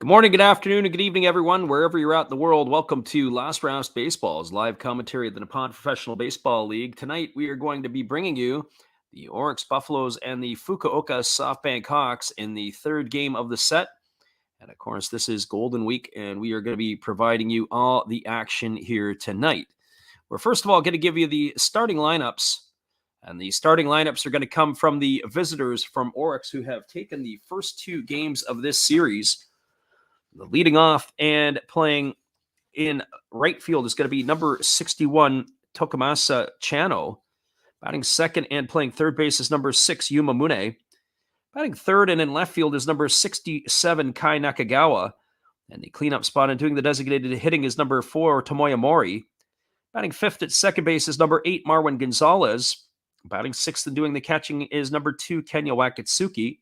Good morning, good afternoon, and good evening, everyone, wherever you're at in the world. Welcome to Last Round Baseball's live commentary of the Nippon Professional Baseball League. Tonight, we are going to be bringing you the Orix Buffaloes and the Fukuoka SoftBank Hawks in the third game of the set. And of course, this is Golden Week, and we are going to be providing you all the action here tonight. We're first of all going to give you the starting lineups. And the starting lineups are going to come from the visitors from Orix, who have taken the first two games of this series. Leading off and playing in right field is going to be number 61, Tokumasa Chano. Batting second and playing third base is number 6, Yuma Mune. Batting third and in left field is number 67, Kai Nakagawa. And the cleanup spot and doing the designated hitting is number 4, Tomoya Mori. Batting fifth at second base is number 8, Marwin Gonzalez. Batting sixth and doing the catching is number 2, Kenya Wakatsuki.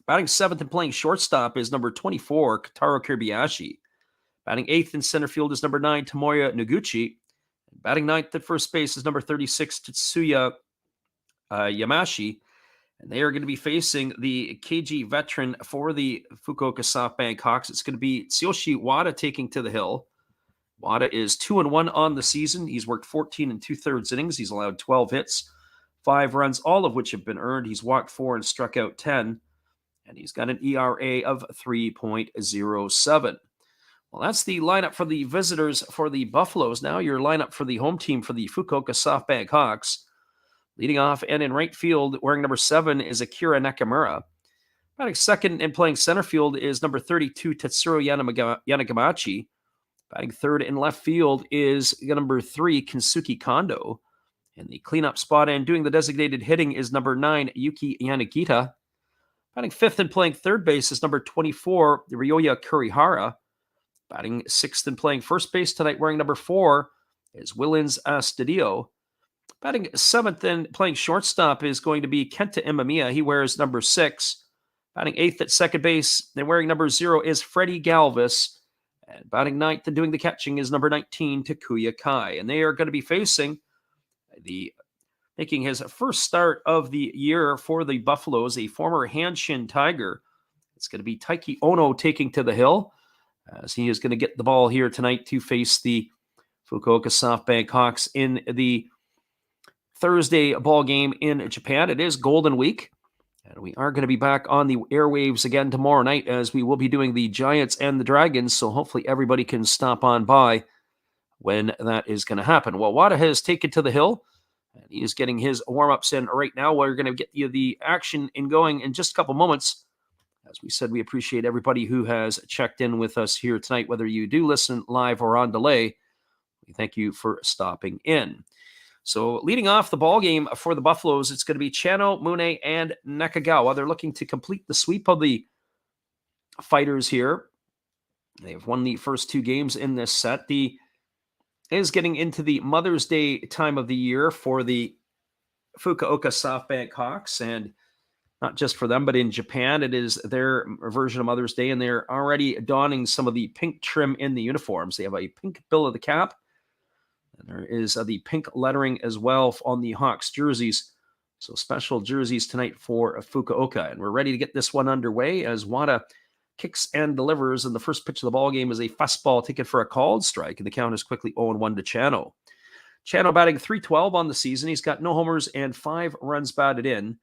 Batting seventh and playing shortstop is number 24, Kataro Kirbayashi. Batting eighth in center field is number 9, Tomoya Noguchi. Batting ninth at first base is number 36, Tetsuya Yamashi. And they are going to be facing the KG veteran for the Fukuoka SoftBank Hawks. It's going to be Tsuyoshi Wada taking to the hill. Wada is 2-1 on the season. He's worked 14 2/3 innings. He's allowed 12 hits, 5 runs, all of which have been earned. He's walked 4 and struck out 10. And he's got an ERA of 3.07. Well, that's the lineup for the visitors for the Buffaloes. Now your lineup for the home team for the Fukuoka SoftBank Hawks. Leading off and in right field, wearing number 7 is Akira Nakamura. Batting second and playing center field is number 32, Tetsuro Yanagamachi. Batting third in left field is number 3, Kensuke Kondo. And the cleanup spot and doing the designated hitting is number 9, Yuki Yanagita. Batting fifth and playing third base is number 24, Ryoya Kurihara. Batting sixth and playing first base tonight, wearing number 4, is Willens Astudillo. Batting seventh and playing shortstop is going to be Kenta Imamiya. He wears number 6. Batting eighth at second base and wearing number 0 is Freddie Galvis. And batting ninth and doing the catching is number 19, Takuya Kai. And they are going to be facing making his first start of the year for the Buffaloes, a former Hanshin Tiger. It's going to be Taiki Ono taking to the hill, as he is going to get the ball here tonight to face the Fukuoka SoftBank Hawks in the Thursday ball game in Japan. It is Golden Week, and we are going to be back on the airwaves again tomorrow night, as we will be doing the Giants and the Dragons, so hopefully everybody can stop on by when that is going to happen. Well, Wada has taken to the hill, and he is getting his warm-ups in right now. We're going to get you the action going in just a couple moments. As we said, we appreciate everybody who has checked in with us here tonight, whether you do listen live or on delay. We thank you for stopping in. So leading off the ball game for the Buffaloes, it's going to be Chano, Mune, and Nakagawa. They're looking to complete the sweep of the fighters here. They've won the first 2 games in this set. Is getting into the Mother's Day time of the year for the Fukuoka SoftBank Hawks, and not just for them, but in Japan, it is their version of Mother's Day, and they're already donning some of the pink trim in the uniforms. They have a pink bill of the cap, and there is the pink lettering as well on the Hawks jerseys. So special jerseys tonight for Fukuoka, and we're ready to get this one underway as Wada kicks and delivers, and the first pitch of the ball game is a fastball taken for a called strike, and the count is quickly 0-1 to Chano. Chano batting .312 on the season. He's got no homers and 5 runs batted in.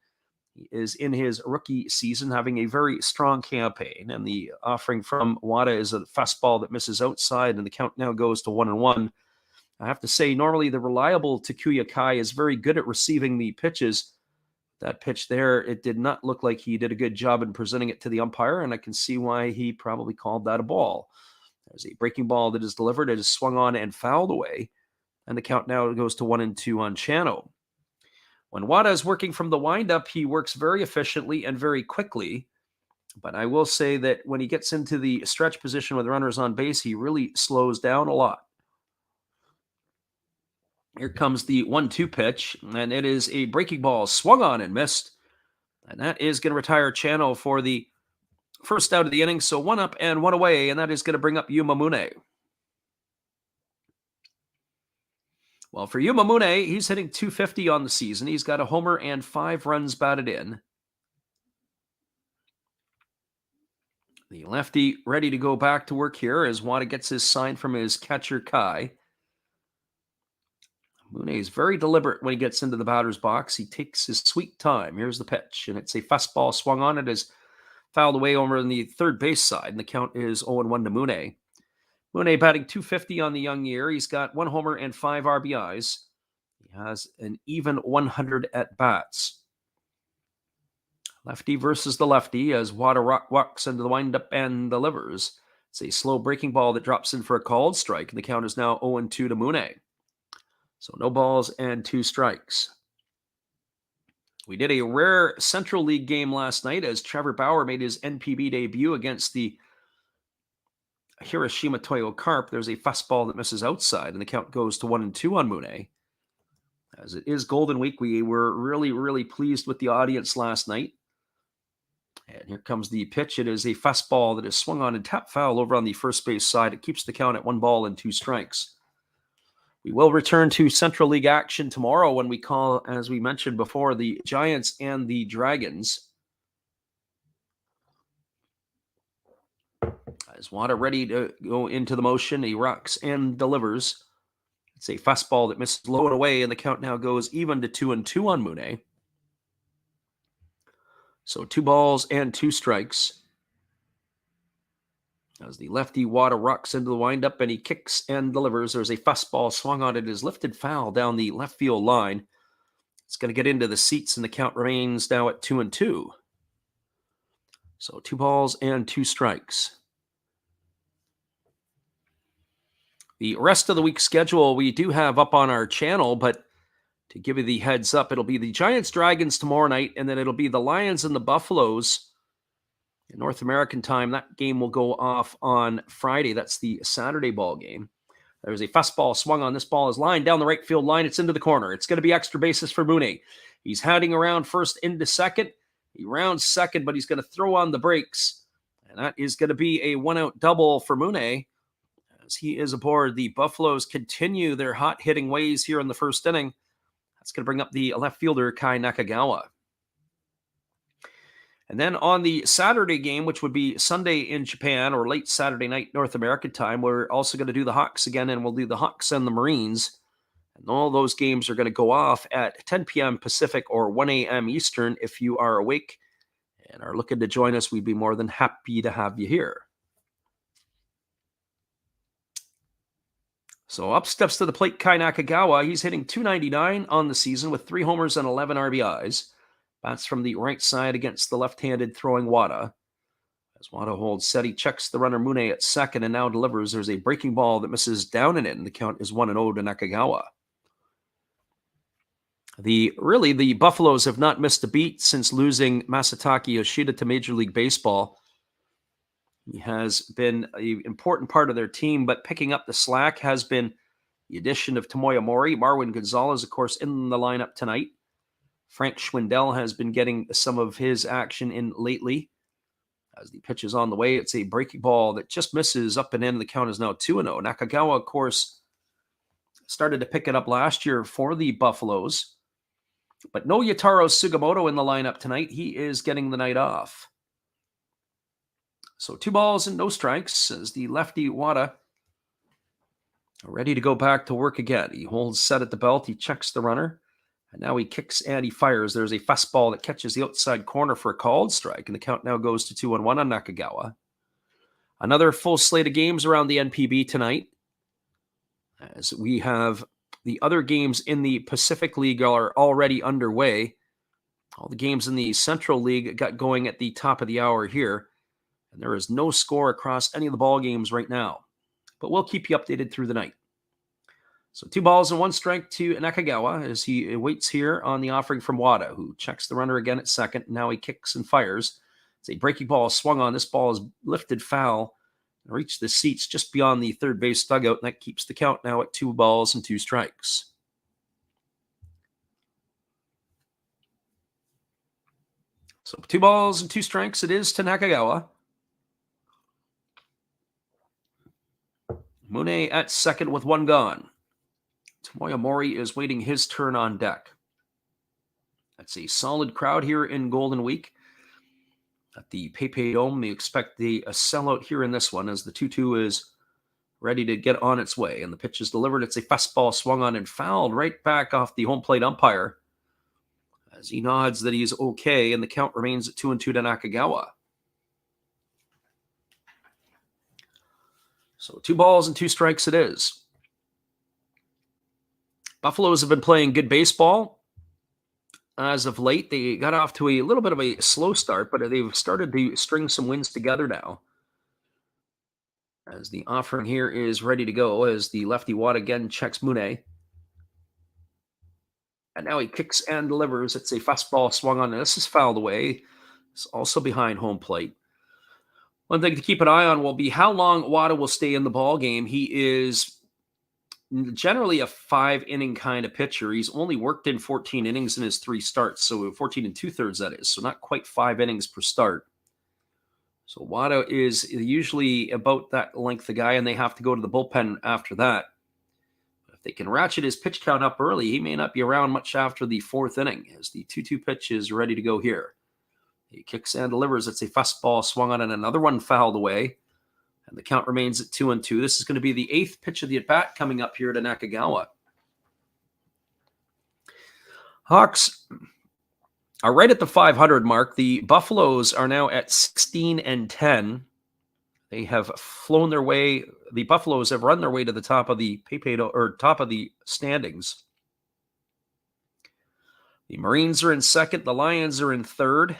He is in his rookie season, having a very strong campaign, and the offering from Wada is a fastball that misses outside, and the count now goes to 1-1. I have to say, normally the reliable Takuya Kai is very good at receiving the pitches. That pitch there, it did not look like he did a good job in presenting it to the umpire, and I can see why he probably called that a ball. There's a breaking ball that is delivered. It is swung on and fouled away, and the count now goes to 1-2 on Chano. When Wada is working from the windup, he works very efficiently and very quickly, but I will say that when he gets into the stretch position with runners on base, he really slows down a lot. Here comes the 1-2 pitch, and it is a breaking ball swung on and missed. And that is going to retire Chano for the first out of the inning. So 1 up and 1 away, and that is going to bring up Yuma Mune. Well, for Yuma Mune, he's hitting .250 on the season. He's got a homer and 5 runs batted in. The lefty ready to go back to work here as Wada gets his sign from his catcher, Kai. Mune is very deliberate when he gets into the batter's box. He takes his sweet time. Here's the pitch, and it's a fastball swung on. It is fouled away over on the third base side, and the count is 0-1 to Mune. Mune batting .250 on the young year. He's got 1 homer and 5 RBIs. He has an even 100 at-bats. Lefty versus the lefty as Wada walks into the windup and delivers. It's a slow breaking ball that drops in for a called strike, and the count is now 0-2 to Mune. So no balls and 2 strikes. We did a rare Central League game last night as Trevor Bauer made his NPB debut against the Hiroshima Toyo Carp. There's a fastball that misses outside, and the count goes to 1-2 on Mune. As it is Golden Week, we were really, really pleased with the audience last night. And here comes the pitch. It is a fastball that is swung on and tap foul over on the first base side. It keeps the count at 1 ball and 2 strikes. We will return to Central League action tomorrow when we call, as we mentioned before, the Giants and the Dragons. As Wada ready to go into the motion, he rocks and delivers. It's a fastball that misses low and away, and the count now goes even to 2-2 on Mune. So 2 balls and 2 strikes. As the lefty Wada rocks into the windup and he kicks and delivers. There's a fastball swung on. It is lifted foul down the left field line. It's going to get into the seats, and the count remains now at 2-2. So 2 balls and 2 strikes. The rest of the week's schedule we do have up on our channel, but to give you the heads up, it'll be the Giants-Dragons tomorrow night, and then it'll be the Lions and the Buffaloes in North American time. That game will go off on Friday. That's the Saturday ball game. There's a fastball swung on. This ball is lined down the right field line. It's into the corner. It's going to be extra bases for Mune. He's heading around first into second. He rounds second, but he's going to throw on the brakes, and that is going to be a 1-out double for Mune. As he is aboard, the Buffaloes continue their hot-hitting ways here in the first inning. That's going to bring up the left fielder, Kai Nakagawa. And then on the Saturday game, which would be Sunday in Japan or late Saturday night North American time, we're also going to do the Hawks again, and we'll do the Hawks and the Marines. And all those games are going to go off at 10 p.m. Pacific or 1 a.m. Eastern. If you are awake and are looking to join us, we'd be more than happy to have you here. So up steps to the plate Kai Nakagawa. He's hitting .299 on the season with 3 homers and 11 RBIs. Bats from the right side against the left-handed throwing Wada. As Wada holds set, he checks the runner Mune at second and now delivers. There's a breaking ball that misses down and in. The count is 1-0 to Nakagawa. The Buffaloes have not missed a beat since losing Masataka Yoshida to Major League Baseball. He has been an important part of their team, but picking up the slack has been the addition of Tomoya Mori. Marwin Gonzalez, of course, in the lineup tonight. Frank Schwindel has been getting some of his action in lately. As the pitch is on the way, it's a breaking ball that just misses up and in. The count is now 2-0. Nakagawa, of course, started to pick it up last year for the Buffaloes. But no Yataro Sugimoto in the lineup tonight. He is getting the night off. So 2 balls and no strikes as the lefty Wada ready to go back to work again. He holds set at the belt. He checks the runner. And now he kicks and he fires. There's a fastball that catches the outside corner for a called strike. And the count now goes to 2-1 on Nakagawa. Another full slate of games around the NPB tonight. As we have the other games in the Pacific League are already underway. All the games in the Central League got going at the top of the hour here. And there is no score across any of the ball games right now. But we'll keep you updated through the night. So 2 balls and 1 strike to Nakagawa as he waits here on the offering from Wada, who checks the runner again at second. Now he kicks and fires. It's a breaking ball swung on. This ball is lifted foul and reached the seats just beyond the third base dugout. And that keeps the count now at 2 balls and 2 strikes. So 2 balls and 2 strikes it is to Nakagawa. Mune at second with 1 gone. Tomoya Mori is waiting his turn on deck. That's a solid crowd here in Golden Week. at the PayPay Dome. We expect a sellout here in this one as the 2-2 is ready to get on its way. And the pitch is delivered. It's a fastball swung on and fouled right back off the home plate umpire as he nods that he's okay, and the count remains at 2-2 to Nakagawa. So 2 balls and 2 strikes it is. Buffaloes have been playing good baseball as of late. They got off to a little bit of a slow start, but they've started to string some wins together now. As the offering here is ready to go, as the lefty Watt again checks Mune. And now he kicks and delivers. It's a fastball swung on, and this is fouled away. It's also behind home plate. One thing to keep an eye on will be how long Wada will stay in the ball game. He is generally a 5-inning kind of pitcher. He's only worked in 14 innings in his 3 starts, so 14 and 2/3 that is, so not quite 5 innings per start. So Wada is usually about that length of guy, and they have to go to the bullpen after that. If they can ratchet his pitch count up early, he may not be around much after the 4th inning, as the 2-2 pitch is ready to go here. He kicks and delivers. It's a fastball swung on, and another one fouled away. And the count remains at 2-2. This is going to be the 8th pitch of the at-bat coming up here to Nakagawa. Hawks are right at the 500 mark. The Buffaloes are now at 16-10. They have flown their way. The Buffaloes have run their way to the top of the top of the standings. The Marines are in second. The Lions are in third.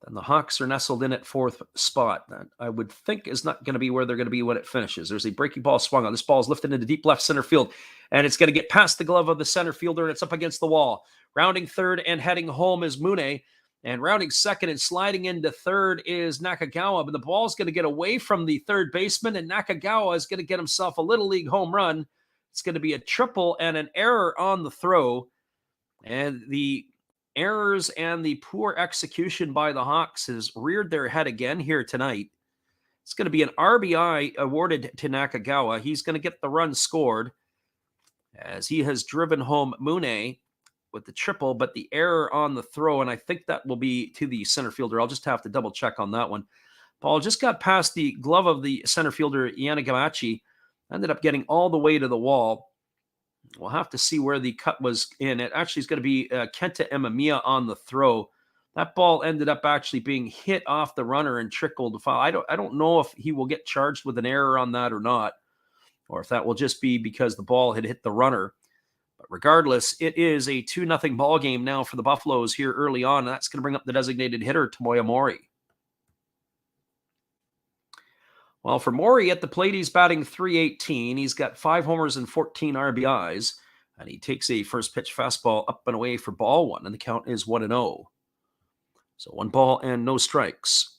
And the Hawks are nestled in at 4th spot. That I would think is not going to be where they're going to be when it finishes. There's a breaking ball swung on. This ball is lifted into deep left center field, and it's going to get past the glove of the center fielder, and it's up against the wall. Rounding third and heading home is Mune, and rounding second and sliding into third is Nakagawa, but the ball's going to get away from the third baseman, and Nakagawa is going to get himself a Little League home run. It's going to be a triple and an error on the throw, and the errors and the poor execution by the Hawks has reared their head again here tonight. It's going to be an RBI awarded to Nakagawa. He's going to get the run scored as he has driven home Mune with the triple, but the error on the throw, and I think that will be to the center fielder. I'll just have to double check on that one. Ball just got past the glove of the center fielder, Yanagamachi, ended up getting all the way to the wall. We'll have to see where the cut was in. It actually is going to be Kenta Emamiya on the throw. That ball ended up actually being hit off the runner and trickled to foul. I don't know if he will get charged with an error on that or not, or if that will just be because the ball had hit the runner. But regardless, it is a 2-0 ball game now for the Buffaloes here early on, and that's going to bring up the designated hitter, Tomoya Mori. Well, for Mori at the plate, he's batting .318. He's got 5 homers and 14 RBIs, and he takes a first pitch fastball up and away for ball 1, and the count is 1-0. So 1 ball and no strikes.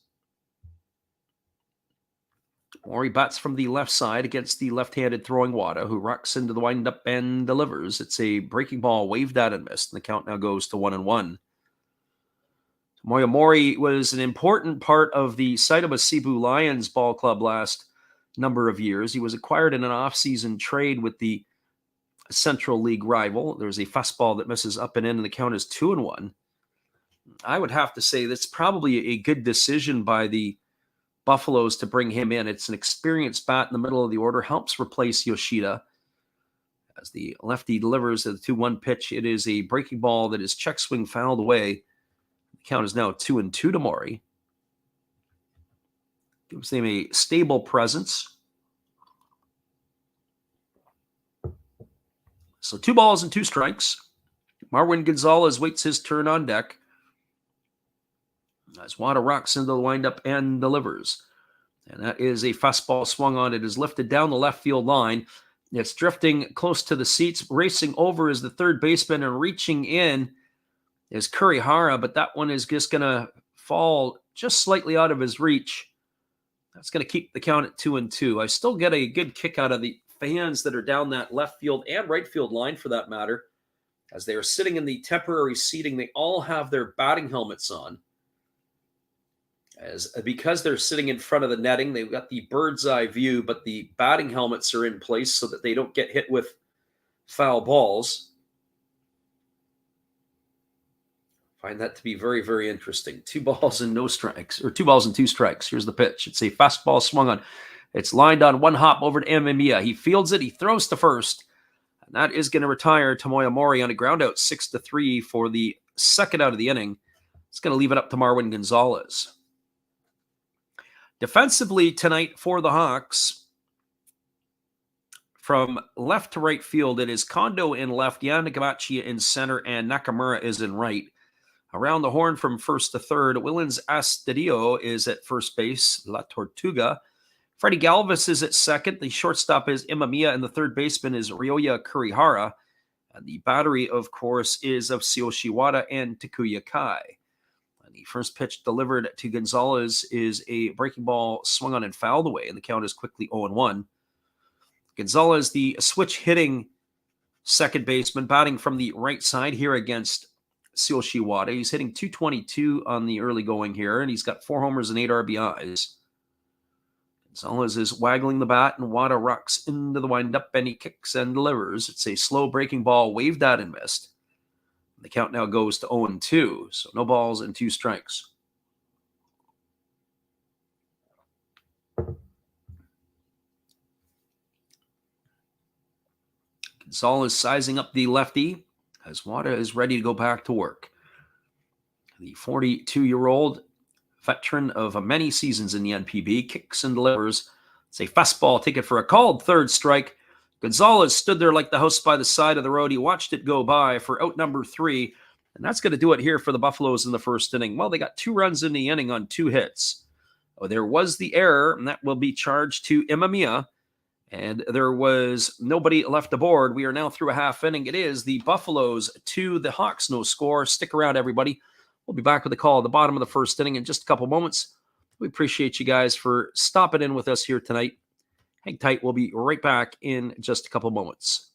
Mori bats from the left side against the left-handed throwing Wada, who rocks into the windup and delivers. It's a breaking ball waved at and missed, and the count now goes to 1-1. Tomoya Mori was an important part of the Saitama Cebu Lions ball club last number of years. He was acquired in an off-season trade with the Central League rival. There's a fastball that misses up and in, and the count is 2-1. I would have to say that's probably a good decision by the Buffaloes to bring him in. It's an experienced bat in the middle of the order, helps replace Yoshida. As the lefty delivers the 2-1 pitch, it is a breaking ball that is check swing fouled away. The count is now 2-2 to Mori. Gives them a stable presence. So 2 balls and 2 strikes. Marwin Gonzalez waits his turn on deck as Wada rocks into the windup and delivers. And that is a fastball swung on. It is lifted down the left field line. It's drifting close to the seats. Racing over is the third baseman, and reaching in is Kurihara, but that one is just going to fall just slightly out of his reach. That's going to keep the count at 2-2. I still get a good kick out of the fans that are down that left field and right field line, for that matter, as they are sitting in the temporary seating. They all have their batting helmets on. Because they're sitting in front of the netting, they've got the bird's eye view, but the batting helmets are in place so that they don't get hit with foul balls. Find that to be very, very interesting. 2 balls and no strikes, or 2 balls and 2 strikes. Here's the pitch. It's a fastball swung on. It's lined on one hop over to Amamiya. He fields it. He throws to first. And that is going to retire Tomoya Mori on a ground out 6-3 for the second out of the inning. It's going to leave it up to Marwin Gonzalez. Defensively tonight for the Hawks, from left to right field, it is Kondo in left, Yanagabachi in center, and Nakamura is in right. Around the horn from first to third, Willens Astudillo is at first base, La Tortuga. Freddie Galvis is at second. The shortstop is Imamiya, and the third baseman is Ryoya Kurihara. And the battery, of course, is of Tsuyoshi Wada and Takuya Kai. And the first pitch delivered to Gonzalez is a breaking ball swung on and fouled away, and the count is quickly 0-1. Gonzalez, the switch hitting second baseman, batting from the right side here against Tsuyoshi Wada. He's hitting .222 on the early going here, and he's got 4 homers and 8 RBIs. Gonzalez is waggling the bat, and Wada rocks into the windup, and he kicks and delivers. It's a slow breaking ball, waved at and missed. The count now goes to 0-2, so no balls and 2 strikes. Gonzalez sizing up the lefty as Wada is ready to go back to work. The 42-year-old veteran of many seasons in the NPB kicks and delivers. It's a fastball taken for a called third strike. Gonzalez stood there like the house by the side of the road. He watched it go by for out number 3, and that's going to do it here for the Buffaloes in the first inning. Well, they got 2 runs in the inning on 2 hits. Oh, there was the error, and that will be charged to Imamiya. And there was nobody left aboard. We are now through a half inning. It is the Buffaloes 2, the Hawks no score. Stick around, everybody. We'll be back with a call at the bottom of the first inning in just a couple moments. We appreciate you guys for stopping in with us here tonight. Hang tight. We'll be right back in just a couple moments.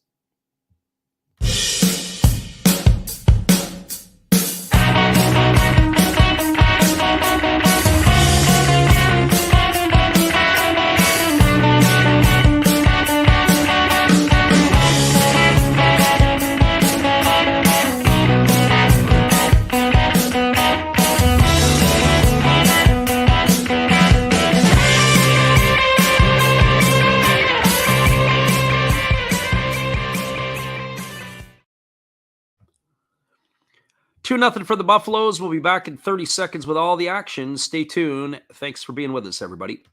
Two nothing for the Buffaloes. We'll be back in 30 seconds with all the action. Stay tuned. Thanks for being with us, everybody.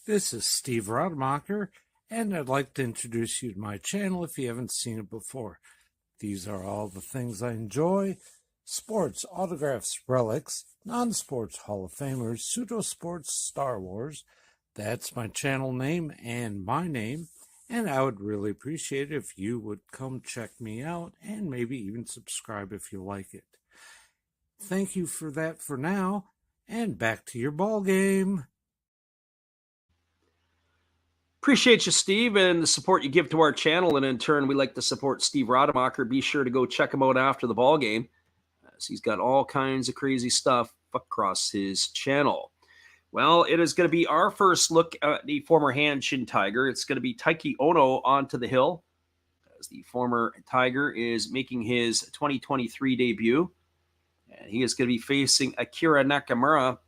This is Steve Rademacher, and I'd like to introduce you to my channel if you haven't seen it before. These are all the things I enjoy: sports, autographs, relics, non-sports Hall of Famers, pseudo-sports, Star Wars. That's my channel name and my name. And I would really appreciate it if you would come check me out and maybe even subscribe if you like it. Thank you for that for now, and back to your ball game. Appreciate you, Steve, and the support you give to our channel. And in turn, we like to support Steve Rademacher. Be sure to go check him out after the ball game, as he's got all kinds of crazy stuff across his channel. Well, it is going to be our first look at the former Hanshin Tiger. It's going to be Taiki Ono onto the hill, as the former Tiger is making his 2023 debut. And he is going to be facing Akira Nakamura,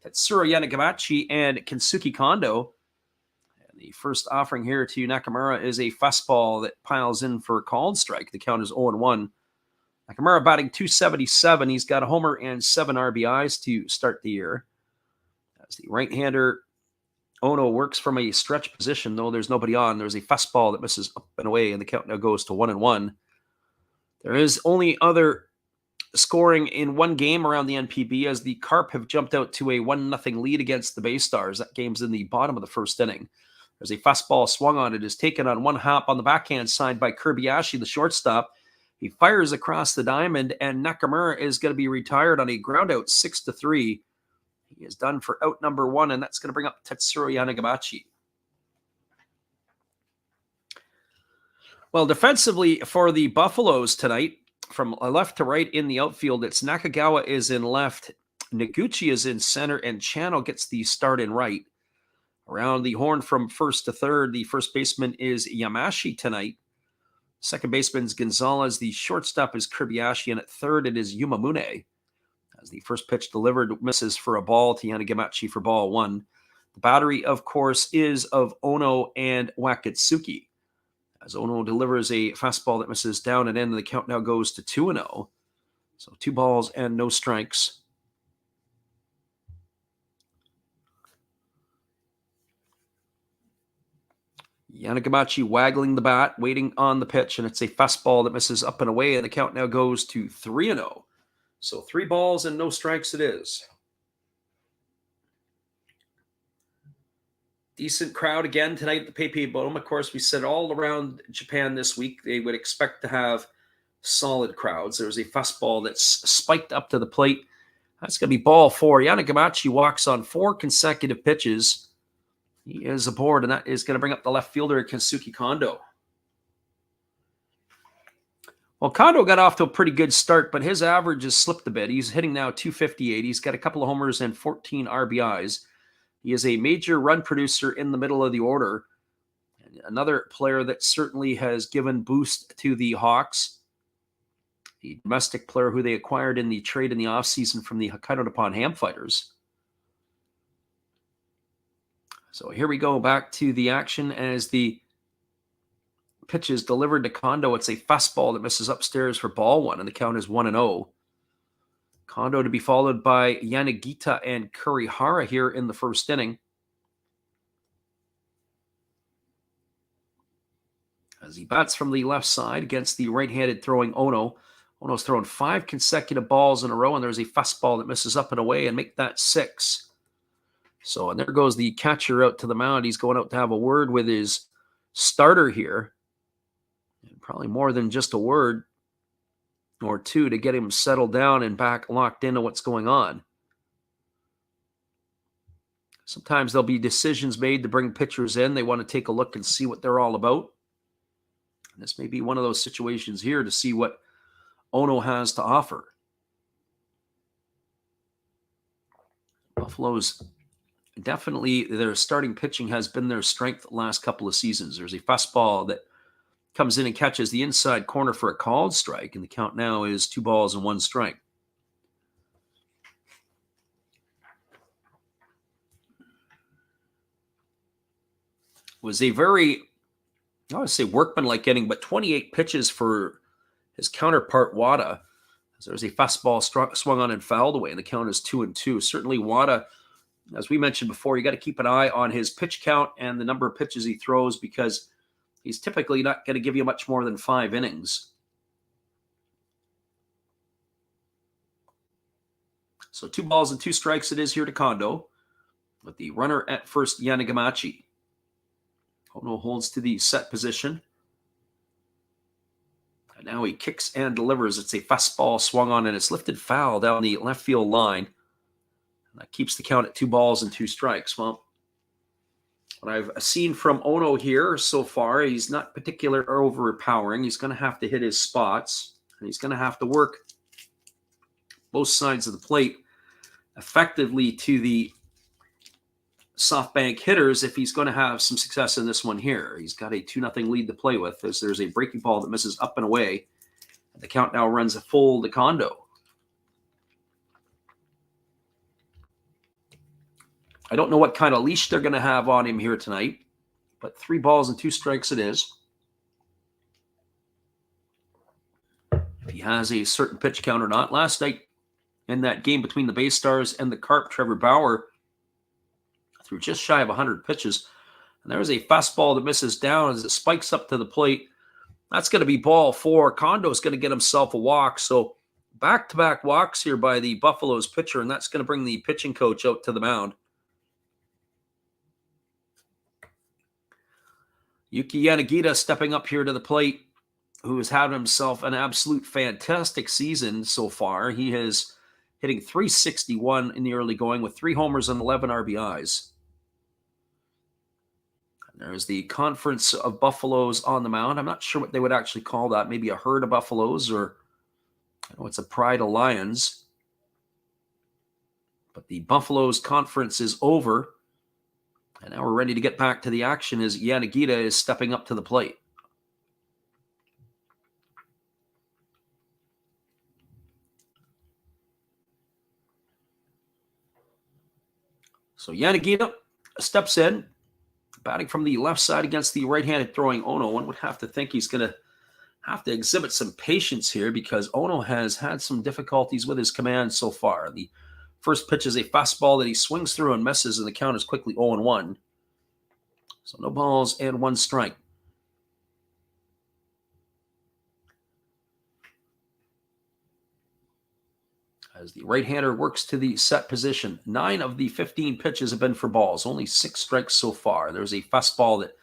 Tetsuro Yanagabachi, and Kensuke Kondo. And the first offering here to Nakamura is a fastball that piles in for a called strike. The count is 0-1. Nakamura batting .277. He's got a homer and 7 RBIs to start the year. The right-hander Ono works from a stretch position, though there's nobody on. There's a fastball that misses up and away, and the count now goes to 1-1. There is only other scoring in one game around the NPB, as the Carp have jumped out to a 1-0 lead against the Bay Stars. That game's in the bottom of the first inning. There's a fastball swung on. It is taken on one hop on the backhand side by Kirby-Ashi, the shortstop. He fires across the diamond, and Nakamura is going to be retired on a ground out 6-3. He is done for out number 1, and that's going to bring up Tetsuro Yanagabachi. Well, defensively for the Buffaloes tonight, from left to right in the outfield, it's Nakagawa is in left, Noguchi is in center, and Chano gets the start in right. Around the horn from first to third, the first baseman is Yamashi tonight. Second baseman's Gonzalez. The shortstop is Kirbiashi, and at third it is Yumamune. As the first pitch delivered misses for a ball to Yanagamachi for ball one. The battery, of course, is of Ono and Wakatsuki. As Ono delivers a fastball that misses down and in, the count now goes to 2-0. So 2 balls and no strikes. Yanagamachi waggling the bat, waiting on the pitch, and it's a fastball that misses up and away, and the count now goes to 3-0. So 3 balls and no strikes it is. Decent crowd again tonight at the PayPay Dome. Of course, we said all around Japan this week they would expect to have solid crowds. There was a fastball that's spiked up to the plate. That's going to be ball 4. Yanagamachi walks on 4 consecutive pitches. He is aboard, and that is going to bring up the left fielder, Kensuke Kondo. Well, Kondo got off to a pretty good start, but his average has slipped a bit. He's hitting now .258. He's got a couple of homers and 14 RBIs. He is a major run producer in the middle of the order. And another player that certainly has given boost to the Hawks. The domestic player who they acquired in the trade in the offseason from the Hokkaido Nippon Ham Fighters. So here we go back to the action as the pitch is delivered to Kondo. It's a fastball that misses upstairs for ball 1, and the count is 1-0. Kondo to be followed by Yanagita and Kurihara here in the first inning. As he bats from the left side against the right-handed throwing Ono. Ono's thrown 5 consecutive balls in a row, and there's a fastball that misses up and away and make that 6. So, and there goes the catcher out to the mound. He's going out to have a word with his starter here. And probably more than just a word or 2 to get him settled down and back locked into what's going on. Sometimes there'll be decisions made to bring pitchers in. They want to take a look and see what they're all about. And this may be one of those situations here to see what Ono has to offer. Buffalo's definitely, their starting pitching has been their strength the last couple of seasons. There's a fastball that comes in and catches the inside corner for a called strike, and the count now is 2 balls and 1 strike. It was a very, I would say workmanlike inning, but 28 pitches for his counterpart Wada. There's a fastball swung on and fouled away, and the count is 2-2. Certainly Wada, as we mentioned before, you got to keep an eye on his pitch count and the number of pitches he throws, because he's typically not going to give you much more than 5 innings. So 2 balls and 2 strikes it is here to Kondo, with the runner at first, Yanagamachi. Ono holds to the set position. And now he kicks and delivers. It's a fastball swung on, and it's lifted foul down the left field line. And that keeps the count at 2 balls and 2 strikes. Well, what I've seen from Ono here so far, he's not particularly overpowering. He's going to have to hit his spots, and he's going to have to work both sides of the plate effectively to the SoftBank hitters if he's going to have some success in this one here. He's got a 2-0 lead to play with, as there's a breaking ball that misses up and away. The count now runs a full to Kondo. I don't know what kind of leash they're going to have on him here tonight, but 3 balls and 2 strikes it is. If he has a certain pitch count or not. Last night in that game between the Bay Stars and the Carp, Trevor Bauer threw just shy of 100 pitches. And there's a fastball that misses down as it spikes up to the plate. That's going to be ball 4. Kondo's going to get himself a walk. So back-to-back walks here by the Buffalo's pitcher, and that's going to bring the pitching coach out to the mound. Yuki Yanagita stepping up here to the plate, who has had himself an absolute fantastic season so far. He is hitting .361 in the early going with 3 homers and 11 RBIs. And there's the conference of Buffaloes on the mound. I'm not sure what they would actually call that. Maybe a herd of Buffaloes, or I know it's a pride of Lions. But the Buffaloes conference is over. And now we're ready to get back to the action as Yanagita is stepping up to the plate. So Yanagita steps in, batting from the left side against the right-handed throwing Ono. One would have to think he's going to have to exhibit some patience here because Ono has had some difficulties with his command so far. The first pitch is a fastball that he swings through and misses, and the count is quickly 0-1. So no balls and 1 strike. As the right-hander works to the set position, 9 of the 15 pitches have been for balls, only 6 strikes so far. There's a fastball that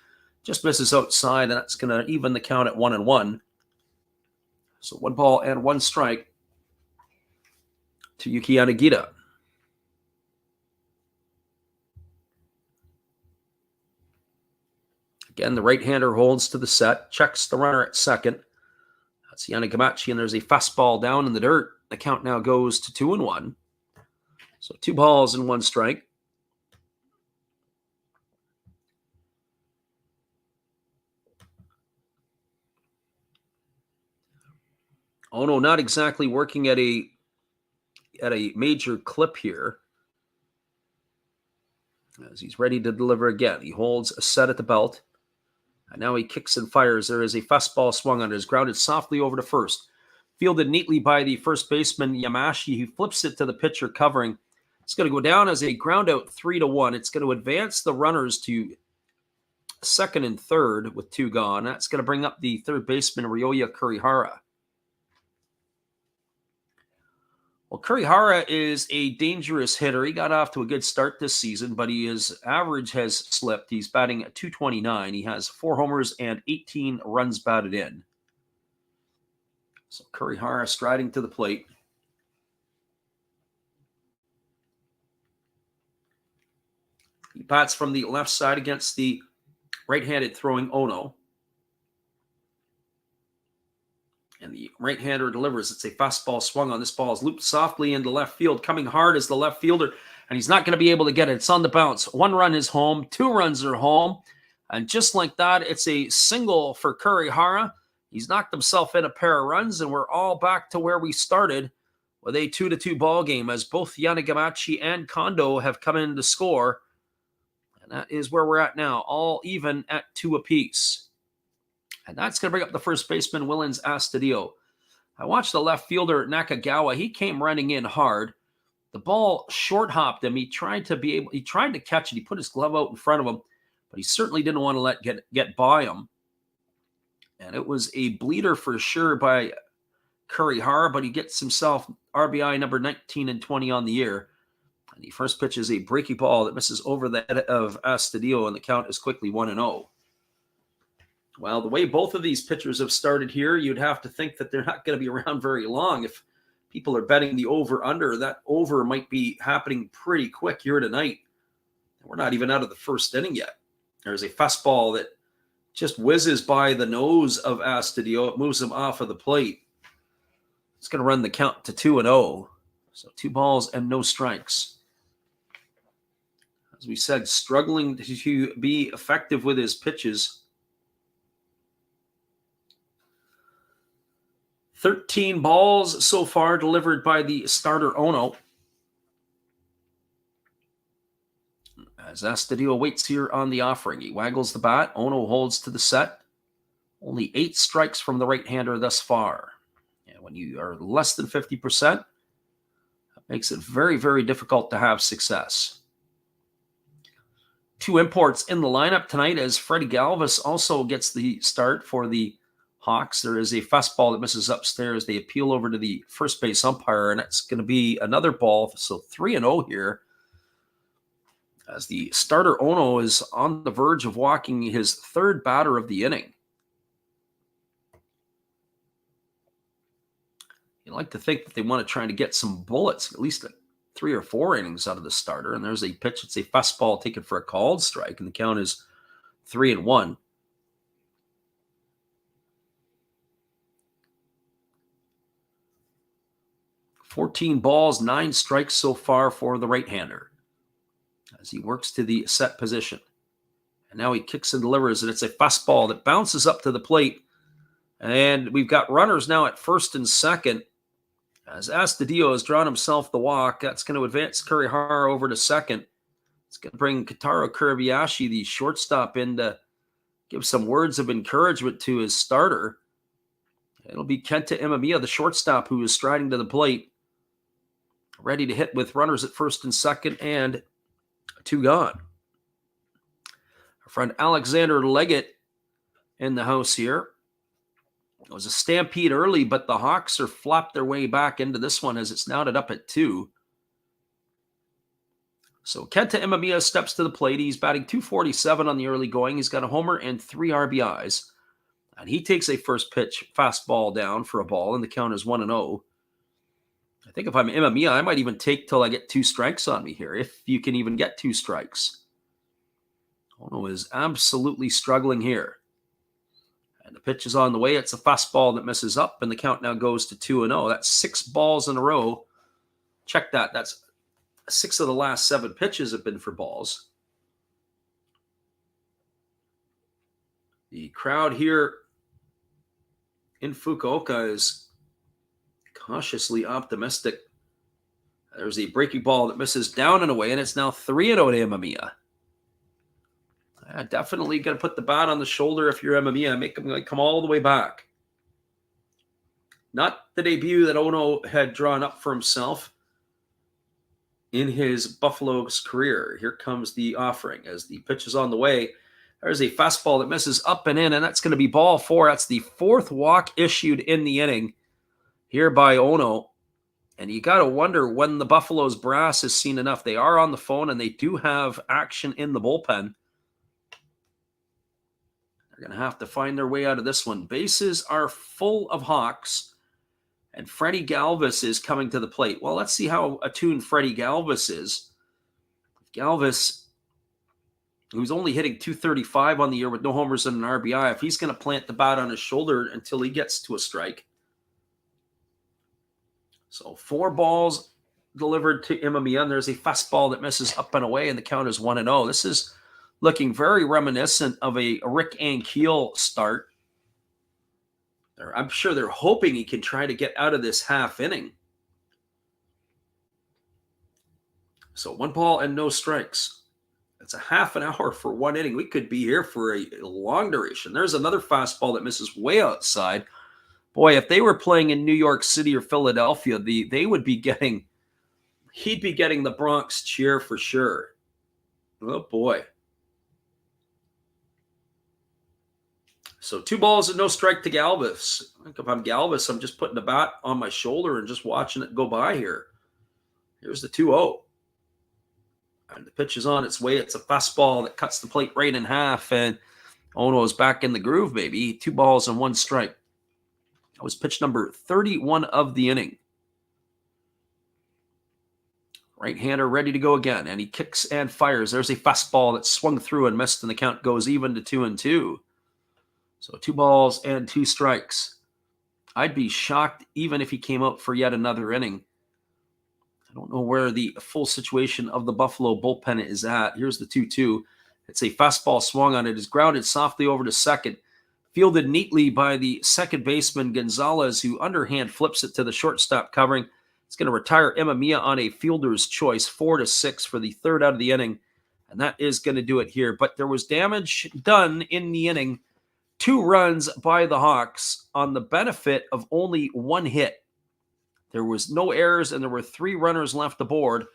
just misses outside, and that's going to even the count at 1-1. So 1 ball and 1 strike to Yuki Yanagita. Again, the right-hander holds to the set, checks the runner at second. That's Yanagamachi, and there's a fastball down in the dirt. The count now goes to 2-1. So 2 balls and 1 strike. Ono not exactly working at a major clip here. As he's ready to deliver again. He holds a set at the belt. And now he kicks and fires. There is a fastball swung on. It is grounded softly over to first. Fielded neatly by the first baseman, Yamashi. He flips it to the pitcher covering. It's going to go down as a ground out 3-1. It's going to advance the runners to second and third with 2 gone. That's going to bring up the third baseman, Ryoya Kurihara. Well, Kurihara is a dangerous hitter. He got off to a good start this season, but his average has slipped. He's batting at .229. He has 4 homers and 18 runs batted in. So Kurihara striding to the plate. He bats from the left side against the right-handed throwing Ono. And the right-hander delivers. It's a fastball swung on. This ball is looped softly into left field. Coming hard as the left fielder. And he's not going to be able to get it. It's on the bounce. 1 run is home. 2 runs are home. And just like that, it's a single for Kurihara. He's knocked himself in a pair of runs. And we're all back to where we started with a 2-2 ball game as both Yanagamachi and Kondo have come in to score. And that is where we're at now. All even at 2 apiece. And that's going to bring up the first baseman, Willens Astudillo. I watched the left fielder, Nakagawa. He came running in hard. The ball short hopped him. He tried to catch it. He put his glove out in front of him, but he certainly didn't want to let get by him. And it was a bleeder for sure by Kurihara, but he gets himself RBI number 19 and 20 on the year. And the first pitch is a breaking ball that misses over the head of Astudillo, and the count is quickly 1-0. Well, the way both of these pitchers have started here, you'd have to think that they're not going to be around very long. If people are betting the over-under, that over might be happening pretty quick here tonight. We're not even out of the first inning yet. There's a fastball that just whizzes by the nose of Astudillo. It moves him off of the plate. It's going to run the count to 2-0. So 2 balls and no strikes. As we said, struggling to be effective with his pitches. 13 balls so far delivered by the starter Ono. As Astudillo waits here on the offering, he waggles the bat. Ono holds to the set. Only 8 strikes from the right-hander thus far. And when you are less than 50%, that makes it very, very difficult to have success. 2 imports in the lineup tonight as Freddie Galvis also gets the start for the Hawks. There is a fastball that misses upstairs. They appeal over to the first base umpire, and it's going to be another ball. So 3-0 here. As the starter Ono is on the verge of walking his 3rd batter of the inning. You like to think that they want to try to get some bullets, at least 3 or 4 innings out of the starter. And there's a pitch. It's a fastball taken for a called strike, and the count is 3-1. 14 balls, 9 strikes so far for the right-hander as he works to the set position. And now he kicks and delivers, and it's a fastball that bounces up to the plate. And we've got runners now at first and second. As Astudillo has drawn himself the walk, that's going to advance Kurihara over to second. It's going to bring Kentaro Kuribayashi, the shortstop, in to give some words of encouragement to his starter. It'll be Kenta Imamiya, the shortstop, who is striding to the plate, ready to hit with runners at first and second and 2 gone. Our friend Alexander Leggett in the house here. It was a stampede early, but the Hawks are flopped their way back into this one as it's knotted up at 2. So Kenta Imamiya steps to the plate. He's batting .247 on the early going. He's got a homer and 3 RBIs. And he takes a first pitch fastball down for a ball, and the count is 1-0. I think if I'm Imamiya, I might even take till I get 2 strikes on me here, if you can even get 2 strikes. Ono is absolutely struggling here. And the pitch is on the way. It's a fastball that misses up, and the count now goes to 2-0. That's 6 balls in a row. Check that. That's 6 of the last 7 pitches have been for balls. The crowd here in Fukuoka is cautiously optimistic. There's a breaking ball that misses down and away, and it's now 3-0 to Imamiya. Definitely going to put the bat on the shoulder if you're Imamiya and make him come all the way back. Not the debut that Ono had drawn up for himself in his Buffalo's career. Here comes the offering as the pitch is on the way. There's a fastball that misses up and in, and that's going to be ball 4. That's the 4th walk issued in the inning here by Ono. And you got to wonder when the Buffalo's brass has seen enough. They are on the phone, and they do have action in the bullpen. They're going to have to find their way out of this one. Bases are full of Hawks, and Freddie Galvis is coming to the plate. Well, let's see how attuned Freddie Galvis is. Galvis, who's only hitting .235 on the year with no homers and an RBI, if he's going to plant the bat on his shoulder until he gets to a strike. So 4 balls delivered to Imamiya, and there's a fastball that misses up and away, and the count is 1-0. This is looking very reminiscent of a Rick Ankiel start. I'm sure they're hoping he can try to get out of this half inning. So 1 ball and no strikes. That's a half an hour for 1 inning. We could be here for a long duration. There's another fastball that misses way outside. Boy, if they were playing in New York City or Philadelphia, they would be getting, he'd be getting the Bronx cheer for sure. Oh boy. So 2 balls and no strike to Galvis. I think if I'm Galvis, I'm just putting the bat on my shoulder and just watching it go by here. Here's the 2-0. And the pitch is on its way. It's a fastball that cuts the plate right in half, and Ono is back in the groove, baby. 2 balls and 1 strike. That was pitch number 31 of the inning. Right-hander ready to go again, and he kicks and fires. There's a fastball that swung through and missed, and the count goes even to 2-2. So 2 balls and 2 strikes. I'd be shocked even if he came out for yet another inning. I don't know where the full situation of the Buffalo bullpen is at. Here's the 2-2. It's a fastball swung on it. It's grounded softly over to second. Fielded neatly by the second baseman Gonzalez, who underhand flips it to the shortstop covering. It's going to retire Imamiya on a fielder's choice, 4-6 for the 3rd out of the inning. And that is going to do it here. But there was damage done in the inning. 2 runs by the Hawks on the benefit of only 1 hit. There was no errors, and there were 3 runners left aboard.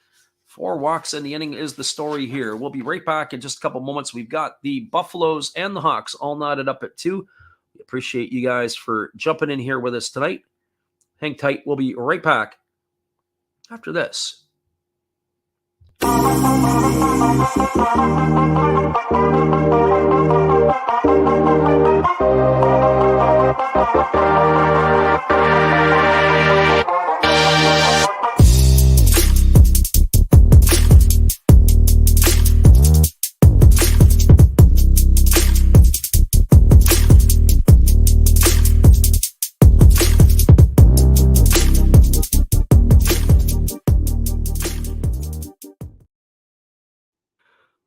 4 walks in the inning is the story here. We'll be right back in just a couple moments. We've got the Buffaloes and the Hawks all knotted up at 2. We appreciate you guys for jumping in here with us tonight. Hang tight. We'll be right back after this.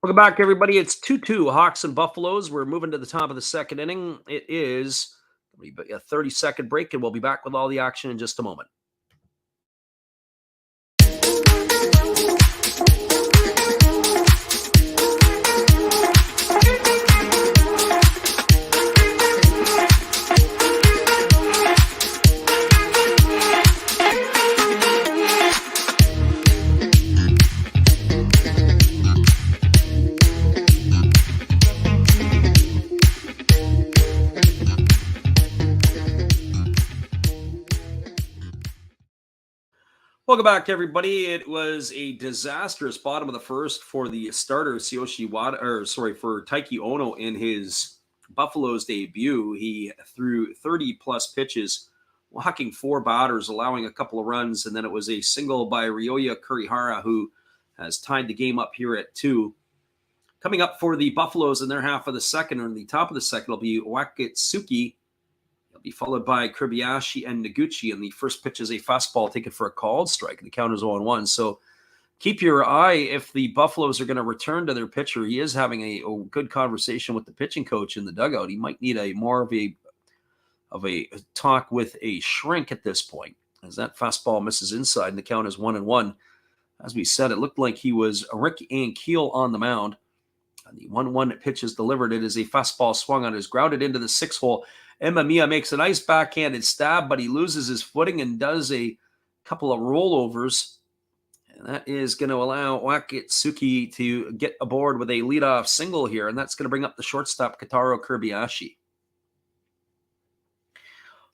Welcome back, everybody. It's 2-2, Hawks and Buffaloes. We're moving to the top of the 2nd inning. It is a 30-second break, and we'll be back with all the action in just a moment. back, everybody. It was a disastrous bottom of the first for the starter, Tsuyoshi Wada, for Taiki Ono in his Buffalo's debut. He threw 30-plus pitches, walking 4 batters, allowing a couple of runs, and then it was a single by Ryoya Kurihara, who has tied the game up here at 2. Coming up for the Buffaloes in their half of the second, or in the top of the second, will be Wakatsuki. He'll be followed by Kobayashi and Noguchi, and the first pitch is a fastball taken for a called strike. The count is 0-1. So keep your eye if the Buffaloes are going to return to their pitcher. He is having a good conversation with the pitching coach in the dugout. He might need a more of a talk with a shrink at this point, as that fastball misses inside, and the count is 1-1. As we said, it looked like he was Rick Ankiel on the mound. And the 1-1 pitch is delivered. It is a fastball swung on, is grounded into the 6 hole. Emamiya makes a nice backhanded stab, but he loses his footing and does a couple of rollovers. And that is going to allow Wakatsuki to get aboard with a leadoff single here, and that's going to bring up the shortstop, Kotaro Kobayashi.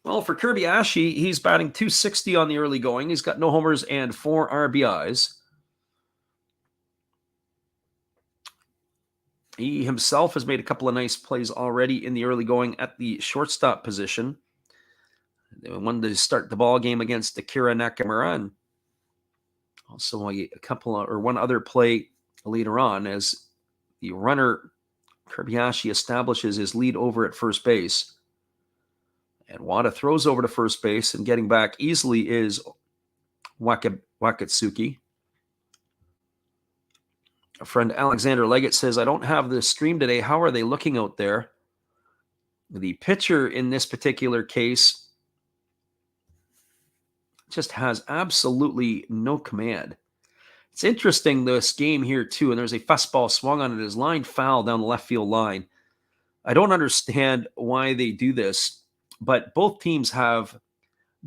Well, for Kobayashi, he's batting .260 on the early going. He's got no homers and 4 RBIs. He himself has made a couple of nice plays already in the early going at the shortstop position. They wanted to start the ball game against Akira Nakamura, and also one other play later on as the runner Kobayashi establishes his lead over at first base. And Wada throws over to first base, and getting back easily is Wakatsuki. A friend Alexander Leggett says, I don't have the stream today. How are they looking out there? The pitcher in this particular case just has absolutely no command. It's interesting, this game here, too, and there's a fastball swung on it. His line foul down the left field line. I don't understand why they do this, but both teams have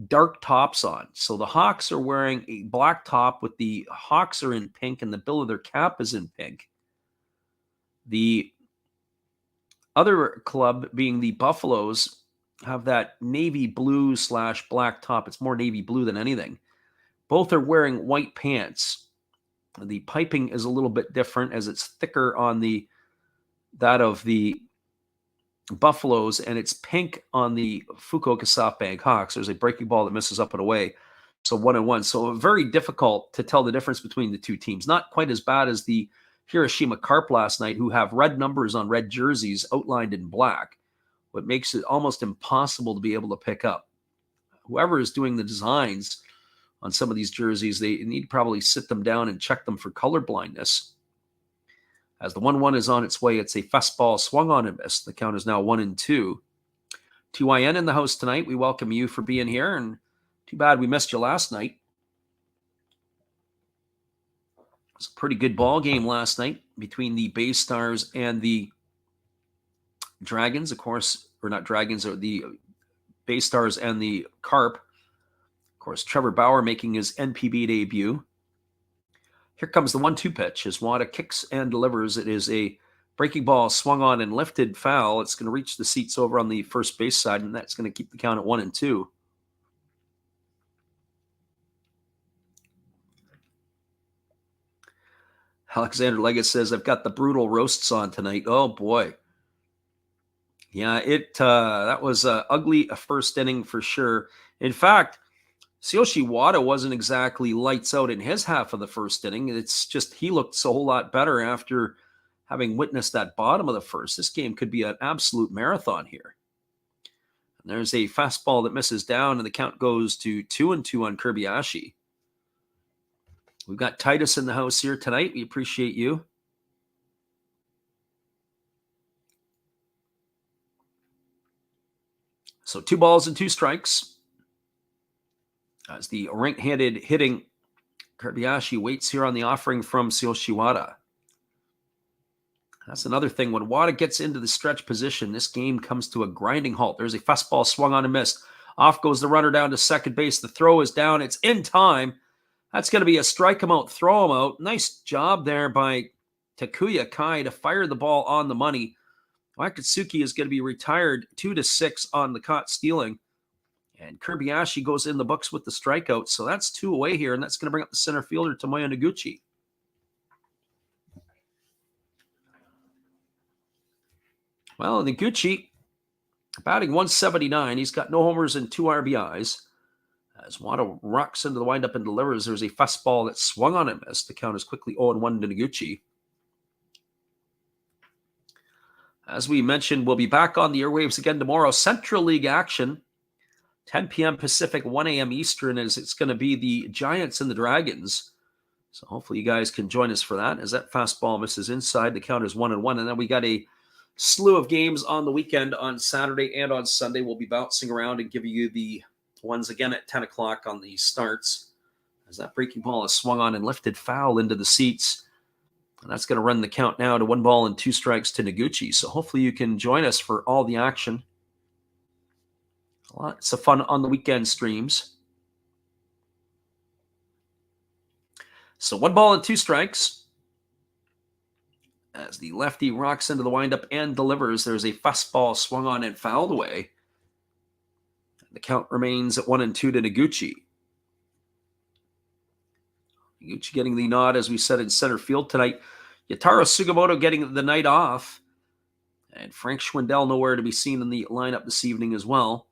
dark tops on. So the Hawks are wearing a black top with the Hawks are in pink and the bill of their cap is in pink. The other club, being the Buffaloes, have that navy blue / black top. It's more navy blue than anything. Both are wearing white pants. The piping is a little bit different as it's thicker on that of the Buffaloes, and it's pink on the Fukuoka SoftBank Hawks. There's a breaking ball that misses up and away. So 1-1. So very difficult to tell the difference between the two teams. Not quite as bad as the Hiroshima Carp last night, who have red numbers on red jerseys outlined in black, what makes it almost impossible to be able to pick up. Whoever is doing the designs on some of these jerseys, they need to probably sit them down and check them for color blindness. As the 1-1 is on its way, it's a fastball swung on and missed. The count is now 1-2. TYN in the house tonight. We welcome you for being here, and too bad we missed you last night. It was a pretty good ball game last night between the Bay Stars and the Dragons, of course, or not Dragons, or the Bay Stars and the Carp. Of course, Trevor Bauer making his NPB debut. Here comes the 1-2 pitch as Wada kicks and delivers. It is a breaking ball swung on and lifted foul. It's going to reach the seats over on the first base side, and that's going to keep the count at 1-2. Alexander Leggett says, I've got the brutal roasts on tonight. Oh, boy. Yeah, that was ugly first inning for sure. In fact, Tsuyoshi Wada wasn't exactly lights out in his half of the first inning. It's just he looked a whole lot better after having witnessed that bottom of the first. This game could be an absolute marathon here. And there's a fastball that misses down, and the count goes to 2-2 on Kobayashi. We've got Titus in the house here tonight. We appreciate you. So 2 balls and 2 strikes. As the right-handed hitting Kobayashi waits here on the offering from Tsuyoshi Wada. That's another thing. When Wada gets into the stretch position, this game comes to a grinding halt. There's a fastball swung on and missed. Off goes the runner down to second base. The throw is down. It's in time. That's going to be a strike him out, throw him out. Nice job there by Takuya Kai to fire the ball on the money. Wakatsuki is going to be retired 2-6 on the caught stealing. And Kirby goes in the books with the strikeout. So that's 2 away here, and that's going to bring up the center fielder, Tomoya Noguchi. Well, Noguchi, batting 179. He's got no homers and 2 RBIs. As Wada rocks into the windup and delivers, there's a fastball that swung on and missed. The count is quickly 0-1 to Noguchi. As we mentioned, we'll be back on the airwaves again tomorrow. Central League action, 10 p.m. Pacific, 1 a.m. Eastern, as it's going to be the Giants and the Dragons. So hopefully you guys can join us for that. As that fastball misses inside, the count is 1-1. And then we got a slew of games on the weekend on Saturday and on Sunday. We'll be bouncing around and giving you the ones again at 10 o'clock on the starts. As that breaking ball is swung on and lifted foul into the seats. And that's going to run the count now to 1 ball and 2 strikes to Noguchi. So hopefully you can join us for all the action. Lots of fun on the weekend streams. So 1 ball and 2 strikes. As the lefty rocks into the windup and delivers, there's a fastball swung on and fouled away. The count remains at 1-2 to Noguchi. Noguchi getting the nod, as we said, in center field tonight. Yataro Sugimoto getting the night off. And Frank Schwindel nowhere to be seen in the lineup this evening as well.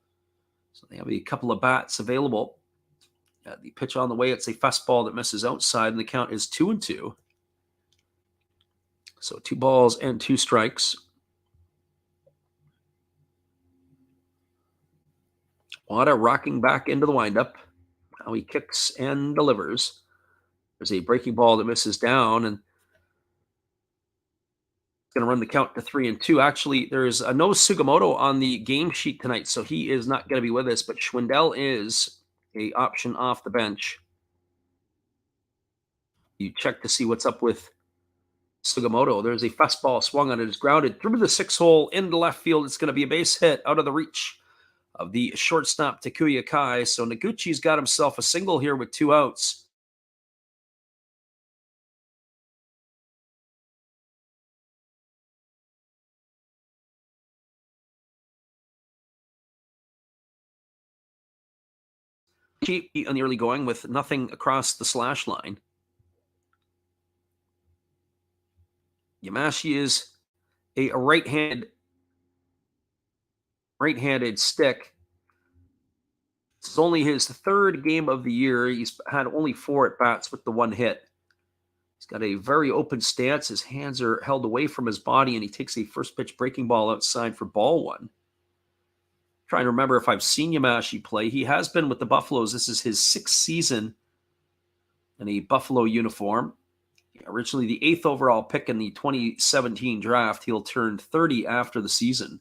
So they have a couple of bats available. The pitch on the way, it's a fastball that misses outside, and the count is 2-2. So 2 balls and 2 strikes. Wada rocking back into the windup. Now he kicks and delivers. There's a breaking ball that misses down, and it's going to run the count to 3-2. Actually, there's no Sugimoto on the game sheet tonight, so he is not going to be with us, but Schwindel is a option off the bench. You check to see what's up with Sugimoto. There's a fastball swung on it. It's grounded through the 6-hole into left field. It's going to be a base hit out of the reach of the shortstop, Takuya Kai. So Noguchi's got himself a single here with 2 outs. Cheap on the early going with nothing across the slash line. Yamashi is a right-handed stick. This is only his 3rd game of the year. He's had only 4 at-bats with the 1 hit. He's got a very open stance. His hands are held away from his body, and he takes a first pitch breaking ball outside for ball 1. Trying to remember if I've seen Yamashi play. He has been with the Buffaloes. This is his 6th season in a Buffalo uniform. Originally the 8th overall pick in the 2017 draft. He'll turn 30 after the season.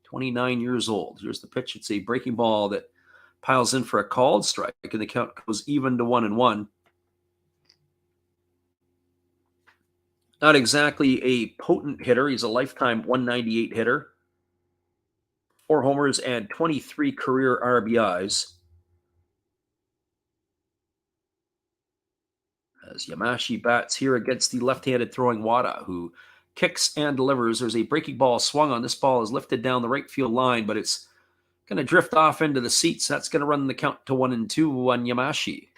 29 years old. Here's the pitch. It's a breaking ball that piles in for a called strike, and the count goes even to 1-1. Not exactly a potent hitter. He's a lifetime 198 hitter. 4 homers and 23 career RBIs. As Yamashi bats here against the left-handed throwing Wada, who kicks and delivers. There's a breaking ball swung on. This ball is lifted down the right field line, but it's going to drift off into the seats. That's going to run the count to 1-2 on Yamashi.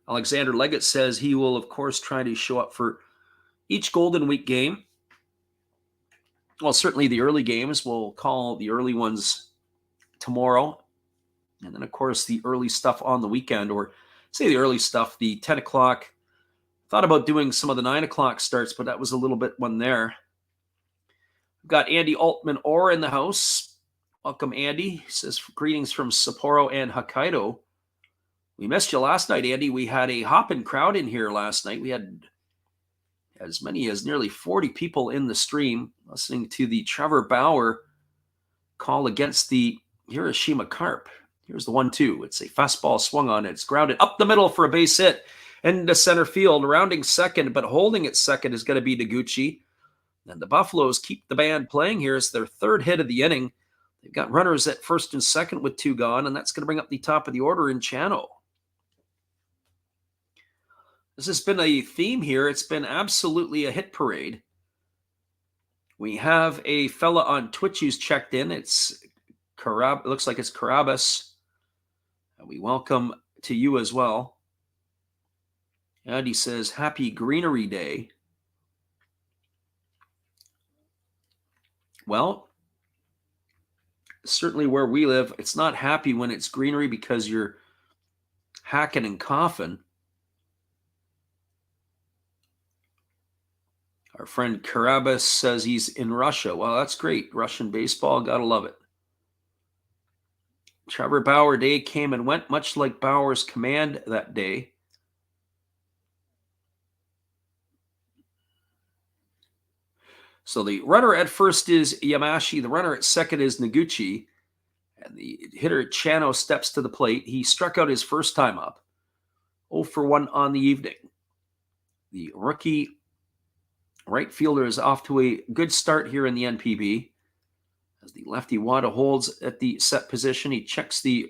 Alexander Leggett says he will, of course, try to show up for each Golden Week game. Well, certainly the early games. We'll call the early ones tomorrow. And then, of course, the early stuff on the weekend, or say the early stuff, the 10 o'clock. Thought about doing some of the 9 o'clock starts, but that was a little bit one there. We've got Andy Altman-Orr in the house. Welcome, Andy. He says, greetings from Sapporo and Hokkaido. We missed you last night, Andy. We had a hopping crowd in here last night. We had as many as nearly 40 people in the stream listening to the Trevor Bauer call against the Hiroshima Carp. Here's the 1-2. It's a fastball swung on. It's grounded up the middle for a base hit into center field. Rounding second, but holding at second is going to be Noguchi. And the Buffaloes keep the band playing here. It's their 3rd hit of the inning. They've got runners at first and second with 2 gone, and that's going to bring up the top of the order in Chano. This has been a theme here. It's been absolutely a hit parade. We have a fella on Twitch who's checked in. It looks like it's Carabas. We welcome to you as well. And he says, Happy Greenery Day. Well, certainly where we live, it's not happy when it's greenery because you're hacking and coughing. Our friend Carabas says he's in Russia. Well, that's great. Russian baseball, gotta love it. Trevor Bauer Day came and went, much like Bauer's command that day. So the runner at first is Yamashi. The runner at second is Noguchi. And the hitter Chano steps to the plate. He struck out his first time up. 0 for 1 on the evening. The rookie right fielder is off to a good start here in the NPB. As the lefty Wada holds at the set position, he checks the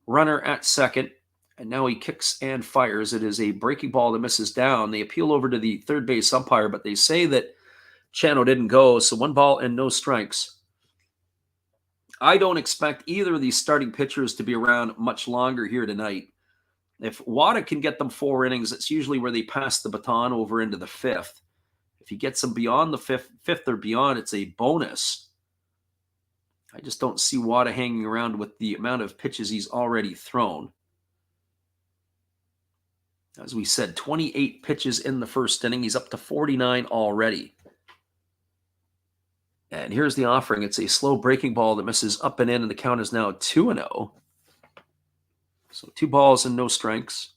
runner at second. And now he kicks and fires. It is a breaking ball that misses down. They appeal over to the third base umpire, but they say that Chano didn't go, so 1 ball and no strikes. I don't expect either of these starting pitchers to be around much longer here tonight. If Wada can get them 4 innings, it's usually where they pass the baton over into the 5th. If he gets them beyond the fifth or beyond, it's a bonus. I just don't see Wada hanging around with the amount of pitches he's already thrown. As we said, 28 pitches in the first inning. He's up to 49 already. And here's the offering. It's a slow breaking ball that misses up and in, and the count is now 2-0. So 2 balls and no strikes.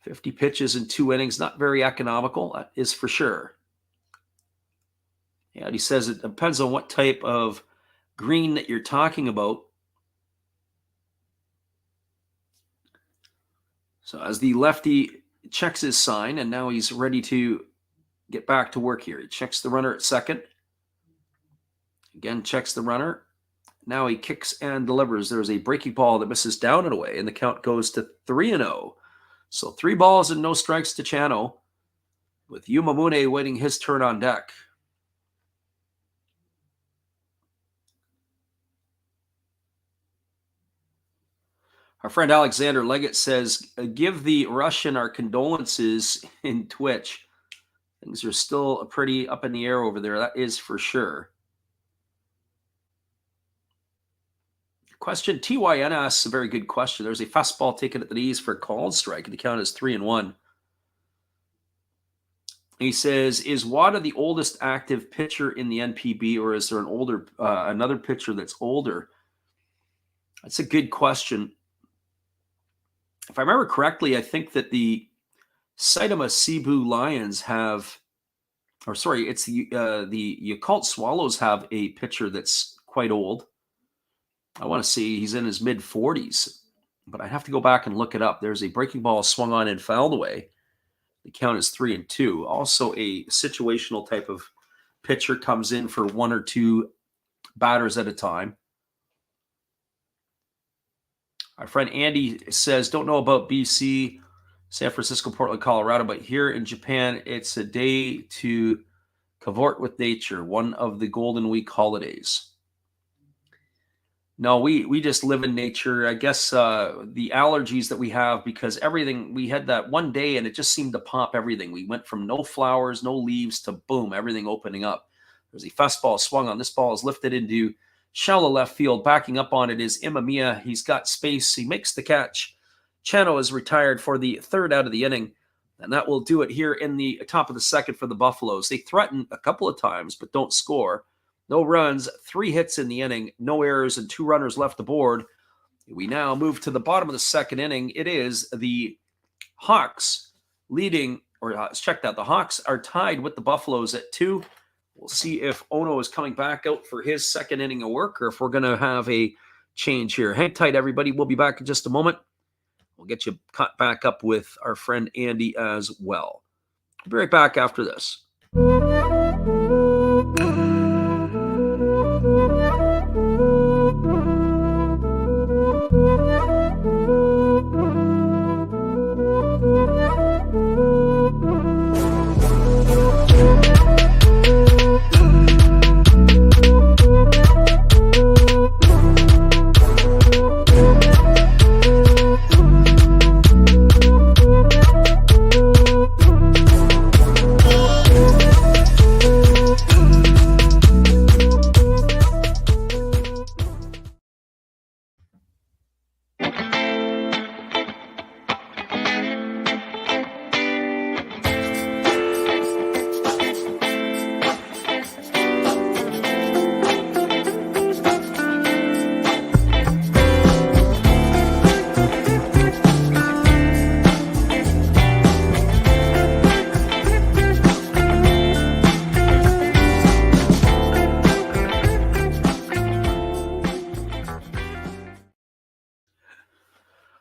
50 pitches in 2 innings, not very economical, that is for sure. And he says it depends on what type of green that you're talking about. So as the lefty checks his sign, and now he's ready to get back to work here. He checks the runner at second. Again, checks the runner. Now he kicks and delivers. There's a breaking ball that misses down and away, and the count goes to 3-0. So 3 balls and no strikes to Chano, with Yumamune waiting his turn on deck. Our friend Alexander Leggett says, give the Russian our condolences in Twitch. Things are still pretty up in the air over there. That is for sure. Question TYN asks a very good question. There's a fastball taken at the knees for a called strike, and the count is 3-1. He says, is Wada the oldest active pitcher in the NPB, or is there an older, another pitcher that's older? That's a good question. If I remember correctly, I think that the Saitama Cebu Lions have, or sorry, it's the Yakult Swallows have a pitcher that's quite old. I want to see he's in his mid-40s, but I have to go back and look it up. There's a breaking ball swung on and fouled away. The count is 3-2. Also a situational type of pitcher, comes in for 1 or 2 batters at a time. Our friend Andy says, don't know about BC, San Francisco, Portland, Colorado, but here in Japan, it's a day to cavort with nature, one of the Golden Week holidays. No, we just live in nature. I guess the allergies that we have, because everything, we had that one day and it just seemed to pop everything. We went from no flowers, no leaves to boom, everything opening up. There's a fastball swung on. This ball is lifted into shallow left field. Backing up on it is Imamiya. He's got space. He makes the catch. Chano is retired for the 3rd out of the inning. And that will do it here in the top of the 2nd for the Buffaloes. They threaten a couple of times, but don't score. No runs, 3 hits in the inning, no errors, and 2 runners left aboard. We now move to the bottom of the 2nd inning. It is the Hawks leading, or let's check that. The Hawks are tied with the Buffaloes at 2. We'll see if Ono is coming back out for his 2nd inning of work, or if we're going to have a change here. Hang tight, everybody. We'll be back in just a moment. We'll get you caught back up with our friend Andy as well. We'll be right back after this.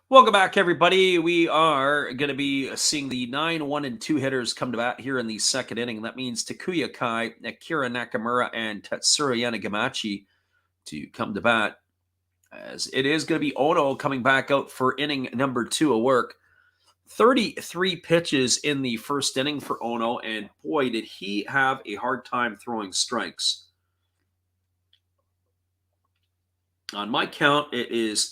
Welcome back, everybody. We are going to be seeing the 9, 1, and 2 hitters come to bat here in the second inning. That means Takuya Kai, Akira Nakamura, and Tatsuro Yanagamachi to come to bat. As it is going to be Ono coming back out for inning number 2 of work. 33 pitches in the first inning for Ono, and boy, did he have a hard time throwing strikes. On my count, it is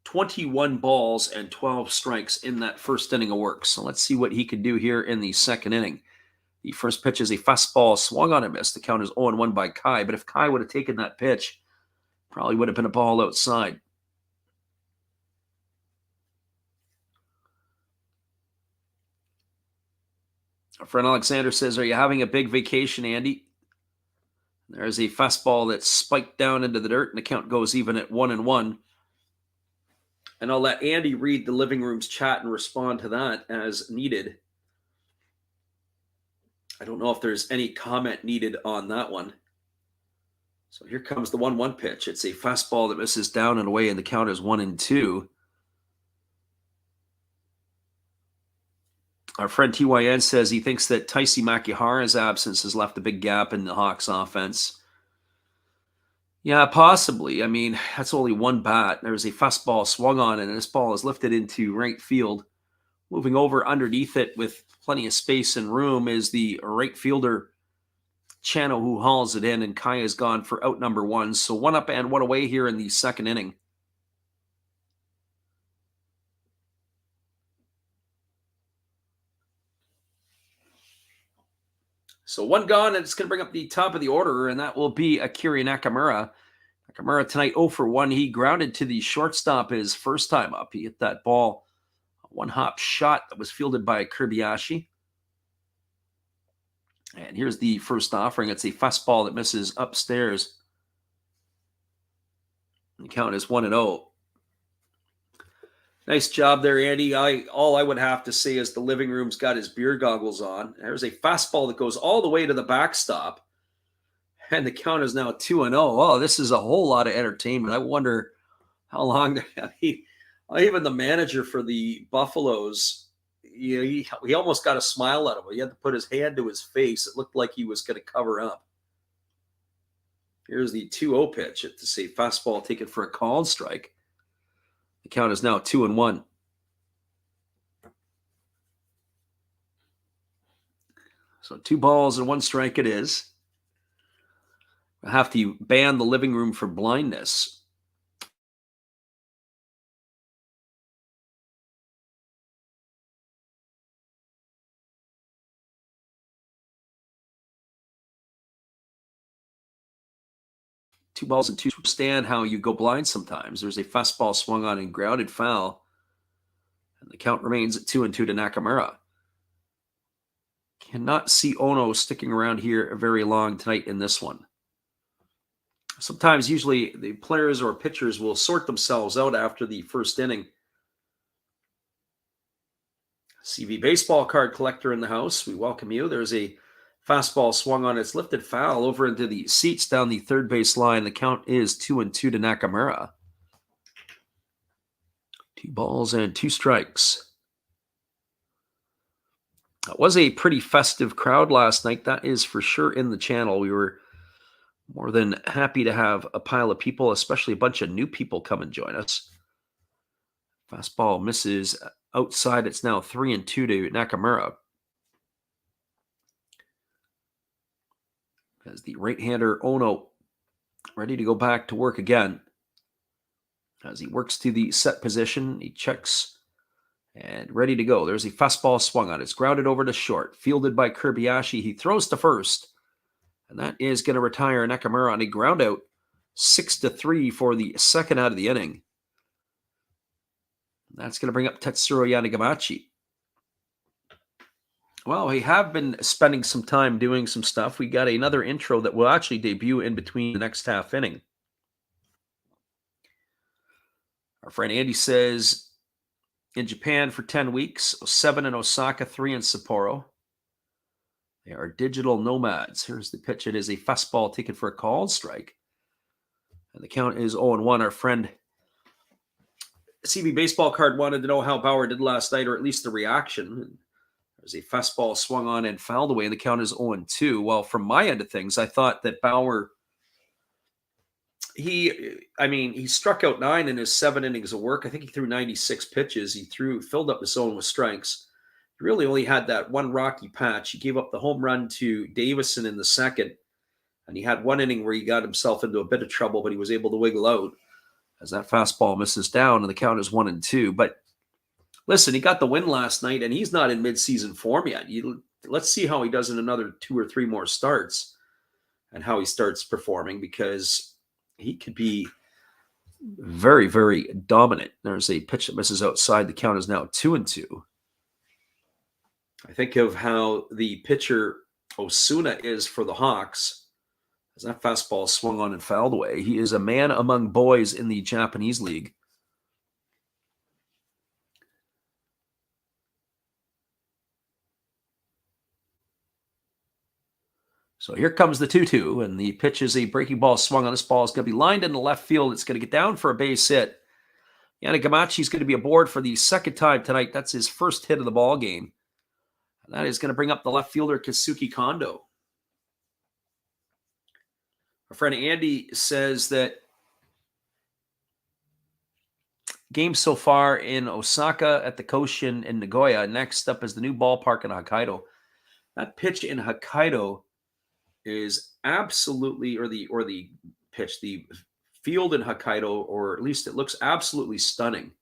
21 balls and 12 strikes in that first inning of work. So let's see what he could do here in the second inning. The first pitch is a fastball, swung on and missed. The count is 0-1 by Kai, but if Kai would have taken that pitch, probably would have been a ball outside. Our friend Alexander says, "Are you having a big vacation, Andy?" There's a fastball that's spiked down into the dirt, and the count goes even at 1-1. And I'll let Andy read the living room's chat and respond to that as needed. I don't know if there's any comment needed on that one. So here comes the 1-1 pitch. It's a fastball that misses down and away, and the count is 1-2. Our friend TYN says he thinks that Taisi Makihara's absence has left a big gap in the Hawks offense. Yeah, possibly. I mean, that's only one bat. There's a fastball swung on, and this ball is lifted into right field. Moving over underneath it with plenty of space and room is the right fielder, Chano, who hauls it in, and Kai is gone for out number 1. So 1 up and 1 away here in the second inning. So 1 gone, and it's going to bring up the top of the order, and that will be Akira Nakamura. Nakamura tonight 0 for 1. He grounded to the shortstop his first time up. He hit that ball, a one-hop shot that was fielded by Kirbiashi. And here's the first offering. It's a fastball that misses upstairs. The count is 1-0. Nice job there, Andy. All I would have to say is the living room's got his beer goggles on. There's a fastball that goes all the way to the backstop. And the count is now 2-0. Oh, this is a whole lot of entertainment. I wonder how long even the manager for the Buffaloes, he almost got a smile out of him. He had to put his hand to his face. It looked like he was going to cover up. Here's the 2-0 pitch. It's a fastball taken for a called strike. The count is now 2-1. So 2 balls and 1 strike it is. I have to ban the living room for blindness. Two balls and 2 stand how you go blind sometimes. There's a fastball swung on and grounded foul. And the count remains at 2-2 to Nakamura. Cannot see Ono sticking around here very long tonight in this one. Sometimes, usually, the players or pitchers will sort themselves out after the first inning. CV Baseball card collector in the house, we welcome you. There's a fastball swung on. It's lifted foul over into the seats down the third base line. The count is 2-2 to Nakamura. 2 balls and 2 strikes. It was a pretty festive crowd last night. That is for sure in the channel. We were more than happy to have a pile of people, especially a bunch of new people, come and join us. Fastball misses outside. It's now 3-2 to Nakamura. As the right-hander Ono ready to go back to work again. As he works to the set position, he checks and ready to go. There's a fastball swung on. It's grounded over to short. Fielded by Kirbiashi. He throws to first. And that is going to retire Nakamura on a ground out. 6-3 for the second out of the inning. That's going to bring up Tatsuro Yanagamachi. Well, we have been spending some time doing some stuff. We got another intro that will actually debut in between the next half inning. Our friend Andy says, in Japan for 10 weeks, 7 in Osaka, 3 in Sapporo. They are digital nomads. Here's the pitch. It is a fastball taken for a called strike. And the count is 0-1. Our friend CB Baseball Card wanted to know how Bauer did last night, or at least the reaction. There's a fastball swung on and fouled away, and the count is 0-2. Well, from my end of things, I thought that Bauer, he struck out 9 in his 7 innings of work. I think he threw 96 pitches. He filled up the zone with strikes. He really only had that one rocky patch. He gave up the home run to Davison in the second, and he had one inning where he got himself into a bit of trouble, but he was able to wiggle out as that fastball misses down, and the count is 1-2. But listen, he got the win last night, and he's not in midseason form yet. Let's see how he does in another 2 or 3 more starts and how he starts performing, because he could be very, very dominant. There's a pitch that misses outside. The count is now 2-2. I think of how the pitcher Osuna is for the Hawks, as that fastball swung on and fouled away. He is a man among boys in the Japanese league. So here comes the 2-2, and the pitch is a breaking ball swung on. This ball is going to be lined into left field. It's going to get down for a base hit. Yanagamachi is going to be aboard for the second time tonight. That's his first hit of the ball game. And that is going to bring up the left fielder, Kazuki Kondo. Our friend Andy says that games so far in Osaka, at the Koshin, and Nagoya. Next up is the new ballpark in Hokkaido. That pitch in Hokkaido is absolutely, or the field in Hokkaido, or at least it looks absolutely stunning.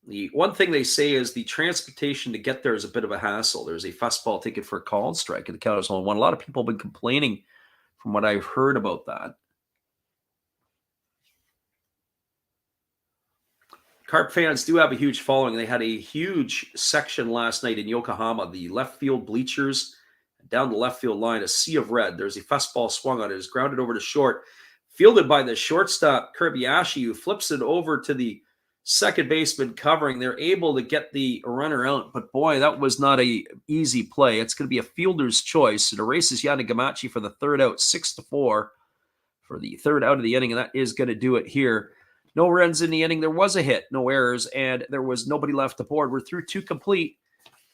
The one thing they say is the transportation to get there is a bit of a hassle. There's a fastball taken for a called strike, and the count is 1-1. A lot of people have been complaining from what I've heard about that. Carp fans do have a huge following. They had a huge section last night in Yokohama, the left field bleachers, down the left field line, a sea of red. There's a fastball swung on it. It's grounded over to short, fielded by the shortstop, Kirby-Ashi, who flips it over to the second baseman covering. They're able to get the runner out, but boy, that was not a easy play. It's going to be a fielder's choice. It erases Yanagamachi for the third out, 6-4 for the third out of the inning, and that is going to do it here. No runs in the inning. There was a hit, no errors, and there was nobody left aboard. We're through 2 complete.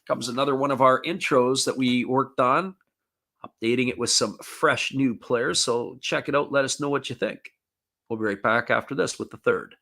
Comes another one of our intros that we worked on, updating it with some fresh new players. So check it out. Let us know what you think. We'll be right back after this with the third.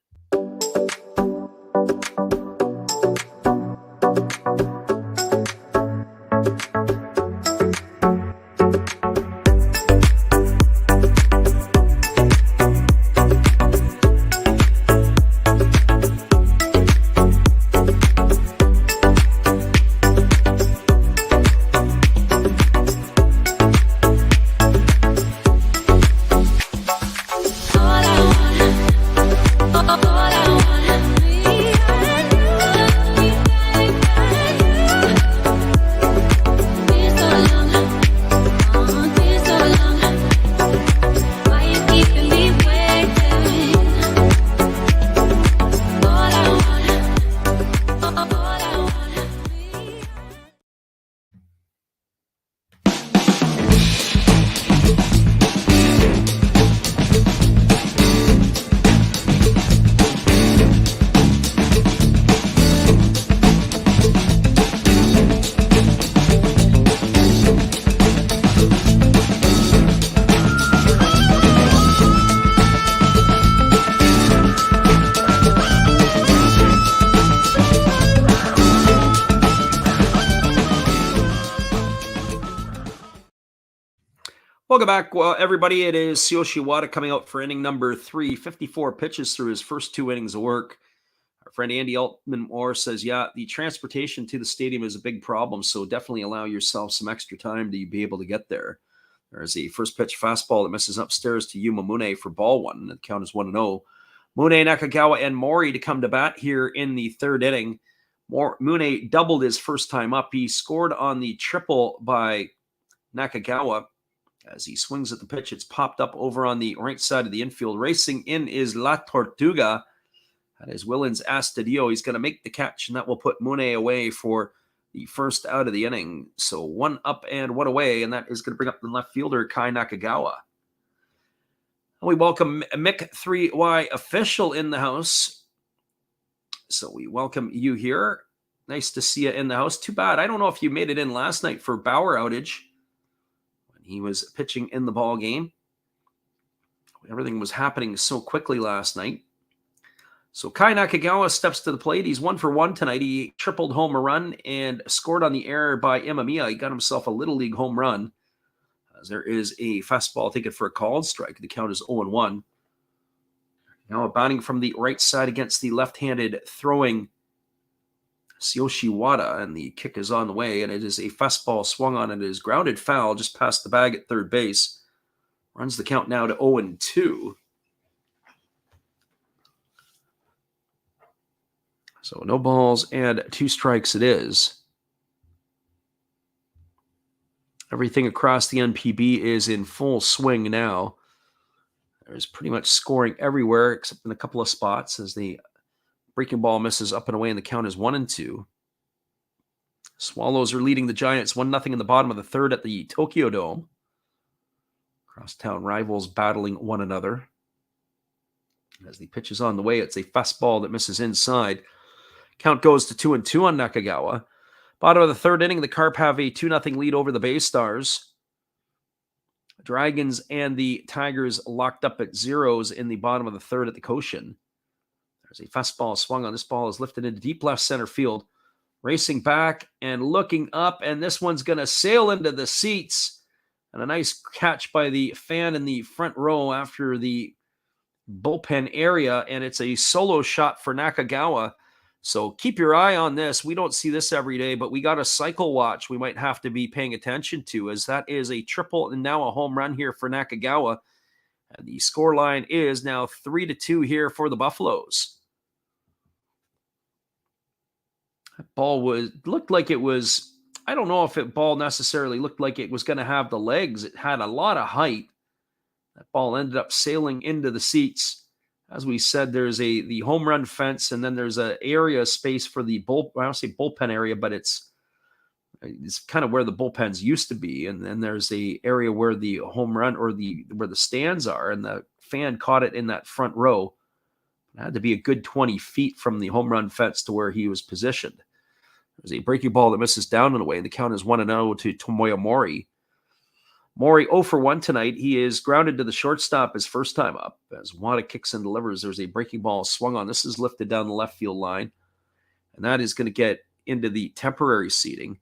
Welcome back, everybody. It is Tsuyoshi Wada coming out for inning number 3, 54 pitches through his first 2 innings of work. Our friend Andy Altman-Moore says, yeah, the transportation to the stadium is a big problem, so definitely allow yourself some extra time to be able to get there. There's a first pitch fastball that misses upstairs to Yuma Mune for ball 1, and the count is 1-0. Mune, Nakagawa, and Mori to come to bat here in the third inning. Mune doubled his first time up. He scored on the triple by Nakagawa. As he swings at the pitch, it's popped up over on the right side of the infield. Racing in is La Tortuga. That is Willens Astudillo. He's going to make the catch, and that will put Mune away for the first out of the inning. So 1 up and 1 away, and that is going to bring up the left fielder, Kai Nakagawa. And we welcome Mick 3Y official in the house. So we welcome you here. Nice to see you in the house. Too bad. I don't know if you made it in last night for Bauer outage when he was pitching in the ball game. Everything was happening so quickly last night. So Kai Nakagawa steps to the plate. He's 1 for 1 tonight. He tripled home a run and scored on the error by Imamiya. He got himself a Little League home run. As there is a fastball taken for a called strike. The count is 0-1. Now batting from the right side against the left-handed throwing Tsuyoshi Wada, and the kick is on the way, and it is a fastball swung on, and it is grounded foul just past the bag at third base. Runs the count now to 0-2. So no balls and 2 strikes it is. Everything across the NPB is in full swing now. There's pretty much scoring everywhere except in a couple of spots as the breaking ball misses up and away, and the count is 1-2. Swallows are leading the Giants 1-0 in the bottom of the third at the Tokyo Dome. Crosstown rivals battling one another. As the pitch is on the way, it's a fastball that misses inside. Count goes to 2-2 on Nakagawa. Bottom of the third inning, the Carp have a 2-0 lead over the Bay Stars. Dragons and the Tigers locked up at zeros in the bottom of the third at the Koshin. There's a fastball swung on. This ball is lifted into deep left center field. Racing back and looking up, and this one's going to sail into the seats. And a nice catch by the fan in the front row after the bullpen area, and it's a solo shot for Nakagawa. So keep your eye on this. We don't see this every day, but we got a cycle watch we might have to be paying attention to, as that is a triple and now a home run here for Nakagawa. And the scoreline is now 3-2 here for the Buffaloes. That ball looked like it was, I don't know if it ball necessarily looked like it was going to have the legs. It had a lot of height. That ball ended up sailing into the seats. As we said, there's the home run fence, and then there's an area space for the I don't say bullpen area, but it's kind of where the bullpens used to be. And then there's a area where the home run or where the stands are, and the fan caught it in that front row. It had to be a good 20 feet from the home run fence to where he was positioned. There's a breaking ball that misses down and away. The count is 1-0 to Tomoya Mori. Mori 0 for 1 tonight. He is grounded to the shortstop his first time up. As Wada kicks and delivers, there's a breaking ball swung on. This is lifted down the left field line, and that is going to get into the temporary seating.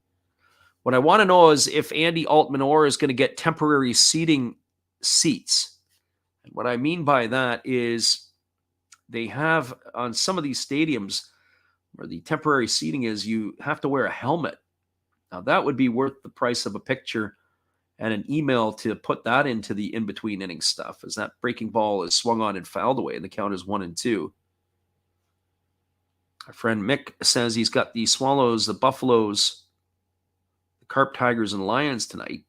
What I want to know is if Andy Altman-Orr is going to get temporary seating seats. And what I mean by that is they have on some of these stadiums where the temporary seating is, you have to wear a helmet. Now, that would be worth the price of a picture and an email to put that into the in-between inning stuff, as that breaking ball is swung on and fouled away, and the count is 1-2. Our friend Mick says he's got the Swallows, the Buffaloes, the Carp, Tigers, and Lions tonight.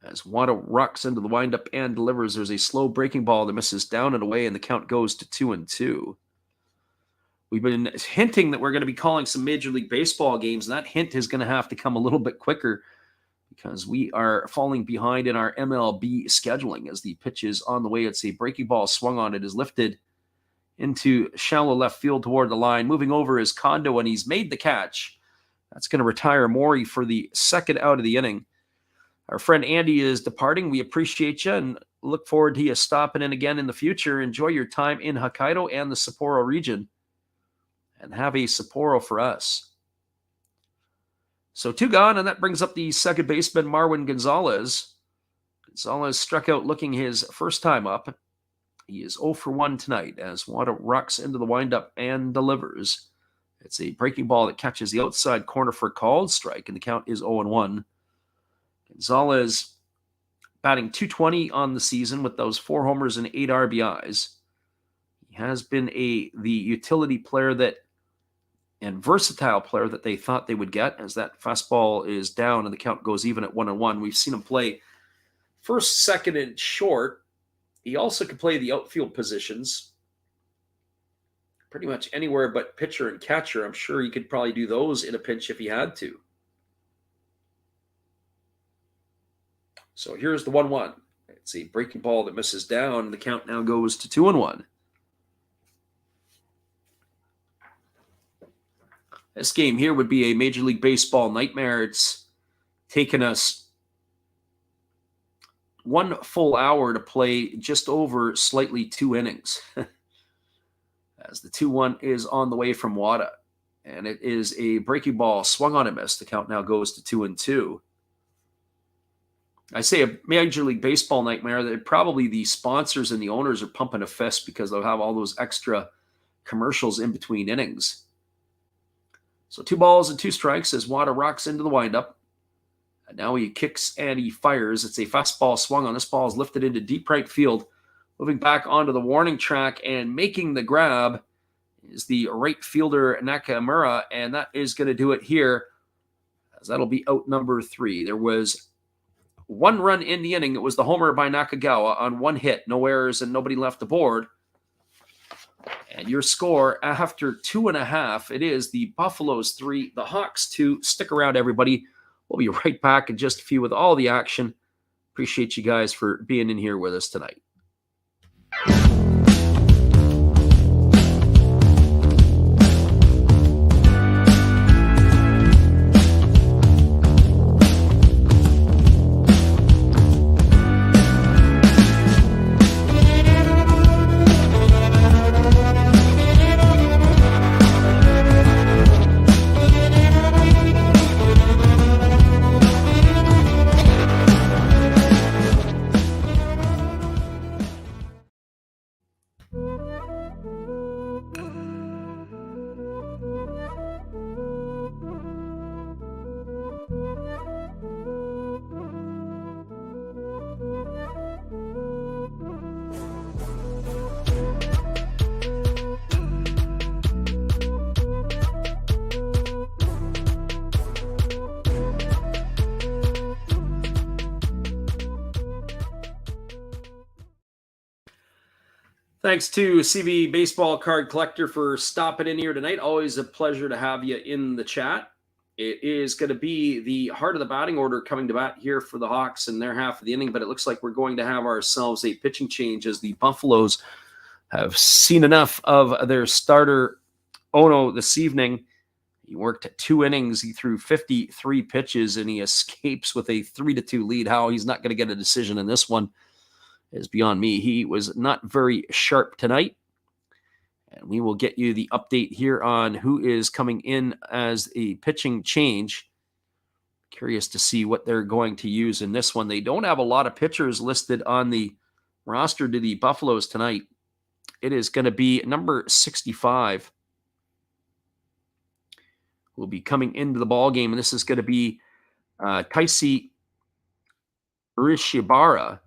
As Wada rocks into the windup and delivers, there's a slow breaking ball that misses down and away, and the count goes to 2-2. We've been hinting that we're going to be calling some Major League Baseball games, and that hint is going to have to come a little bit quicker, because we are falling behind in our MLB scheduling as the pitch is on the way. It's a breaking ball swung on. It is lifted into shallow left field toward the line. Moving over is Kondo, and he's made the catch. That's going to retire Mori for the second out of the inning. Our friend Andy is departing. We appreciate you and look forward to you stopping in again in the future. Enjoy your time in Hokkaido and the Sapporo region, and have a Sapporo for us. So 2 gone, and that brings up the second baseman, Marwin Gonzalez. Gonzalez struck out looking his first time up. He is 0 for 1 tonight as Wada rocks into the windup and delivers. It's a breaking ball that catches the outside corner for a called strike, and the count is 0-1. Gonzalez batting .220 on the season with those 4 homers and 8 RBIs. He has been the utility player and versatile player that they thought they would get, as that fastball is down and the count goes even at 1-1. We've seen him play first, second, and short. He also can play the outfield positions pretty much anywhere but pitcher and catcher. I'm sure he could probably do those in a pinch if he had to. So here's the 1-1. It's a breaking ball that misses down, and the count now goes to 2-1. This game here would be a Major League Baseball nightmare. It's taken us 1 full hour to play just over slightly 2 innings. As the 2-1 is on the way from Wada. And it is a breaking ball swung on and missed. The count now goes to 2-2. I say a Major League Baseball nightmare that probably the sponsors and the owners are pumping a fist because they'll have all those extra commercials in between innings. So 2 balls and 2 strikes as Wada rocks into the windup. And now he kicks and he fires. It's a fastball swung on. This ball is lifted into deep right field. Moving back onto the warning track and making the grab is the right fielder Nakamura, and that is going to do it here, as that'll be out number 3. There was 1 run in the inning. It was the homer by Nakagawa on 1 hit, no errors, and nobody left the board. And your score after 2.5, it is the Buffaloes 3, the Hawks 2. Stick around, everybody. We'll be right back in just a few with all the action. Appreciate you guys for being in here with us tonight. Thanks to CV Baseball Card Collector for stopping in here tonight. Always a pleasure to have you in the chat. It is going to be the heart of the batting order coming to bat here for the Hawks in their half of the inning, but it looks like we're going to have ourselves a pitching change as the Buffaloes have seen enough of their starter Ono this evening. He worked 2 innings. He threw 53 pitches, and he escapes with a 3-2 lead. How he's not going to get a decision in this one is beyond me. He was not very sharp tonight. And we will get you the update here on who is coming in as a pitching change. Curious to see what they're going to use in this one. They don't have a lot of pitchers listed on the roster to the Buffaloes tonight. It is going to be number 65 will be coming into the ball game, and this is going to be Kaisi Urishibara.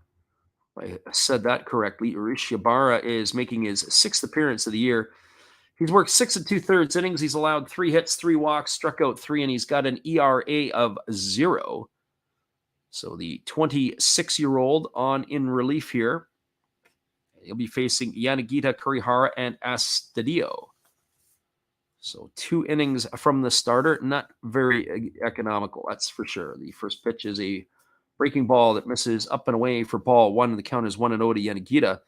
I said that correctly. Urishibara is making his 6th appearance of the year. He's worked 6 2/3 innings. He's allowed 3 hits, 3 walks, struck out 3, and he's got an ERA of 0. So the 26-year-old on in relief here. He'll be facing Yanagita, Kurihara, and Astudillo. So 2 innings from the starter. Not very economical, that's for sure. The first pitch is a breaking ball that misses up and away for ball 1. The count is 1-0 to Yanagita.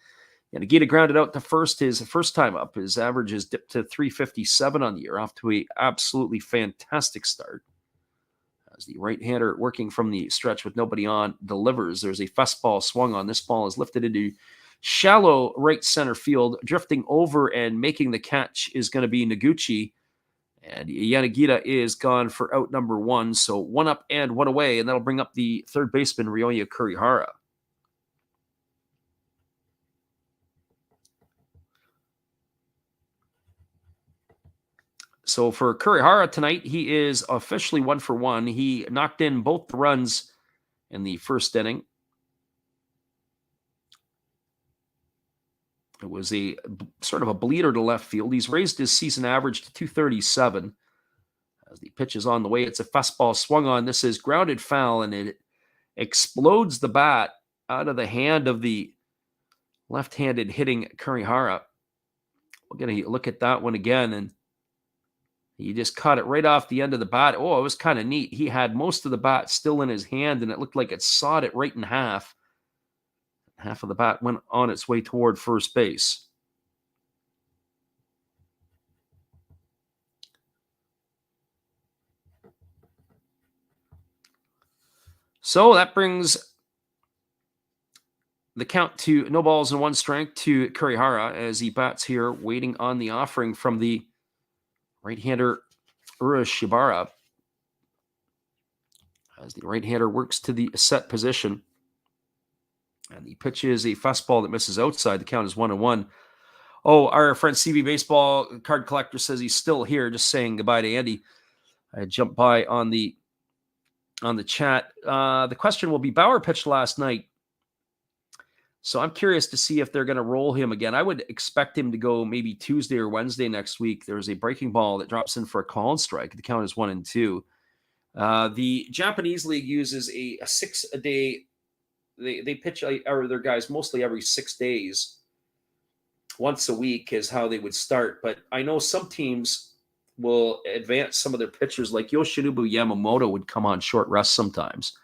Yanagita grounded out to first his first time up. His average is dipped to 357 on the year, off to a absolutely fantastic start. As the right-hander working from the stretch with nobody on delivers. There's a fastball swung on. This ball is lifted into shallow right center field. Drifting over and making the catch is going to be Noguchi. And Yanagita is gone for out number 1. So 1 up and 1 away. And that'll bring up the third baseman, Ryoya Kurihara. So for Kurihara tonight, he is officially 1 for 1. He knocked in both the runs in the first inning. It was a sort of a bleeder to left field. He's raised his season average to 237. As the pitch is on the way, it's a fastball swung on. This is grounded foul, and it explodes the bat out of the hand of the left-handed hitting Kurihara. We're going to look at that one again, and he just caught it right off the end of the bat. Oh, it was kind of neat. He had most of the bat still in his hand, and it looked like it sawed it right in half. Half of the bat went on its way toward first base. So that brings the count to no balls and one strike to Kurihara as he bats here, waiting on the offering from the right-hander Urashibara. As the right-hander works to the set position. And the pitch is a fastball that misses outside. The count is 1-1. Oh, our friend CB Baseball card collector says he's still here, just saying goodbye to Andy. I jumped by on the chat. The question will be, Bauer pitched last night. So I'm curious to see if they're going to roll him again. I would expect him to go maybe Tuesday or Wednesday next week. There's a breaking ball that drops in for a call and strike. The count is 1-2. The Japanese league uses a 6-a-day. They pitch their guys mostly every 6 days. Once a week is how they would start. But I know some teams will advance some of their pitchers, like Yoshinobu Yamamoto would come on short rest sometimes.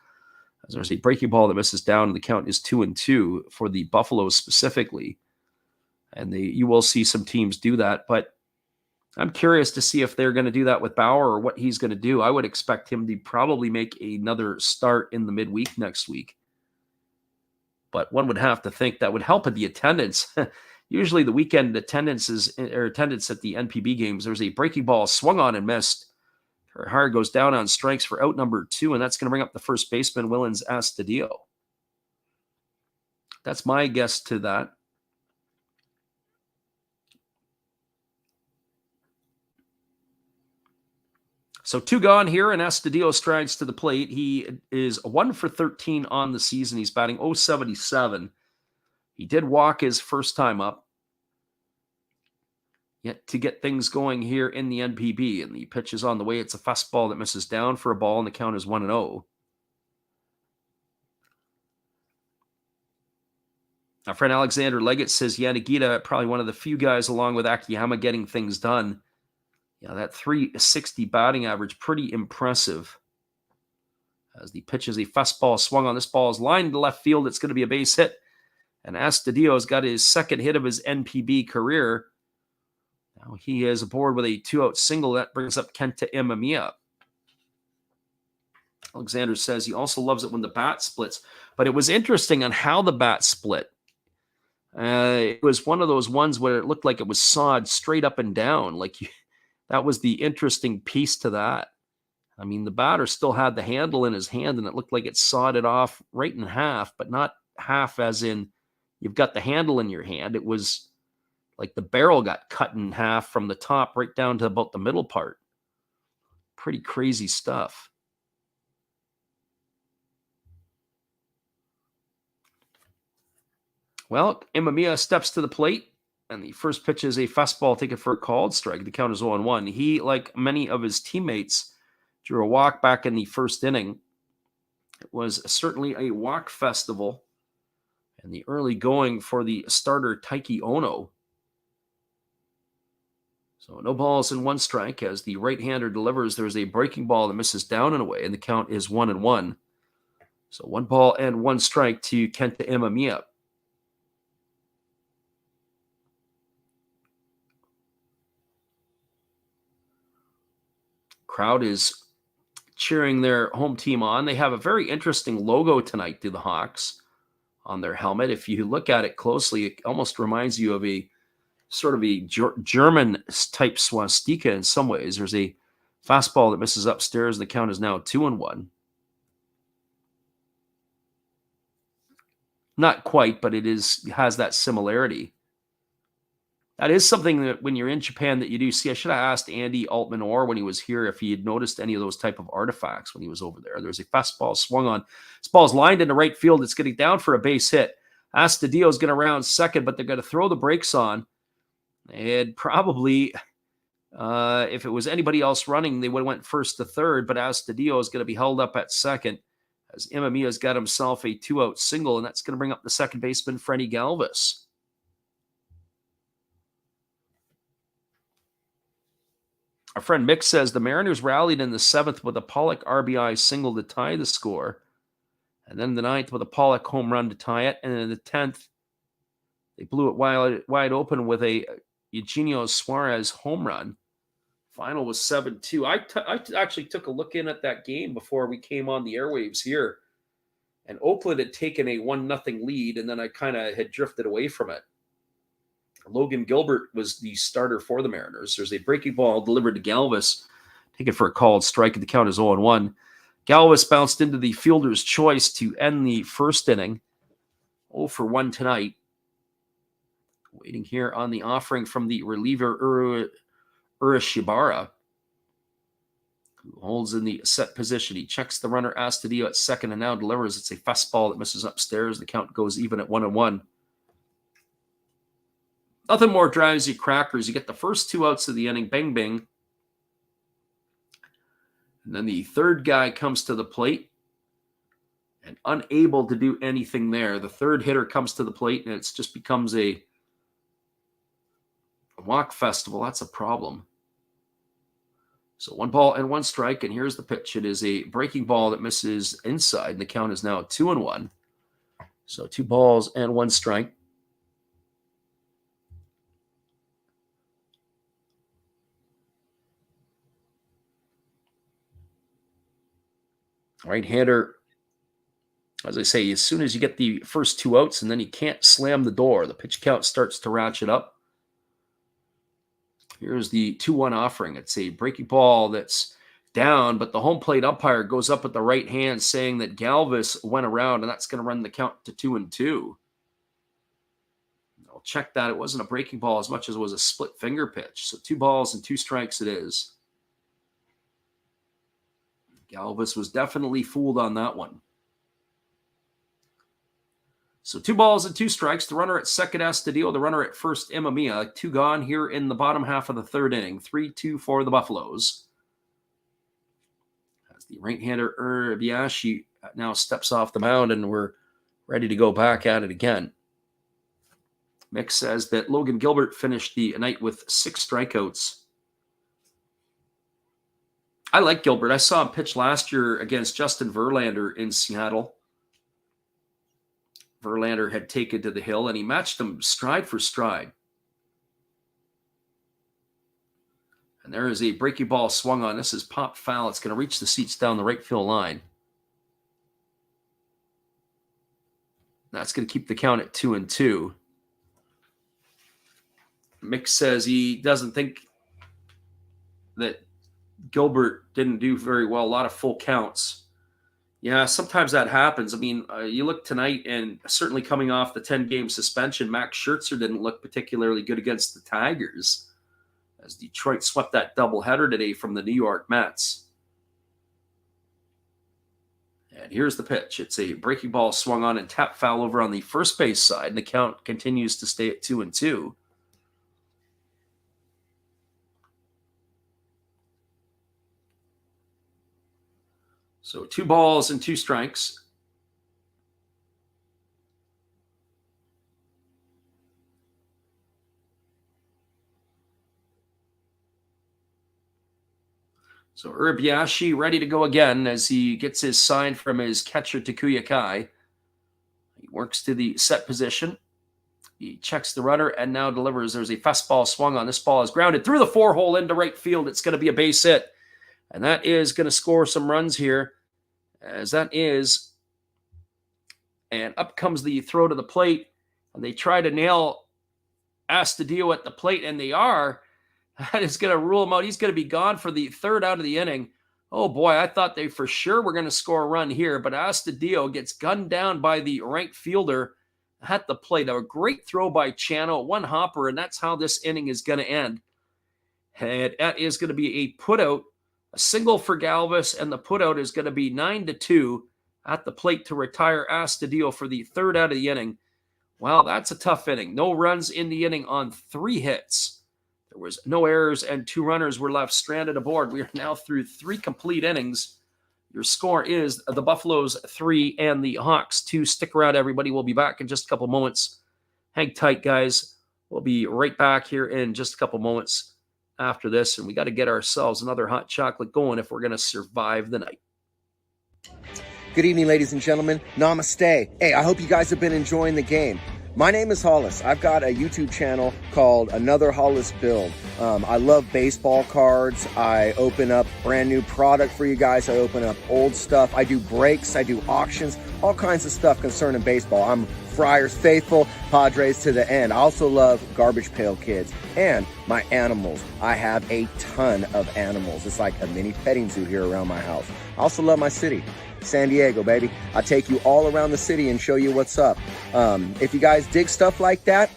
As there's a breaking ball that misses down, and the count is 2-2 for the Buffaloes specifically. And you will see some teams do that. But I'm curious to see if they're going to do that with Bauer or what he's going to do. I would expect him to probably make another start in the midweek next week. But one would have to think that would help with the attendance. Usually the weekend attendance at the NPB games, there's a breaking ball swung on and missed. Hard goes down on strikes for out number 2, and that's going to bring up the first baseman, Willens Astudillo. That's my guess to that. So 2 gone here, and Astudillo strides to the plate. He is 1 for 13 on the season. He's batting .077. He did walk his first time up. Yet to get things going here in the NPB, and the pitch is on the way. It's a fastball that misses down for a ball, and the count is 1-0. Our friend Alexander Leggett says Yanagita, probably one of the few guys along with Akiyama getting things done. Yeah, that .360 batting average, pretty impressive. As the pitch is a fastball swung on. This ball is lined to left field. It's going to be a base hit. And Astudillo's got his second hit of his NPB career. Now he is aboard with a 2-out single. That brings up Kenta Imamiya. Alexander says he also loves it when the bat splits. But it was interesting on how the bat split. It was one of those ones where it looked like it was sawed straight up and down. That was the interesting piece to that. I mean, the batter still had the handle in his hand, and it looked like it sawed it off right in half, but not half as in you've got the handle in your hand. It was like the barrel got cut in half from the top right down to about the middle part. Pretty crazy stuff. Well, Imamiya steps to the plate, and the first pitch is a fastball taken for a called strike. The count is 0-1. He, like many of his teammates, drew a walk back in the first inning. It was certainly a walk festival, and the early going for the starter Taiki Ono. So no balls and one strike as the right-hander delivers. There's a breaking ball that misses down and away, and the count is 1-1. So 1 ball and 1 strike to Kenta Imamiya. Crowd is cheering their home team on. They have a very interesting logo tonight, do the Hawks, on their helmet. If you look at it closely, it almost reminds you of a sort of a German type swastika in some ways. There's a fastball that misses upstairs. The count is now 2-1. Not quite, but it has that similarity. That is something that when you're in Japan that you do see. I should have asked Andy Altman-Orr when he was here if he had noticed any of those type of artifacts when he was over there. There's a fastball swung on. This ball's lined into right field. It's getting down for a base hit. Astudillo's going to round second, but they're going to throw the brakes on. And probably, if it was anybody else running, they would have went first to third, but Astudillo is going to be held up at second as Imamiya's got himself a 2-out single, and that's going to bring up the second baseman, Freddy Galvis. Our friend Mick says the Mariners rallied in the 7th with a Pollock RBI single to tie the score. And then the 9th with a Pollock home run to tie it. And in the 10th, they blew it wide open with a Eugenio Suarez home run. Final was 7-2. I actually took a look in at that game before we came on the airwaves here. And Oakland had taken a 1-0 lead, and then I kind of had drifted away from it. Logan Gilbert was the starter for the Mariners. There's a breaking ball delivered to Galvis, taken for a called strike, and the count is 0-1. Galvis bounced into the fielder's choice to end the first inning. 0-for-1 tonight. Waiting here on the offering from the reliever Urashibara, who holds in the set position. He checks the runner Astudillo at second and now delivers. It's a fastball that misses upstairs. The count goes even at 1-1. Nothing more drives you crackers. You get the first 2 outs of the inning. Bang, bang. And then the third guy comes to the plate and unable to do anything there. The third hitter comes to the plate and it just becomes a walk festival. That's a problem. So 1 ball and 1 strike, and here's the pitch. It is a breaking ball that misses inside, and the count is now 2-1. So 2 balls and 1 strike. Right-hander, as I say, as soon as you get the first 2 outs and then you can't slam the door, the pitch count starts to ratchet up. Here's the 2-1 offering. It's a breaking ball that's down, but the home plate umpire goes up with the right hand saying that Galvis went around, and that's going to run the count to 2-2. I'll check that. It wasn't a breaking ball as much as it was a split finger pitch. So 2 balls and 2 strikes it is. Galvis was definitely fooled on that one. So 2 balls and 2 strikes. The runner at second, Astudillo. The runner at first, Imamiya. 2 gone here in the bottom half of the third inning. 3-2 for the Buffaloes. As the right-hander Urbiashi now steps off the mound, and we're ready to go back at it again. Mick says that Logan Gilbert finished the night with 6 strikeouts. I like Gilbert. I saw him pitch last year against Justin Verlander in Seattle. Verlander had taken to the hill, and he matched him stride for stride. And there is a breaking ball swung on. This is popped foul. It's going to reach the seats down the right field line. That's going to keep the count at 2-2. Mick says he doesn't think that Gilbert didn't do very well. A lot of full counts. Yeah, sometimes that happens. I mean, you look tonight, and certainly coming off the 10-game suspension, Max Scherzer didn't look particularly good against the Tigers, as Detroit swept that doubleheader today from the New York Mets. And here's the pitch. It's a breaking ball swung on and tap foul over on the first base side, and the count continues to stay at 2-2. So 2 balls and 2 strikes. So Urbiashi ready to go again as he gets his sign from his catcher Takuya Kai. He works to the set position. He checks the runner and now delivers. There's a fastball swung on. This ball is grounded through the 4-hole into right field. It's going to be a base hit. And that is going to score some runs here, as that is. And up comes the throw to the plate. And they try to nail Astudillo at the plate, and they are. That is going to rule him out. He's going to be gone for the 3rd out of the inning. Oh, boy, I thought they for sure were going to score a run here. But Astudillo gets gunned down by the right fielder at the plate. A great throw by Chano, 1 hopper, and that's how this inning is going to end. And that is going to be a putout. A single for Galvis, and the putout is going to be 9-2 at the plate to retire Astudillo for the 3rd out of the inning. Wow, that's a tough inning. No runs in the inning on 3 hits. There was no errors, and 2 runners were left stranded aboard. We are now through 3 complete innings. Your score is the Buffaloes 3 and the Hawks 2. Stick around, everybody. We'll be back in just a couple moments. Hang tight, guys. We'll be right back here in just a couple moments after this, and we got to get ourselves another hot chocolate going if we're going to survive the night. Good evening, ladies and gentlemen. Namaste. Hey, I hope you guys have been enjoying the game. My name is Hollis. I've got a YouTube channel called Another Hollis Build. I love baseball cards. I open up brand new product for you guys. I open up old stuff. I do breaks. I do auctions. All kinds of stuff concerning baseball. I'm Friars faithful, Padres to the end. I also love Garbage Pail Kids and my animals. I have a ton of animals. It's like a mini petting zoo here around my house. I also love my city. San Diego, baby. I take you all around the city and show you what's up. If you guys dig stuff like that,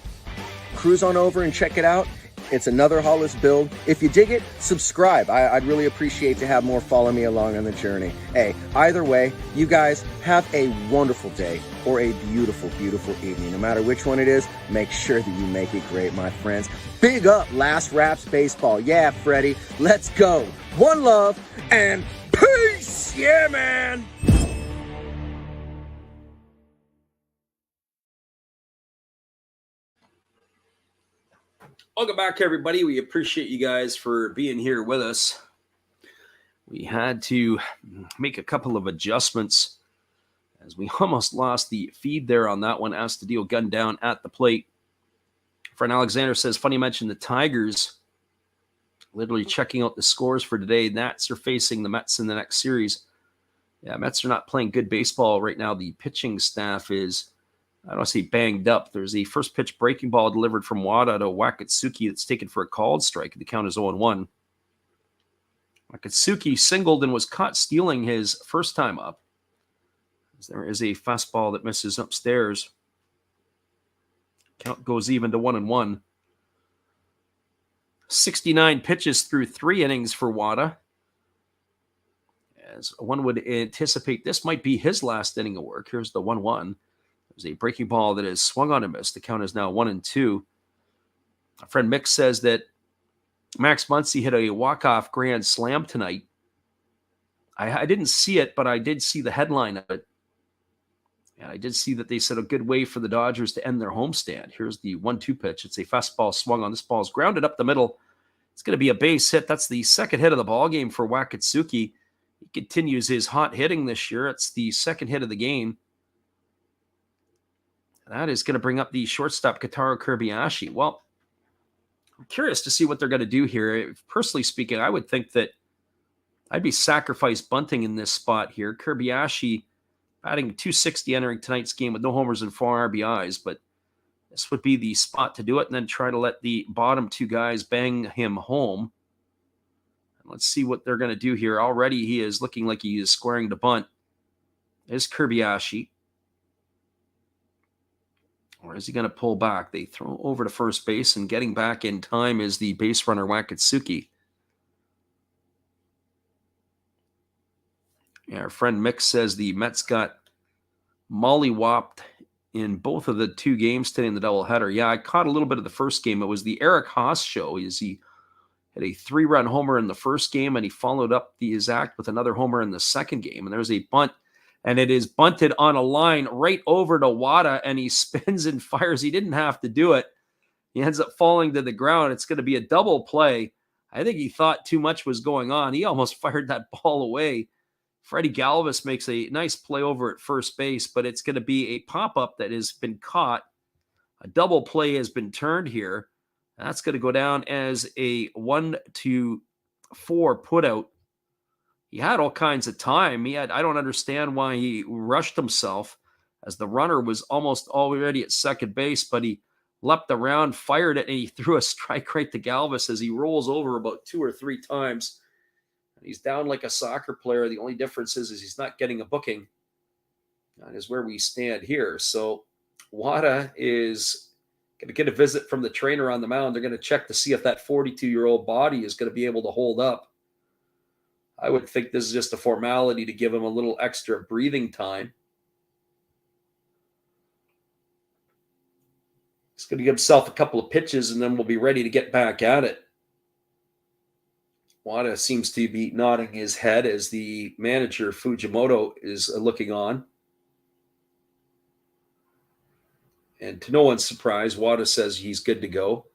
cruise on over and check it out. It's Another Hollis Build. If you dig it, subscribe. I'd really appreciate to have more follow me along on the journey. Hey, either way, you guys have a wonderful day or a beautiful, beautiful evening. No matter which one it is, make sure that you make it great, my friends. Big up Last Raps Baseball. Yeah, Freddie, let's go. One love and peace. Yeah, man. Welcome back, everybody. We appreciate you guys for being here with us. We had to make a couple of adjustments as we almost lost the feed there on that one. Asked to deal gun down at the plate. Friend Alexander says, funny you mentioned the Tigers. Literally checking out the scores for today. Nats are facing the Mets in the next series. Yeah, Mets are not playing good baseball right now. The pitching staff is, I don't say banged up. There's a first pitch breaking ball delivered from Wada to Wakatsuki that's taken for a called strike. The count is 0-1. Wakatsuki singled and was caught stealing his first time up. There is a fastball that misses upstairs. Count goes even to 1-1. 69 pitches through 3 innings for Wada. As one would anticipate, this might be his last inning of work. Here's the 1-1. There's a breaking ball that is swung on and missed. The count is now 1-2. Our friend Mick says that Max Muncy hit a walk-off grand slam tonight. I didn't see it, but I did see the headline of it. And I did see that they said a good way for the Dodgers to end their homestand. Here's the 1-2 pitch. It's a fastball swung on. This ball is grounded up the middle. It's going to be a base hit. That's the second hit of the ball game for Wakatsuki. He continues his hot hitting this year. It's the second hit of the game. That is going to bring up the shortstop, Kotaro Kobayashi. Well, I'm curious to see what they're going to do here. Personally speaking, I would think that I'd be sacrifice bunting in this spot here. Kobayashi batting .260 entering tonight's game with no homers and 4 RBIs, but this would be the spot to do it and then try to let the bottom 2 guys bang him home. And let's see what they're going to do here. Already he is looking like he is squaring to bunt. Is Kobayashi. Or is he going to pull back? They throw over to first base, and getting back in time is the base runner, Wakatsuki. Yeah, our friend Mick says the Mets got mollywopped in both of the 2 games today in the doubleheader. Yeah, I caught a little bit of the first game. It was the Eric Haas show. He had a 3-run homer in the first game, and he followed up his act with another homer in the second game. And there's a bunt, and it is bunted on a line right over to Wada, and he spins and fires. He didn't have to do it. He ends up falling to the ground. It's going to be a double play. I think he thought too much was going on. He almost fired that ball away. Freddie Galvis makes a nice play over at first base, but it's going to be a pop-up that has been caught. A double play has been turned here. That's going to go down as a 1-4 putout. He had all kinds of time. I don't understand why he rushed himself as the runner was almost already at second base, but he leapt around, fired it, and he threw a strike right to Galvis as he rolls over about 2 or 3 times. And he's down like a soccer player. The only difference is he's not getting a booking. That is where we stand here. So Wada is going to get a visit from the trainer on the mound. They're going to check to see if that 42-year-old body is going to be able to hold up. I would think this is just a formality to give him a little extra breathing time. He's going to give himself a couple of pitches, and then we'll be ready to get back at it. Wada seems to be nodding his head as the manager, Fujimoto, is looking on. And to no one's surprise, Wada says he's good to go.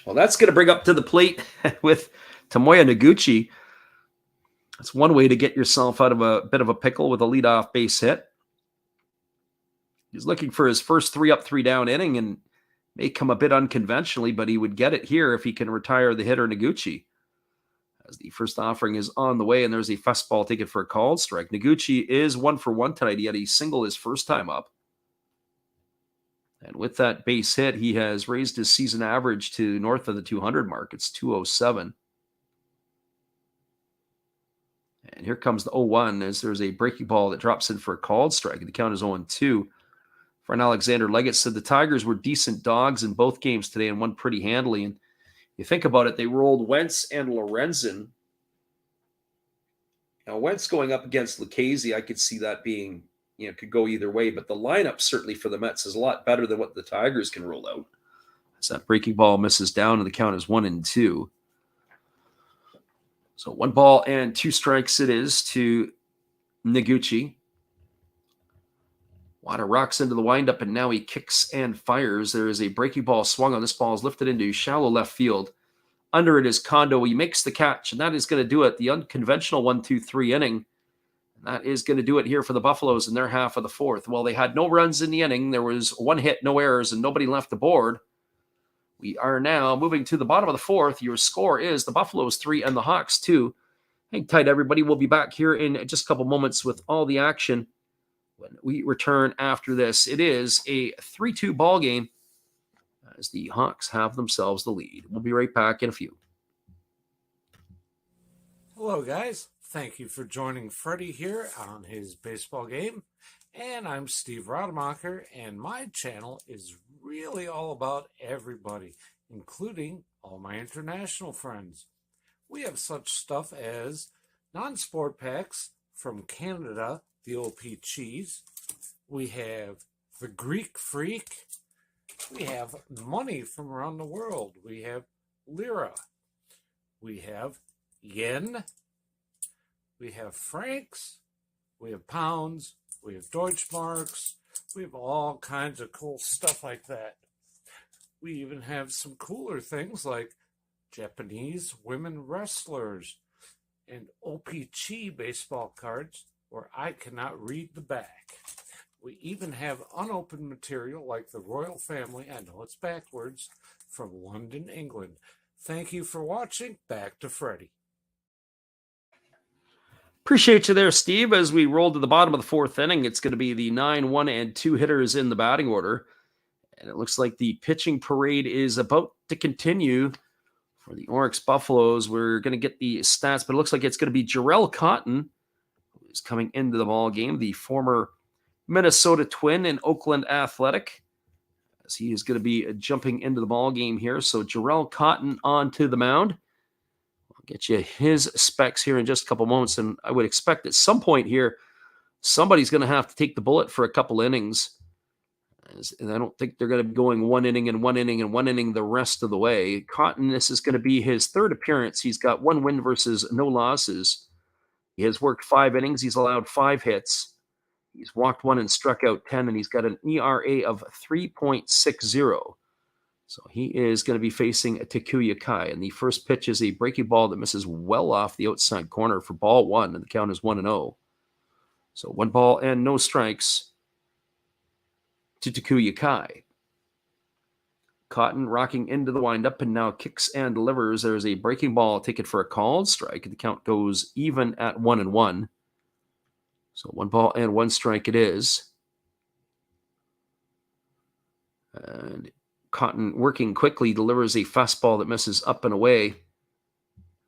Well, that's going to bring up to the plate with Tomoya Noguchi. That's one way to get yourself out of a bit of a pickle with a leadoff base hit. He's looking for his first 3 up, 3 down inning and may come a bit unconventionally, but he would get it here if he can retire the hitter Noguchi. As the first offering is on the way, and there's a fastball taken for a called strike. Noguchi is 1 for 1 tonight. He had a single his first time up. And with that base hit, he has raised his season average to north of the 200 mark. It's 207. And here comes the 0-1 as there's a breaking ball that drops in for a called strike. The count is 0-2. Friend Alexander Leggett said the Tigers were decent dogs in both games today and won pretty handily. And you think about it, they rolled Wentz and Lorenzen. Now, Wentz going up against Lucchese, I could see that being, could go either way. But the lineup certainly for the Mets is a lot better than what the Tigers can roll out. As that breaking ball misses down and the count is 1-2. So 1 ball and 2 strikes it is to Noguchi. Wada rocks into the windup, and now he kicks and fires. There is a breaking ball swung on. This ball is lifted into shallow left field. Under it is Kondo. He makes the catch, and that is going to do it. The unconventional 1-2-3 inning. And that is going to do it here for the Buffaloes in their half of the fourth. Well, they had no runs in the inning. There was 1 hit, no errors, and nobody left the board. We are now moving to the bottom of the fourth. Your score is the Buffaloes 3 and the Hawks 2. Hang tight, everybody. We'll be back here in just a couple moments with all the action when we return after this. It is a 3-2 ball game as the Hawks have themselves the lead. We'll be right back in a few. Hello, guys. Thank you for joining Freddie here on his baseball game. And I'm Steve Rademacher, and my channel is really all about everybody, including all my international friends. We have such stuff as non-sport packs from Canada, the OP Cheese. We have the Greek Freak. We have money from around the world. We have lira. We have yen. We have francs. We have pounds. We have Deutschmarks. We have all kinds of cool stuff like that. We even have some cooler things like Japanese women wrestlers and OP-Chi baseball cards where I cannot read the back. We even have unopened material like the royal family, I know it's backwards, from London, England. Thank you for watching. Back to Freddie. Appreciate you there, Steve. As we roll to the bottom of the fourth inning, it's going to be the 9, 1, and 2 hitters in the batting order. And it looks like the pitching parade is about to continue for the Orix Buffaloes. We're going to get the stats, but it looks like it's going to be Jarrell Cotton, who is coming into the ball game, the former Minnesota Twin in Oakland Athletic, as he is going to be jumping into the ball game here. So Jarrell Cotton onto the mound. Get you his specs here in just a couple moments, and I would expect at some point here, somebody's going to have to take the bullet for a couple innings, and I don't think they're going to be going 1 inning and 1 inning and 1 inning the rest of the way. Cotton, this is going to be his 3rd appearance. He's got 1 win versus no losses. He has worked 5 innings. He's allowed 5 hits. He's walked 1 and struck out 10, and he's got an ERA of 3.60. So he is going to be facing Takuya Kai. And the first pitch is a breaking ball that misses well off the outside corner for ball 1, and the count is 1-0. So 1 ball and no strikes to Takuya Kai. Cotton rocking into the windup and now kicks and delivers. There's a breaking ball taken for a called strike. The count goes even at 1-1. So 1 ball and 1 strike it is. And Cotton working quickly delivers a fastball that misses up and away.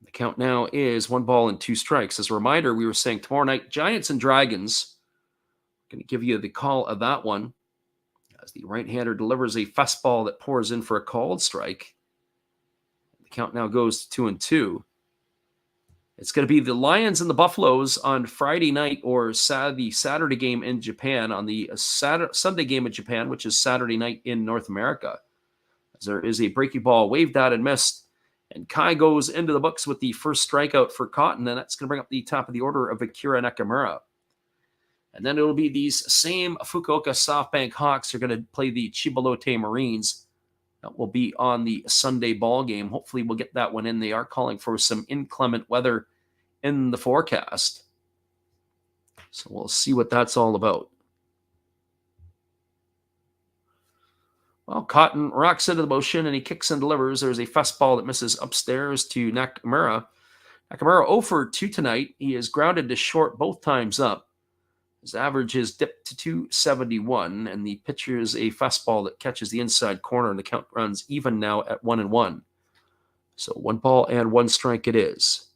The count now is 1 ball and 2 strikes. As a reminder, we were saying tomorrow night, Giants and Dragons. Going to give you the call of that one. As the right-hander delivers a fastball that pours in for a called strike. The count now goes to 2-2. It's going to be the Lions and the Buffaloes on Friday night, or the Saturday game in Japan, on the Sunday game in Japan, which is Saturday night in North America. As there is a breaking ball waved at and missed, and Kai goes into the books with the first strikeout for Cotton, and that's going to bring up the top of the order of Akira Nakamura. And then it'll be these same Fukuoka SoftBank Hawks who are going to play the Chibalote Marines. That will be on the Sunday ball game. Hopefully we'll get that one in. They are calling for some inclement weather in the forecast. So we'll see what that's all about. Well, Cotton rocks into the motion and he kicks and delivers. There's a fastball that misses upstairs to Nakamura. Nakamura 0 for 2 tonight. He is grounded to short both times up. His average is dipped to 271, and the pitcher is a fastball that catches the inside corner, and the count runs even now at 1-1. So 1 ball and 1 strike it is.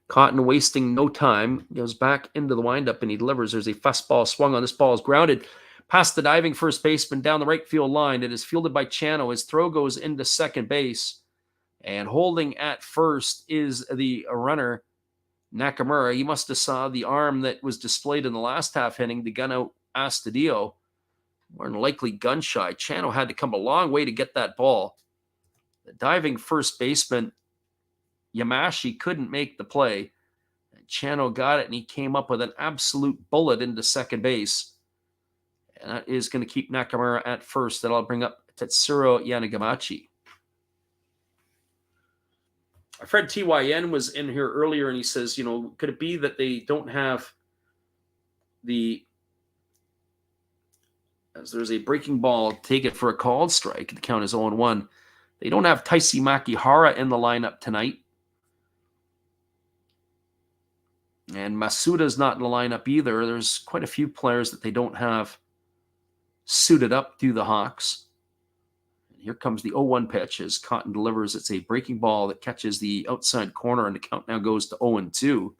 Cotton wasting no time, goes back into the windup and he delivers. There's a fastball swung on. This ball is grounded past the diving first baseman down the right field line. It is fielded by Chano. His throw goes into second base, and holding at first is the runner, Nakamura. He must have saw the arm that was displayed in the last half inning, the gun out Astudillo. More than likely gun shy. Chano had to come a long way to get that ball. The diving first baseman, Yamashi, couldn't make the play. And Chano got it, and he came up with an absolute bullet into second base. And that is going to keep Nakamura at first. That'll bring up Tetsuro Yanagamachi. Our friend TYN was in here earlier, and he says, could it be that they don't have as there's a breaking ball taken for a called strike, the count is 0-1. They don't have Taisi Makihara in the lineup tonight. And Masuda's not in the lineup either. There's quite a few players that they don't have suited up to the Hawks. And here comes the 0-1 pitch as Cotton delivers. It's a breaking ball that catches the outside corner, and the count now goes to 0-2.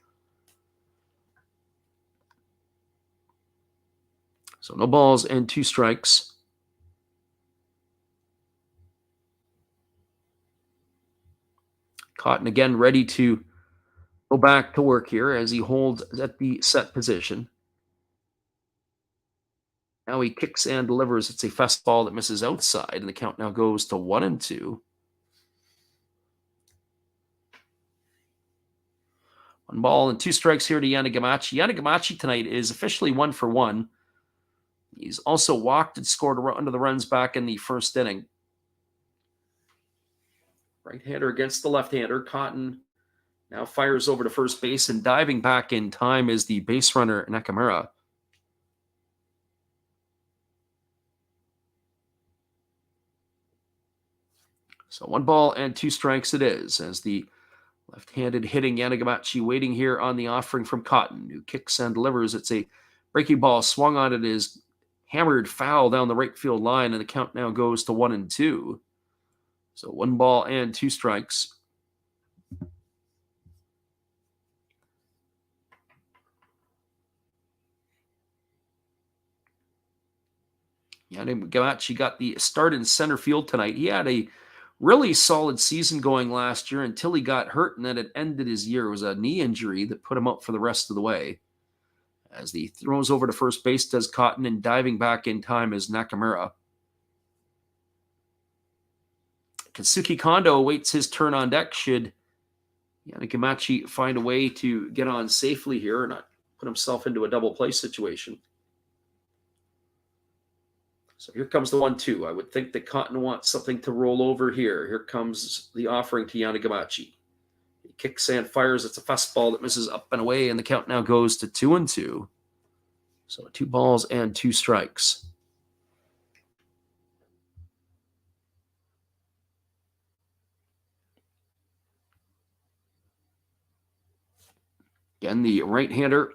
So no balls and 2 strikes. Cotton again ready to go back to work here as he holds at the set position. Now he kicks and delivers. It's a fastball that misses outside, and the count now goes to 1-2. 1 ball and 2 strikes here to Yanagamachi. Yanagamachi tonight is officially 1 for 1. He's also walked and scored under the runs back in the first inning. Right-hander against the left-hander. Cotton now fires over to first base, and diving back in time is the base runner, Nakamura. So 1 ball and 2 strikes it is, as the left-handed hitting Yanagamachi waiting here on the offering from Cotton, who kicks and delivers. It's a breaking ball swung on. It is hammered foul down the right field line, and the count now goes to 1-2. So 1 ball and 2 strikes. Yanagamachi got the start in center field tonight. He had a really solid season going last year until he got hurt, and then it ended his year. It was a knee injury that put him out for the rest of the way. As he throws over to first base, does Cotton, and diving back in time is Nakamura. Kensuke Kondo awaits his turn on deck. Should Yanagamachi find a way to get on safely here and not put himself into a double play situation? So here comes the 1-2. I would think that Cotton wants something to roll over here. Here comes the offering to Yanagamachi. He kicks and fires. It's a fastball that misses up and away, and the count now goes to 2-2. So 2 balls and 2 strikes. Again, the right-hander,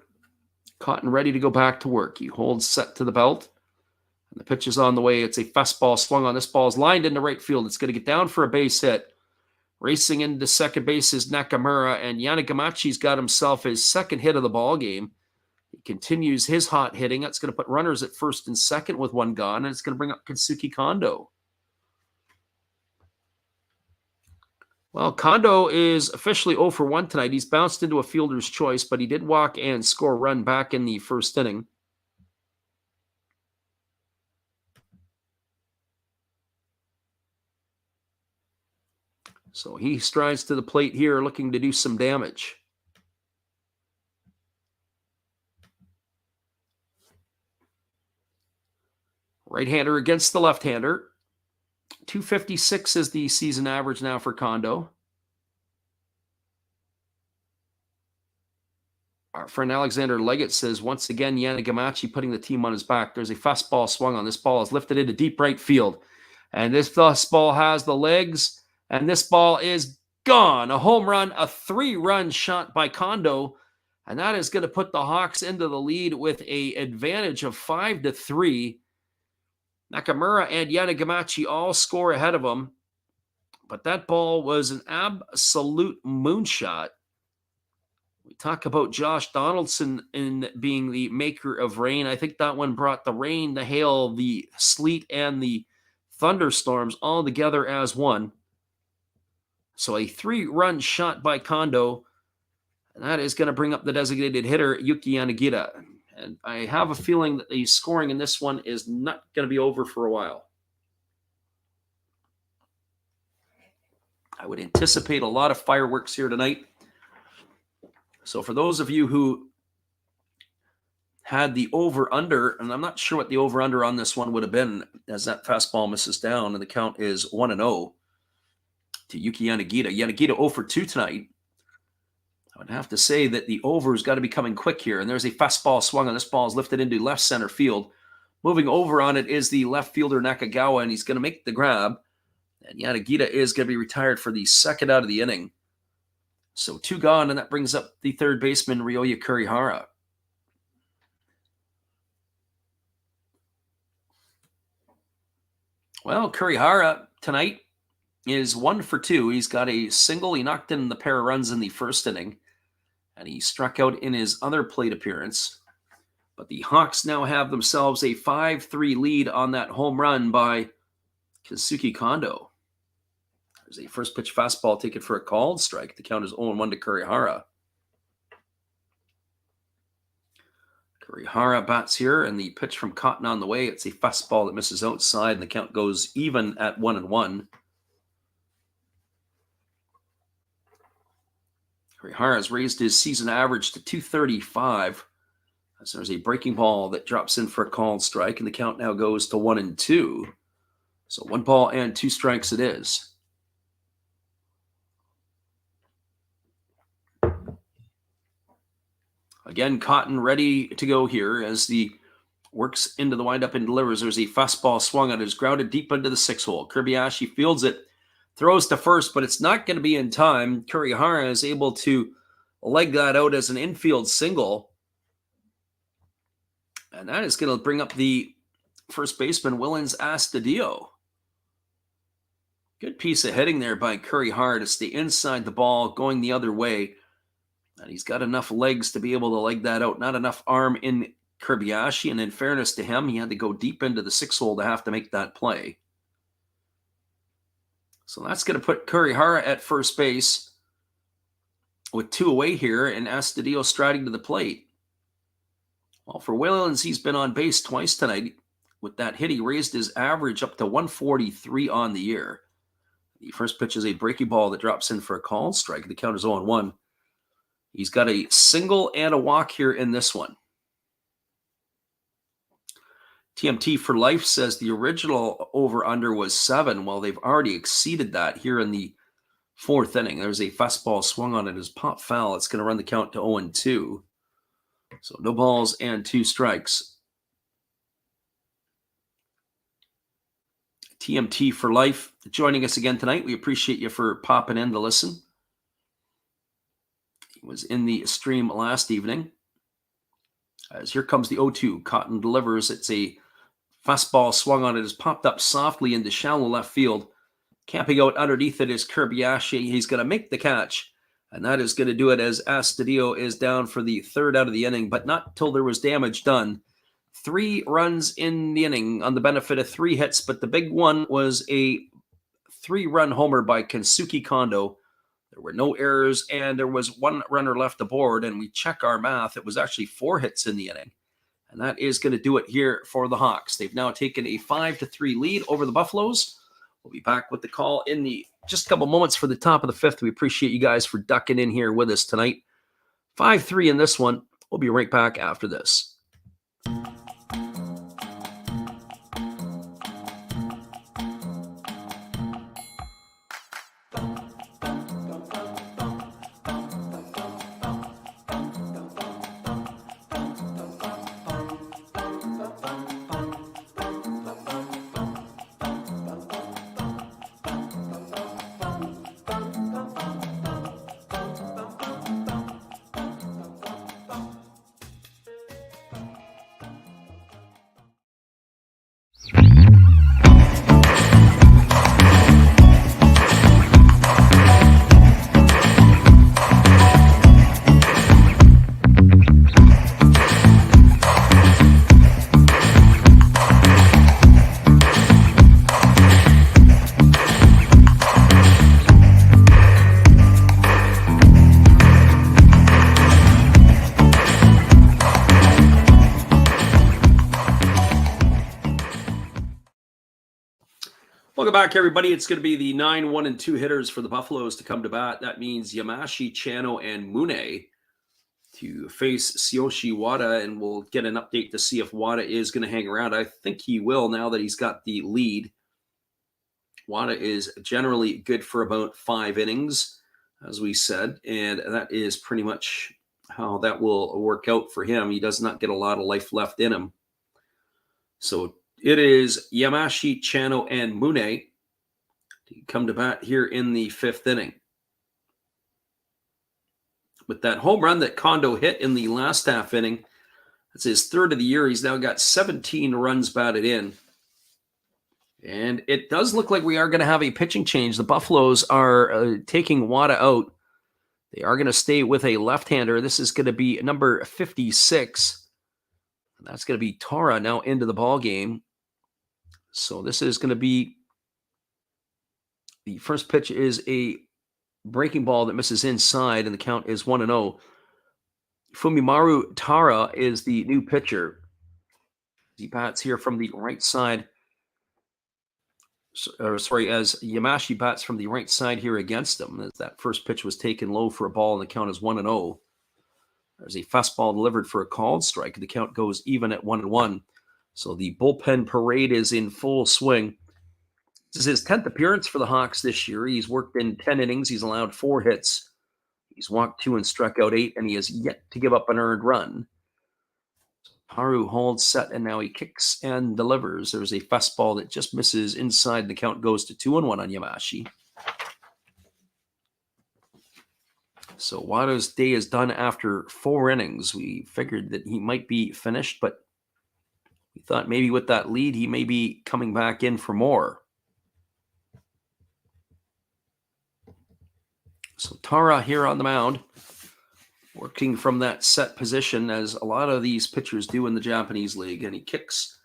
Cotton ready to go back to work. He holds set to the belt. And the pitch is on the way. It's a fastball swung on. This ball is lined into right field. It's going to get down for a base hit. Racing into second base is Nakamura, and Yanagamachi's got himself his second hit of the ball game. He continues his hot hitting. That's going to put runners at first and second with 1 gone, and it's going to bring up Kensuke Kondo. Well, Kondo is officially 0 for 1 tonight. He's bounced into a fielder's choice, but he did walk and score a run back in the first inning. So he strides to the plate here, looking to do some damage. Right-hander against the left-hander. 256 is the season average now for Kondo. Our friend Alexander Leggett says, once again, Yanagamachi putting the team on his back. There's a fastball swung on. This ball is lifted into deep right field. And this fastball has the legs, and this ball is gone. A home run, a 3-run shot by Kondo, and that is going to put the Hawks into the lead with an advantage of 5-3. Nakamura and Yanagamachi all score ahead of him, but that ball was an absolute moonshot. We talk about Josh Donaldson in being the maker of rain. I think that one brought the rain, the hail, the sleet, and the thunderstorms all together as one. So a 3-run shot by Kondo, and that is going to bring up the designated hitter, Yuki Yanagita. And I have a feeling that the scoring in this one is not going to be over for a while. I would anticipate a lot of fireworks here tonight. So for those of you who had the over-under, and I'm not sure what the over-under on this one would have been, as that fastball misses down, and the count is 1-0 to Yuki Yanagita. Yanagita 0 for 2 tonight. I would have to say that the over's got to be coming quick here, and there's a fastball swung on. This ball is lifted into left center field. Moving over on it is the left fielder Nakagawa, and he's going to make the grab. And Yanagita is going to be retired for the second out of the inning. So 2 gone, and that brings up the third baseman, Ryoya Kurihara. Well, Kurihara tonight is 1 for 2. He's got a single. He knocked in the pair of runs in the first inning, and he struck out in his other plate appearance. But the Hawks now have themselves a 5-3 lead on that home run by Kazuki Kondo. There's a first pitch fastball taken for a called strike. The count is 0-1 to Kurihara. Kurihara bats here, and the pitch from Cotton on the way. It's a fastball that misses outside, and the count goes even at 1-1. Kurihara has raised his season average to 235. As there's a breaking ball that drops in for a called strike, and the count now goes to 1-2. So 1 ball and 2 strikes it is. Again, Cotton ready to go here as the works into the windup and delivers. There's a fastball swung on. It is grounded deep into the 6 hole. Kobayashi fields it, throws to first, but it's not going to be in time. Kurihara is able to leg that out as an infield single. And that is going to bring up the first baseman, Willens Astudillo. Good piece of hitting there by Kurihara to stay inside the ball, going the other way. And he's got enough legs to be able to leg that out. Not enough arm in Kobayashi, and in fairness to him, he had to go deep into the 6 hole to have to make that play. So that's going to put Kurihara at first base with 2 away here, and Astudillo striding to the plate. Well, for Willens, he's been on base twice tonight. With that hit, he raised his average up to 143 on the year. The first pitch is a breaking ball that drops in for a called strike. The count is 0-1. He's got a single and a walk here in this one. TMT for Life says the original over-under was 7. Well, they've already exceeded that here in the 4th inning. There's a fastball swung on it as pop foul. It's going to run the count to 0-2. So no balls and 2 strikes. TMT for Life joining us again tonight. We appreciate you for popping in to listen. He was in the stream last evening. As here comes the 0-2. Cotton delivers. It's a fastball swung on it. Has popped up softly into shallow left field. Camping out underneath it is Kobayashi. He's going to make the catch. And that is going to do it as Astudillo is down for the 3rd out of the inning, but not till there was damage done. 3 runs in the inning on the benefit of 3 hits, but the big one was a 3-run homer by Kensuke Kondo. There were no errors, and there was 1 runner left aboard, and we check our math. It was actually 4 hits in the inning, and that is going to do it here for the Hawks. They've now taken a 5-3 lead over the Buffaloes. We'll be back with the call in the just a couple moments for the top of the 5th. We appreciate you guys for ducking in here with us tonight. 5-3 in this one. We'll be right back after this. Welcome back, everybody. It's going to be the 9, 1, and 2 hitters for the Buffaloes to come to bat. That means Yamashi, Chano, and Mune to face Tsuyoshi Wada, and we'll get an update to see if Wada is going to hang around. I think he will now that he's got the lead. Wada is generally good for about 5 innings, as we said, and that is pretty much how that will work out for him. He does not get a lot of life left in him. So it is Yamashi, Chano, and Mune to come to bat here in the 5th inning. With that home run that Kondo hit in the last half inning, that's his 3rd of the year. He's now got 17 runs batted in. And it does look like we are going to have a pitching change. The Buffaloes are taking Wada out. They are going to stay with a left-hander. This is going to be number 56. And that's going to be Tara now into the ball game. So this is going to be the first pitch is a breaking ball that misses inside, and the count is 1-0. Fumimaru Tara is the new pitcher. He bats here from the right side. As Yamashi bats from the right side here against him. As that first pitch was taken low for a ball, and the count is 1-0. There's a fastball delivered for a called strike, and the count goes even at 1-1. So the bullpen parade is in full swing. This is his 10th appearance for the Hawks this year. He's worked in 10 innings. He's allowed 4 hits. He's walked 2 and struck out 8, and he has yet to give up an earned run. Haru holds set, and now he kicks and delivers. There's a fastball that just misses inside, and the count goes to 2-1 on Yamashi. So Wada's day is done after 4 innings. We figured that he might be finished, but we thought maybe with that lead, he may be coming back in for more. So Tara here on the mound, working from that set position as a lot of these pitchers do in the Japanese league. And he kicks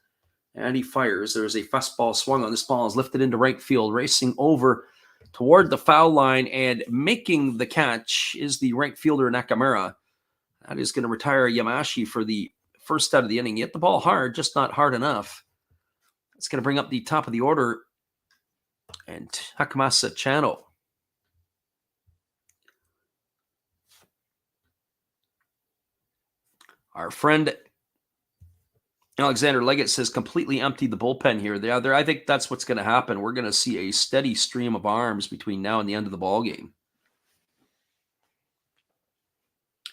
and he fires. There's a fastball swung on. This ball is lifted into right field, racing over toward the foul line, and making the catch is the right fielder Nakamura. That is going to retire Yamashi for the first out of the inning. He hit the ball hard, just not hard enough. It's going to bring up the top of the order and Takamasa Chano. Our friend Alexander Leggett says completely emptied the bullpen here. I think that's what's going to happen. We're going to see a steady stream of arms between now and the end of the ball game.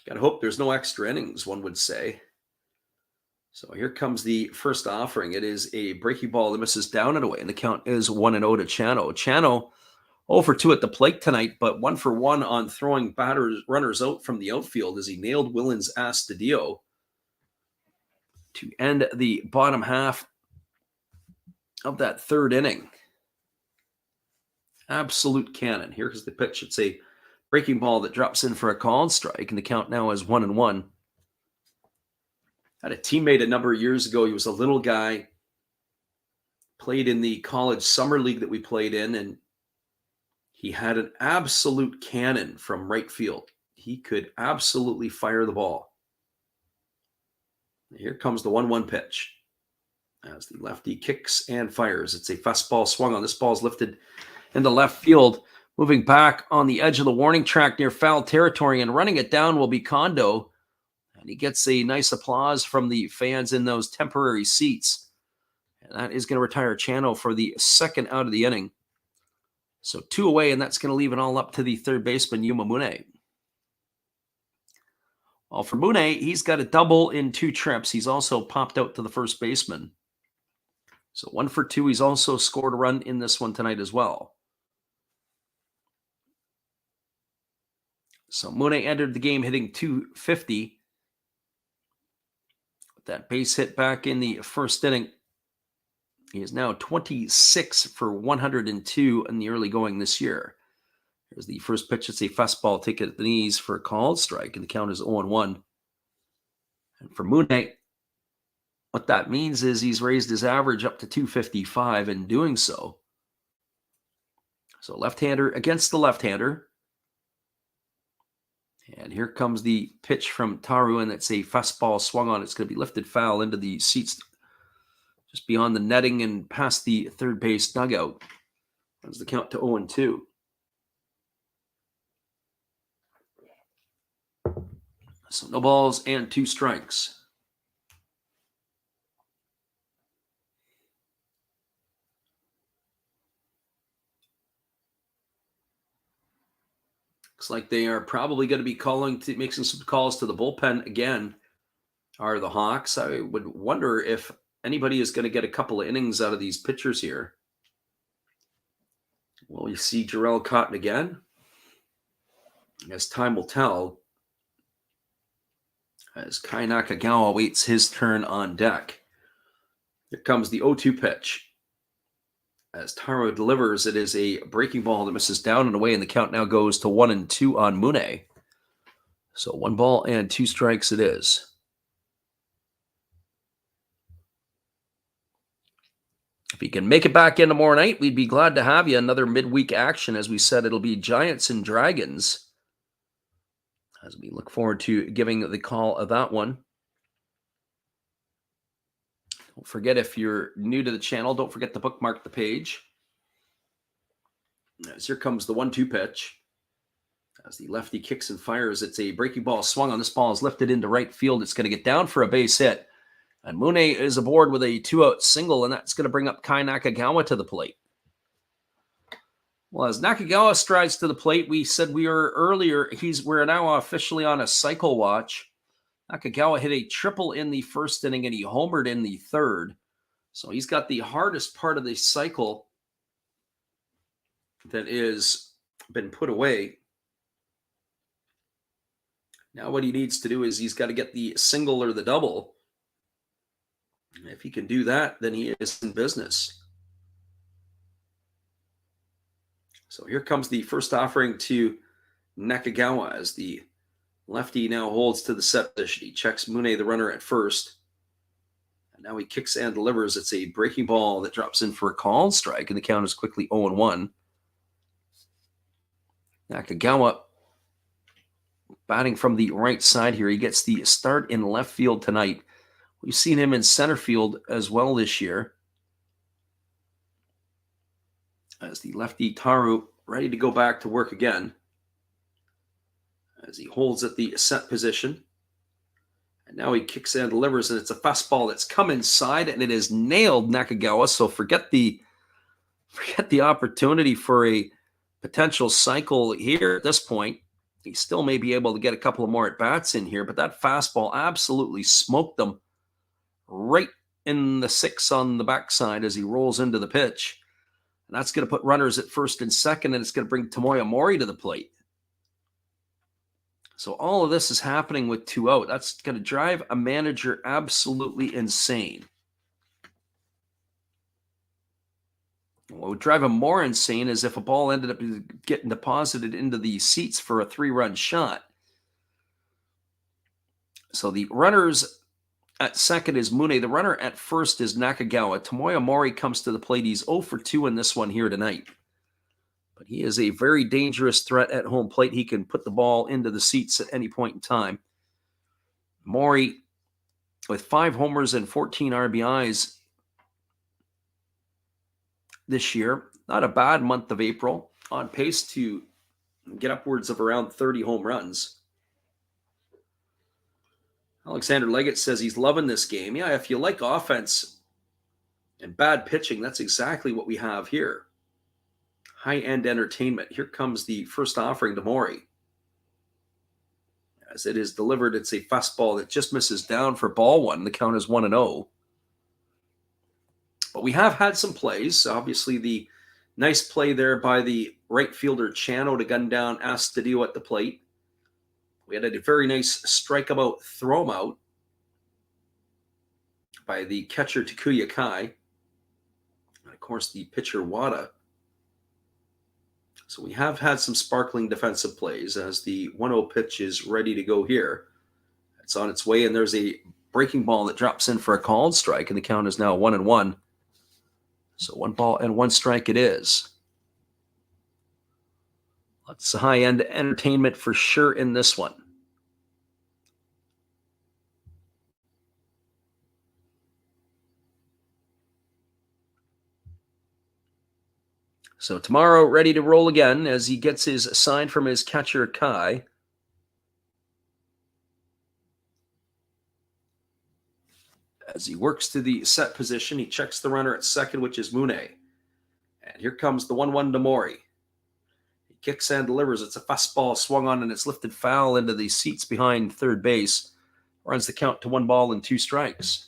Got to hope there's no extra innings, one would say. So here comes the first offering. It is a breaking ball that misses down and away, and the count is 1-0 to Chano. Chano 0 for 2 at the plate tonight, but 1 for 1 on throwing runners out from the outfield as he nailed Willens Astudillo to end the bottom half of that 3rd inning. Absolute cannon. Here's the pitch. It's a breaking ball that drops in for a called strike, and the count now is 1-1. Had a teammate a number of years ago. He was a little guy, played in the college summer league that we played in, and he had an absolute cannon from right field. He could absolutely fire the ball. Here comes the 1-1 pitch as the lefty kicks and fires. It's a fastball swung on. This ball's lifted into left field, moving back on the edge of the warning track near foul territory, and running it down will be Kondo. And he gets a nice applause from the fans in those temporary seats. And that is going to retire Chano for the 2nd out of the inning. So 2 away, and that's going to leave it all up to the 3rd baseman, Yuma Mune. Well, for Mune, he's got a double in 2 trips. He's also popped out to the first baseman. So 1 for 2. He's also scored a run in this one tonight as well. So Mune entered the game hitting .250. With that base hit back in the 1st inning, he is now 26 for 102 in the early going this year. Here's the first pitch. It's a fastball taken at the knees for a called strike, and the count is 0-1. And for Mune, what that means is he's raised his average up to .255 in doing so. So left-hander against the left-hander. And here comes the pitch from Taru, and it's a fastball swung on. It's going to be lifted foul into the seats just beyond the netting and past the 3rd base dugout. That's the count to 0-2. So no balls and 2 strikes. Looks like they are probably going to be making some calls to the bullpen again, are the Hawks. I would wonder if anybody is going to get a couple of innings out of these pitchers here. Will you see Jarrell Cotton again? As time will tell, as Kai Nakagawa waits his turn on deck. Here comes the 0-2 pitch. As Taro delivers, it is a breaking ball that misses down and away, and the count now goes to 1-2 on Mune. So 1 ball and 2 strikes it is. If you can make it back in tomorrow night, we'd be glad to have you. Another midweek action. As we said, it'll be Giants and Dragons. As we look forward to giving the call of that one. Don't forget, if you're new to the channel, don't forget to bookmark the page. As here comes the 1-2 pitch. As the lefty kicks and fires, it's a breaking ball swung on. This ball is lifted into right field. It's going to get down for a base hit. And Mune is aboard with a 2-out single, and that's going to bring up Kai Nakagawa to the plate. Well, as Nakagawa strides to the plate, we said we're now officially on a cycle watch. Nakagawa hit a triple in the first inning, and he homered in the third. So he's got the hardest part of the cycle that is been put away. Now what he needs to do is he's got to get the single or the double. If he can do that, then he is in business. So here comes the first offering to Nakagawa as the lefty now holds to the set position. He checks Mune, the runner, at first. And now he kicks and delivers. It's a breaking ball that drops in for a called strike, and the count is quickly 0-1. Nakagawa batting from the right side here. He gets the start in left field tonight. We've seen him in center field as well this year. As the lefty Taru ready to go back to work again. As he holds at the set position. And now he kicks and delivers, and it's a fastball that's come inside, and it has nailed Nakagawa. So forget the opportunity for a potential cycle here at this point. He still may be able to get a couple of more at-bats in here, but that fastball absolutely smoked them right in the 6 on the backside as he rolls into the pitch. And that's going to put runners at first and second, and it's going to bring Tomoya Mori to the plate. So all of this is happening with 2 out. That's going to drive a manager absolutely insane. What would drive him more insane is if a ball ended up getting deposited into the seats for a 3-run shot. So the runners at second is Mune. The runner at first is Nakagawa. Tomoya Mori comes to the plate. He's 0 for 2 in this one here tonight. But he is a very dangerous threat at home plate. He can put the ball into the seats at any point in time. Mori, with 5 homers and 14 RBIs this year. Not a bad month of April. On pace to get upwards of around 30 home runs. Alexander Leggett says he's loving this game. Yeah, if you like offense and bad pitching, that's exactly what we have here. High-end entertainment. Here comes the first offering to Mori. As it is delivered, it's a fastball that just misses down for ball 1. The count is 1-0. But we have had some plays. Obviously, the nice play there by the right fielder Chano to gun down Astudillo at the plate. We had a very nice strike him out, throw him out by the catcher Takuya Kai. And of course, the pitcher Wada. So we have had some sparkling defensive plays as the 1-0 pitch is ready to go here. It's on its way, and there's a breaking ball that drops in for a called strike, and the count is now 1-1. So 1 ball and 1 strike it is. Lots of high-end entertainment for sure in this one. So tomorrow, ready to roll again as he gets his sign from his catcher, Kai. As he works to the set position, he checks the runner at second, which is Mune. And here comes the 1-1 to Mori. He kicks and delivers. It's a fastball swung on, and it's lifted foul into the seats behind third base. Runs the count to 1 ball and 2 strikes.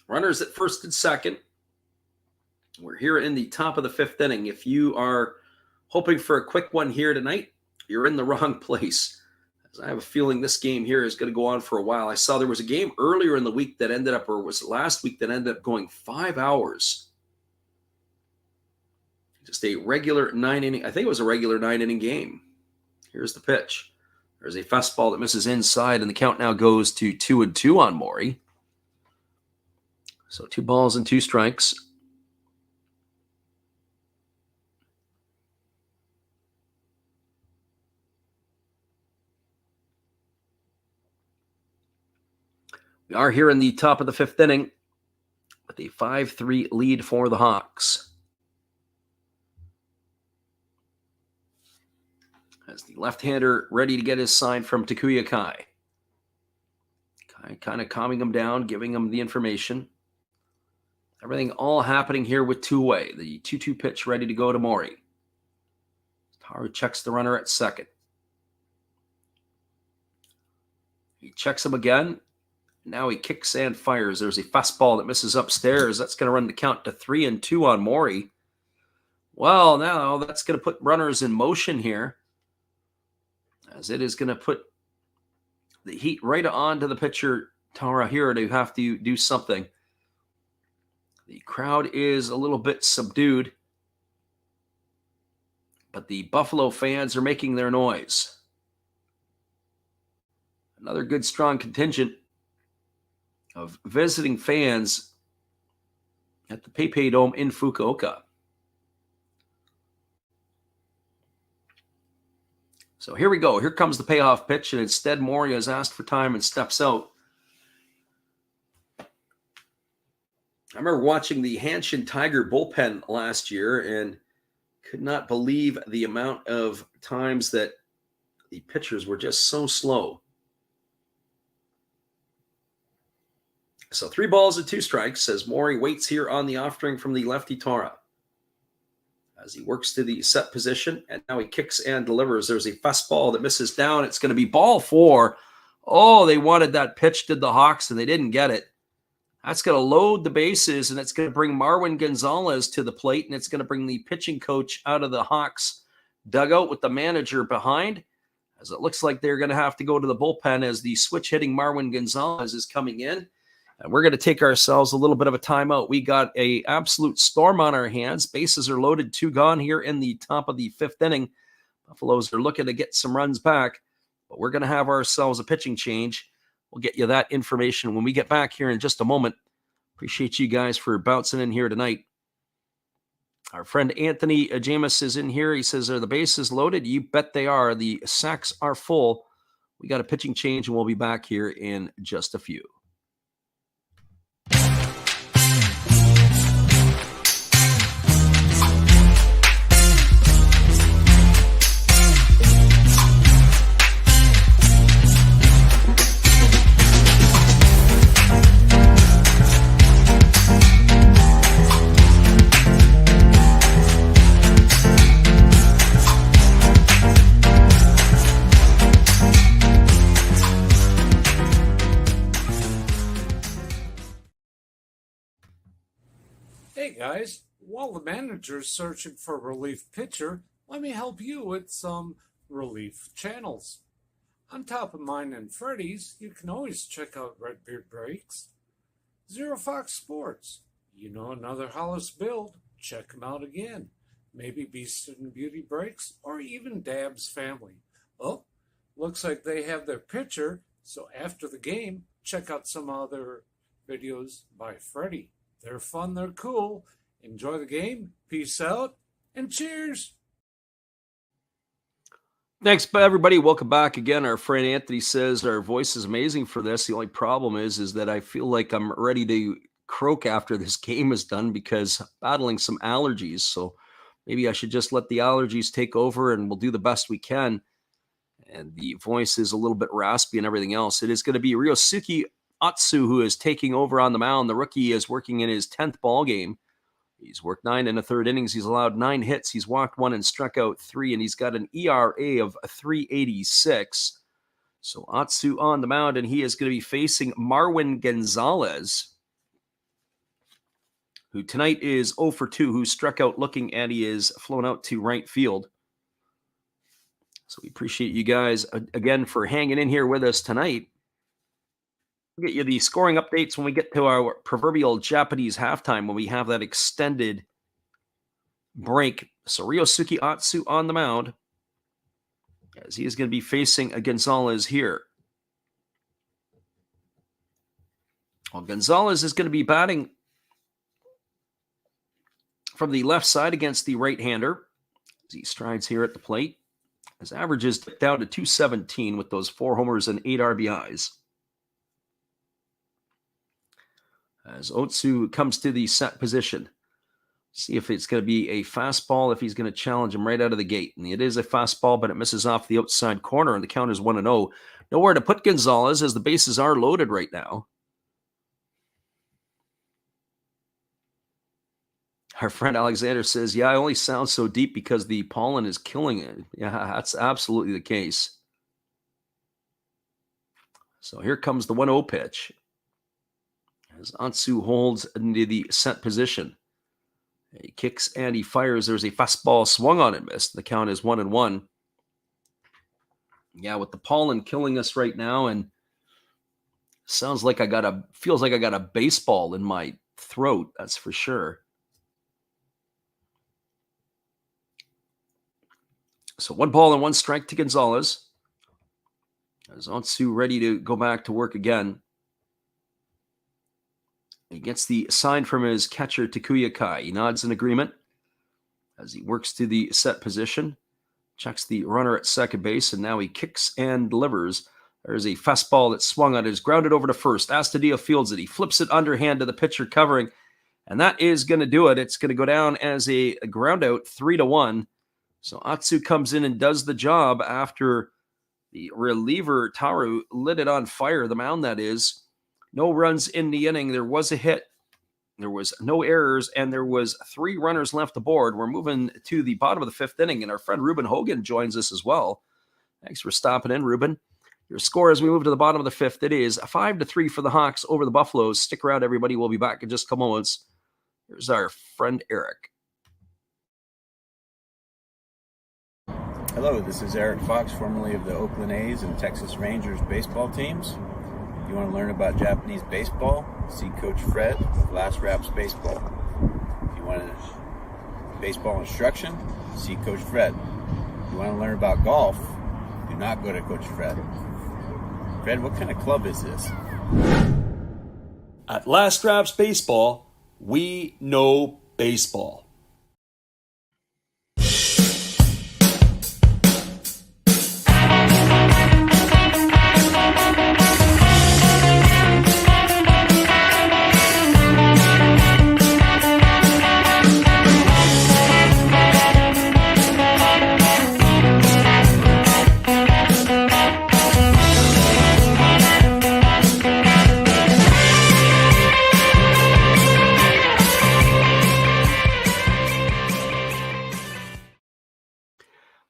Runners at first and second. We're here in the top of the 5th inning. If you are hoping for a quick one here tonight, you're in the wrong place. As I have a feeling this game here is going to go on for a while. I saw there was a game earlier in the week that ended up, or was it last week, that ended up going 5 hours. Just a regular 9-inning. I think it was a regular 9-inning game. Here's the pitch. There's a fastball that misses inside, and the count now goes to 2-2 on Mori. So 2 balls and 2 strikes. We are here in the top of the 5th inning with a 5-3 lead for the Hawks. As the left-hander ready to get his sign from Takuya Kai. Kai kind of calming him down, giving him the information. Everything all happening here with two-way. The 2-2 pitch ready to go to Mori. Taru checks the runner at second. He checks him again. Now he kicks and fires. There's a fastball that misses upstairs. That's going to run the count to 3-2 on Mori. Well, now that's going to put runners in motion here, as it is going to put the heat right on to the pitcher, Tara, here to have to do something. The crowd is a little bit subdued, but the Buffalo fans are making their noise. Another good, strong contingent of visiting fans at the PayPay Dome in Fukuoka. So here we go. Here comes the payoff pitch, and instead Mori has asked for time and steps out. I remember watching the Hanshin Tiger bullpen last year and could not believe the amount of times that the pitchers were just so slow. So 3 balls and 2 strikes as Mori waits here on the offering from the lefty Tara. As he works to the set position, and now he kicks and delivers. There's a fastball that misses down. It's going to be ball 4. Oh, they wanted that pitch, did the Hawks, and they didn't get it. That's going to load the bases, and it's going to bring Marwin Gonzalez to the plate, and it's going to bring the pitching coach out of the Hawks dugout with the manager behind, as it looks like they're going to have to go to the bullpen as the switch-hitting Marwin Gonzalez is coming in. And we're going to take ourselves a little bit of a timeout. We got an absolute storm on our hands. Bases are loaded, 2 gone here in the top of the 5th inning. Buffaloes are looking to get some runs back, but we're going to have ourselves a pitching change. We'll get you that information when we get back here in just a moment. Appreciate you guys for bouncing in here tonight. Our friend Anthony James is in here. He says, are the bases loaded? You bet they are. The sacks are full. We got a pitching change, and we'll be back here in just a few. Hey guys, while the manager's searching for a relief pitcher, let me help you with some relief channels. On top of mine and Freddy's, you can always check out Redbeard Breaks, Zero Fox Sports. You know another Hollis build, check them out again. Maybe Beast and Beauty Breaks, or even Dab's Family. Oh, looks like they have their pitcher, so after the game, check out some other videos by Freddy. They're fun, they're cool. Enjoy the game, peace out, and cheers! Thanks, everybody. Welcome back again. Our friend Anthony says our voice is amazing for this. The only problem is that I feel like I'm ready to croak after this game is done because I'm battling some allergies. So maybe I should just let the allergies take over and we'll do the best we can. And the voice is a little bit raspy and everything else. It is going to be Ryosuke Atsu who is taking over on the mound. The rookie is working in his 10th ball game. He's worked 9 in the third innings. He's allowed 9 hits. He's walked 1 and struck out 3, and he's got an ERA of 3.86. So Atsu on the mound, and he is going to be facing Marwin Gonzalez, who tonight is 0 for 2, who struck out looking, and he is flown out to right field. So we appreciate you guys again for hanging in here with us tonight. We'll get you the scoring updates when we get to our proverbial Japanese halftime, when we have that extended break. So Ryosuke Atsu on the mound, as he is going to be facing Gonzalez here. Well, Gonzalez is going to be batting from the left side against the right-hander as he strides here at the plate. His average is down to 217 with those 4 homers and 8 RBIs. As Otsu comes to the set position, see if it's going to be a fastball, if he's going to challenge him right out of the gate. And it is a fastball, but it misses off the outside corner, and the count is 1-0. Nowhere to put Gonzalez as the bases are loaded right now. Our friend Alexander says, yeah, I only sound so deep because the pollen is killing it. Yeah, that's absolutely the case. So here comes the 1-0 pitch, as Atsu holds into the set position. He kicks and he fires. There's a fastball swung on and missed. The count is 1-1. Yeah, with the pollen killing us right now, and feels like I got a baseball in my throat. That's for sure. So 1 ball and 1 strike to Gonzalez. As Atsu ready to go back to work again. He gets the sign from his catcher, Takuya Kai. He nods in agreement as he works to the set position, checks the runner at second base, and now he kicks and delivers. There's a fastball that swung on it, is grounded over to first. Astudillo fields it. He flips it underhand to the pitcher covering, and that is going to do it. It's going to go down as a ground out, 3-1. So Atsu comes in and does the job after the reliever, Taru, lit it on fire, the mound that is. No runs in the inning. There was a hit. There was no errors, and there was 3 runners left aboard. We're moving to the bottom of the 5th inning, and our friend Ruben Hogan joins us as well. Thanks for stopping in, Ruben. Your score as we move to the bottom of the 5th, it is 5-3 for the Hawks over the Buffaloes. Stick around, everybody. We'll be back in just a couple moments. Here's our friend Eric. Hello, this is Eric Fox, formerly of the Oakland A's and Texas Rangers baseball teams. If you want to learn about Japanese baseball, see Coach Fred with Last Raps Baseball. If you want baseball instruction, see Coach Fred. If you want to learn about golf, do not go to Coach Fred. Fred, what kind of club is this? At Last Raps Baseball, we know baseball.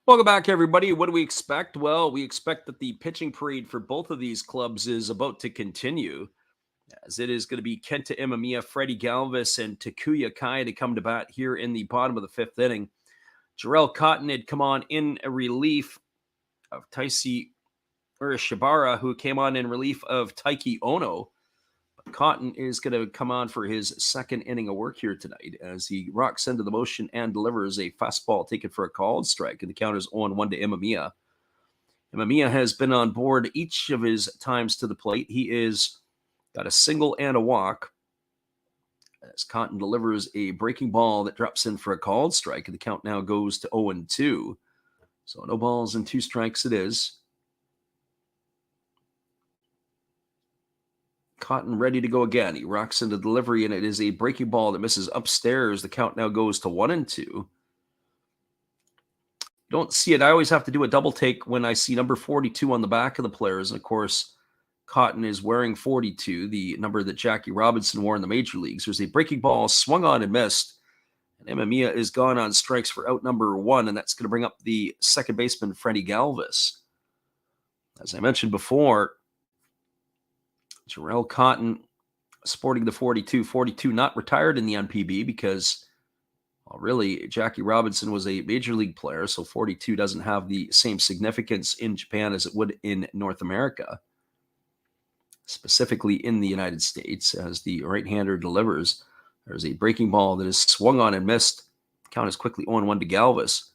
Welcome back, everybody. What do we expect? Well, we expect that the pitching parade for both of these clubs is about to continue, as it is going to be Kenta Imamiya, Freddie Galvis, and Takuya Kai to come to bat here in the bottom of the 5th inning. Jarrell Cotton had come on in a relief of Taisi Urashibara, who came on in relief of Taiki Ono. Cotton is going to come on for his 2nd inning of work here tonight as he rocks into the motion and delivers a fastball taken for a called strike, and the count is 0-1 to Imamiya. Imamiya has been on board each of his times to the plate. He is got a single and a walk as Cotton delivers a breaking ball that drops in for a called strike, and the count now goes to 0-2. So no balls and 2 strikes it is. Cotton ready to go again. He rocks into delivery, and it is a breaking ball that misses upstairs. The count now goes to 1-2. Don't see it. I always have to do a double take when I see number 42 on the back of the players. And of course, Cotton is wearing 42, the number that Jackie Robinson wore in the major leagues. There's a breaking ball swung on and missed. And Emamiya is gone on strikes for out number 1, and that's going to bring up the second baseman, Freddie Galvis. As I mentioned before, Jarrell Cotton sporting the 42. 42 not retired in the NPB because, well, really, Jackie Robinson was a major league player, so 42 doesn't have the same significance in Japan as it would in North America, specifically in the United States, as the right-hander delivers. There's a breaking ball that is swung on and missed. Count is quickly 0-1 to Galvis.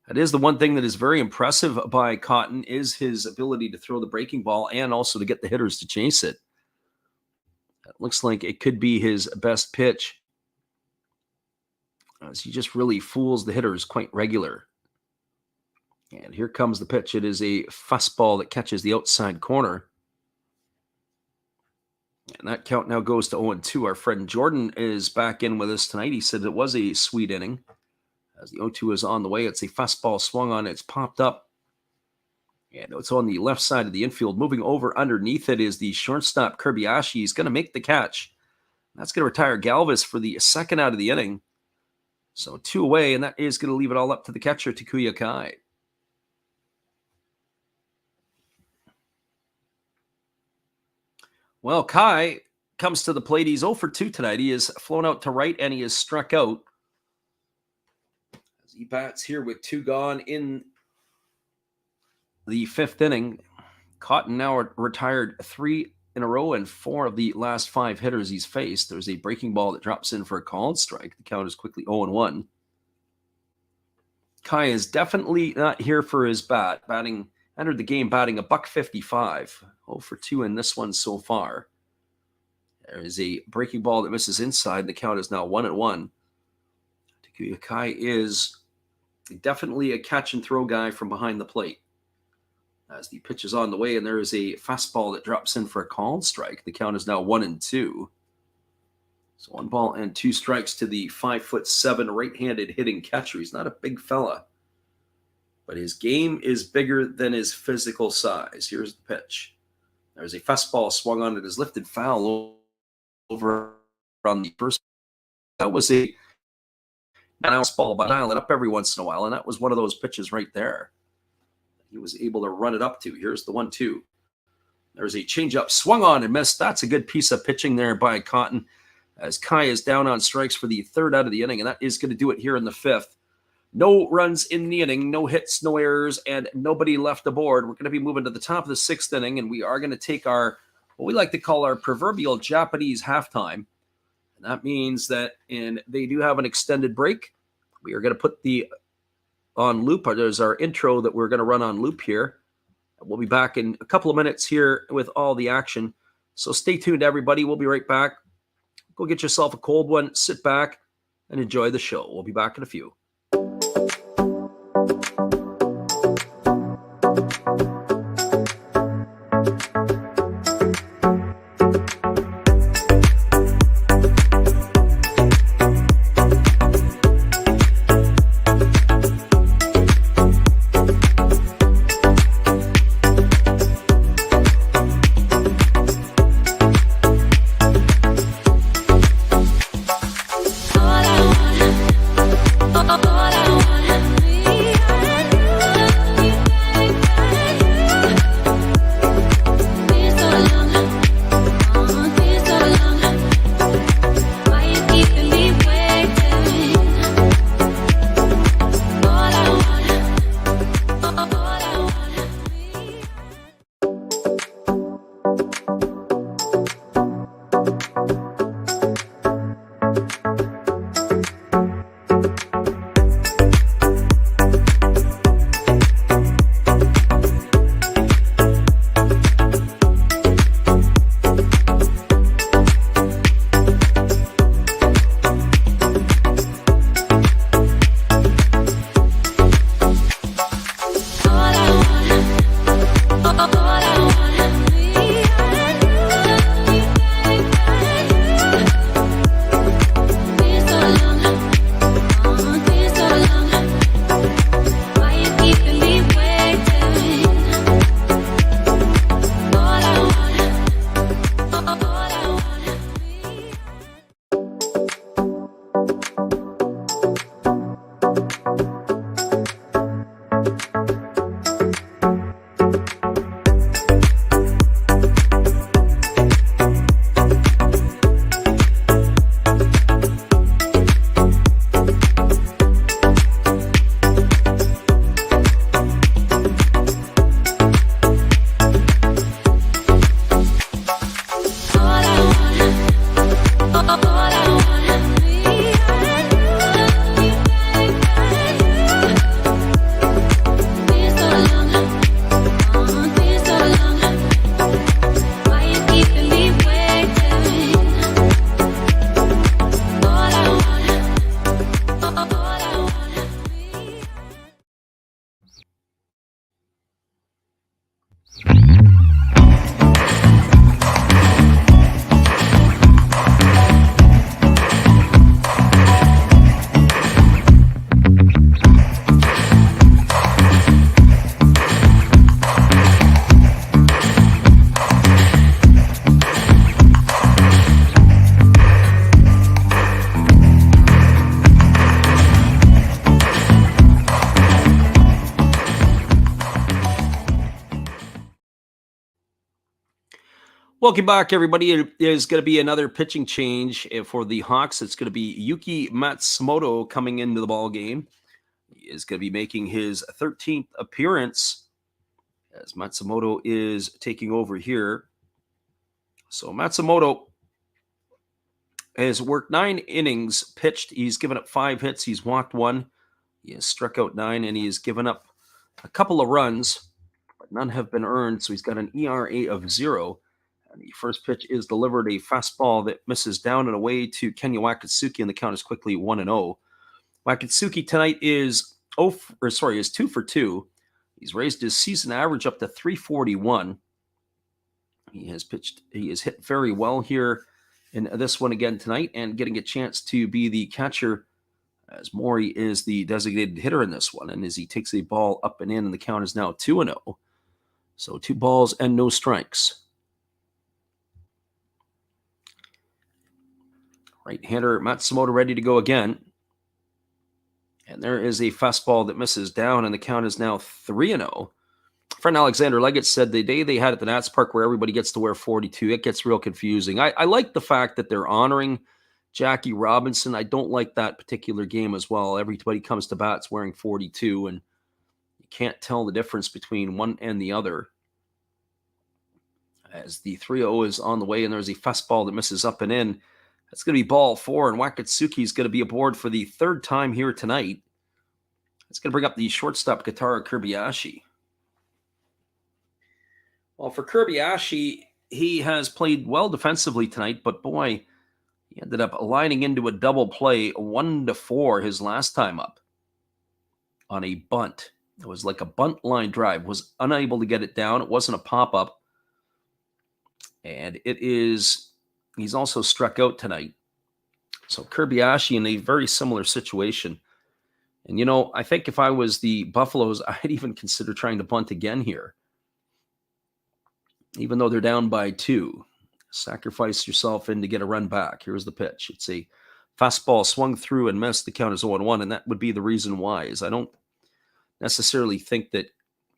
That is the one thing that is very impressive by Cotton, is his ability to throw the breaking ball and also to get the hitters to chase it. It looks like it could be his best pitch, as he just really fools the hitters quite regular. And here comes the pitch. It is a fastball that catches the outside corner. And that count now goes to 0-2. Our friend Jordan is back in with us tonight. He said it was a sweet inning. As the 0-2 is on the way, it's a fastball swung on. It's popped up. And it's on the left side of the infield. Moving over underneath it is the shortstop, Kirby-Ashi. He's going to make the catch. That's going to retire Galvis for the second out of the inning. So 2 away, and that is going to leave it all up to the catcher, Takuya Kai. Well, Kai comes to the plate. He's 0 for 2 tonight. He is flown out to right, and he is struck out. As he bats here with 2 gone in the 5th inning. Cotton now retired 3 in a row, and 4 of the last 5 hitters he's faced. There's a breaking ball that drops in for a called strike. The count is quickly 0-1. Kai is definitely not here for his bat. Entered the game batting $155. 0 for 2 in this one so far. There is a breaking ball that misses inside. The count is now 1-1. Takuya Kai is definitely a catch and throw guy from behind the plate. As the pitch is on the way, and there is a fastball that drops in for a called strike. The count is now 1-2. So 1 ball and 2 strikes to the 5'7" right-handed hitting catcher. He's not a big fella, but his game is bigger than his physical size. Here's the pitch. There's a fastball swung on. It is lifted foul over on the first. That was a fastball, but dial it up every once in a while, and that was one of those pitches right there. He was able to run it up to. Here's the 1-2. There's a changeup swung on and missed. That's a good piece of pitching there by Cotton, as Kai is down on strikes for the 3rd out of the inning, and that is going to do it here in the 5th. No runs in the inning, no hits, no errors, and nobody left aboard. We're going to be moving to the top of the 6th inning, and we are going to take our, what we like to call our proverbial Japanese halftime. And that means that they do have an extended break. We are going to put on loop. There's our intro that we're going to run on loop here. We'll be back in a couple of minutes here with all the action. So stay tuned, everybody. We'll be right back. Go get yourself a cold one, sit back, and enjoy the show. We'll be back in a few. All I want Welcome back, everybody. It is going to be another pitching change for the Hawks. It's going to be Yuki Matsumoto coming into the ball game. He is going to be making his 13th appearance as Matsumoto is taking over here. So Matsumoto has worked 9 innings pitched. He's given up 5 hits. He's walked 1. He has struck out 9, and he has given up a couple of runs, but none have been earned. So he's got an ERA of 0. And the first pitch is delivered, a fastball that misses down and away to Kenya Wakatsuki, and the count is quickly 1-0. Wakatsuki tonight is 2 for 2. He's raised his season average up to 341. He has hit very well here in this one again tonight, and getting a chance to be the catcher, as Maury is the designated hitter in this one. And as he takes a ball up and in, and the count is now 2-0. So 2 balls and no strikes. Right-hander Matsumoto ready to go again. And there is a fastball that misses down, and the count is now 3-0. Friend Alexander Leggett said the day they had at the Nats Park where everybody gets to wear 42, it gets real confusing. I like the fact that they're honoring Jackie Robinson. I don't like that particular game as well. Everybody comes to bats wearing 42, and you can't tell the difference between one and the other. As the 3-0 is on the way, and there's a fastball that misses up and in. That's going to be ball 4, and Wakatsuki is going to be aboard for the 3rd time here tonight. It's going to bring up the shortstop, Kentaro Kobayashi. Well, for Kobayashi, he has played well defensively tonight, but boy, he ended up lining into a double play, 1-4 his last time up on a bunt. It was like a bunt line drive, was unable to get it down. It wasn't a pop-up. And he's also struck out tonight. So Kobayashi in a very similar situation. And, I think if I was the Buffaloes, I'd even consider trying to bunt again here. Even though they're down by 2. Sacrifice yourself in to get a run back. Here's the pitch. It's a fastball swung through and missed. The count is 0-1, and that would be the reason why. Is I don't necessarily think that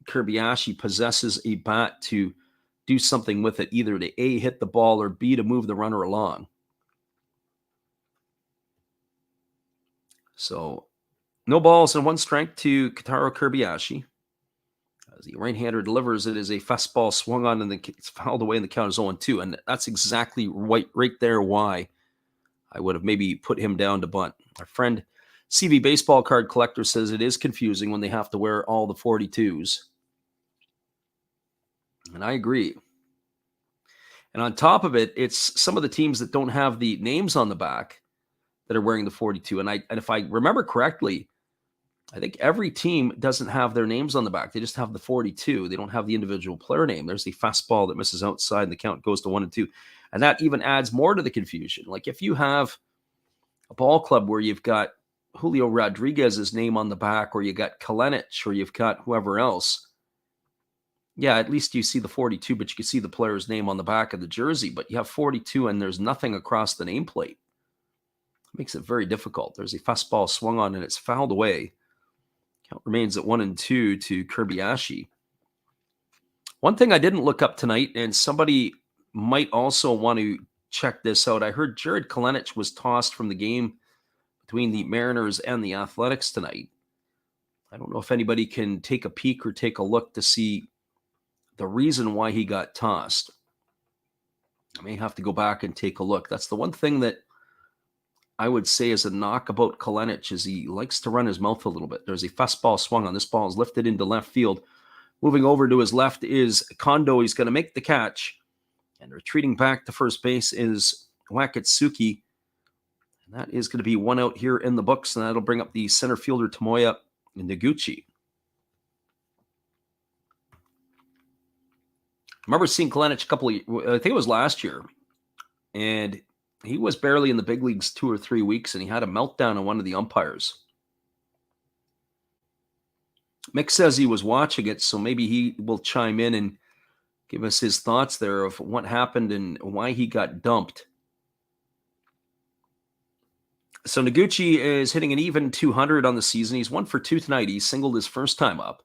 Kobayashi possesses a bat to do something with it, either to A, hit the ball, or B, to move the runner along. So, no balls and 1 strike to Kentaro Kobayashi. As the right-hander delivers, it is a fastball swung on, and it's fouled away, and the count is 0-2. And that's exactly right there why I would have maybe put him down to bunt. Our friend CV Baseball Card Collector says it is confusing when they have to wear all the 42s. And I agree. And on top of it, it's some of the teams that don't have the names on the back that are wearing the 42. And if I remember correctly, I think every team doesn't have their names on the back. They just have the 42. They don't have the individual player name. There's the fastball that misses outside, and the count goes to 1-2. And that even adds more to the confusion. Like if you have a ball club where you've got Julio Rodriguez's name on the back, or you got Kalenic, or you've got whoever else, yeah, at least you see the 42, but you can see the player's name on the back of the jersey. But you have 42 and there's nothing across the nameplate. It makes it very difficult. There's a fastball swung on and it's fouled away. Count remains at 1-2 to Kobayashi. One thing I didn't look up tonight, and somebody might also want to check this out. I heard Jared Kalenic was tossed from the game between the Mariners and the Athletics tonight. I don't know if anybody can take a peek or take a look to see the reason why he got tossed. I may have to go back and take a look. That's the one thing that I would say is a knock about Kalenic, is he likes to run his mouth a little bit. There's a fastball swung on. This ball is lifted into left field. Moving over to his left is Kondo. He's going to make the catch. And retreating back to first base is Wakatsuki. And that is going to be 1 out here in the books, and that'll bring up the center fielder Tomoya Noguchi. I remember seeing Kalenic I think it was last year, and he was barely in the big leagues 2 or 3 weeks, and he had a meltdown on one of the umpires. Mick says he was watching it, so maybe he will chime in and give us his thoughts there of what happened and why he got dumped. So Noguchi is hitting an even 200 on the season. He's 1 for 2 tonight. He singled his first time up.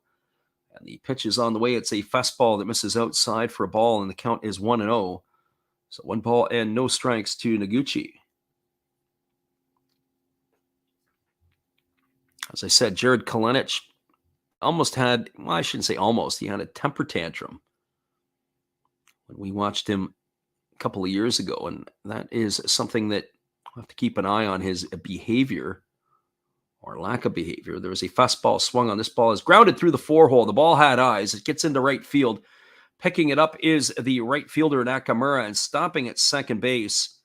And the pitch is on the way. It's a fastball that misses outside for a ball, and the count is 1-0. So 1 ball and no strikes to Noguchi. As I said, Jared Kalenic almost had, well, I shouldn't say almost, he had a temper tantrum when we watched him a couple of years ago. And that is something that we'll have to keep an eye on, his behavior or lack of behavior. There was a fastball swung on. This ball is grounded through the 4-hole. The ball had eyes. It gets into right field. Picking it up is the right fielder Nakamura, and stopping at second base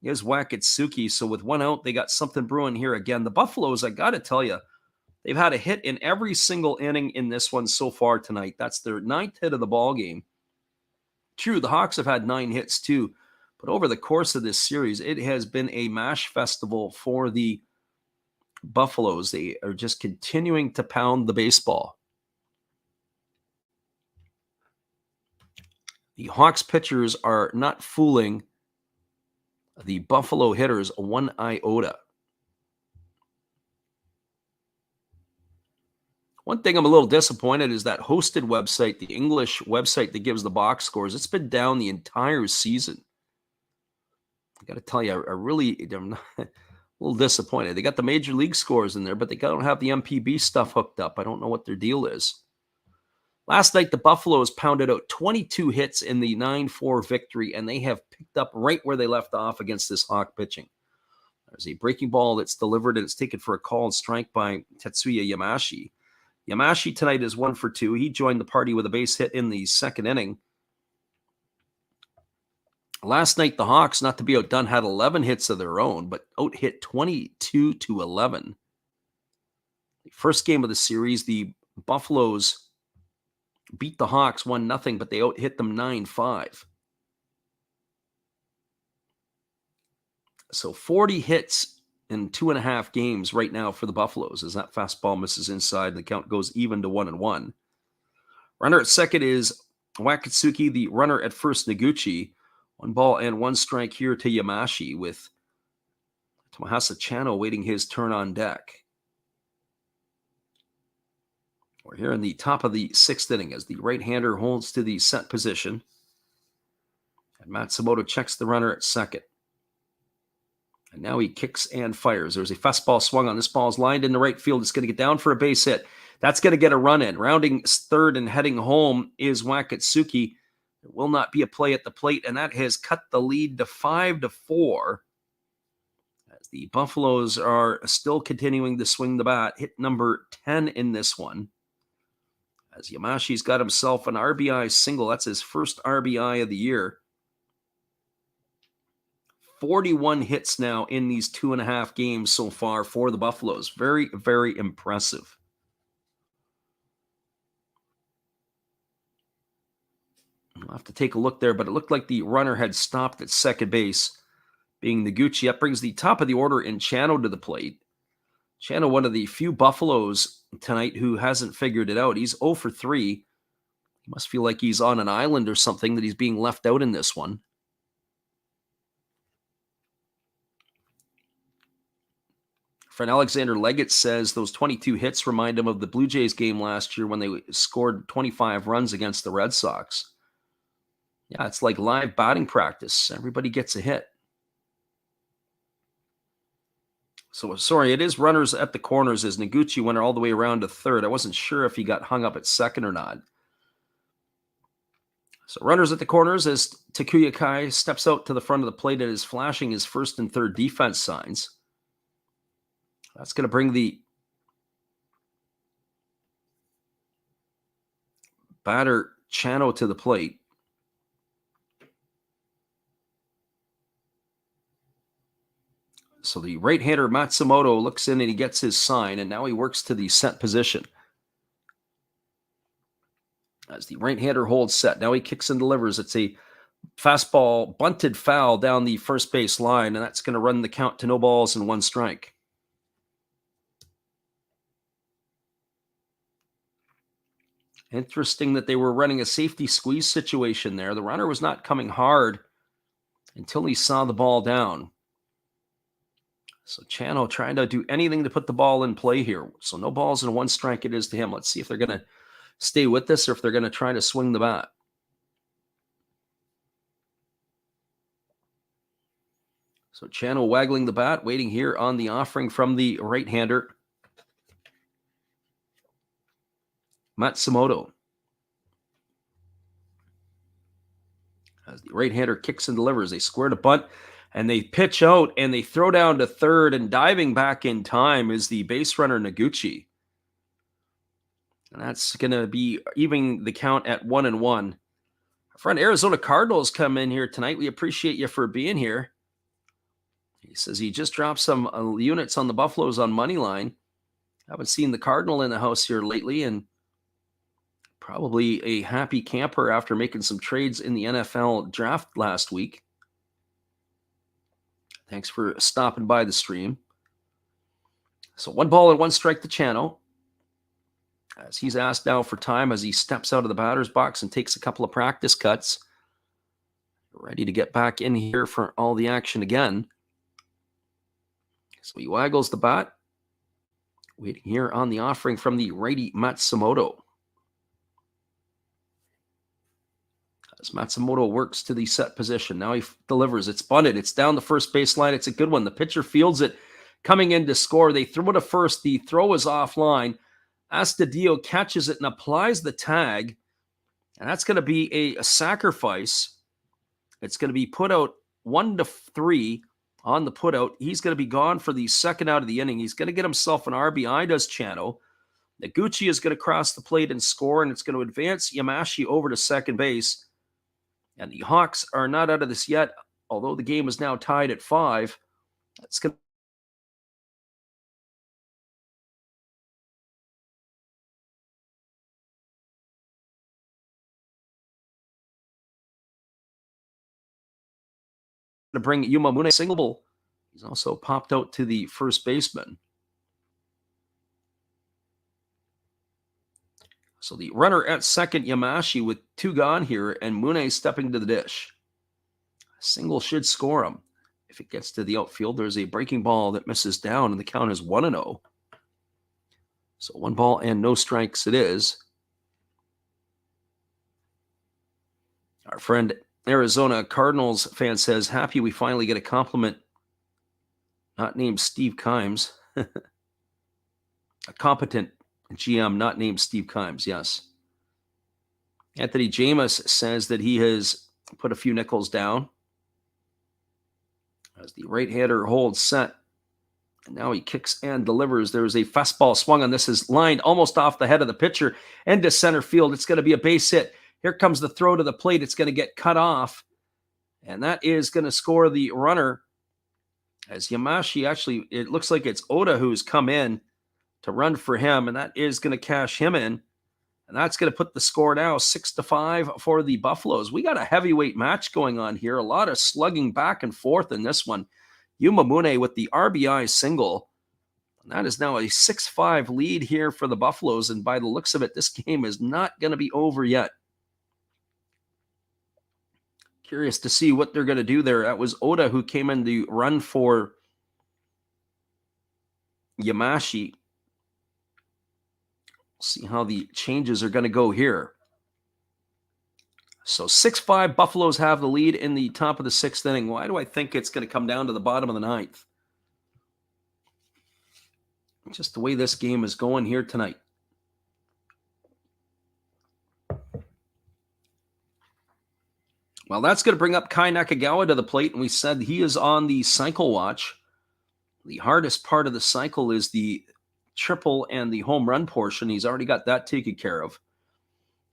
is Wakatsuki. So with 1 out, they got something brewing here again. The Buffaloes, I got to tell you, they've had a hit in every single inning in this one so far tonight. That's their 9th hit of the ball game. True, the Hawks have had 9 hits too, but over the course of this series, it has been a mash festival for the Buffaloes. They are just continuing to pound the baseball. The Hawks pitchers are not fooling the Buffalo hitters one iota. One thing I'm a little disappointed is that hosted website, the English website that gives the box scores, it's been down the entire season. I got to tell you, I'm a little disappointed. They got the major league scores in there, but they don't have the NPB stuff hooked up. I don't know what their deal is. Last night, the Buffaloes pounded out 22 hits in the 9-4 victory, and they have picked up right where they left off against this Hawk pitching. There's a breaking ball that's delivered, and it's taken for a called strike by Tetsuya Yamashi. Yamashi tonight is 1 for 2. He joined the party with a base hit in the second inning. Last night, the Hawks, not to be outdone, had 11 hits of their own, but out-hit 22-11. The first game of the series, the Buffaloes beat the Hawks 1-0, but they out-hit them 9-5. So 40 hits in 2.5 games right now for the Buffaloes, as that fastball misses inside and the count goes even to 1-1. Runner at second is Wakatsuki. The runner at first, Noguchi. 1 ball and 1 strike here to Yamashi, with Tomahasa Chano waiting his turn on deck. We're here in the top of the 6th inning as the right-hander holds to the set position. And Matsumoto checks the runner at second. And now he kicks and fires. There's a fastball swung on. This ball is lined into right field. It's going to get down for a base hit. That's going to get a run in. Rounding third and heading home is Wakatsuki. There will not be a play at the plate, and that has cut the lead to 5-4. As the Buffaloes are still continuing to swing the bat. Hit number 10 in this one. As Yamashi's got himself an RBI single. That's his first RBI of the year. 41 hits now in these 2.5 games so far for the Buffaloes. Very, very impressive. I'll have to take a look there, but it looked like the runner had stopped at second base, being Noguchi. That brings the top of the order in Chano to the plate. Chano, one of the few Buffaloes tonight who hasn't figured it out. He's 0 for 3. He must feel like he's on an island or something, that he's being left out in this one. Friend Alexander Leggett says those 22 hits remind him of the Blue Jays game last year when they scored 25 runs against the Red Sox. Yeah, it's like live batting practice. Everybody gets a hit. So, sorry, it is runners at the corners as Noguchi went all the way around to third. I wasn't sure if he got hung up at second or not. So, runners at the corners as Takuya Kai steps out to the front of the plate and is flashing his first and third defense signs. That's going to bring the batter Chano to the plate. So the right-hander Matsumoto looks in and he gets his sign, and now he works to the set position. As the right-hander holds set, now he kicks and delivers. It's a fastball bunted foul down the first base line, and that's going to run the count to no balls and 1 strike. Interesting that they were running a safety squeeze situation there. The runner was not coming hard until he saw the ball down. So Chano trying to do anything to put the ball in play here. So no balls and 1 strike it is to him. Let's see if they're going to stay with this or if they're going to try to swing the bat. So Channel waggling the bat, waiting here on the offering from the right-hander, Matsumoto. As the right-hander kicks and delivers, they square to bunt, and they pitch out, and they throw down to third, and diving back in time is the base runner, Noguchi. And that's going to be even the count at 1-1. Our friend Arizona Cardinals come in here tonight. We appreciate you for being here. He says he just dropped some units on the Buffaloes on money line. Haven't seen the Cardinal in the house here lately, and probably a happy camper after making some trades in the NFL draft last week. Thanks for stopping by the stream. So 1-1 strike to Channel, as he's asked now for time as he steps out of the batter's box and takes a couple of practice cuts. Ready to get back in here for all the action again. So he waggles the bat, waiting here on the offering from the righty Matsumoto. As Matsumoto works to the set position, now he delivers. It's bunted. It's down the first baseline. It's a good one. The pitcher fields it, coming in to score. They throw to first. The throw is offline. Astudillo catches it and applies the tag, and that's going to be a sacrifice. It's going to be put out 1-3 on the put out. He's going to be gone for the second out of the inning. He's going to get himself an RBI, does Channel. Noguchi is going to cross the plate and score, and it's going to advance Yamashi over to second base. And the Hawks are not out of this yet, although the game is now tied at 5. That's going to bring Yumamune single. He's also popped out to the first baseman. So the runner at second, Yamashi, with 2 gone here, and Mune stepping to the dish. A single should score him. If it gets to the outfield, there's a breaking ball that misses down, and the count is 1-0. So 1 ball and no strikes it is. Our friend Arizona Cardinals fan says, happy we finally get a compliment not named Steve Kimes. A competent GM not named Steve Kimes, yes. Anthony James says that he has put a few nickels down as the right-hander holds set. And now he kicks and delivers. There's a fastball swung on. This is lined almost off the head of the pitcher into center field. It's going to be a base hit. Here comes the throw to the plate. It's going to get cut off. And that is going to score the runner. As Yamashi, actually, it looks like it's Oda who's come in to run for him. And that is going to cash him in. And that's going to put the score now 6-5 for the Buffaloes. We got a heavyweight match going on here. A lot of slugging back and forth in this one. Yumamune with the RBI single. And that is now a 6-5 lead here for the Buffaloes. And by the looks of it, this game is not going to be over yet. Curious to see what they're going to do there. That was Oda who came in to run for Yamashi. See how the changes are going to go here. So 6-5, Buffaloes have the lead in the top of the 6th inning. Why do I think it's going to come down to the bottom of the 9th? Just the way this game is going here tonight. Well, that's going to bring up Kai Nakagawa to the plate, and we said he is on the cycle watch. The hardest part of the cycle is the triple and the home run portion. He's already got that taken care of.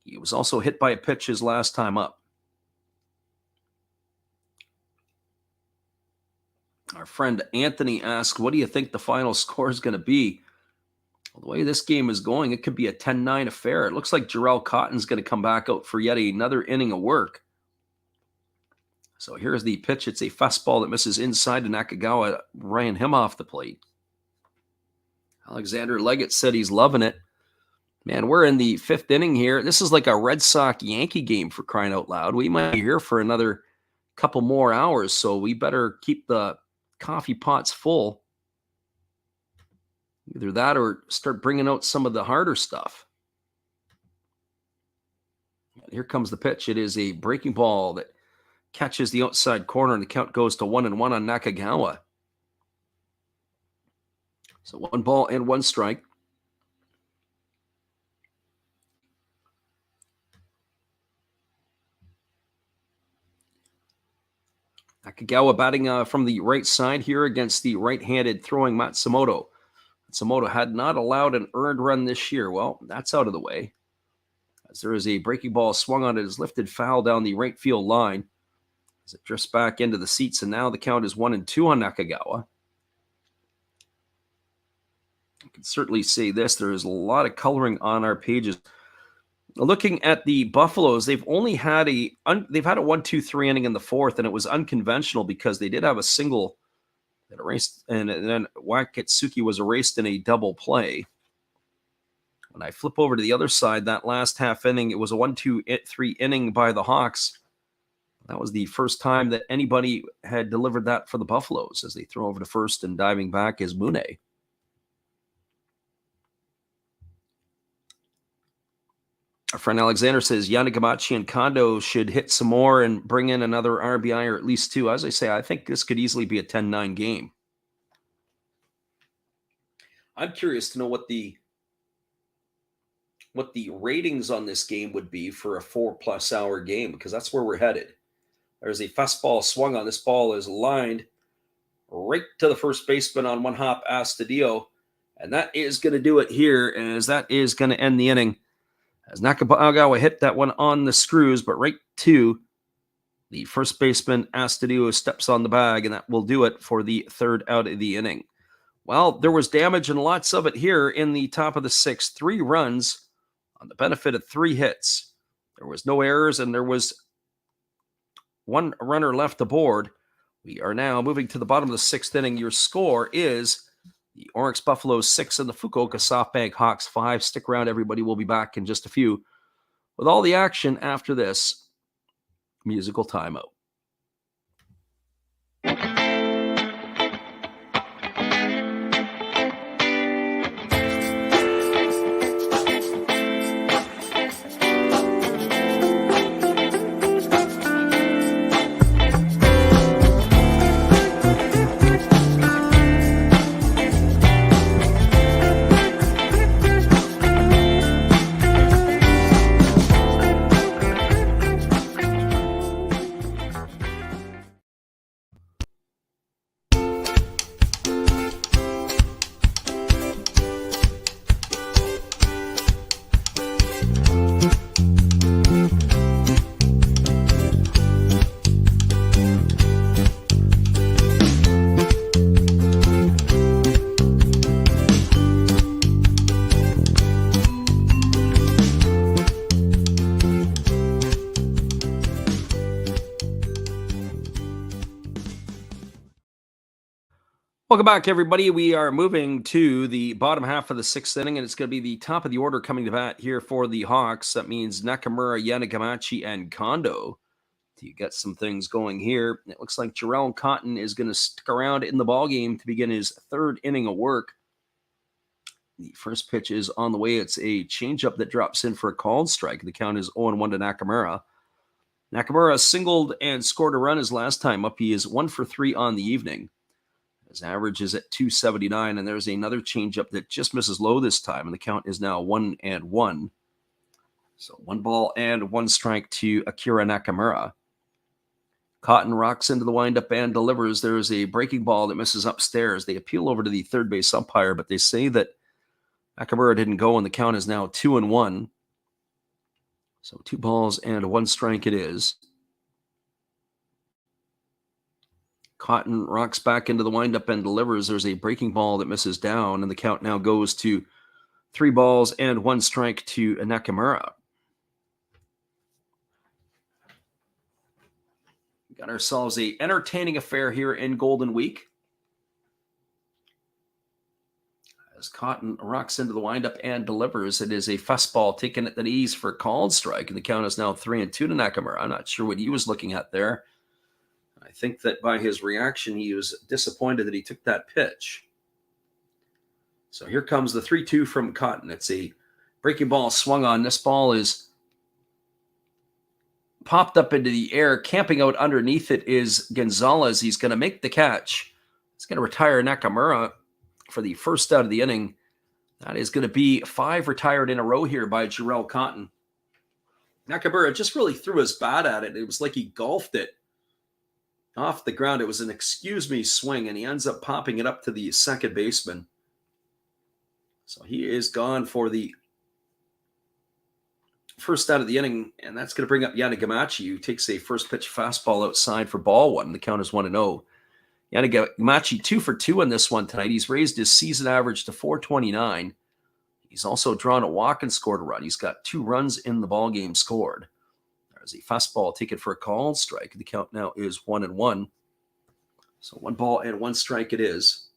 He was also hit by a pitch his last time up. Our friend Anthony asked, what do you think the final score is going to be? Well, the way this game is going, it could be a 10-9 affair. It looks like Jarrell Cotton's going to come back out for yet another inning of work. So here's the pitch. It's a fastball that misses inside to Nakagawa, ran him off the plate. Alexander Leggett said he's loving it. Man, we're in the 5th inning here. This is like a Red Sox-Yankee game, for crying out loud. We might be here for another couple more hours, so we better keep the coffee pots full. Either that or start bringing out some of the harder stuff. And here comes the pitch. It is a breaking ball that catches the outside corner, and the count goes to 1-1 on Nakagawa. So 1 ball and 1 strike. Nakagawa batting from the right side here against the right-handed throwing Matsumoto. Matsumoto had not allowed an earned run this year. Well, that's out of the way, as there is a breaking ball swung on it, is lifted foul down the right field line as it drifts back into the seats, and now the count is 1-2 on Nakagawa. I can certainly say this: there is a lot of coloring on our pages. Looking at the Buffaloes, they've only had a 1-2-3 inning in the fourth, and it was unconventional because they did have a single that erased, and then Wakatsuki was erased in a double play. When I flip over to the other side, that last half inning, it was a 1-2-3 inning by the Hawks. That was the first time that anybody had delivered that for the Buffaloes, as they throw over to first, and diving back is Mune. Our friend Alexander says Yanagamachi and Kondo should hit some more and bring in another RBI or at least 2. As I say, I think this could easily be a 10-9 game. I'm curious to know what the ratings on this game would be for a 4+ hour game, because that's where we're headed. There's a fastball swung on. This ball is lined right to the first baseman on 1 hop, Astudillo, and that is going to do it here, as that is going to end the inning. As Nakagawa hit that one on the screws, but right to the first baseman, Astudillo steps on the bag, and that will do it for the 3rd out of the inning. Well, there was damage, and lots of it here in the top of the 6th. 3 runs on the benefit of 3 hits. There was no errors, and there was 1 runner left aboard. We are now moving to the bottom of the 6th inning. Your score is the Orix Buffaloes 6 and the Fukuoka SoftBank Hawks 5. Stick around, everybody. We'll be back in just a few with all the action after this musical timeout. Welcome back, everybody. We are moving to the bottom half of the 6th inning, and it's going to be the top of the order coming to bat here for the Hawks. That means Nakamura, Yanagamachi, and Kondo to get some things going here. It looks like Jarrell Cotton is going to stick around in the ballgame to begin his 3rd inning of work. The first pitch is on the way. It's a changeup that drops in for a called strike. The count is 0-1 to Nakamura. Nakamura singled and scored a run his last time up. He is 1 for 3 on the evening. His average is at 279, and there's another changeup that just misses low this time, and the count is now 1-1. So 1 ball and 1 strike to Akira Nakamura. Cotton rocks into the windup and delivers. There's a breaking ball that misses upstairs. They appeal over to the third base umpire, but they say that Nakamura didn't go, and the count is now 2-1. So 2 balls and 1 strike it is. Cotton rocks back into the windup and delivers. There's a breaking ball that misses down, and the count now goes to 3 balls and 1 strike to Nakamura. We got ourselves an entertaining affair here in Golden Week, as Cotton rocks into the windup and delivers. It is a fastball taken at the knees for a called strike, and the count is now 3-2 to Nakamura. I'm not sure what he was looking at there. I think that by his reaction, he was disappointed that he took that pitch. So here comes the 3-2 from Cotton. It's a breaking ball swung on. This ball is popped up into the air. Camping out underneath it is Gonzalez. He's going to make the catch. He's going to retire Nakamura for the first out of the inning. That is going to be 5 retired in a row here by Jarrell Cotton. Nakamura just really threw his bat at it. It was like he golfed it off the ground. It was an excuse me swing, and he ends up popping it up to the second baseman. So he is gone for the first out of the inning, and that's going to bring up Yanagamachi, who takes a first pitch fastball outside for ball one. The count is 1-0. Yanagamachi 2 for 2 in this one tonight. He's raised his season average to 429. He's also drawn a walk and scored a run. He's got 2 runs in the ball game scored. There's a fastball taken for a called strike. The count now is 1-1. So 1 ball and 1 strike it is.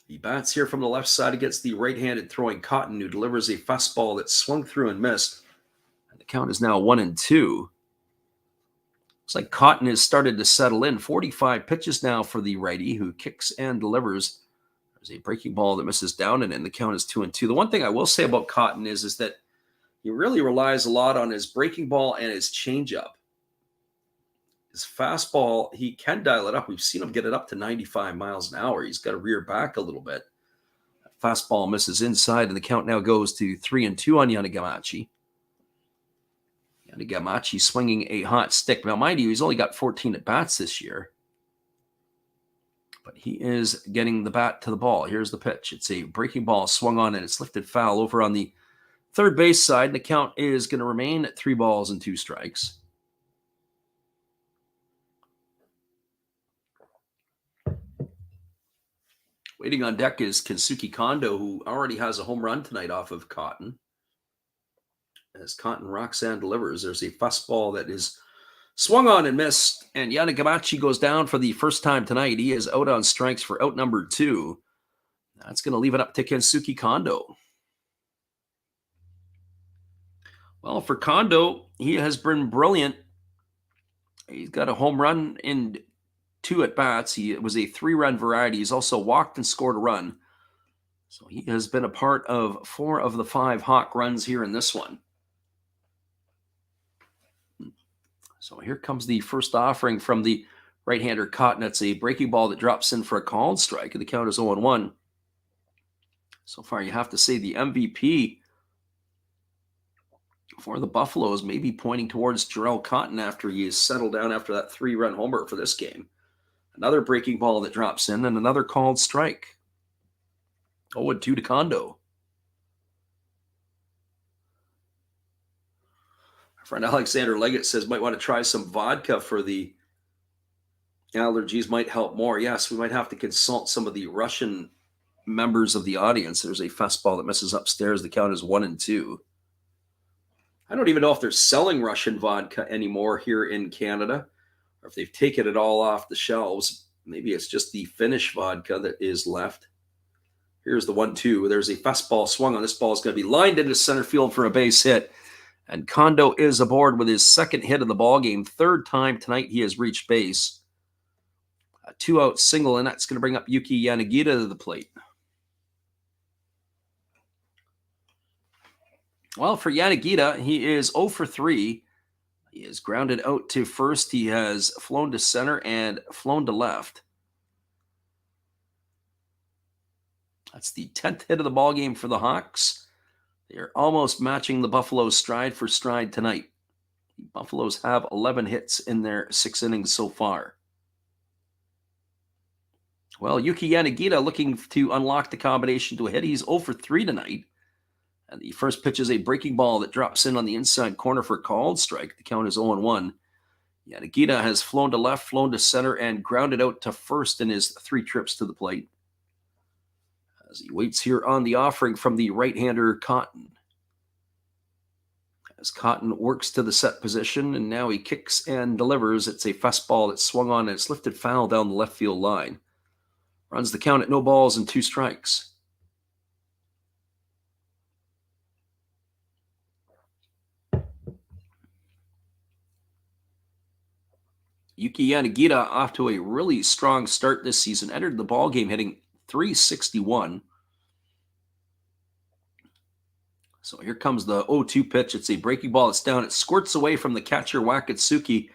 He bats here from the left side against the right-handed throwing Cotton, who delivers a fastball that swung through and missed. And the count is now 1-2. Looks like Cotton has started to settle in. 45 pitches now for the righty, who kicks and delivers. There's a breaking ball that misses down and in. The count is 2-2. The one thing I will say about Cotton is that he really relies a lot on his breaking ball and his changeup. His fastball, he can dial it up. We've seen him get it up to 95 miles an hour. He's got to rear back a little bit. Fastball misses inside, and the count now goes to 3-2 on Yanagamachi. Yanagamachi swinging a hot stick. Now, mind you, he's only got 14 at-bats this year. But he is getting the bat to the ball. Here's the pitch. It's a breaking ball swung on, and it's lifted foul over on the third base side. And the count is going to remain at 3 balls and 2 strikes. Waiting on deck is Kensuke Kondo, who already has a home run tonight off of Cotton. As Cotton rocks and delivers, there's a fastball that is swung on and missed, and Yanagamachi goes down for the first time tonight. He is out on strikes for out number 2. That's going to leave it up to Kensuke Kondo. Well, for Kondo, he has been brilliant. He's got a home run in 2 at-bats. It was a 3-run variety. He's also walked and scored a run. So he has been a part of 4 of the 5 Hawk runs here in this one. So here comes the first offering from the right-hander Cotton. It's a breaking ball that drops in for a called strike, and the count is 0-1. So far, you have to say the MVP for the Buffaloes may be pointing towards Jarrell Cotton after he is settled down after that 3-run homer for this game. Another breaking ball that drops in, and another called strike. 0-2 to Kondo. Our friend Alexander Leggett says might want to try some vodka for the allergies, might help more. Yes, we might have to consult some of the Russian members of the audience. There's a fastball that misses upstairs. The count is 1-2. I don't even know if they're selling Russian vodka anymore here in Canada, or if they've taken it all off the shelves. Maybe it's just the Finnish vodka that is left. Here's the 1-2. There's a fastball swung on. This ball is going to be lined into center field for a base hit. And Kondo is aboard with his 2nd hit of the ball game. 3rd time tonight he has reached base. A 2-out single, and that's going to bring up Yuki Yanagita to the plate. Well, for Yanagita, he is 0 for 3. He is grounded out to first. He has flown to center and flown to left. That's the 10th hit of the ball game for the Hawks. They are almost matching the Buffaloes stride for stride tonight. The Buffaloes have 11 hits in their 6 innings so far. Well, Yuki Yanagita looking to unlock the combination to a hit. He's 0 for 3 tonight. And the first pitch is a breaking ball that drops in on the inside corner for a called strike. The count is 0-1. Yanagita has flown to left, flown to center, and grounded out to first in his 3 trips to the plate. As he waits here on the offering from the right-hander Cotton. As Cotton works to the set position, and now he kicks and delivers. It's a fastball that's swung on, and it's lifted foul down the left field line. Runs the count at 0 balls and 2 strikes. Yuki Yanagita off to a really strong start this season. Entered the ballgame hitting .361. So here comes the 0-2 pitch. It's a breaking ball. It's down. It squirts away from the catcher, Wakatsuki.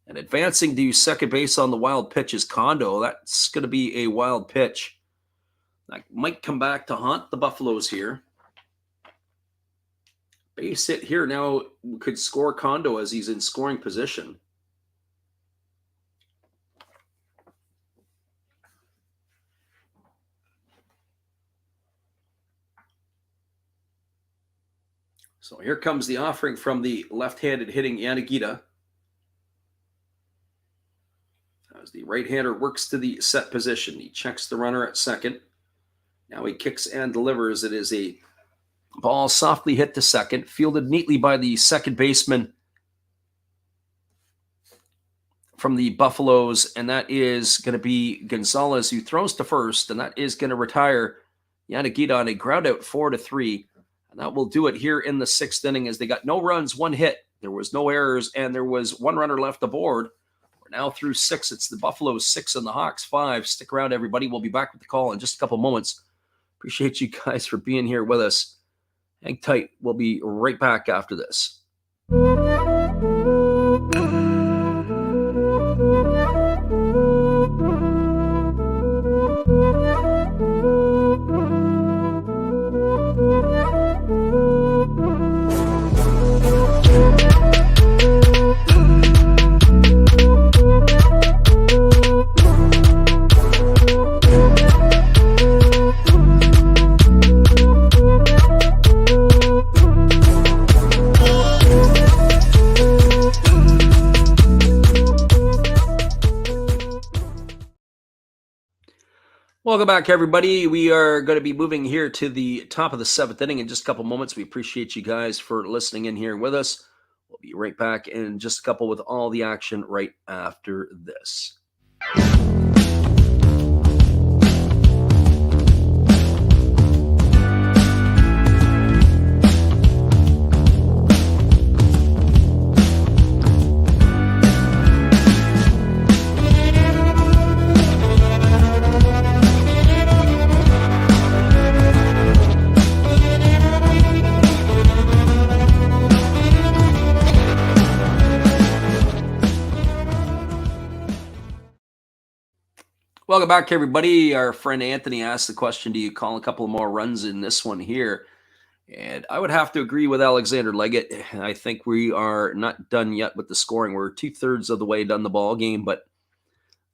And advancing to second base on the wild pitch is Kondo. That's going to be a wild pitch. That might come back to haunt the Buffaloes here. Base hit here now could score Kondo as he's in scoring position. So here comes the offering from the left-handed hitting Yanagita. As the right-hander works to the set position, he checks the runner at second. Now he kicks and delivers. It is a ball softly hit to second, fielded neatly by the second baseman from the Buffaloes, and that is going to be Gonzalez, who throws to first, and that is going to retire Yanagita on a ground out 4-3. And that will do it here in the sixth inning, as they got no runs, one hit. There was no errors, and there was one runner left aboard. We're now through six. It's the Buffaloes 6 and the Hawks 5. Stick around, everybody. We'll be back with the call in just a couple moments. Appreciate you guys for being here with us. Hang tight. We'll be right back after this. Welcome back, everybody. We are going to be moving here to the top of the seventh inning in just a couple moments. We appreciate you guys for listening in here with us. We'll be right back in just a couple with all the action right after this. Welcome back, everybody. Our friend Anthony asked the question, do you call a couple more runs in this one here? And I would have to agree with Alexander Leggett. I think we are not done yet with the scoring. We're 2/3 of the way done the ball game, but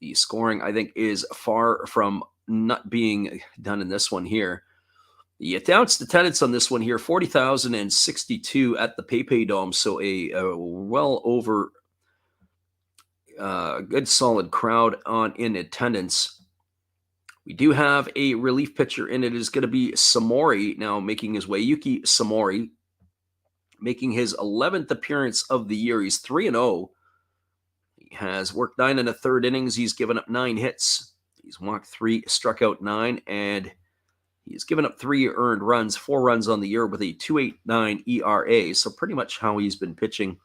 the scoring, I think, is far from not being done in this one here. The announced attendance on this one here, 40,062 at the PayPay Dome, so a well over good solid crowd in attendance. We do have a relief pitcher in it. Is going to be Samori now making his way. Yuki Samori making his 11th appearance of the year. He's 3-0. He has worked 9 1/3 innings. He's given up 9 hits. He's walked 3, struck out 9, and he's given up 3 earned runs, 4 runs on the year with a 2.89 ERA. So pretty much how he's been pitching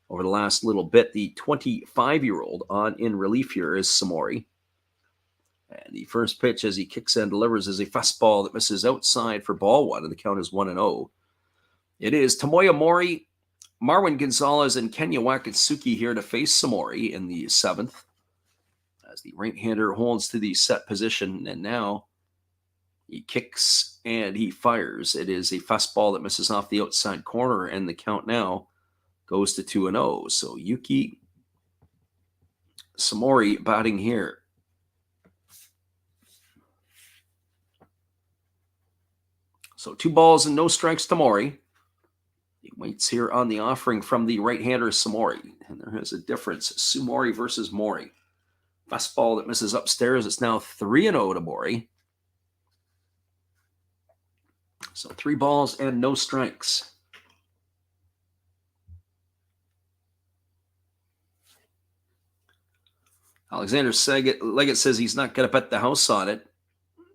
over the last little bit. The 25-year-old on in relief here is Samori. And the first pitch as he kicks and delivers is a fastball that misses outside for ball 1, and the count is 1-0. It is Tomoya Mori, Marwin Gonzalez, and Kenya Wakatsuki here to face Samori in the 7th. As the right-hander holds to the set position, and now he kicks and he fires. It is a fastball that misses off the outside corner, and the count now goes to 2-0. So Yuki Samori batting here. So 2 balls and no strikes to Mori. He waits here on the offering from the right-hander Samori. And there is a difference. Sumori versus Mori. Fastball that misses upstairs. It's now 3-0 to Mori. So 3 balls and no strikes. Alexander Leggett says he's not going to bet the house on it.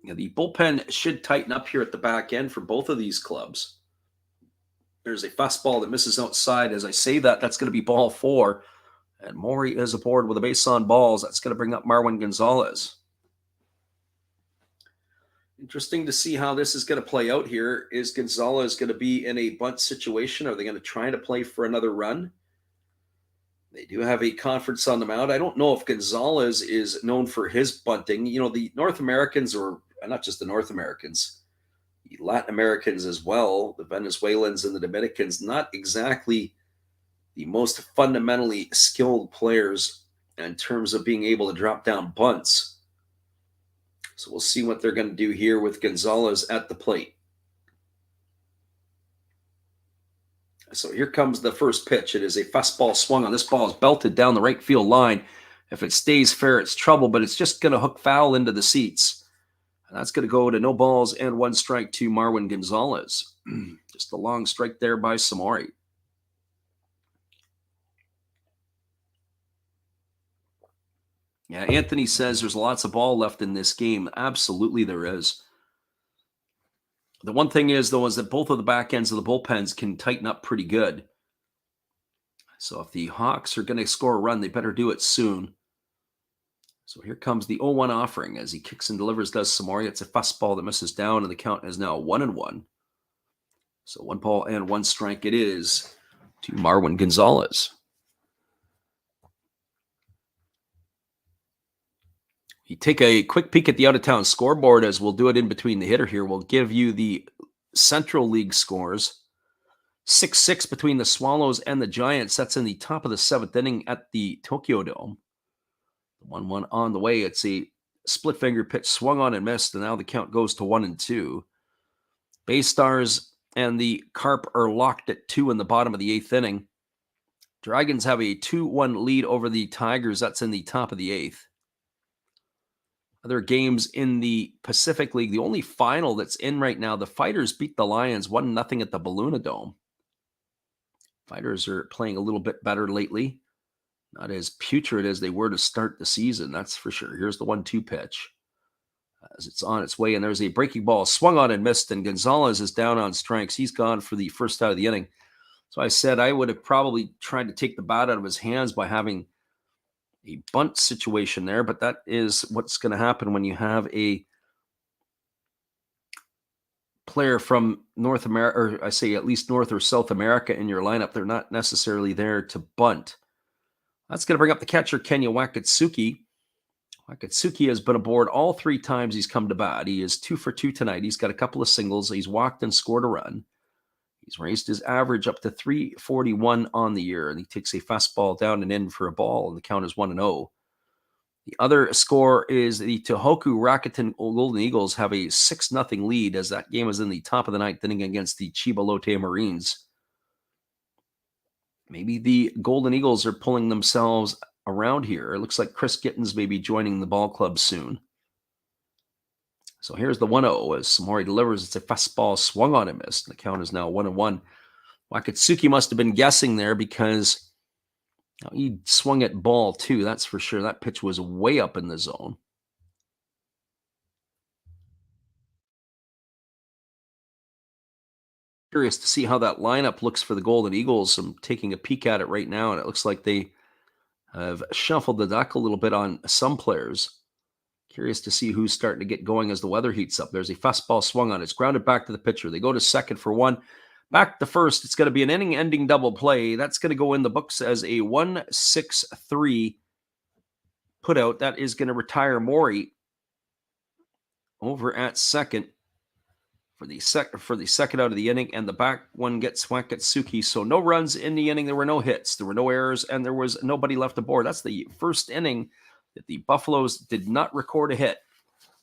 The bullpen should tighten up here at the back end for both of these clubs. There's a fastball that misses outside. As I say that, that's going to be ball 4. And Mori is aboard with a base on balls. That's going to bring up Marwin Gonzalez. Interesting to see how this is going to play out here. Is Gonzalez going to be in a bunt situation? Are they going to try to play for another run? They do have a conference on the mound. I don't know if Gonzalez is known for his bunting. You know, the North Americans, or not just the North Americans, the Latin Americans as well, the Venezuelans and the Dominicans, not exactly the most fundamentally skilled players in terms of being able to drop down bunts. So we'll see what they're going to do here with Gonzalez at the plate. So here comes the first pitch. It is a fastball swung on. This ball is belted down the right field line. If it stays fair, it's trouble, but it's just going to hook foul into the seats. And that's going to go to no balls and 1 strike to Marwin Gonzalez. Just a long strike there by Samori. Yeah, Anthony says there's lots of ball left in this game. Absolutely there is. The one thing is, though, is that both of the back ends of the bullpens can tighten up pretty good. So if the Hawks are going to score a run, they better do it soon. So here comes the 0-1 offering as he kicks and delivers, does Samori. It's a fastball that misses down, and the count is now 1-1. So 1 ball and 1 strike it is to Marwin Gonzalez. You take a quick peek at the out-of-town scoreboard, as we'll do it in between the hitter here. We'll give you the Central League scores. 6-6 between the Swallows and the Giants. That's in the top of the 7th inning at the Tokyo Dome. 1-1 on the way. It's a split finger pitch swung on and missed, and now the count goes to 1-2. Bay Stars and the Carp are locked at 2 in the bottom of the 8th inning. Dragons have a 2-1 lead over the Tigers. That's in the top of the 8th. Other games in the Pacific League, the only final that's in right now, the Fighters beat the Lions 1-0 at the Balluna Dome. Fighters are playing a little bit better lately. Not as putrid as they were to start the season, that's for sure. Here's the 1-2 pitch as it's on its way, and there's a breaking ball swung on and missed, and Gonzalez is down on strikes. He's gone for the first out of the inning. So I said I would have probably tried to take the bat out of his hands by having a bunt situation there, but that is what's going to happen when you have a player from North America, or I say at least North or South America in your lineup. They're not necessarily there to bunt. That's going to bring up the catcher, Kenya Wakatsuki. Wakatsuki has been aboard all 3 times he's come to bat. He is 2 for 2 tonight. He's got a couple of singles. He's walked and scored a run. He's raised his average up to 341 on the year, and he takes a fastball down and in for a ball, and the count is 1-0. The other score is the Tohoku Rakuten Golden Eagles have a 6-0 lead, as that game is in the top of the 9th inning against the Chiba Lotte Marines. Maybe the Golden Eagles are pulling themselves around here. It looks like Chris Gittins may be joining the ball club soon. So here's the 1-0 as Samori delivers. It's a fastball swung on and missed. The count is now 1-1. Wakatsuki must have been guessing there because he swung at ball too. That's for sure. That pitch was way up in the zone. Curious to see how that lineup looks for the Golden Eagles. I'm taking a peek at it right now, and it looks like they have shuffled the deck a little bit on some players. Curious to see who's starting to get going as the weather heats up. There's a fastball swung on. It's grounded back to the pitcher. They go to second for 1. Back to first. It's going to be an inning-ending double play. That's going to go in the books as a 1-6-3 putout. That is going to retire Mori over at second for the second out of the inning, and the back one gets Wakatsuki. So no runs in the inning. There were no hits. There were no errors, and there was nobody left aboard. That's the first inning that the Buffaloes did not record a hit.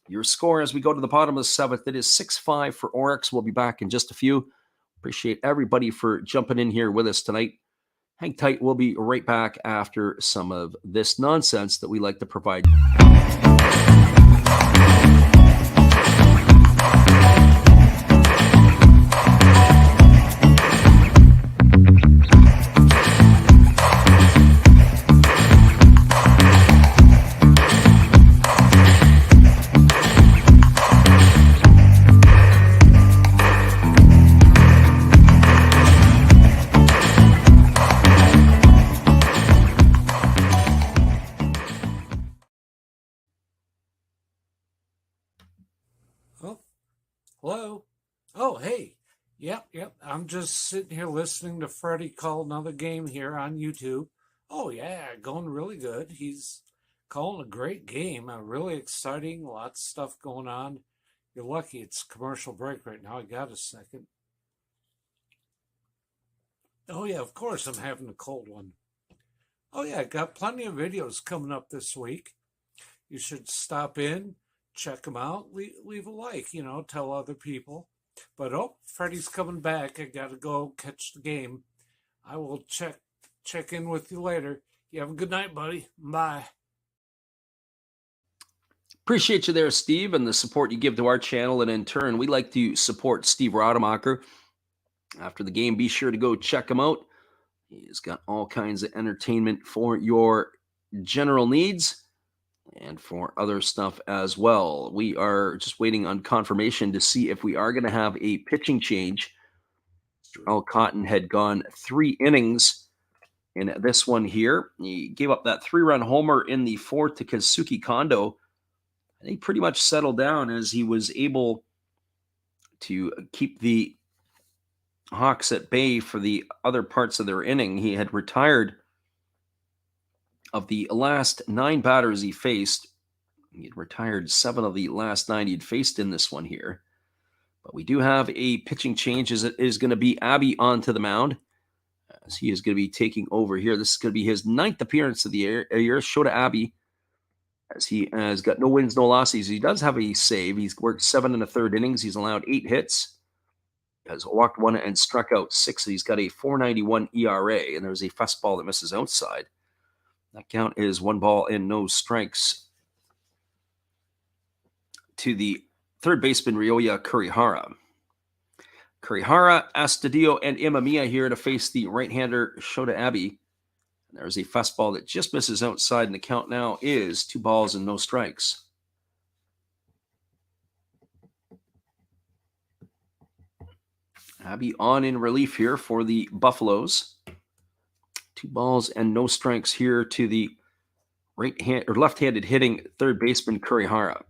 Your score as we go to the bottom of the 7th, it is 6-5 for Orix. We'll be back in just a few. Appreciate everybody for jumping in here with us tonight. Hang tight. We'll be right back after some of this nonsense that we like to provide. Hello? Oh, hey. Yep. I'm just sitting here listening to Freddie call another game here on YouTube. Oh, yeah, going really good. He's calling a great game. Really exciting. Lots of stuff going on. You're lucky it's commercial break right now. I got a second. Oh, yeah, of course I'm having a cold one. Oh, yeah, got plenty of videos coming up this week. You should stop in, check them out, leave a like, tell other people. But Freddie's coming back. I got to go catch the game. I will check in with you later. You have a good night, buddy. Bye. Appreciate you there, Steve, and the support you give to our channel. And in turn, we like to support Steve Rademacher. After the game, be sure to go check him out. He's got all kinds of entertainment for your general needs and for other stuff as well. We are just waiting on confirmation to see if we are going to have a pitching change. Earl Cotton had gone 3 innings in this one here. He gave up that 3-run homer in the 4th to Kazuki Kondo. And he pretty much settled down as he was able to keep the Hawks at bay for the other parts of their inning. He had retired of the last 9 batters he faced. He had retired 7 of the last 9 he'd faced in this one here. But we do have a pitching change as it is going to be Abby onto the mound, as he is going to be taking over here. This is going to be his 9th appearance of the year. Shota Abby, as he has got no wins, no losses. He does have a save. He's worked 7 1/3 innings. He's allowed 8 hits. Has walked 1 and struck out 6. He's got a 4.91 ERA, and there's a fastball that misses outside. That count is 1 ball and no strikes to the third baseman, Ryoya Kurihara. Kurihara, Astudillo, and Imamiya here to face the right-hander, Shota Abe. There's a fastball that just misses outside, and the count now is 2 balls and no strikes. Abe on in relief here for the Buffaloes. 2 balls and no strikes here to the left-handed hitting third baseman Kurihara.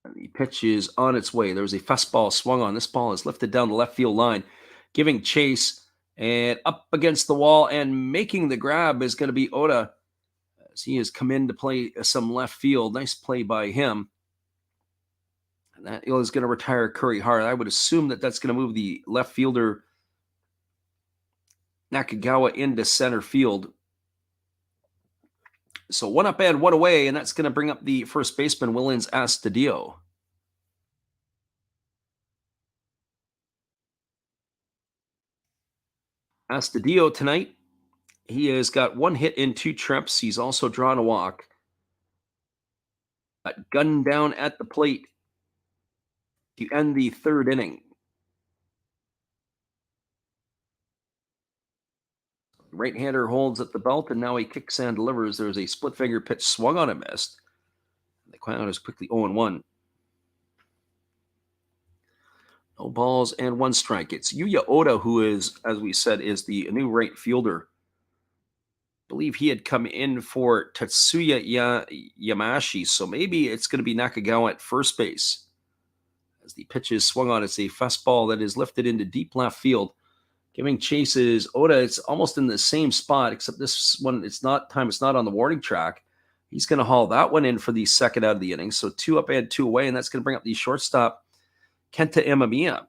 And the pitch is on its way. There's a fastball swung on. This ball is lifted down the left field line, giving chase, and up against the wall and making the grab is going to be Oda, as he has come in to play some left field. Nice play by him. And that is going to retire Kurihara. I would assume that that's going to move the left fielder Nakagawa into center field. So 1 up and 1 away, and that's going to bring up the first baseman, Willens Astudillo. Astudillo tonight, he has got 1 hit in 2 trips. He's also drawn a walk. Got gunned down at the plate to end the 3rd inning. Right-hander holds at the belt, and now he kicks and delivers. There's a split-finger pitch swung on and missed. The count is quickly 0-1. No balls and 1 strike. It's Yuya Oda, who is, as we said, is the new right fielder. I believe he had come in for Tatsuya Yamashi, so maybe it's going to be Nakagawa at first base. As the pitch is swung on, it's a fastball that is lifted into deep left field. Giving chases Oda. It's almost in the same spot, except this one, it's not on the warning track. He's going to haul that one in for the 2nd out of the inning. So 2 up and 2 away, and that's going to bring up the shortstop, Kenta Imamiya.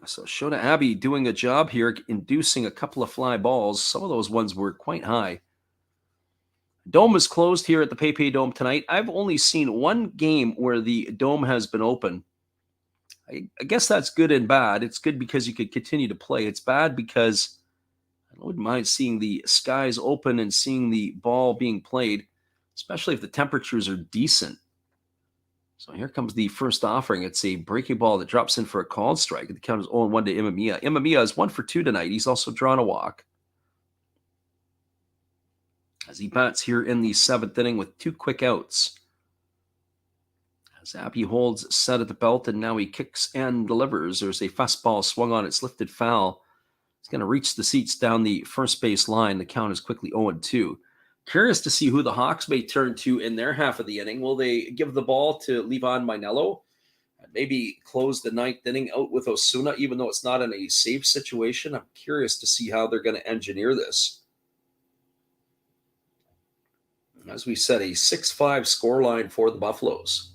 So Shota Abe doing a job here, inducing a couple of fly balls. Some of those ones were quite high. Dome is closed here at the PayPay Dome tonight. I've only seen 1 game where the dome has been open. I guess that's good and bad. It's good because you could continue to play. It's bad because I wouldn't mind seeing the skies open and seeing the ball being played, especially if the temperatures are decent. So here comes the first offering. It's a breaking ball that drops in for a called strike. The count is 0-1 to Imamiya. Imamiya is 1 for 2 tonight. He's also drawn a walk, as he bats here in the 7th inning with 2 quick outs. As Abe holds set at the belt, and now he kicks and delivers. There's a fastball swung on. It's lifted foul. It's going to reach the seats down the first base line. The count is quickly 0-2. Curious to see who the Hawks may turn to in their half of the inning. Will they give the ball to Levon Minello? Maybe close the ninth inning out with Osuna, even though it's not in a safe situation. I'm curious to see how they're going to engineer this. As we said, a 6-5 scoreline for the Buffaloes.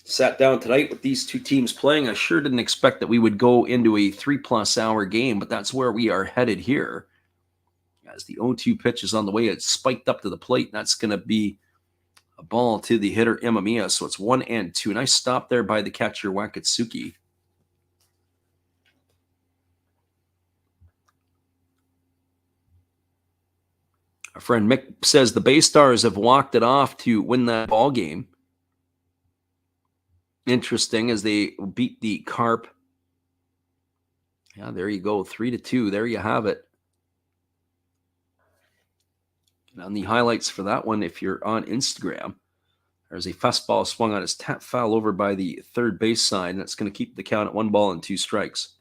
Sat down tonight with these two teams playing. I sure didn't expect that we would go into a 3+ hour game, but that's where we are headed here. As the 0-2 pitch is on the way, it's spiked up to the plate. And that's going to be a ball to the hitter, Imamiya. So it's 1-2. Nice stop there by the catcher, Wakatsuki. Our friend Mick says the Bay Stars have walked it off to win that ball game. Interesting, as they beat the Carp. Yeah, there you go, 3-2. There you have it. And on the highlights for that one, if you're on Instagram, there's a fastball swung on his tap foul over by the third base side, and that's going to keep the count at 1-2 strikes.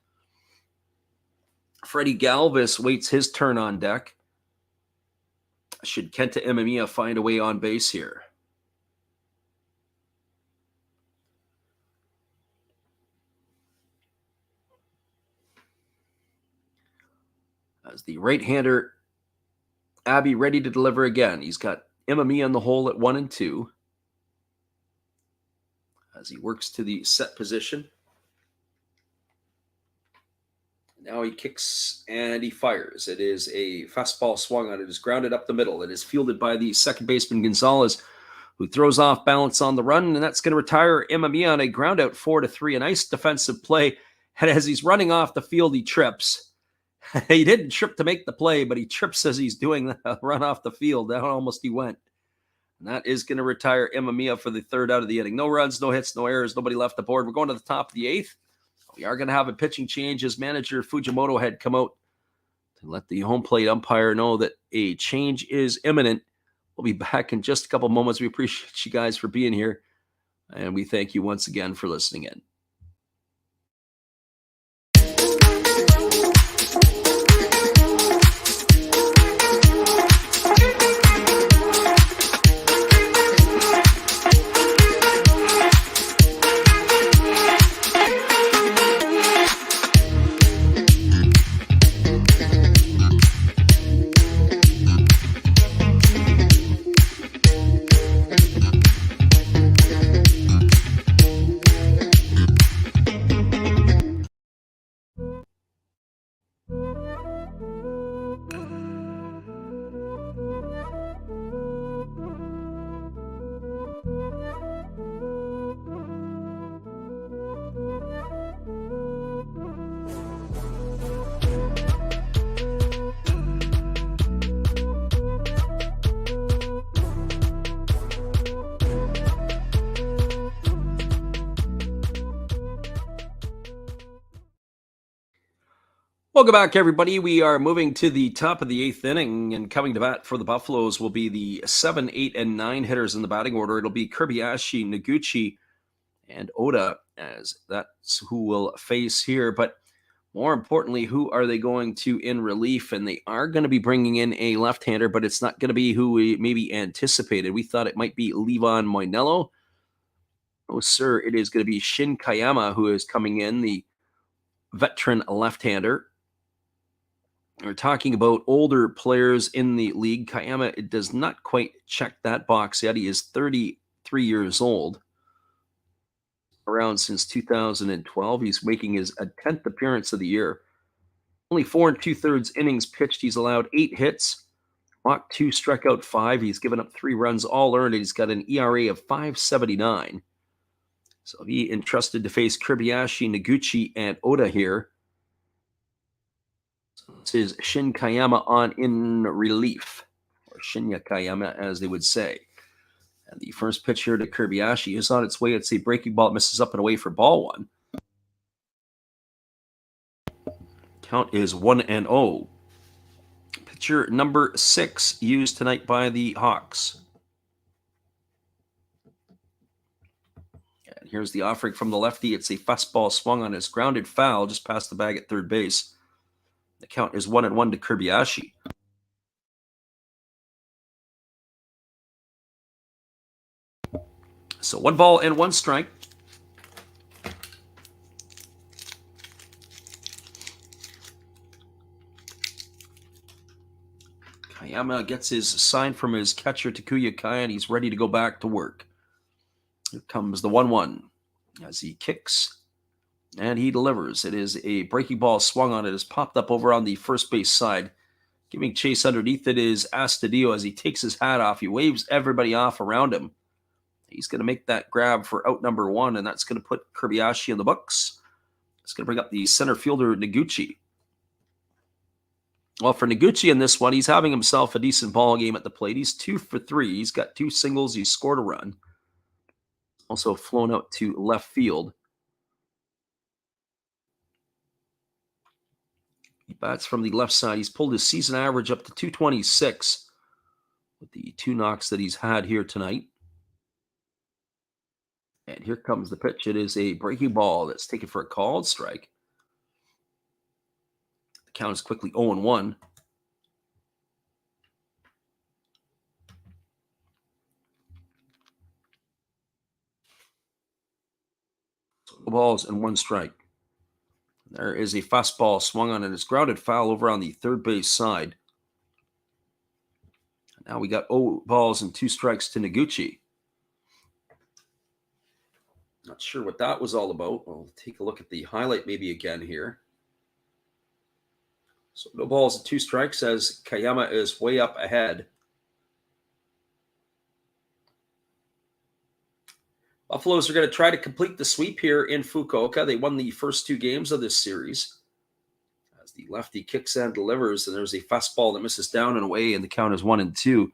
Freddie Galvis waits his turn on deck. Should Kenta Imamiya find a way on base here? As the right-hander, Abby ready to deliver again. He's got Imamiya in the hole at 1-2. As he works to the set position. Now he kicks and he fires. It is a fastball swung on. It is grounded up the middle. It is fielded by the second baseman Gonzalez, who throws off balance on the run, and that's going to retire Imamiya on a ground out 4-3. A nice defensive play. And as he's running off the field, he trips. He didn't trip to make the play, but he trips as he's doing the run off the field. That almost he went. And that is going to retire Imamiya for the third out of the inning. No runs, no hits, no errors, nobody left the board. We're going to the top of the eighth. We are going to have a pitching change as manager Fujimoto had come out to let the home plate umpire know that a change is imminent. We'll be back in just a couple moments. We appreciate you guys for being here, and we thank you once again for listening in. Welcome back, everybody. We are moving to the top of the eighth inning, and coming to bat for the Buffaloes will be the 7, 8, and 9 hitters in the batting order. It'll be Kobayashi, Noguchi, and Oda, as that's who will face here. But more importantly, who are they going to in relief? And they are going to be bringing in a left-hander, but it's not going to be who we maybe anticipated. We thought it might be Levon Minello. Oh, sir, it is going to be Shin Kayama who is coming in, the veteran left-hander. We're talking about older players in the league. Kayama, it does not quite check that box yet. He is 33 years old. Around since 2012. He's making his 10th appearance of the year. Only 4 2/3 innings pitched. He's allowed 8 hits, walked 2, struck out 5. He's given up 3 runs, all earned. He's got an ERA of 5.79. So he entrusted to face Kobayashi, Noguchi, and Oda here. This is Shin Kayama on in relief, or Shinya Kayama, as they would say. And the first pitch here to Kobayashi is on its way. It's a breaking ball. It misses up and away for ball 1. Count is 1-0. Pitcher number 6 used tonight by the Hawks. And here's the offering from the lefty. It's a fastball swung on his grounded foul just past the bag at third base. The count is 1-1 to Kobayashi. So 1 ball and 1 strike. Kayama gets his sign from his catcher, Takuya Kai, and he's ready to go back to work. Here comes the 1-1 as he kicks and he delivers. It is a breaking ball swung on. It has popped up over on the first base side. Giving chase underneath it is Astudillo as he takes his hat off. He waves everybody off around him. He's going to make that grab for out number 1, and that's going to put Kobayashi in the books. It's going to bring up the center fielder, Noguchi. Well, for Noguchi in this one, he's having himself a decent ball game at the plate. He's 2 for 3. He's got 2 singles. He's scored a run. Also flown out to left field. He bats from the left side. He's pulled his season average up to 226 with the 2 knocks that he's had here tonight. And here comes the pitch. It is a breaking ball that's taken for a called strike. The count is quickly 0-1. So 2 balls and 1 strike. There is a fastball swung on and it's grounded foul over on the third base side. Now we got 0 balls and 2 strikes to Noguchi. Not sure what that was all about. We'll take a look at the highlight maybe again here. So 0 balls and 2 strikes as Kayama is way up ahead. Buffaloes are going to try to complete the sweep here in Fukuoka. They won the first 2 games of this series. As the lefty kicks and delivers, and there's a fastball that misses down and away, and the count is 1-2. Of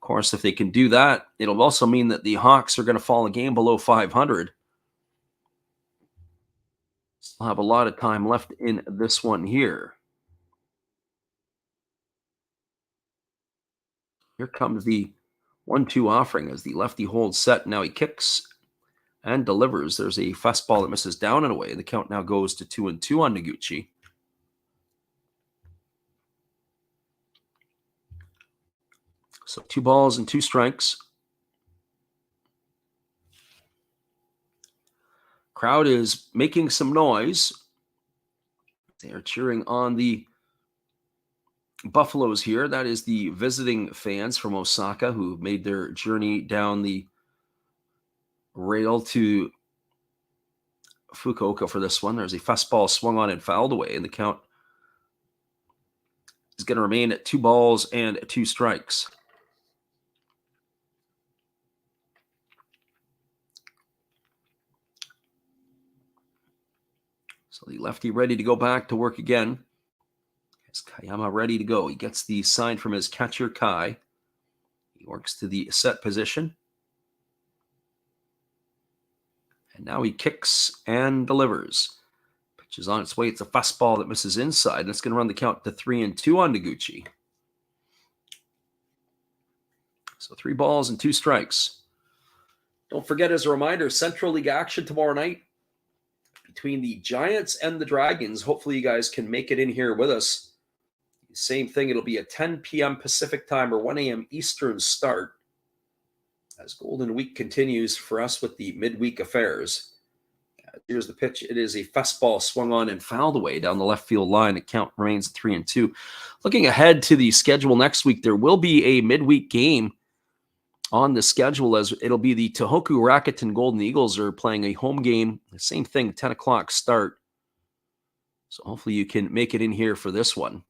course, if they can do that, it'll also mean that the Hawks are going to fall a game below 500. Still have a lot of time left in this one here. Here comes the 1-2 offering as the lefty holds set. Now he kicks and delivers. There's a fastball that misses down and away. The count now goes to 2-2 on Noguchi. So 2 balls and 2 strikes. Crowd is making some noise. They are cheering on the Buffaloes here. That is the visiting fans from Osaka who made their journey down the rail to Fukuoka for this one. There's a fastball swung on and fouled away, and the count is going to remain at 2 balls and 2 strikes. So the lefty ready to go back to work again. Is Kayama ready to go? He gets the sign from his catcher, Kai. He works to the set position. And now he kicks and delivers. Pitch is on its way. It's a fastball that misses inside. And it's going to run the count to 3-2 on Noguchi. So 3 balls and 2 strikes. Don't forget, as a reminder, Central League action tomorrow night between the Giants and the Dragons. Hopefully you guys can make it in here with us. Same thing. It'll be a 10 p.m. Pacific time or 1 a.m. Eastern start as Golden Week continues for us with the midweek affairs. Here's the pitch. It is a fastball swung on and fouled away down the left field line. The count remains 3-2. Looking ahead to the schedule next week, there will be a midweek game on the schedule as it'll be the Tohoku Rakuten Golden Eagles are playing a home game. The same thing, 10 o'clock start. So hopefully you can make it in here for this one.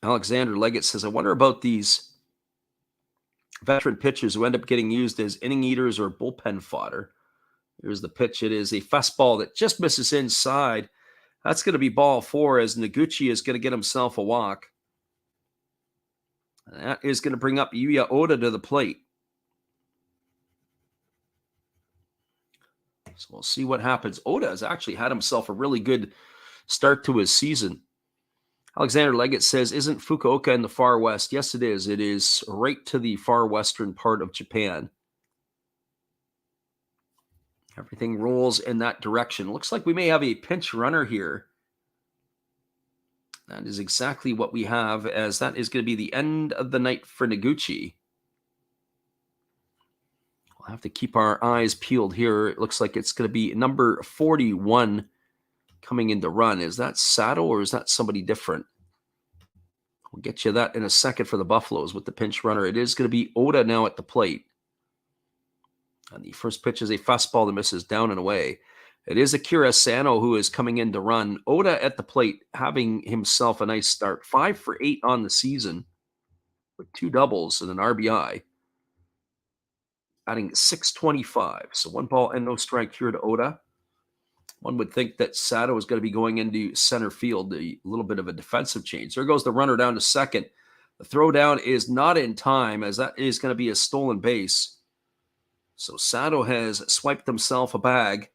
Alexander Leggett says, I wonder about these veteran pitchers who end up getting used as inning eaters or bullpen fodder. Here's the pitch. It is a fastball that just misses inside. That's going to be ball 4 as Noguchi is going to get himself a walk. And that is going to bring up Yuya Oda to the plate. So we'll see what happens. Oda has actually had himself a really good start to his season. Alexander Leggett says, isn't Fukuoka in the far west? Yes, it is. It is right to the far western part of Japan. Everything rolls in that direction. Looks like we may have a pinch runner here. That is exactly what we have, as that is going to be the end of the night for Noguchi. We'll have to keep our eyes peeled here. It looks like it's going to be number 41 coming into run. Is that Sato or is that somebody different? We'll get you that in a second for the Buffaloes with the pinch runner. It is going to be Oda now at the plate. And the first pitch is a fastball that misses down and away. It is Akira Sano who is coming in to run. Oda at the plate, having himself a nice start. 5 for 8 on the season with 2 doubles and an RBI. Adding 625. So 1 ball and no strike here to Oda. One would think that Sato is going to be going into center field, a little bit of a defensive change. There goes the runner down to second. The throw down is not in time, as that is going to be a stolen base. So Sato has swiped himself a bag.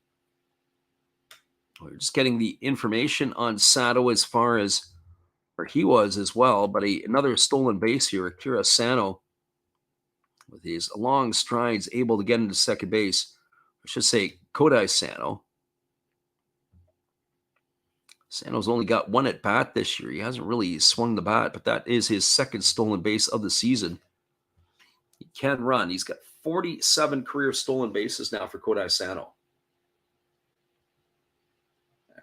We're just getting the information on Sato as far as where he was as well, but another stolen base here. Akira Sano, with his long strides, able to get into second base. I should say Kodai Sano. Sano's only got 1 at bat this year. He hasn't really swung the bat, but that is his second stolen base of the season. He can run. He's got 47 career stolen bases now for Kodai Sano.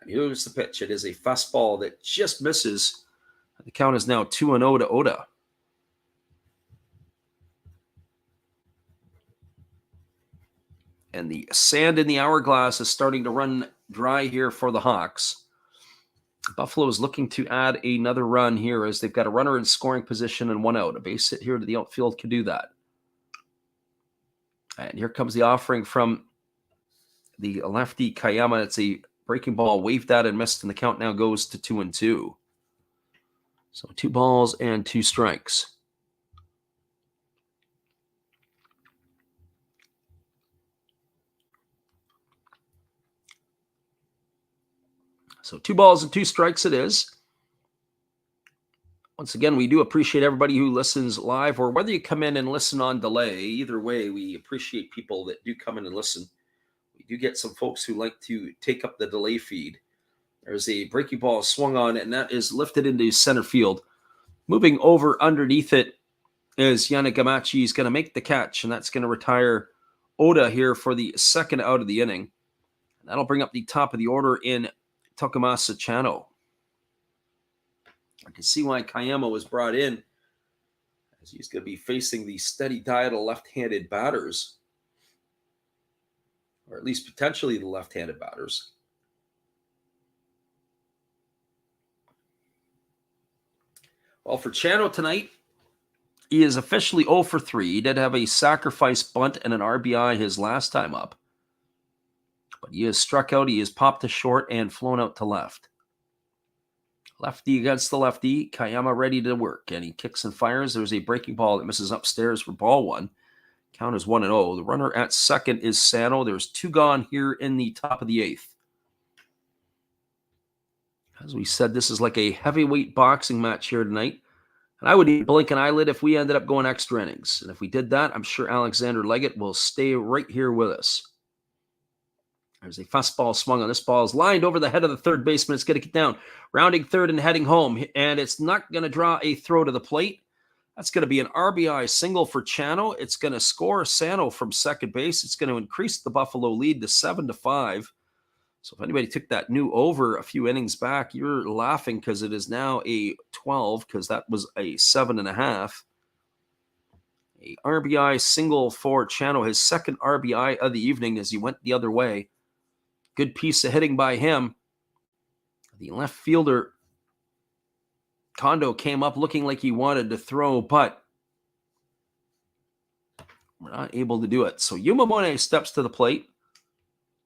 And here's the pitch. It is a fastball that just misses. The count is now 2-0 to Oda. And the sand in the hourglass is starting to run dry here for the Hawks. Buffalo is looking to add another run here as they've got a runner in scoring position and 1 out. A base hit here to the outfield can do that. And here comes the offering from the lefty Kayama. It's a breaking ball, waved at and missed, and the count now goes to 2-2. So 2 balls and 2 strikes. So 2 balls and 2 strikes it is. Once again, we do appreciate everybody who listens live, or whether you come in and listen on delay. Either way, we appreciate people that do come in and listen. We do get some folks who like to take up the delay feed. There's a breaking ball swung on, and that is lifted into center field. Moving over underneath it is Yanagamachi. He's going to make the catch, and that's going to retire Oda here for the second out of the inning. That'll bring up the top of the order in Takumasa Chano. I can see why Kayama was brought in, as he's going to be facing the steady diet of left-handed batters, or at least potentially the left-handed batters. Well, for Chano tonight, he is officially 0 for 3. He did have a sacrifice bunt and an RBI his last time up, but he has struck out. He has popped to short and flown out to left. Lefty against the lefty. Kayama ready to work, and he kicks and fires. There's a breaking ball that misses upstairs for ball 1. Count is 1-0. The runner at second is Sano. There's 2 gone here in the top of the 8th. As we said, this is like a heavyweight boxing match here tonight. And I would even blink an eyelid if we ended up going extra innings. And if we did that, I'm sure Alexander Leggett will stay right here with us. There's a fastball swung on. This ball is lined over the head of the third baseman. It's going to get down, rounding third and heading home. And it's not going to draw a throw to the plate. That's going to be an RBI single for Chano. It's going to score Sano from second base. It's going to increase the Buffalo lead to 7-5. So if anybody took that new over a few innings back, you're laughing because it is now a 12, because that was a 7.5. A RBI single for Chano, his second RBI of the evening as he went the other way. Good piece of hitting by him. The left fielder, Kondo, came up looking like he wanted to throw, but we're not able to do it. So Yumamone steps to the plate.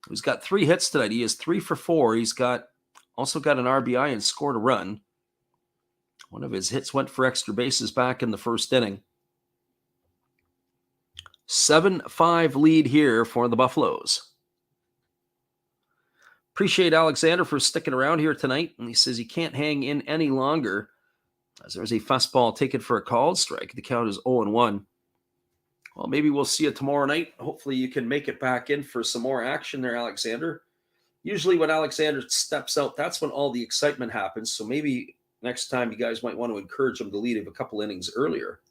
He's got 3 hits tonight. He is 3 for 4. He's also got an RBI and scored a run. One of his hits went for extra bases back in the first inning. 7-5 lead here for the Buffaloes. Appreciate Alexander for sticking around here tonight. And he says he can't hang in any longer, as there's a fastball taken for a called strike. The count is 0-1. Well, maybe we'll see you tomorrow night. Hopefully you can make it back in for some more action there, Alexander. Usually when Alexander steps out, that's when all the excitement happens. So maybe next time you guys might want to encourage him to lead a couple innings earlier.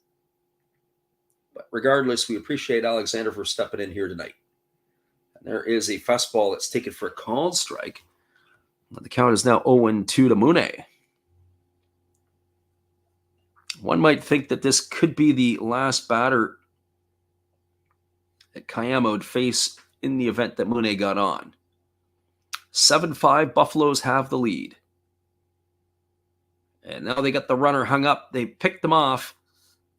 But regardless, we appreciate Alexander for stepping in here tonight. And there is a fastball that's taken for a called strike. The count is now 0-2 to Mune. One might think that this could be the last batter that Kayama would face in the event that Mune got on. 7-5, Buffaloes have the lead. And now they got the runner hung up. They picked them off.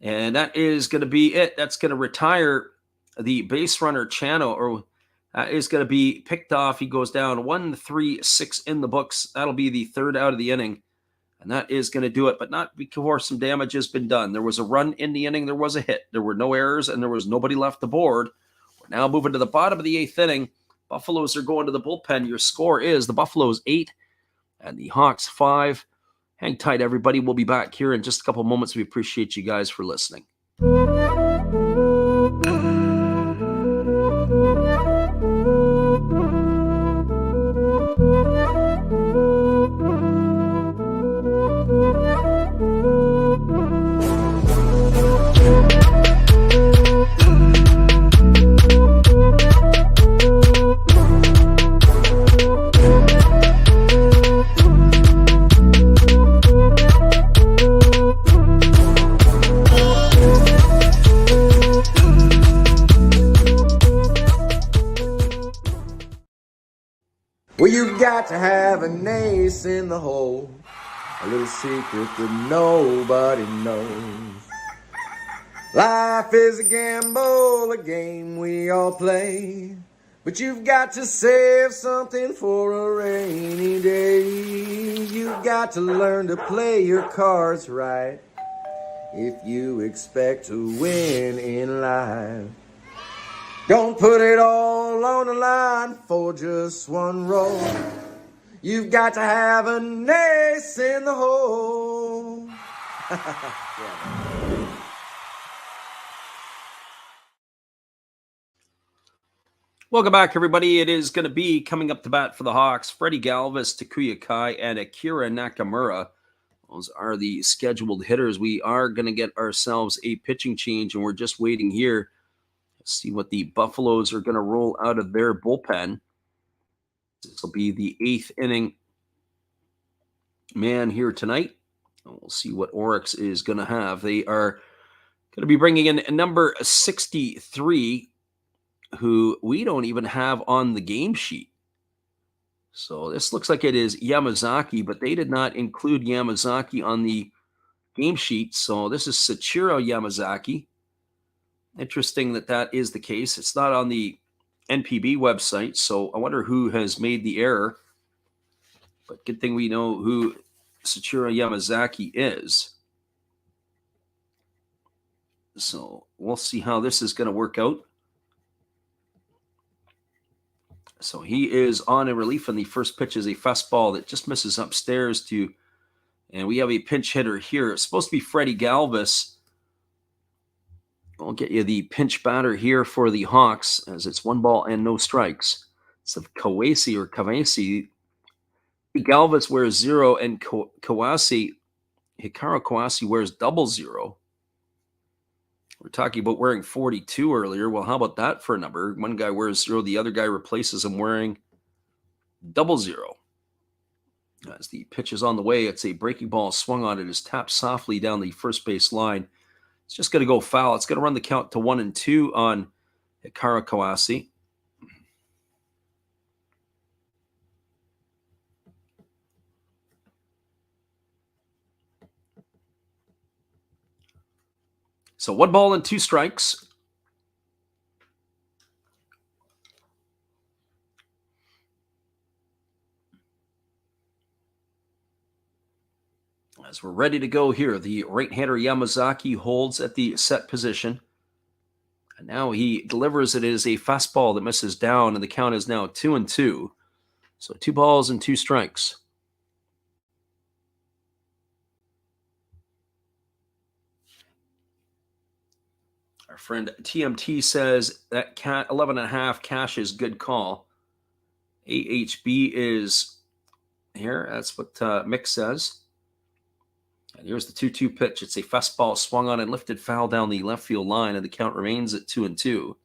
And that is going to be it. That's going to retire the base runner Chano, or is going to be picked off. He goes down 1-3-6 in the books. That'll be the third out of the inning. And that is going to do it, but not before some damage has been done. There was a run in the inning. There was a hit. There were no errors, and there was nobody left aboard. We're now moving to the bottom of the eighth inning. Buffaloes are going to the bullpen. Your score is the Buffaloes 8 and the Hawks 5. Hang tight, everybody. We'll be back here in just a couple moments. We appreciate you guys for listening. Well, you've got to have an ace in the hole, a little secret that nobody knows. Life is a gamble, a game we all play, but you've got to save something for a rainy day. You've got to learn to play your cards right if you expect to win in life. Don't put it all on the line for just one roll. You've got to have an ace in the hole. Welcome back, everybody. It is going to be coming up to bat for the Hawks, Freddie Galvis, Takuya Kai, and Akira Nakamura. Those are the scheduled hitters. We are going to get ourselves a pitching change, and we're just waiting here. Let's see what the Buffaloes are going to roll out of their bullpen. This will be the eighth inning man here tonight. We'll see what Orix is going to have. They are going to be bringing in number 63, who we don't even have on the game sheet. So this looks like it is Yamazaki, but they did not include Yamazaki on the game sheet. So this is Sachiro Yamazaki. Interesting that is the case. It's not on the NPB website, so I wonder who has made the error. But good thing we know who Sachiro Yamazaki is. So we'll see how this is going to work out. So he is on in relief, and the first pitch is a fastball that just misses upstairs and we have a pinch hitter here. It's supposed to be Freddie Galvis. I'll get you the pinch batter here for the Hawks, as it's 1 ball and no strikes. It's of Kawasi. Galvis wears 0, and Hikaru Kawasi wears 00. We're talking about wearing 42 earlier. Well, how about that for a number? One guy wears 0, the other guy replaces him wearing 00. As the pitch is on the way, it's a breaking ball swung on. It is tapped softly down the first base line. It's just going to go foul. It's going to run the count to 1-2 on Hikaru Kawasi. So 1 ball and 2 strikes. As we're ready to go here, the right-hander Yamazaki holds at the set position. And now he delivers it as a fastball that misses down, and the count is now 2-2. So 2 balls and 2 strikes. Our friend TMT says that 11.5 cash is good call. AHB is here. That's what Mick says. And here's the 2-2 pitch. It's a fastball swung on and lifted foul down the left field line, and the count remains at 2-2.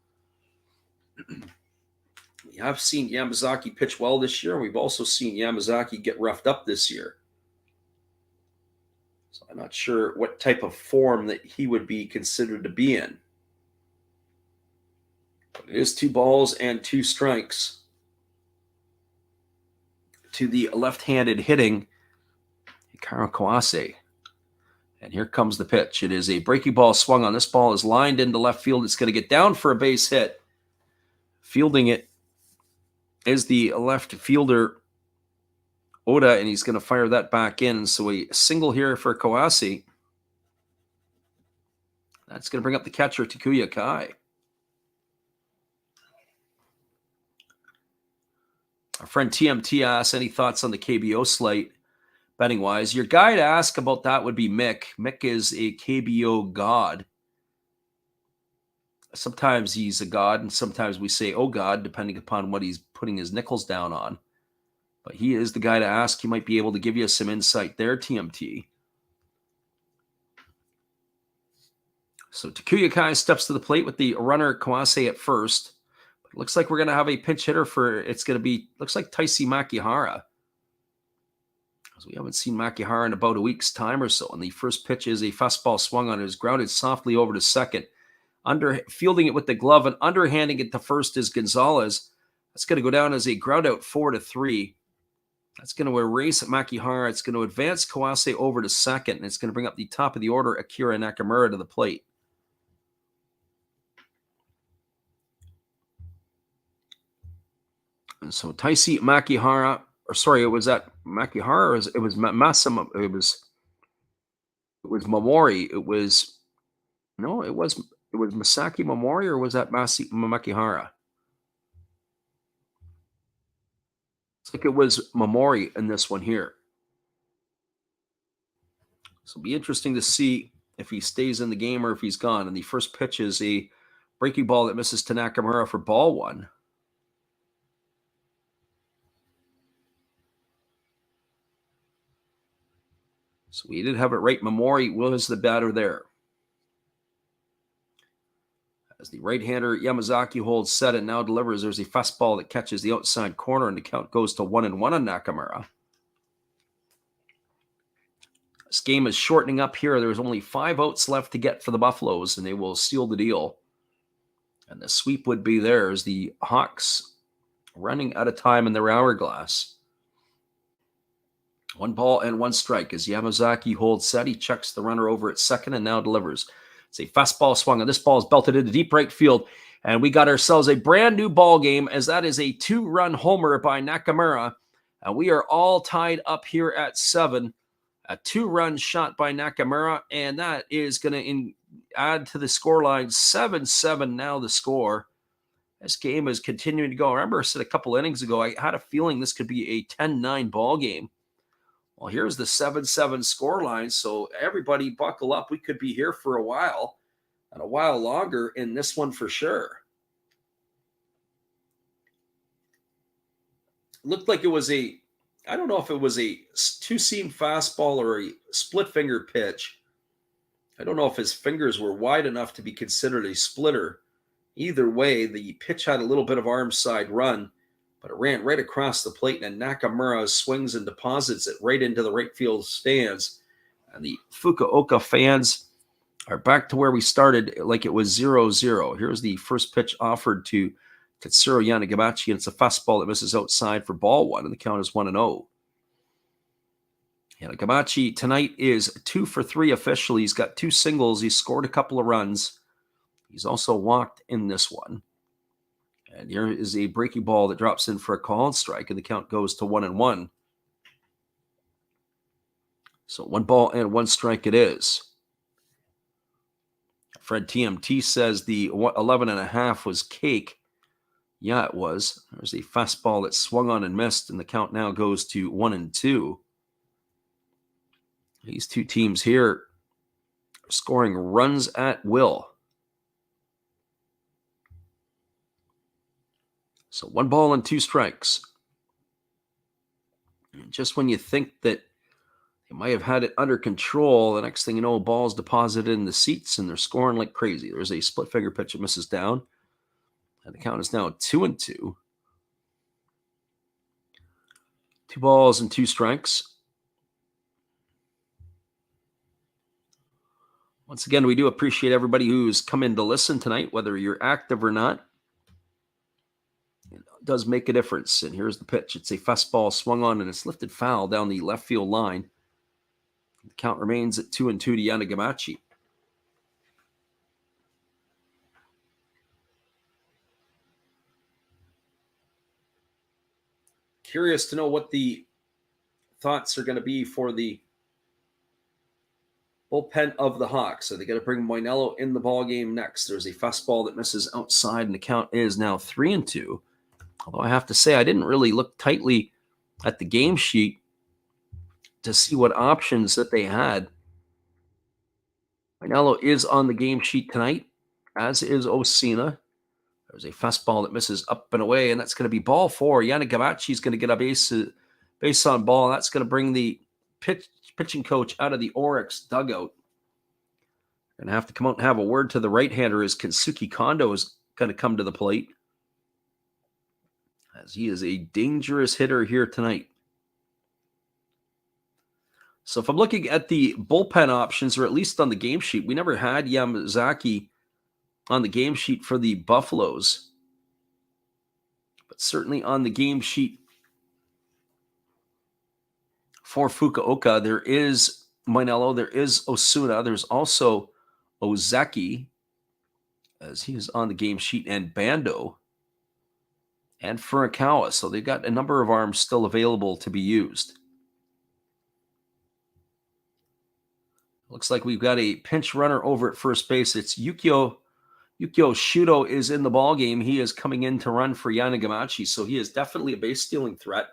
We have seen Yamazaki pitch well this year, and we've also seen Yamazaki get roughed up this year. So I'm not sure what type of form that he would be considered to be in. But it is 2 balls and 2 strikes to the left-handed hitting Hikaru Kawase. And here comes the pitch. It is a breaking ball swung on. This ball is lined into left field. It's going to get down for a base hit. Fielding it is the left fielder, Oda, and he's going to fire that back in. So a single here for Kawase. That's going to bring up the catcher, Takuya Kai. Our friend TMT asks, any thoughts on the KBO slate, betting-wise? Your guy to ask about that would be Mick. Mick is a KBO god. Sometimes he's a god, and sometimes we say, oh God, depending upon what he's putting his nickels down on. But he is the guy to ask. He might be able to give you some insight there, TMT. So Takuya Kai steps to the plate with the runner Kawase at first. But looks like we're going to have a pinch hitter for, it's going to be, looks like Taisi Makihara. Because we haven't seen Makihara in about a week's time or so. And the first pitch is a fastball swung on. It is grounded softly over to second. Fielding it with the glove and underhanding it to first is Gonzalez. That's going to go down as a ground out 4-3. That's going to erase Makihara. It's going to advance Kawase over to second, and it's going to bring up the top of the order, Akira Nakamura, to the plate. And so Taisi Makihara, or sorry, it was that Makihara, or it was Masama, it was Momori, it was Masaki Momori, or was that Makihara? It's like it was Momori in this one here. So it'll be interesting to see if he stays in the game or if he's gone. And the first pitch is a breaking ball that misses to Nakamura for ball 1. So we did have it right. Momori was the batter there. As the right-hander Yamazaki holds set and now delivers, there's a fastball that catches the outside corner, and the count goes to 1-1 on Nakamura. This game is shortening up here. There's only 5 outs left to get for the Buffaloes, and they will seal the deal. And the sweep would be theirs. The Hawks running out of time in their hourglass. 1 ball and 1 strike as Yamazaki holds set. He checks the runner over at second and now delivers. It's a fastball swung, and this ball is belted into deep right field. And we got ourselves a brand new ball game, as that is a 2-run homer by Nakamura. And we are all tied up here at 7. A 2-run shot by Nakamura, and that is going to add to the scoreline. 7-7 now the score. This game is continuing to go. I remember I said a couple innings ago, I had a feeling this could be a 10-9 ball game. Well, here's the 7-7 scoreline, so everybody buckle up. We could be here for a while, and a while longer in this one for sure. Looked like it was I don't know if it was a 2-seam fastball or a split finger pitch. I don't know if his fingers were wide enough to be considered a splitter. Either way, the pitch had a little bit of arm side run, but it ran right across the plate, and Nakamura swings and deposits it right into the right field stands. And the Fukuoka fans are back to where we started, like it was 0-0. Here's the first pitch offered to Katsuro Yanagabachi, and it's a fastball that misses outside for ball 1, and the count is 1-0. Yanagabachi tonight is 2 for 3 officially. He's got 2 singles. He's scored a couple of runs. He's also walked in this one. And here is a breaking ball that drops in for a called strike, and the count goes to 1-1. So 1 ball and 1 strike it is. Fred TMT says the 11.5 was cake. Yeah, it was. There's a fastball that swung on and missed, and the count now goes to 1-2. These two teams here are scoring runs at will. So 1 ball and 2 strikes. And just when you think that they might have had it under control, the next thing you know, ball's deposited in the seats and they're scoring like crazy. There's a split finger pitch that misses down. And the count is now 2-2. 2 balls and 2 strikes. Once again, we do appreciate everybody who's come in to listen tonight, whether you're active or not. It does make a difference. And here's the pitch. It's a fastball swung on and it's lifted foul down the left field line. The count remains at 2-2 to Yanagamachi. Curious to know what the thoughts are going to be for the bullpen of the Hawks. So they got to bring Moinello in the ball game next. There's a fastball that misses outside, and the count is now 3-2. Although I have to say, I didn't really look tightly at the game sheet to see what options that they had. Moinello is on the game sheet tonight, as is Osina. There's a fastball that misses up and away, and that's going to be ball 4. Yanagamachi is going to get a base on ball, and that's going to bring the pitching coach out of the Orix dugout. Going to have to come out and have a word to the right-hander as Kensuke Kondo is going to come to the plate, as he is a dangerous hitter here tonight. So if I'm looking at the bullpen options, or at least on the game sheet, we never had Yamazaki on the game sheet for the Buffaloes. But certainly on the game sheet for Fukuoka, there is Moinello, there is Osuna, there's also Ozeki, as he is on the game sheet, and Bando, and Furukawa. So they've got a number of arms still available to be used. Looks like we've got a pinch runner over at first base. It's Yukio Shudo is in the ballgame. He is coming in to run for Yanagamachi, so he is definitely a base stealing threat.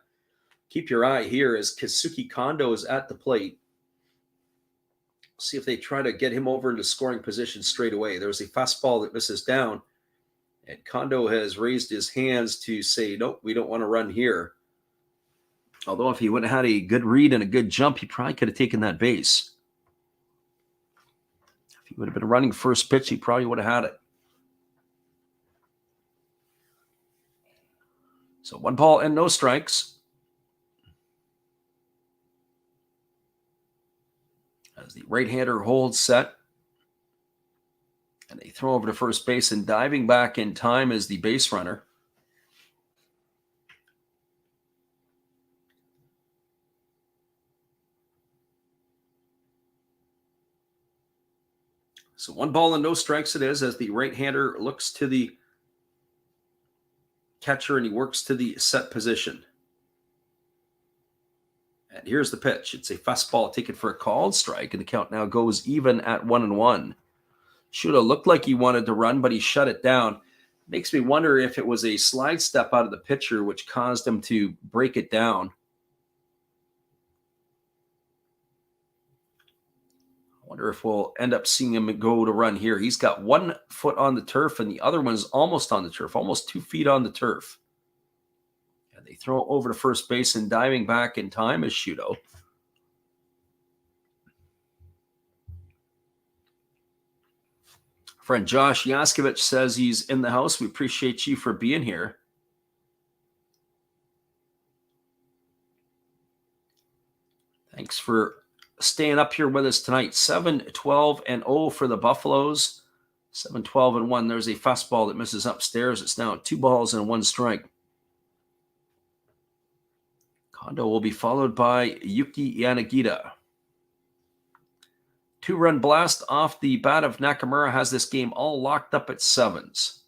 Keep your eye here as Kensuke Kondo is at the plate. See if they try to get him over into scoring position straight away. There's a fastball that misses down, and Kondo has raised his hands to say, nope, we don't want to run here. Although if he would have had a good read and a good jump, he probably could have taken that base. If he would have been running first pitch, he probably would have had it. So 1 ball and no strikes. As the right-hander holds set. And they throw over to first base, and diving back in time is the base runner. So 1 ball and no strikes it is, as the right-hander looks to the catcher and he works to the set position. And here's the pitch. It's a fastball taken for a called strike, and the count now goes even at 1-1. Shudo looked like he wanted to run, but he shut it down. Makes me wonder if it was a slide step out of the pitcher which caused him to break it down. I wonder if we'll end up seeing him go to run here. He's got 1 foot on the turf, and the other one is almost on the turf, almost 2 feet on the turf. And they throw it over to first base, and diving back in time is Shudo. Friend Josh Yaskovich says he's in the house. We appreciate you for being here. Thanks for staying up here with us tonight. 7-12-0 for the Buffaloes. 7-12-1. There's a fastball that misses upstairs. It's now 2 balls and 1 strike. Kondo will be followed by Yuki Yanagita. 2-run blast off the bat of Nakamura has this game all locked up at 7s.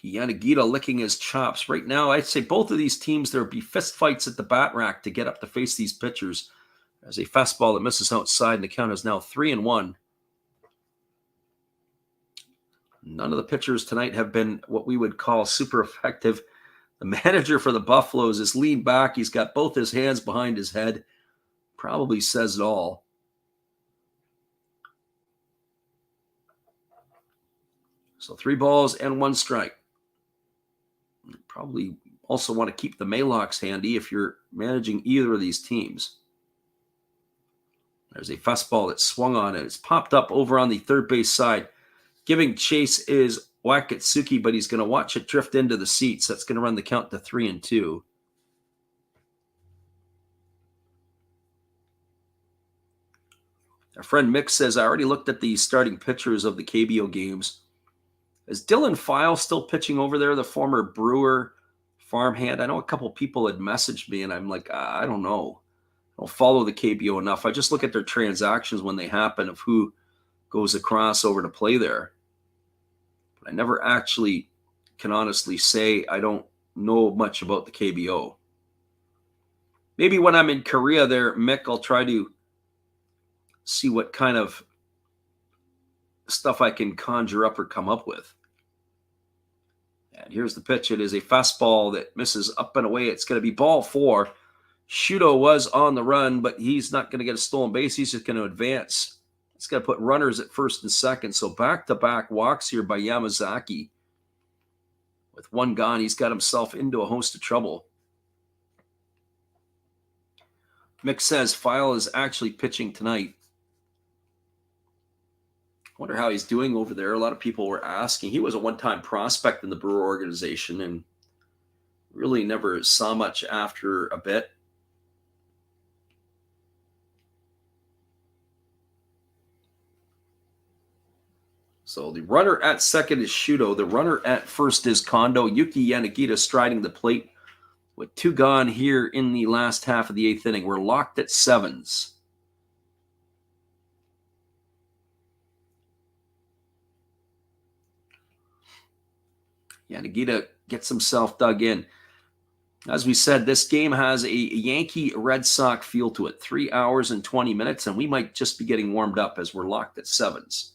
Yanagita licking his chops. Right now, I'd say both of these teams, there would be fist fights at the bat rack to get up to face these pitchers. There's a fastball that misses outside, and the count is now 3-1. None of the pitchers tonight have been what we would call super effective. The manager for the Buffaloes is leaned back. He's got both his hands behind his head. Probably says it all. So 3 balls and 1 strike. You probably also want to keep the Maylocks handy if you're managing either of these teams. There's a fastball that swung on it. It's popped up over on the third base side. Giving chase is Wakatsuki, but he's going to watch it drift into the seats. That's going to run the count to 3-2. Our friend Mick says, I already looked at the starting pitchers of the KBO games. Is Dylan File still pitching over there, the former Brewer farmhand? I know a couple people had messaged me, and I'm like, I don't know. I don't follow the KBO enough. I just look at their transactions when they happen of who goes across over to play there. But I never actually can honestly say I don't know much about the KBO. Maybe when I'm in Korea there, Mick, I'll try to see what kind of stuff I can conjure up or come up with. And here's the pitch. It is a fastball that misses up and away. It's going to be ball 4. Shudo was on the run, but he's not going to get a stolen base. He's just going to advance. He's going to put runners at first and second. So back-to-back walks here by Yamazaki. With 1 gone, he's got himself into a host of trouble. Mick says File is actually pitching tonight. Wonder how he's doing over there. A lot of people were asking. He was a one-time prospect in the Brewer organization and really never saw much after a bit. So the runner at second is Shudo. The runner at first is Kondo. Yuki Yanagita striding the plate with 2 gone here in the last half of the 8th inning. We're locked at 7s. Yanagita gets himself dug in. As we said, this game has a Yankee Red Sox feel to it. 3 hours and 20 minutes, and we might just be getting warmed up as we're locked at 7s.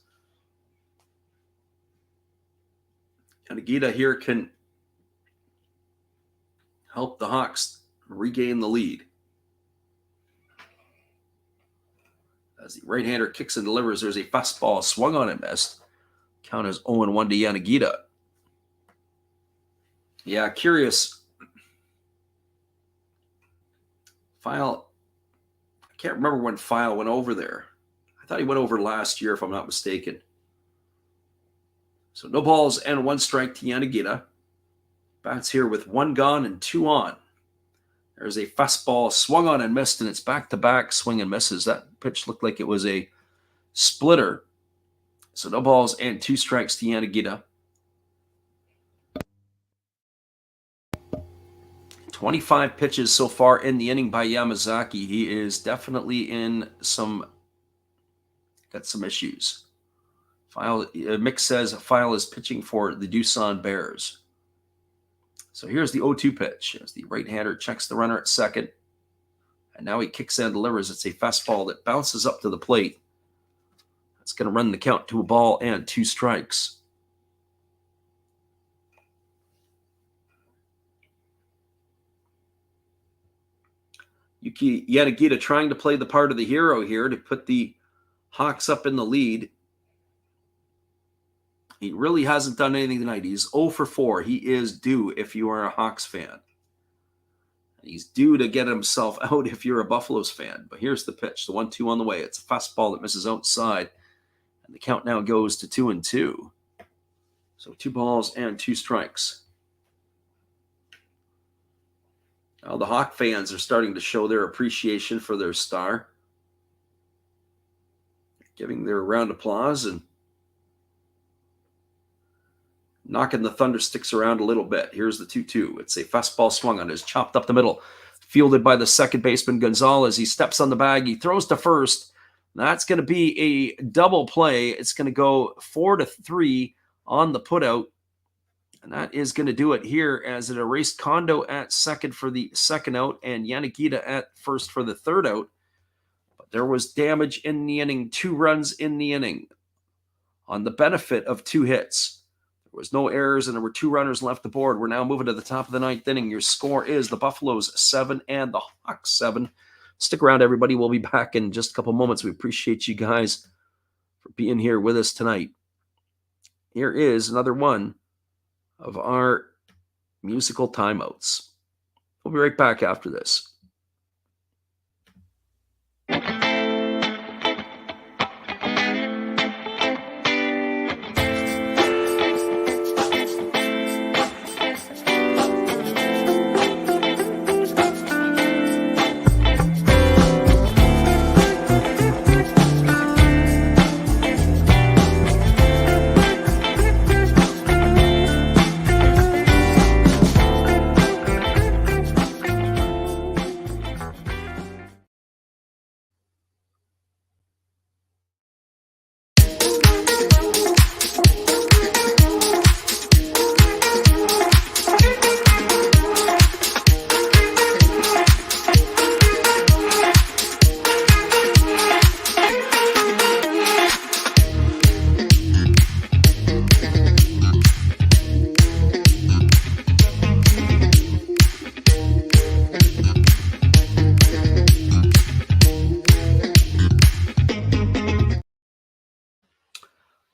Yanagita here can help the Hawks regain the lead. As the right-hander kicks and delivers, there's a fastball swung on and missed. Count is 0-1 to Yanagita. Yeah, curious. File, I can't remember when File went over there. I thought he went over last year, if I'm not mistaken. So no balls and 1 strike to Yanagita. Bats here with 1 gone and 2 on. There's a fastball swung on and missed, and it's back-to-back swing and misses. That pitch looked like it was a splitter. So no balls and 2 strikes to Yanagita. 25 pitches so far in the inning by Yamazaki. He is definitely got some issues. Mick says File is pitching for the Doosan Bears. So here's the 0-2 pitch. As the right-hander checks the runner at second. And now he kicks and delivers. It's a fastball that bounces up to the plate. That's going to run the count to a ball and 2 strikes. Yuki Yanagita trying to play the part of the hero here to put the Hawks up in the lead. He really hasn't done anything tonight. He's 0 for 4. He is due if you are a Hawks fan. He's due to get himself out if you're a Buffaloes fan. But here's the pitch, the 1-2 on the way. It's a fastball that misses outside. And the count now goes to 2-2. So 2 balls and 2 strikes. Now the Hawk fans are starting to show their appreciation for their star. Giving their round of applause and knocking the Thunder Sticks around a little bit. Here's the 2-2. It's a fastball swung on. It's chopped up the middle. Fielded by the second baseman, Gonzalez. He steps on the bag. He throws to first. That's going to be a double play. It's going to go 4-3 on the putout. And that is going to do it here as it erased Kondo at second for the second out and Yanagita at first for the third out. But there was damage in the inning, 2 runs in the inning on the benefit of 2 hits. There was no errors and there were 2 runners left aboard. We're now moving to the top of the 9th inning. Your score is the Buffaloes 7 and the Hawks 7. Stick around, everybody. We'll be back in just a couple moments. We appreciate you guys for being here with us tonight. here is another one of our musical timeouts. We'll be right back after this.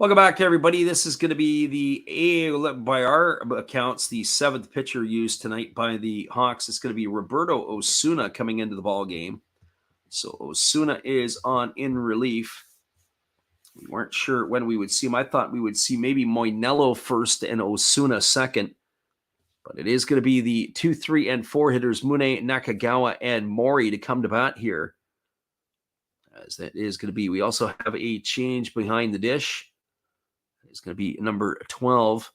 Welcome back, everybody. This is going to be by our accounts, the seventh pitcher used tonight by the Hawks. It's going to be Roberto Osuna coming into the ball game. So Osuna is on in relief. We weren't sure when we would see him. I thought we would see maybe Moinello first and Osuna second. But it is going to be the 2, 3, and 4 hitters, Mune, Nakagawa, and Mori to come to bat here. As that is going to be. We also have a change behind the dish. It's going to be number 12,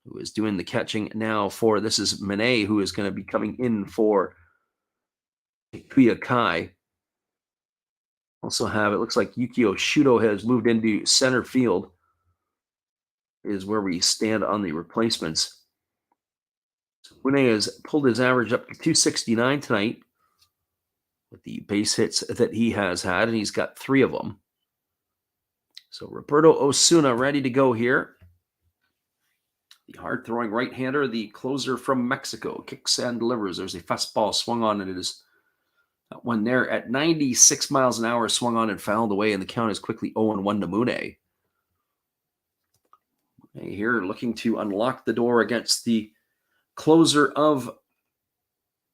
who is doing the catching now for, this is Mane, who is going to be coming in for Kuya Kai. Also have, it looks like Yukio Shudo has moved into center field, is where we stand on the replacements. So Mune has pulled his average up to 269 tonight with the base hits that he has had, and he's got 3 of them. So Roberto Osuna ready to go here. The hard-throwing right-hander, the closer from Mexico, kicks and delivers. There's a fastball swung on, and it is that one there at 96 miles an hour, swung on and fouled away, and the count is quickly 0-1 to Mune. Here looking to unlock the door against the closer of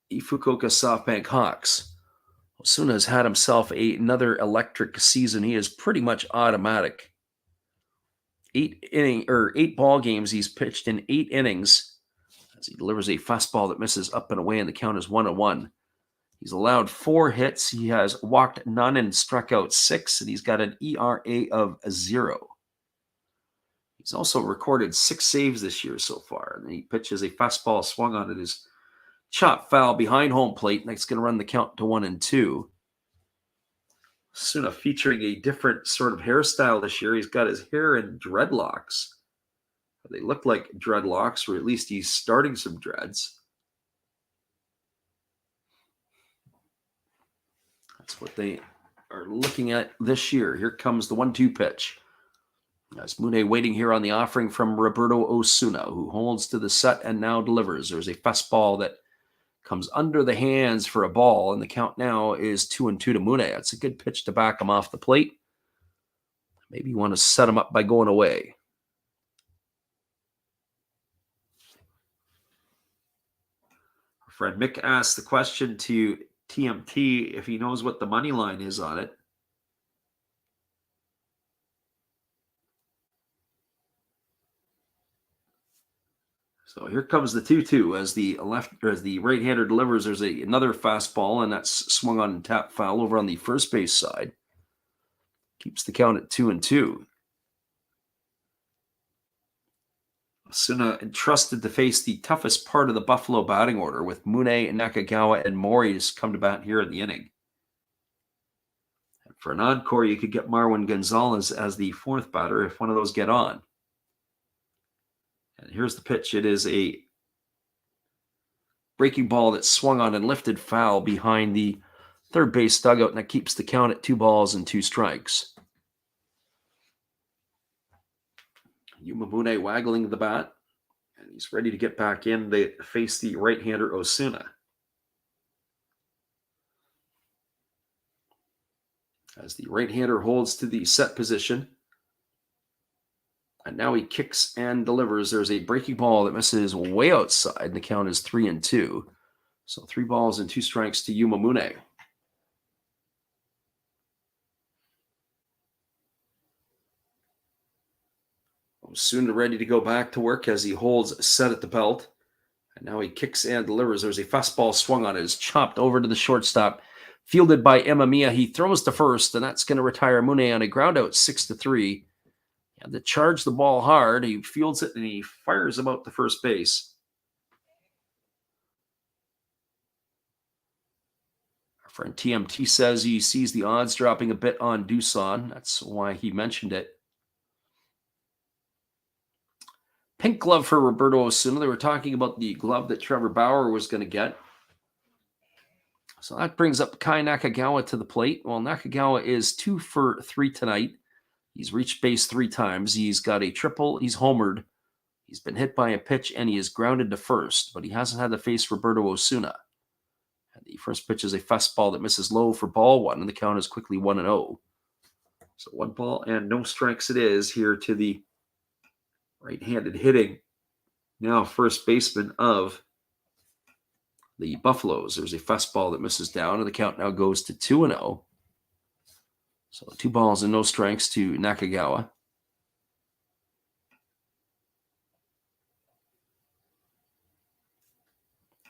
the Fukuoka SoftBank Hawks. Osuna has had himself another electric season. He is pretty much automatic. 8 ball games he's pitched in 8 innings as he delivers a fastball that misses up and away, and the count is 1-1. He's allowed 4 hits. He has walked none and struck out 6, and he's got an ERA of 0. He's also recorded 6 saves this year so far, and he pitches a fastball swung on. It is chop foul behind home plate, and that's going to run the count to 1-2. Osuna featuring a different sort of hairstyle this year. He's got his hair in dreadlocks. They look like dreadlocks, or at least he's starting some dreads. That's what they are looking at this year. Here comes the 1-2 pitch. As Mune waiting here on the offering from Roberto Osuna, who holds to the set and now delivers. There's a fastball that comes under the hands for a ball, and the count now is 2-2 to Mune. That's a good pitch to back him off the plate. Maybe you want to set him up by going away. Our friend Mick asked the question to TMT if he knows what the money line is on it. So here comes the 2-2 as the right-hander delivers. There's another fastball, and that's swung on and tap foul over on the first base side. Keeps the count at 2-2. Osuna entrusted to face the toughest part of the Buffalo batting order, with Mune, Nakagawa, and Mori to come to bat here in the inning. And for an encore, you could get Marwin Gonzalez as the 4th batter if one of those get on. And here's the pitch. It is a breaking ball that swung on and lifted foul behind the third base dugout, and that keeps the count at 2-2 strikes. Yuma Mune waggling the bat, and he's ready to get back in to face the right-hander Osuna. As the right-hander holds to the set position, And now he kicks and delivers. There's a breaking ball that misses way outside. And the count is 3-2. So 3 balls and 2 strikes to Yuma Mune. Soon ready to go back to work as he holds set at the belt. And now he kicks and delivers. There's a fastball swung on it. It's chopped over to the shortstop. Fielded by Emamiya. He throws to first, and that's going to retire Mune on a ground out 6-3. And to charge the ball hard, he fields it and he fires him out to first base. Our friend TMT says he sees the odds dropping a bit on Doosan. That's why he mentioned it. Pink glove for Roberto Osuna. They were talking about the glove that Trevor Bauer was going to get. So that brings up Kai Nakagawa to the plate. Well, Nakagawa is 2 for 3 tonight. He's reached base 3 times. He's got a triple. He's homered. He's been hit by a pitch, and he is grounded to first, but he hasn't had to face Roberto Osuna. And the first pitch is a fastball that misses low for ball 1, and the count is quickly 1-0. So 1 ball and no strikes it is here to the right-handed hitting now first baseman of the Buffaloes. There's a fastball that misses down, and the count now goes to 2-0. So 2 balls and no strikes to Nakagawa.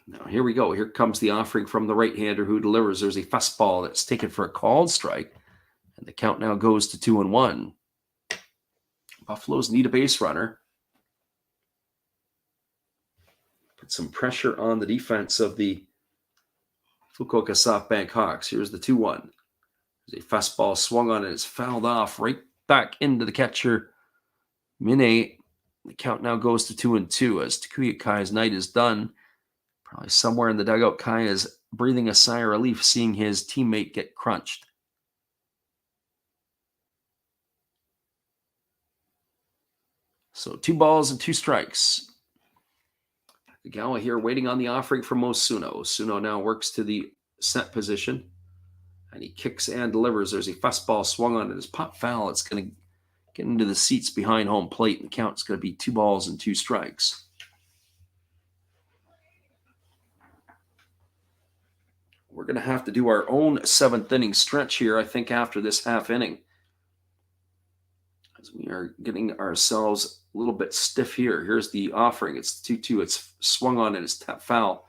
Now here we go. Here comes the offering from the right-hander who delivers. There's a fastball that's taken for a called strike, and the count now goes to 2-1. Buffaloes need a base runner. Put some pressure on the defense of the Fukuoka SoftBank Hawks. Here's the 2-1. There's a fastball swung on it. It's fouled off right back into the catcher, Mine. The count now goes to 2-2 as Takuya Kai's night is done. Probably somewhere in the dugout, Kai is breathing a sigh of relief seeing his teammate get crunched. So 2 balls and 2 strikes. Nakagawa here waiting on the offering from Osuna. Osuna now works to the set position, and he kicks and delivers. There's a fastball swung on it. It's pop foul. It's going to get into the seats behind home plate, and the count's going to be 2 balls and 2 strikes. We're going to have to do our own 7th inning stretch here, I think, after this half inning, as we are getting ourselves a little bit stiff here. Here's the offering. It's 2-2. It's swung on it. It's tap foul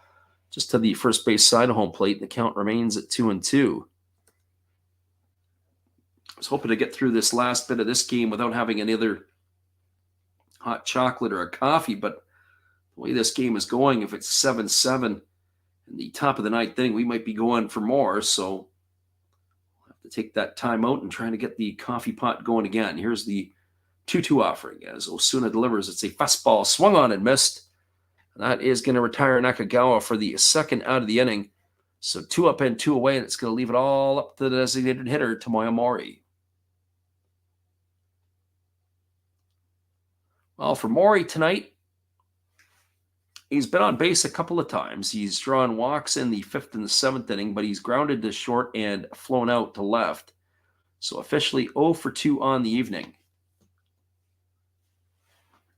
just to the first base side of home plate. The count remains at 2-2. I was hoping to get through this last bit of this game without having any other hot chocolate or a coffee, but the way this game is going, if it's 7-7 in the top of the 9th inning, we might be going for more, so we'll have to take that time out and try to get the coffee pot going again. Here's the 2-2 offering as Osuna delivers. It's a fastball swung on and missed. And that is going to retire Nakagawa for the 2nd out of the inning. So 2 up and 2 away, and it's going to leave it all up to the designated hitter, Tomoya Mori. Well, for Mori tonight, he's been on base a couple of times. He's drawn walks in the 5th and the 7th inning, but he's grounded to short and flown out to left. So officially 0 for 2 on the evening.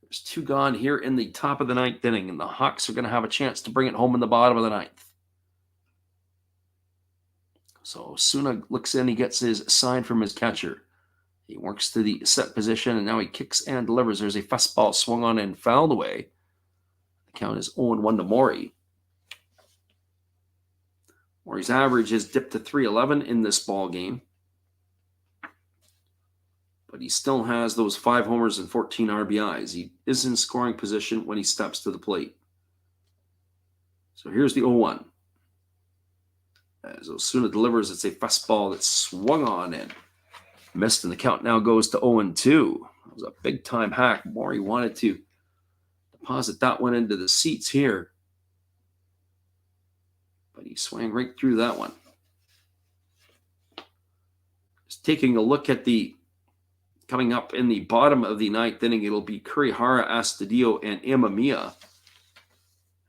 There's 2 gone here in the top of the 9th inning, and the Hawks are going to have a chance to bring it home in the bottom of the 9th. So Osuna looks in. He gets his sign from his catcher. He works to the set position, and now he kicks and delivers. There's a fastball swung on and fouled away. The count is 0-1 to Mori. Mori's average has dipped to .311 in this ball game, but he still has those 5 homers and 14 RBIs. He is in scoring position when he steps to the plate. So here's the 0-1. As Osuna delivers, it's a fastball that's swung on and missed, and the count now goes to 0-2. That was a big-time hack. Mori wanted to deposit that one into the seats here, but he swung right through that one. Just taking a look at the coming up in the bottom of the 9th inning, it'll be Kurihara, Astudillo, and Emamiya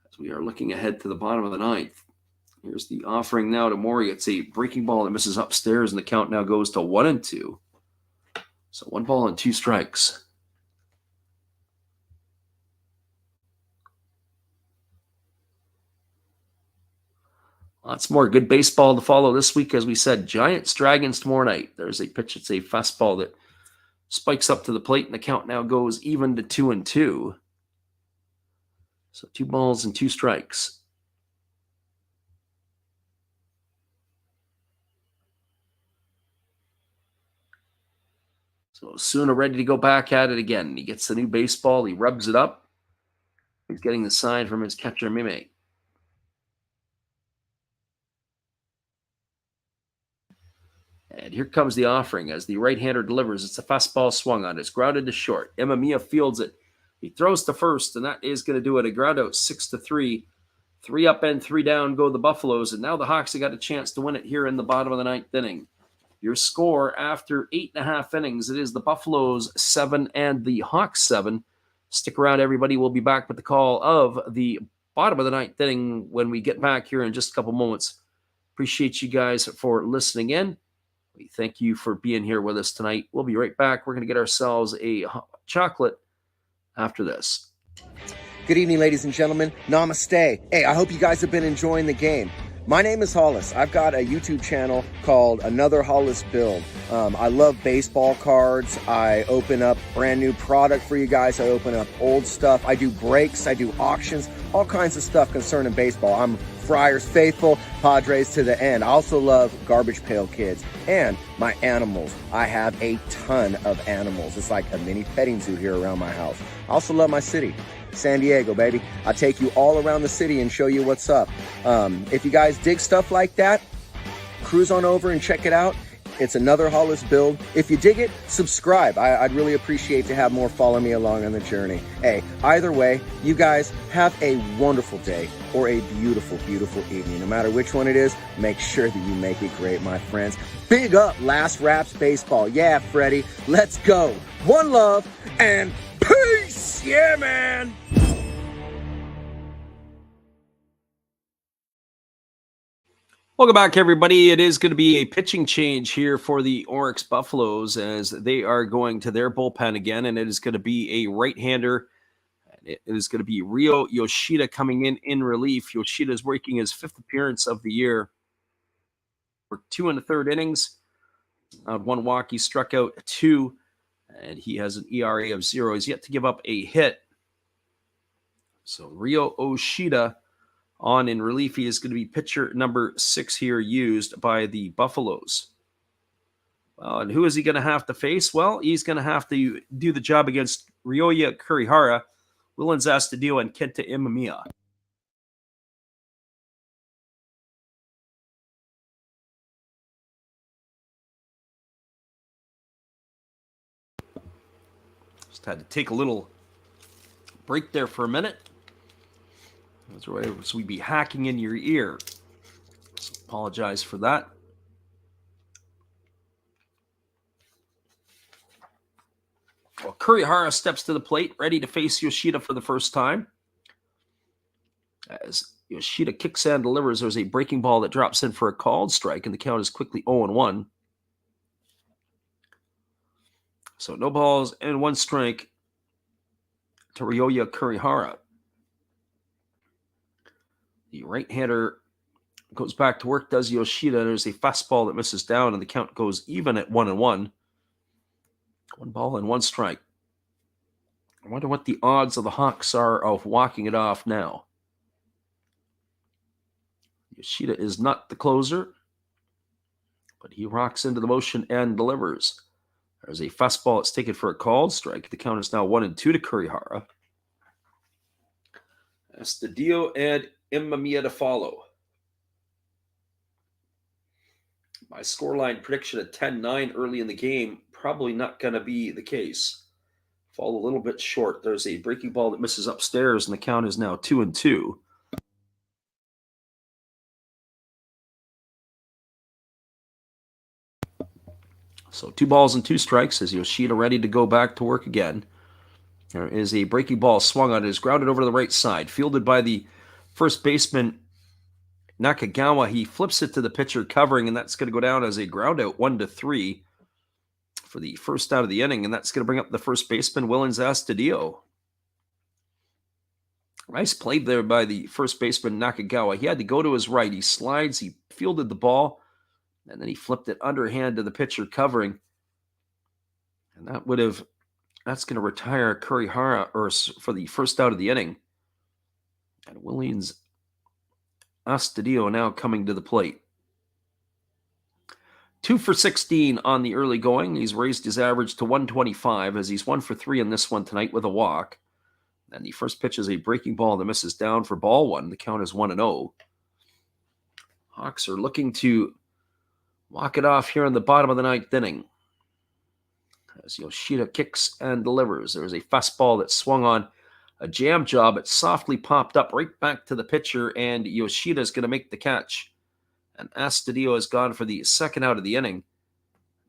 as we are looking ahead to the bottom of the 9th. Here's the offering now to Mori. It's a breaking ball that misses upstairs, and the count now goes to 1-2. So 1 ball and 2 strikes. Lots more good baseball to follow this week. As we said, Giants, Dragons tomorrow night. There's a pitch. It's a fastball that spikes up to the plate, and the count now goes even to 2-2. So 2 balls and 2 strikes. So Osuna ready to go back at it again. He gets the new baseball. He rubs it up. He's getting the sign from his catcher, Mime. And here comes the offering as the right-hander delivers. It's a fastball swung on. It's grounded to short. Imamiya fields it. He throws to first, and that is going to do it. A ground out 6-3. 3 up and 3 down go the Buffaloes, and now the Hawks have got a chance to win it here in the bottom of the 9th inning. Your score after 8.5 innings, it is the Buffaloes 7 and the Hawks 7. Stick around, everybody. We'll be back with the call of the bottom of the 9th inning when we get back here in just a couple moments. Appreciate you guys for listening in. We thank you for being here with us tonight. We'll be right back. We're going to get ourselves a hot chocolate after this. Good evening, ladies and gentlemen. Namaste. Hey, I hope you guys have been enjoying the game. My name is Hollis. I've got a YouTube channel called Another Hollis Build. I love baseball cards. I open up brand new product for you guys. I open up old stuff. I do breaks. I do auctions. All kinds of stuff concerning baseball. I'm Friars faithful, Padres to the end. I also love Garbage Pail Kids and my animals. I have a ton of animals. It's like a mini petting zoo here around my house. I also love my city. San Diego, baby. I take you all around the city and show you what's up. If you guys dig stuff like that, cruise on over and check it out. It's Another Hollis Build. If you dig it, subscribe. I'd really appreciate to have more follow me along on the journey. Hey, either way, you guys have a wonderful day or a beautiful, beautiful evening. No matter which one it is, make sure that you make it great, my friends. Big up Last Raps Baseball. Yeah, Freddie, let's go. One love and peace. Yeah, man. Welcome back, everybody. It is going to be a pitching change here for the Orix Buffaloes as they are going to their bullpen again, and it is going to be a right-hander. It is going to be Ryo Yoshida coming in relief. Yoshida is making his 5th appearance of the year. For 2 1/3 innings. 1 walk, he struck out 2, and he has an ERA of 0. He's yet to give up a hit. So Ryo Yoshida on in relief. He is going to be pitcher number 6 here used by the Buffaloes. Well, and who is he going to have to face? Well, he's going to have to do the job against Ryoya Kurihara, Willens Astudillo, and Kenta Imamiya. Just had to take a little break there for a minute. That's right. So we'd be hacking in your ear. So apologize for that. Well, Kurihara steps to the plate, ready to face Yoshida for the first time. As Yoshida kicks and delivers, there's a breaking ball that drops in for a called strike, and the count is quickly 0-1. So no balls and 1 strike to Ryoya Kurihara. The right-hander goes back to work, does Yoshida. There's a fastball that misses down, and the count goes even at 1-1. 1 ball and 1 strike. I wonder what the odds of the Hawks are of walking it off now. Yoshida is not the closer, but he rocks into the motion and delivers. There's a fastball that's taken for a called strike. The count is now 1-2 to Kurihara. Astudillo and Imamiya to follow. My scoreline prediction at 10-9 early in the game, probably not going to be the case. Fall a little bit short. There's a breaking ball that misses upstairs, and the count is now 2-2. So 2 balls and 2 strikes as Yoshida ready to go back to work again. There is a breaking ball swung on. It is grounded over to the right side. Fielded by the first baseman, Nakagawa. He flips it to the pitcher covering, and that's going to go down as a ground out 1-3 for the first out of the inning. And that's going to bring up the first baseman, Willens Astudillo. Nice play there by the first baseman, Nakagawa. He had to go to his right. He slides, he fielded the ball, and then he flipped it underhand to the pitcher covering. And that's going to retire Kurihara for the first out of the inning. And Williams Astudillo now coming to the plate. 2 for 16 on the early going. He's raised his average to 125 as he's 1 for 3 in this one tonight with a walk. And the first pitch is a breaking ball that misses down for ball one. The count is 1-0. Hawks are looking to walk it off here in the bottom of the ninth inning. As Yoshida kicks and delivers. There's a fastball that swung on a jam job. It softly popped up right back to the pitcher, and Yoshida is going to make the catch. And Astudillo has gone for the second out of the inning.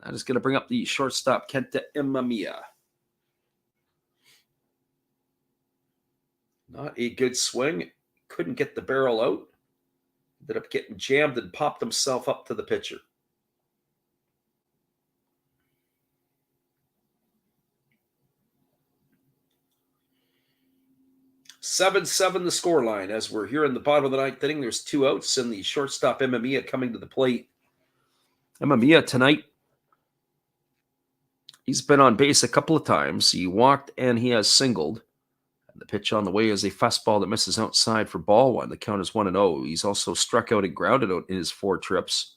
That is going to bring up the shortstop, Kenta Imamiya. Not a good swing. Couldn't get the barrel out. Ended up getting jammed and popped himself up to the pitcher. 7-7 the scoreline as we're here in the bottom of the ninth inning. There's 2 outs and the shortstop Imamiya coming to the plate. Imamiya tonight, he's been on base a couple of times. He walked and he has singled. And the pitch on the way is a fastball that misses outside for ball one. The count is 1-0. He's also struck out and grounded out in his 4 trips.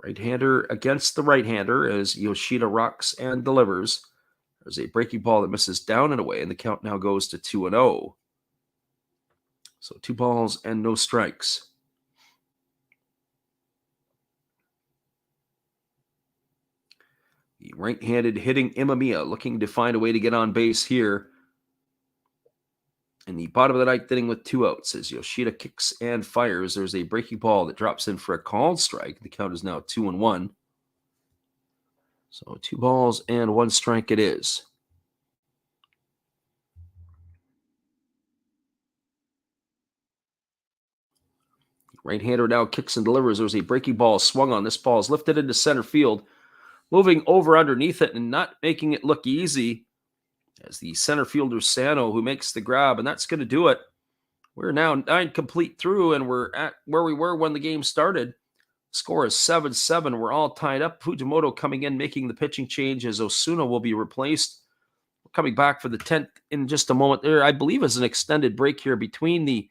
Right-hander against the right-hander as Yoshida rocks and delivers. There's a breaking ball that misses down and away, and the count now goes to 2-0. So 2 balls and no strikes. The right-handed hitting Imamiya looking to find a way to get on base here. In the bottom of the ninth inning with 2 outs as Yoshida kicks and fires. There's a breaking ball that drops in for a called strike. The count is now 2-1. So 2 balls and 1 strike it is. Right-hander now kicks and delivers. There's a breaking ball swung on. This ball is lifted into center field. Moving over underneath it and not making it look easy as the center fielder Sano who makes the grab. And that's going to do it. We're now 9 complete through and we're at where we were when the game started. Score is 7-7. We're all tied up. Fujimoto coming in, making the pitching change as Osuna will be replaced. We're coming back for the 10th in just a moment. There, I believe, is an extended break here between the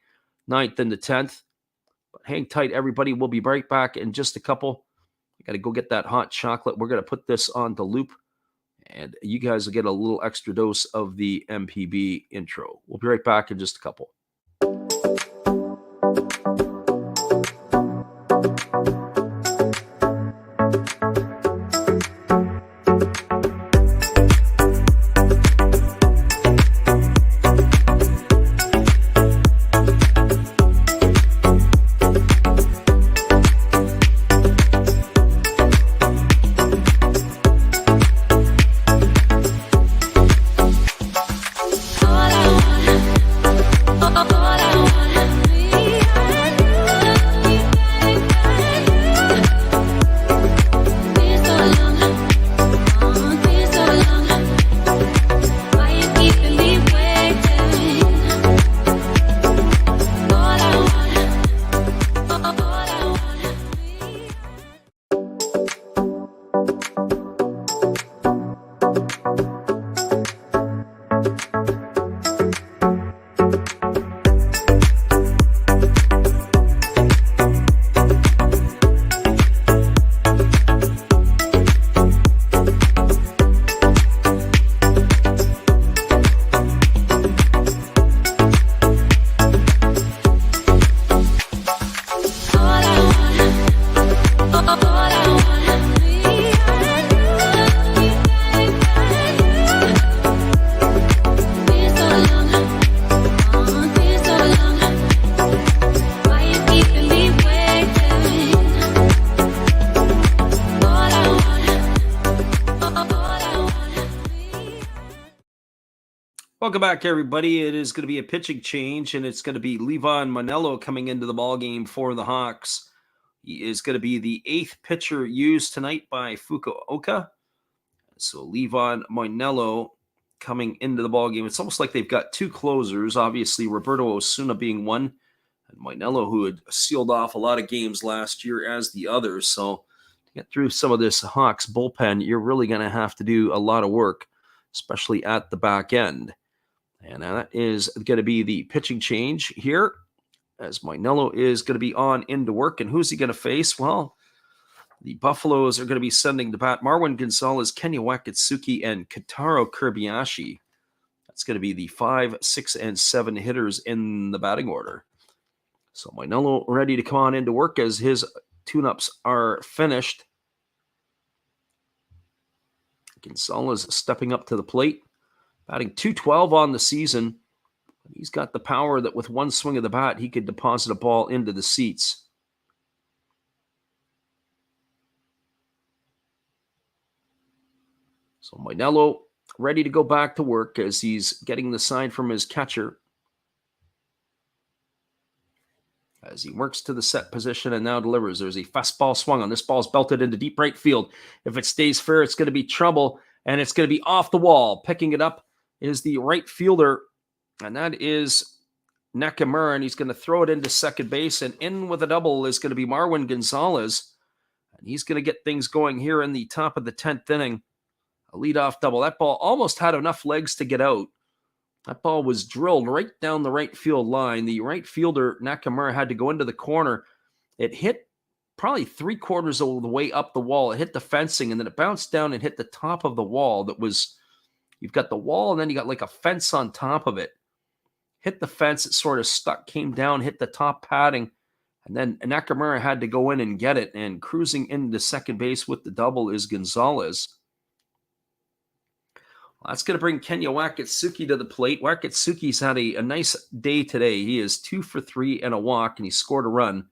9th and the 10th. But hang tight, everybody. We'll be right back in just a couple. I got to go get that hot chocolate. We're going to put this on the loop, and you guys will get a little extra dose of the NPB intro. We'll be right back in just a couple. Welcome back, everybody. It is going to be a pitching change, and it's going to be Levon Manello coming into the ballgame for the Hawks. He is going to be the 8th pitcher used tonight by Fukuoka. So Levon Manello coming into the ballgame. It's almost like they've got two closers, obviously Roberto Osuna being one, and Moinello, who had sealed off a lot of games last year as the others. So to get through some of this Hawks bullpen, you're really going to have to do a lot of work, especially at the back end. And that is going to be the pitching change here, as Moinello is going to be on into work. And who's he going to face? Well, the Buffaloes are going to be sending to bat Marwin Gonzalez, Kenya Wakatsuki, and Kitaro Kirbiashi. That's going to be the 5, 6, and 7 hitters in the batting order. So Moinello ready to come on into work as his tune-ups are finished. Gonzalez stepping up to the plate, batting .212 on the season. He's got the power that with one swing of the bat, he could deposit a ball into the seats. So Moinello ready to go back to work as he's getting the sign from his catcher. As he works to the set position and now delivers. There's a fastball swung on. This ball's belted into deep right field. If it stays fair, it's going to be trouble, and it's going to be off the wall. Picking it up is the right fielder, and that is Nakamura, and he's going to throw it into second base, and in with a double is going to be Marwin Gonzalez, and he's going to get things going here in the top of the 10th inning. A leadoff double. That ball almost had enough legs to get out. That ball was drilled right down the right field line. The right fielder, Nakamura, had to go into the corner. It hit probably 3/4 of the way up the wall. It hit the fencing, and then it bounced down and hit the top of the wall. That was, you've got the wall, and then you got like a fence on top of it. Hit the fence, it sort of stuck, came down, hit the top padding, and then Nakamura had to go in and get it. And cruising into second base with the double is Gonzalez. That's going to bring Kenya Wakatsuki to the plate. Wakatsuki's had a nice day today. He is 2 for 3 and a walk, and he scored a run.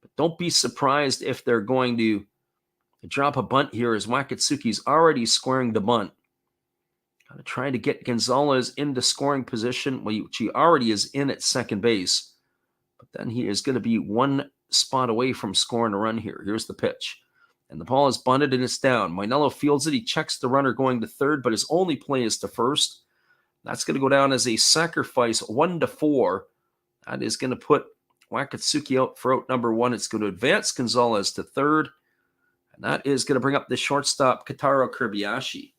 But don't be surprised if they're going to drop a bunt here, as Wakatsuki's already squaring the bunt. Trying to get Gonzalez into scoring position, which he already is in at second base. But then he is going to be one spot away from scoring a run here. Here's the pitch. And the ball is bunted and it's down. Moinello fields it. He checks the runner going to third, but his only play is to first. That's going to go down as a sacrifice, 1-4. That is going to put Wakatsuki out for out number 1. It's going to advance Gonzalez to third. And that is going to bring up the shortstop, Kitaro Kirbiashi.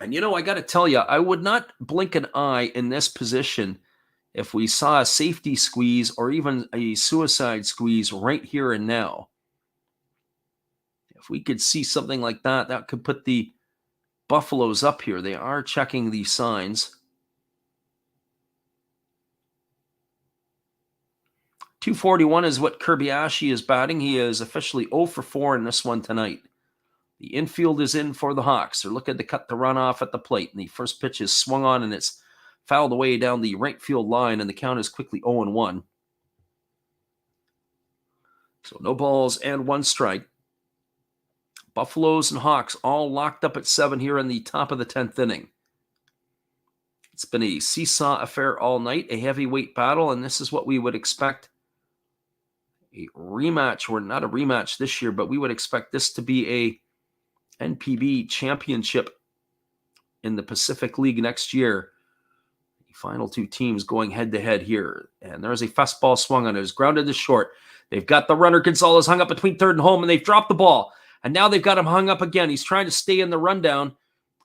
And, I got to tell you, I would not blink an eye in this position if we saw a safety squeeze or even a suicide squeeze right here and now. If we could see something like that, that could put the Buffaloes up here. They are checking these signs. 241 is what Kirbiashi is batting. He is officially 0 for 4 in this one tonight. The infield is in for the Hawks. They're looking to cut the run off at the plate. And the first pitch is swung on, and it's fouled away down the right field line, and the count is quickly 0-1. So no balls and 1 strike. Buffaloes and Hawks all locked up at 7 here in the top of the 10th inning. It's been a seesaw affair all night, a heavyweight battle, and this is what we would expect. A rematch, or not a rematch this year, but we would expect this to be a NPB championship in the Pacific League next year. The final 2 teams going head-to-head here. And there's a fastball swung on it. It's grounded to short. They've got the runner, Gonzalez, hung up between third and home, and they've dropped the ball. And now they've got him hung up again. He's trying to stay in the rundown,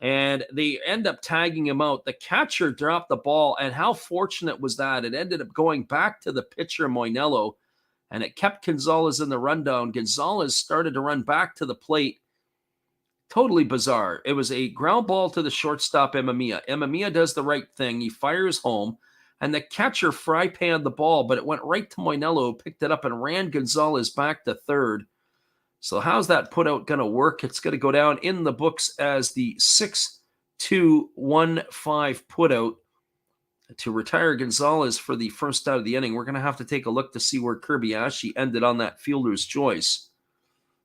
and they end up tagging him out. The catcher dropped the ball, and how fortunate was that? It ended up going back to the pitcher, Moinello, and it kept Gonzalez in the rundown. Gonzalez started to run back to the plate. Totally bizarre. It was a ground ball to the shortstop, Emamiya. Emamiya does the right thing. He fires home, and the catcher fry-panned the ball, but it went right to Moinello, who picked it up and ran Gonzalez back to third. So how's that put out going to work? It's going to go down in the books as the 6-2-1-5 put out to retire Gonzalez for the first out of the inning. We're going to have to take a look to see where Kirbiashi ended on that fielder's choice.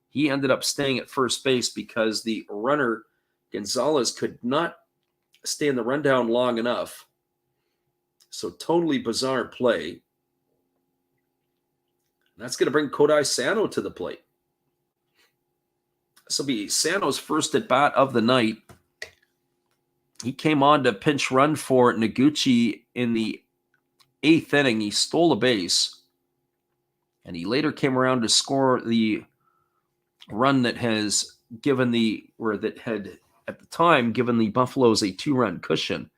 He ended up staying at first base because the runner, Gonzalez, could not stay in the rundown long enough. So totally bizarre play. That's going to bring Kodai Sano to the plate. This will be Sano's first at bat of the night. He came on to pinch run for Noguchi in the 8th inning. He stole a base, and he later came around to score the run that has given that had at the time given the Buffaloes a 2-run cushion.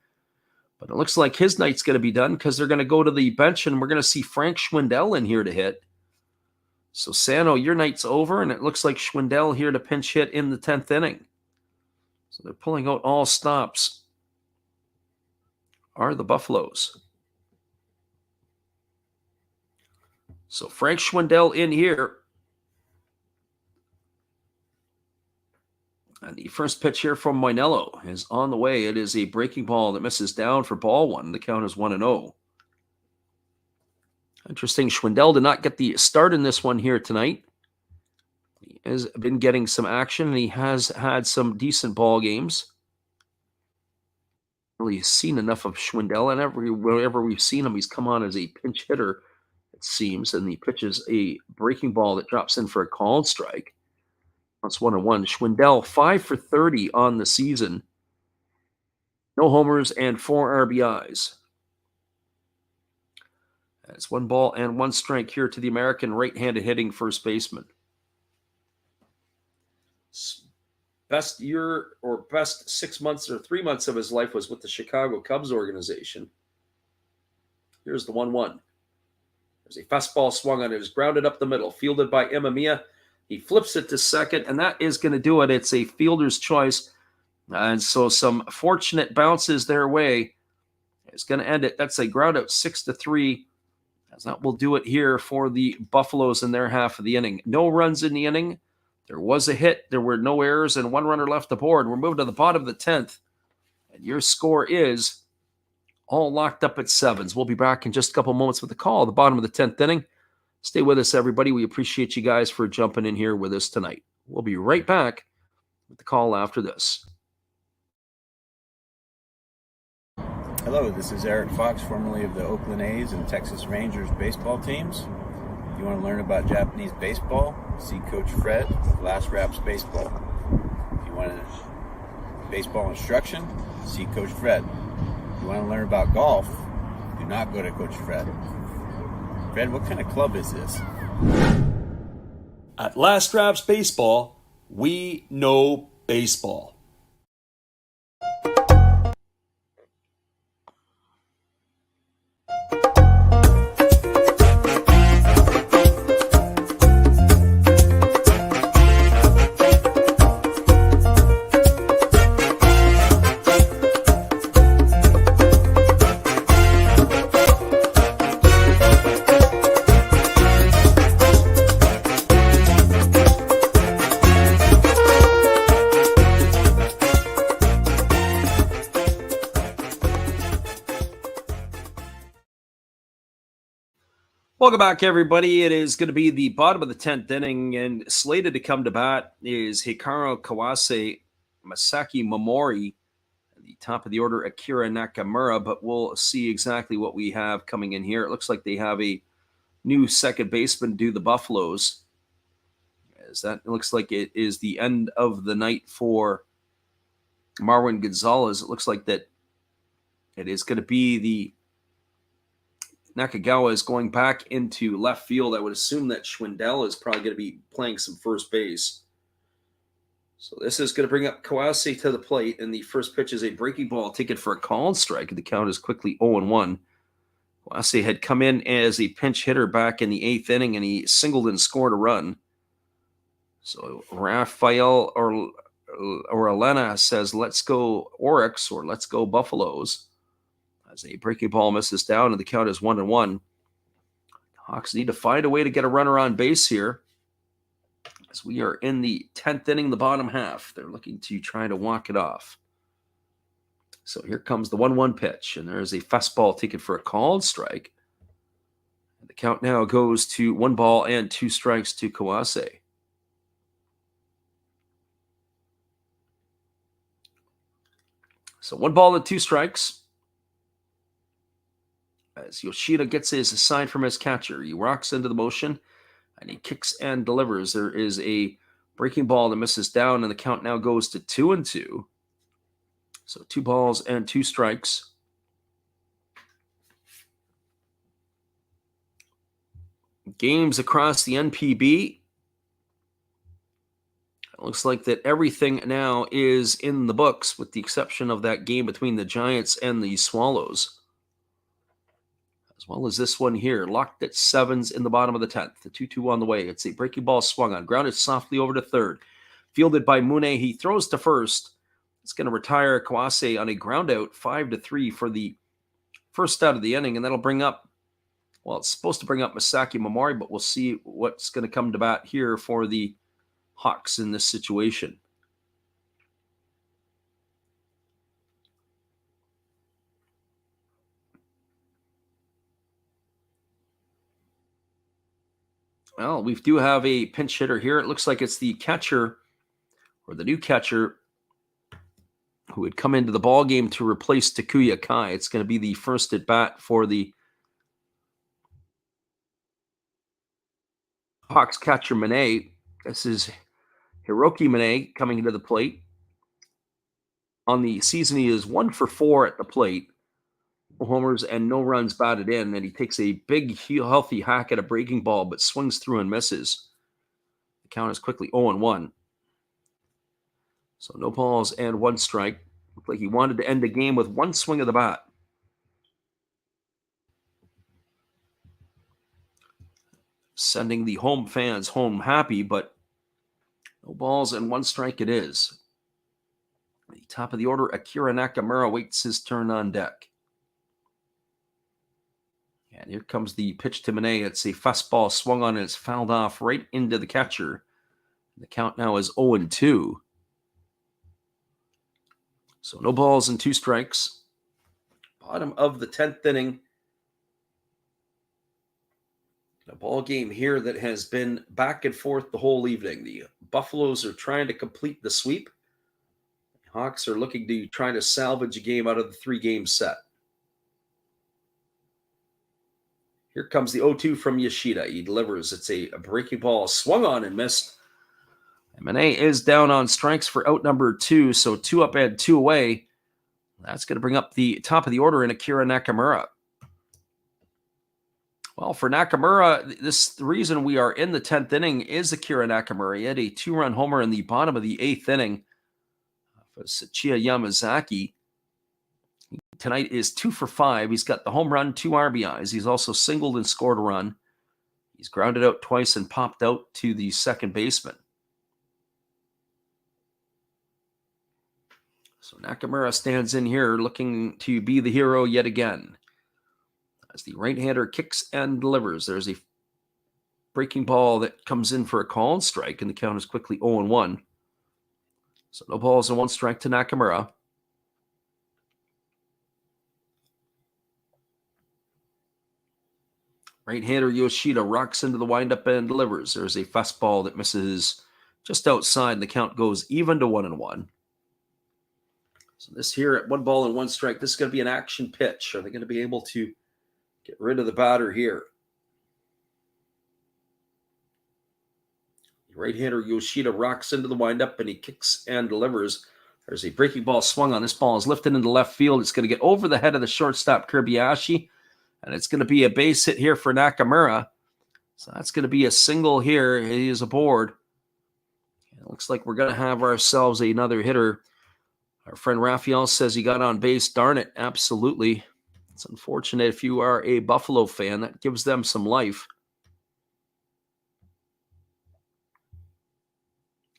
But it looks like his night's going to be done because they're going to go to the bench, and we're going to see Frank Schwindel in here to hit. So, Sano, your night's over, and it looks like Schwindel here to pinch hit in the 10th inning. So they're pulling out all stops. Are the Buffaloes. So Frank Schwindel in here. And the first pitch here from Moinello is on the way. It is a breaking ball that misses down for ball one. The count is 1-0. Interesting, Schwindel did not get the start in this one here tonight. He has been getting some action, and he has had some decent ball games. Really seen enough of Schwindel, and wherever we've seen him, he's come on as a pinch hitter, it seems, and he pitches a breaking ball that drops in for a called strike. That's 1-1. Schwindel, 5 for 30 on the season. No homers and 4 RBIs. That's 1 ball and 1 strike here to the American right-handed hitting first baseman. Best year or best 6 months or 3 months of his life was with the Chicago Cubs organization. Here's the 1-1. There's a fastball swung on it. It was grounded up the middle, fielded by Imamiya. He flips it to second, and that is going to do it. It's a fielder's choice. And so some fortunate bounces their way. It's going to end it. That's a ground out 6-3. As that will do it here for the Buffaloes in their half of the inning. No runs in the inning. There was a hit. There were no errors, and 1 runner left aboard. We're moving to the bottom of the 10th. And your score is all locked up at 7s. We'll be back in just a couple moments with the call at the bottom of the 10th inning. Stay with us, everybody. We appreciate you guys for jumping in here with us tonight. We'll be right back with the call after this. Hello, this is Eric Fox, formerly of the Oakland A's and Texas Rangers baseball teams. If you want to learn about Japanese baseball, see Coach Fred with Last Raps Baseball. If you want baseball instruction, see Coach Fred. If you want to learn about golf, do not go to Coach Fred. Fred, what kind of club is this? At Last Raps Baseball, we know baseball. Welcome back, everybody. It is going to be the bottom of the 10th inning, and slated to come to bat is Hikaru Kawase, Masaki Momori, at the top of the order, Akira Nakamura, but we'll see exactly what we have coming in here. It looks like they have a new second baseman due the Buffaloes, as that looks like it is the end of the night for Marwin Gonzalez. It looks like that it is going to be the Nakagawa is going back into left field. I would assume that Schwindel is probably going to be playing some first base. So this is going to bring up Kawase to the plate, and the first pitch is a breaking ball taken for a called strike. The count is quickly 0-1. Kawase had come in as a pinch hitter back in the 8th inning, and he singled and scored a run. So Rafael Orellana says, let's go Orix, or let's go Buffaloes. As a breaking ball misses down, and the count is 1-1. Hawks need to find a way to get a runner on base here, as we are in the 10th inning, the bottom half. They're looking to try to walk it off. So here comes the 1-1 pitch, and there's a fastball taken for a called strike. And the count now goes to 1 ball and 2 strikes to Kawase. So 1 ball and 2 strikes. As Yoshida gets his sign from his catcher, he rocks into the motion, and he kicks and delivers. There is a breaking ball that misses down, and the count now goes to 2-2. So 2 balls and 2 strikes. Games across the NPB. It looks like that everything now is in the books, with the exception of that game between the Giants and the Swallows. As well as this one here, locked at 7s in the bottom of the 10th. The 2-2 on the way. It's a breaking ball swung on, grounded softly over to third. Fielded by Mune. He throws to first. It's going to retire Kawase on a ground out, 5-3 for the first out of the inning, and that'll bring up, well, it's supposed to bring up Masaki Momori, but we'll see what's going to come to bat here for the Hawks in this situation. Well, we do have a pinch hitter here. It looks like it's the catcher, or the new catcher, who had come into the ball game to replace Takuya Kai. It's going to be the first at bat for the Hawks catcher Mane. This is Hiroki Mane coming into the plate. On the season, he is 1 for 4 at the plate. No homers and no runs batted in, and he takes a big, healthy hack at a breaking ball, but swings through and misses. The count is quickly 0-1. So no balls and 1 strike. Looked like he wanted to end the game with 1 swing of the bat. Sending the home fans home happy, but no balls and 1 strike it is. The top of the order, Akira Nakamura waits his turn on deck. And here comes the pitch to Mane. It's a fastball swung on and it's fouled off right into the catcher. The count now is 0-2. So no balls and 2 strikes. Bottom of the 10th inning. A ball game here that has been back and forth the whole evening. The Buffaloes are trying to complete the sweep. The Hawks are looking to try to salvage a game out of the 3-game set. Here comes the 0-2 from Yoshida. He delivers. It's a breaking ball swung on and missed. And Mane is down on strikes for out number 2, so 2 up and 2 away. That's going to bring up the top of the order in Akira Nakamura. Well, for Nakamura, the reason we are in the 10th inning is Akira Nakamura. He had a 2-run homer in the bottom of the 8th inning for Sachiya Yamazaki. Tonight is 2 for 5. He's got the home run, 2 RBIs. He's also singled and scored a run. He's grounded out twice and popped out to the second baseman. So Nakamura stands in here looking to be the hero yet again. As the right-hander kicks and delivers, there's a breaking ball that comes in for a call and strike, and the count is quickly 0-1. So no balls and 1 strike to Nakamura. Right-hander Yoshida rocks into the windup and delivers. There's a fastball that misses just outside. The count goes even to 1-1. So this here at 1 ball and 1 strike, this is going to be an action pitch. Are they going to be able to get rid of the batter here? Right-hander Yoshida rocks into the windup and he kicks and delivers. There's a breaking ball swung on. This ball is lifted into left field. It's going to get over the head of the shortstop, Kirby-Ashi. And it's going to be a base hit here for Nakamura. So that's going to be a single here. He is aboard. It looks like we're going to have ourselves another hitter. Our friend Raphael says he got on base. Darn it, absolutely. It's unfortunate if you are a Buffalo fan. That gives them some life.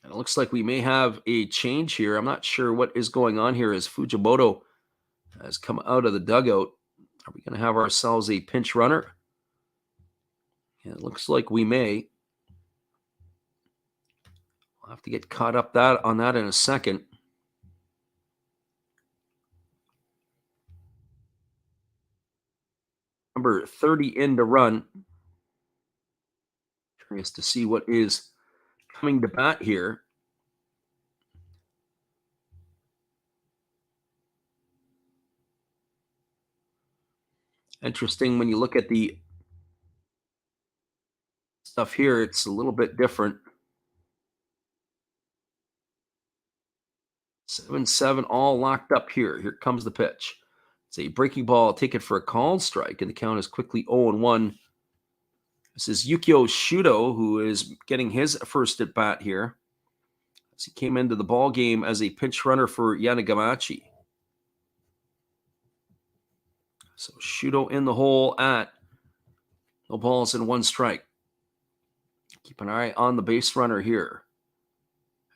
And it looks like we may have a change here. I'm not sure what is going on here as Fujimoto has come out of the dugout. Are we going to have ourselves a pinch runner? Yeah, it looks like we may. We'll have to get caught up on that in a second. Number 30 in to run. Curious to see what is coming to bat here. Interesting when you look at the stuff here, it's a little bit different. 7-7 all locked up here. Here comes the pitch. It's a breaking ball, take it for a called strike, and the count is quickly 0-1. This is Yukio Shudo, who is getting his first at bat here, as he came into the ball game as a pinch runner for Yanagamachi. So Shudo in the hole at no balls and 1 strike. Keep an eye on the base runner here.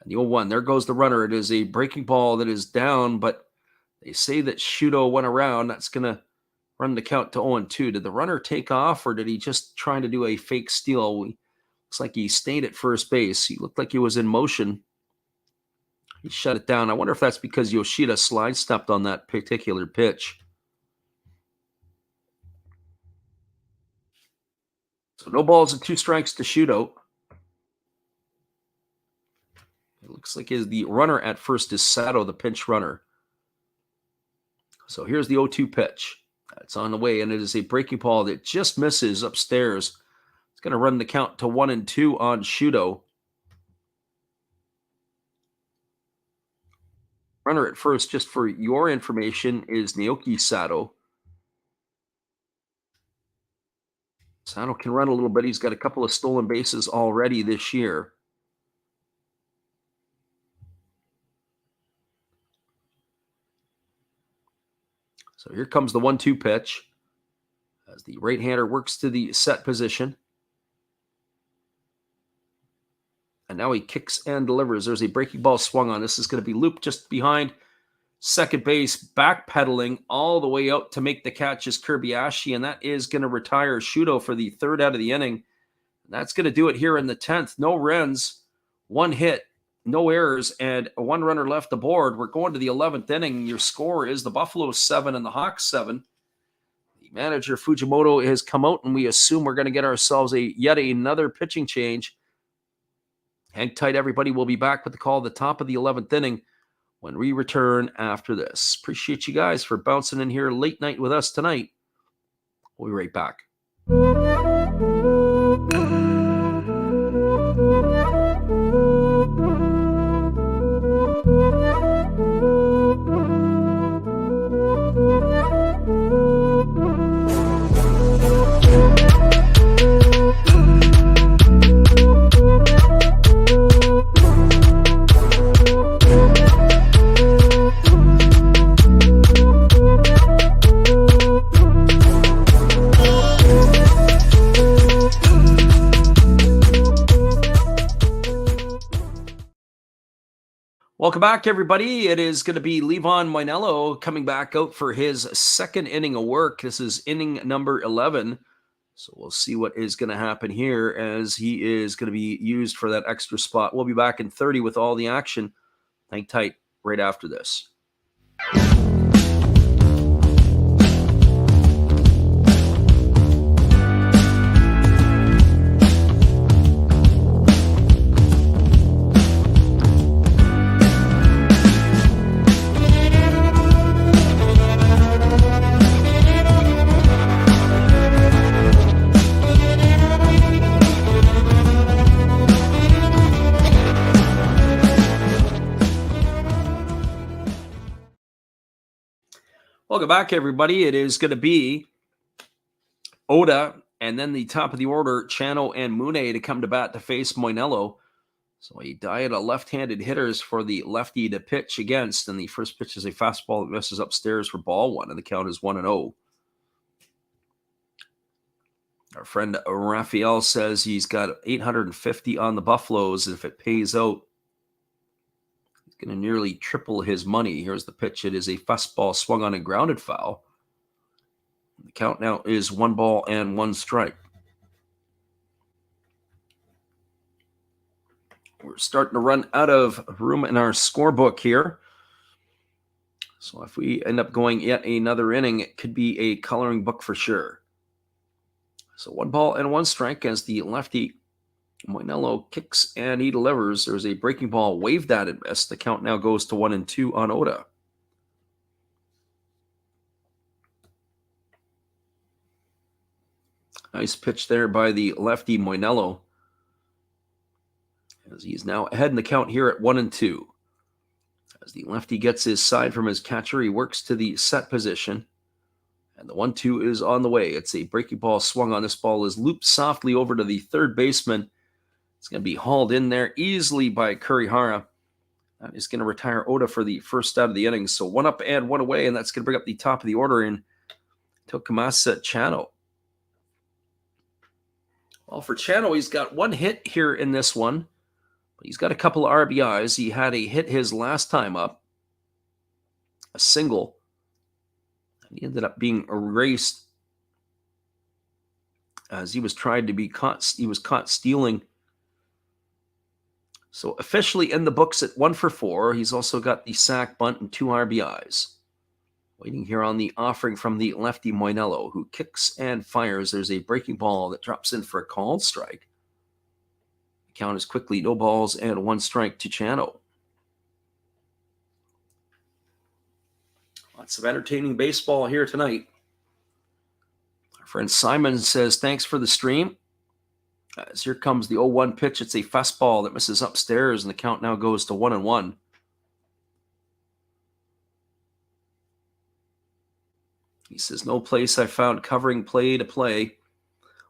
And the 0-1, there goes the runner. It is a breaking ball that is down, but they say that Shudo went around. That's going to run the count to 0-2. Did the runner take off, or did he just try to do a fake steal? Looks like he stayed at first base. He looked like he was in motion. He shut it down. I wonder if that's because Yoshida slide stepped on that particular pitch. So no balls and 2 strikes to Shudo. It looks like the runner at first is Sato, the pinch runner. So here's the 0-2 pitch. It's on the way, and it is a breaking ball that just misses upstairs. It's going to run the count to 1-2 on Shudo. Runner at first, just for your information, is Naoki Sato. Sato can run a little bit. He's got a couple of stolen bases already this year. So here comes the 1-2 pitch as the right-hander works to the set position. And now he kicks and delivers. There's a breaking ball swung on. This is going to be looped just behind second base, backpedaling all the way out to make the catch is Kirby-Ashi, and that is going to retire Shudo for the 3rd out of the inning. And that's going to do it here in the 10th. No runs, 1 hit, no errors, and 1 runner left aboard. We're going to the 11th inning. Your score is the Buffaloes 7 and the Hawks 7. The manager, Fujimoto, has come out, and we assume we're going to get ourselves yet another pitching change. Hang tight, everybody. We'll be back with the call at the top of the 11th inning when we return after this. Appreciate you guys for bouncing in here late night with us tonight. We'll be right back. Welcome back, everybody. It is going to be Levon Moinello coming back out for his 2nd inning of work. This is inning number 11. So we'll see what is going to happen here as he is going to be used for that extra spot. We'll be back in 30 with all the action. Hang tight right after this. Welcome back, everybody. It is going to be Oda and then the top of the order, Chano and Mune, to come to bat to face Moinello. So a diet of left-handed hitters for the lefty to pitch against. And the first pitch is a fastball that misses upstairs for ball 1, and the count is 1-0. Our friend Raphael says he's got 850 on the Buffaloes. If it pays out, going to nearly triple his money. Here's the pitch. It is a fastball swung on and grounded foul. The count now is 1 ball and 1 strike. We're starting to run out of room in our scorebook here. So if we end up going yet another inning, it could be a coloring book for sure. So 1 ball and 1 strike as the lefty Moinello kicks and he delivers. There's a breaking ball waved at and missed. The count now goes to 1-2 on Oda. Nice pitch there by the lefty Moinello, as he's now ahead in the count here at 1-2. As the lefty gets his side from his catcher, he works to the set position. And the 1-2 is on the way. It's a breaking ball swung on. This ball is looped softly over to the third baseman. It's going to be hauled in there easily by Kurihara. That is going to retire Oda for the first out of the innings. So 1 up and 1 away, and that's going to bring up the top of the order in Tokumasa Chano. Well, for Chano, he's got 1 hit here in this one. But he's got a couple of RBIs. He had a hit his last time up, a single. And he ended up being erased as he was trying to be caught. He was caught stealing. So officially in the books at 1 for 4. He's also got the sack, bunt, and 2 RBIs. Waiting here on the offering from the lefty Moinello, who kicks and fires. There's a breaking ball that drops in for a called strike. The count is quickly 0 balls and 1 strike to Chano. Lots of entertaining baseball here tonight. Our friend Simon says, thanks for the stream. As here comes the 0-1 pitch. It's a fastball that misses upstairs, and the count now goes to 1-1. He says, no place I found covering play to play.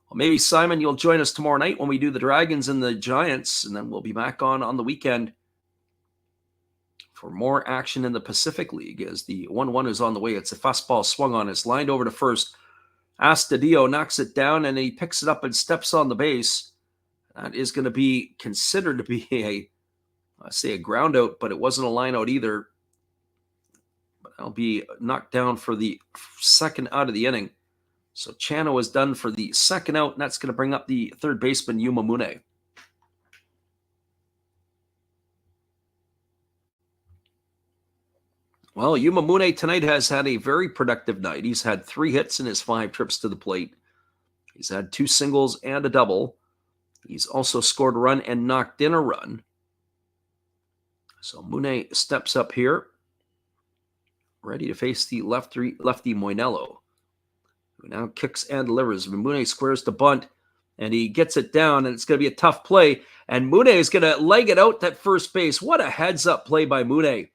Well, maybe, Simon, you'll join us tomorrow night when we do the Dragons and the Giants, and then we'll be back on the weekend for more action in the Pacific League as the 1-1 is on the way. It's a fastball swung on. It's lined over to first. Astudillo knocks it down, and he picks it up and steps on the base. That is going to be considered to be a ground out, but it wasn't a line out either. But I'll be knocked down for the second out of the inning. So Chano is done for the second out, and that's going to bring up the third baseman, Yuma Mune. Well, Yuma Mune tonight has had a very productive night. He's had 3 hits in his 5 trips to the plate. He's had 2 singles and a double. He's also scored a run and knocked in a run. So Mune steps up here, ready to face the lefty Moinello, who now kicks and delivers. Mune squares the bunt, and he gets it down, and it's going to be a tough play. And Mune is going to leg it out at first base. What a heads-up play by Mune.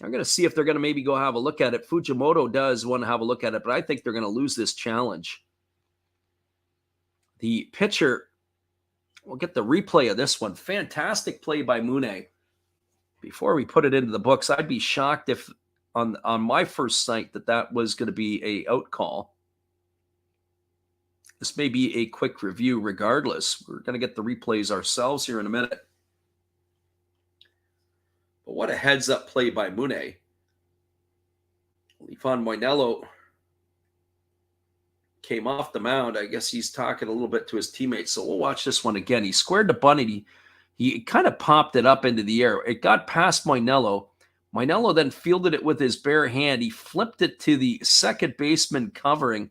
I'm going to see if they're going to maybe go have a look at it. Fujimoto does want to have a look at it, but I think they're going to lose this challenge. The pitcher, we'll get the replay of this one. Fantastic play by Mune. Before we put it into the books, I'd be shocked if on my first sight that was going to be a out call. This may be a quick review regardless. We're going to get the replays ourselves here in a minute. But what a heads-up play by Mune. Leifan Moinello came off the mound. I guess he's talking a little bit to his teammates. So we'll watch this one again. He squared the bunt, and he kind of popped it up into the air. It got past Moinello. Moinello then fielded it with his bare hand. He flipped it to the second baseman covering.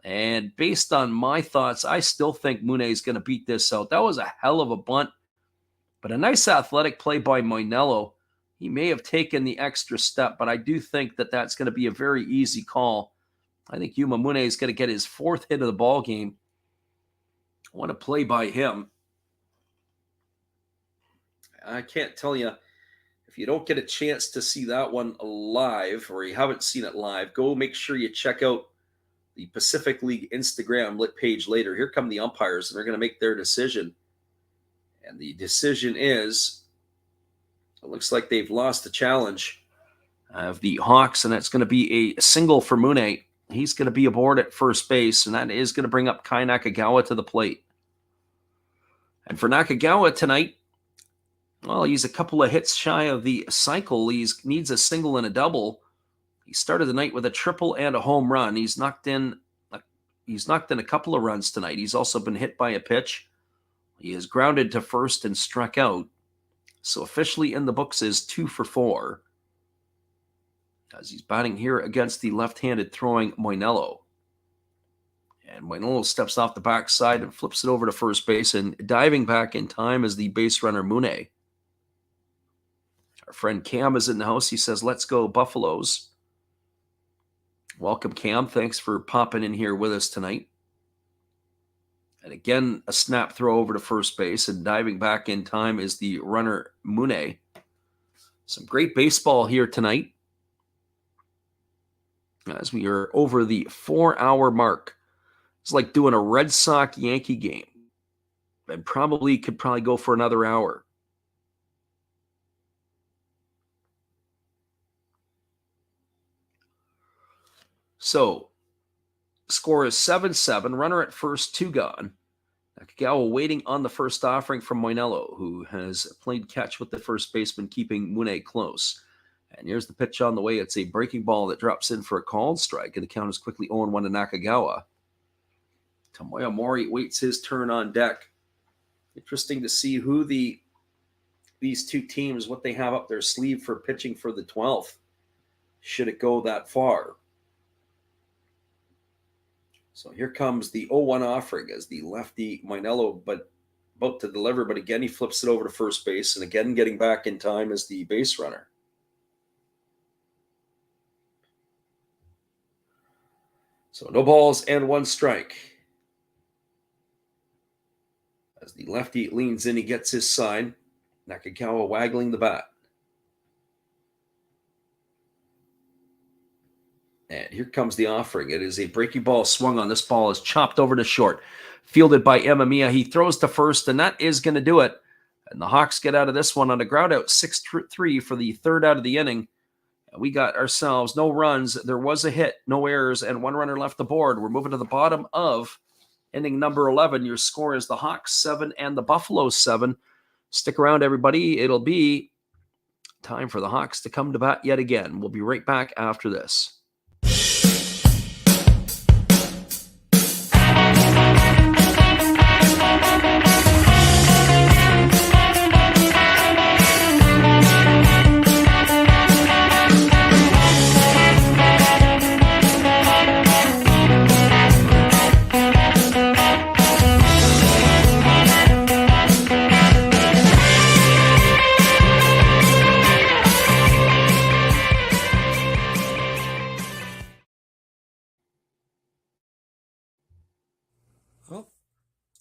And based on my thoughts, I still think Mune is going to beat this out. That was a hell of a bunt. But a nice athletic play by Moinello. He may have taken the extra step, but I do think that's going to be a very easy call. I think Yuma Mune is going to get his 4th hit of the ball game. What a play by him. I can't tell you, if you don't get a chance to see that one live, or you haven't seen it live, go make sure you check out the Pacific League Instagram page later. Here come the umpires, and they're going to make their decision. And the decision is, it looks like they've lost the challenge of the Hawks, and that's going to be a single for Mune. He's going to be aboard at first base, and that is going to bring up Kai Nakagawa to the plate. And for Nakagawa tonight, well, he's a couple of hits shy of the cycle. He needs a single and a double. He started the night with a triple and a home run. He's knocked in a couple of runs tonight. He's also been hit by a pitch. He is grounded to first and struck out. So officially in the books is 2 for 4. As he's batting here against the left-handed throwing Moinello. And Moinello steps off the backside and flips it over to first base, and diving back in time is the base runner Mune. Our friend Cam is in the house. He says, let's go Buffaloes. Welcome, Cam. Thanks for popping in here with us tonight. And again, a snap throw over to first base, and diving back in time is the runner Mune. Some great baseball here tonight as we are over the 4-hour mark. It's like doing a Red Sox Yankee game. And could go for another hour. So, score is 7-7. Runner at first, 2 gone. Nakagawa waiting on the first offering from Moinello, who has played catch with the first baseman, keeping Mune close. And here's the pitch on the way. It's a breaking ball that drops in for a called strike, and the count is quickly 0-1 to Nakagawa. Tomoya Mori waits his turn on deck. Interesting to see who these two teams, what they have up their sleeve for pitching for the 12th, should it go that far. So here comes the 0-1 offering as the lefty Moinello, but about to deliver, but again he flips it over to first base, and again getting back in time as the base runner. So no balls and 1 strike. As the lefty leans in, he gets his sign. Nakagawa waggling the bat. And here comes the offering. It is a breaking ball swung on. This ball is chopped over to short. Fielded by Emamiya. He throws to first, and that is going to do it. And the Hawks get out of this one on a ground out 6-3 for the 3rd out of the inning. And we got ourselves no runs. There was a hit, no errors, and 1 runner left the board. We're moving to the bottom of inning number 11. Your score is the Hawks 7 and the Buffaloes 7. Stick around, everybody. It'll be time for the Hawks to come to bat yet again. We'll be right back after this.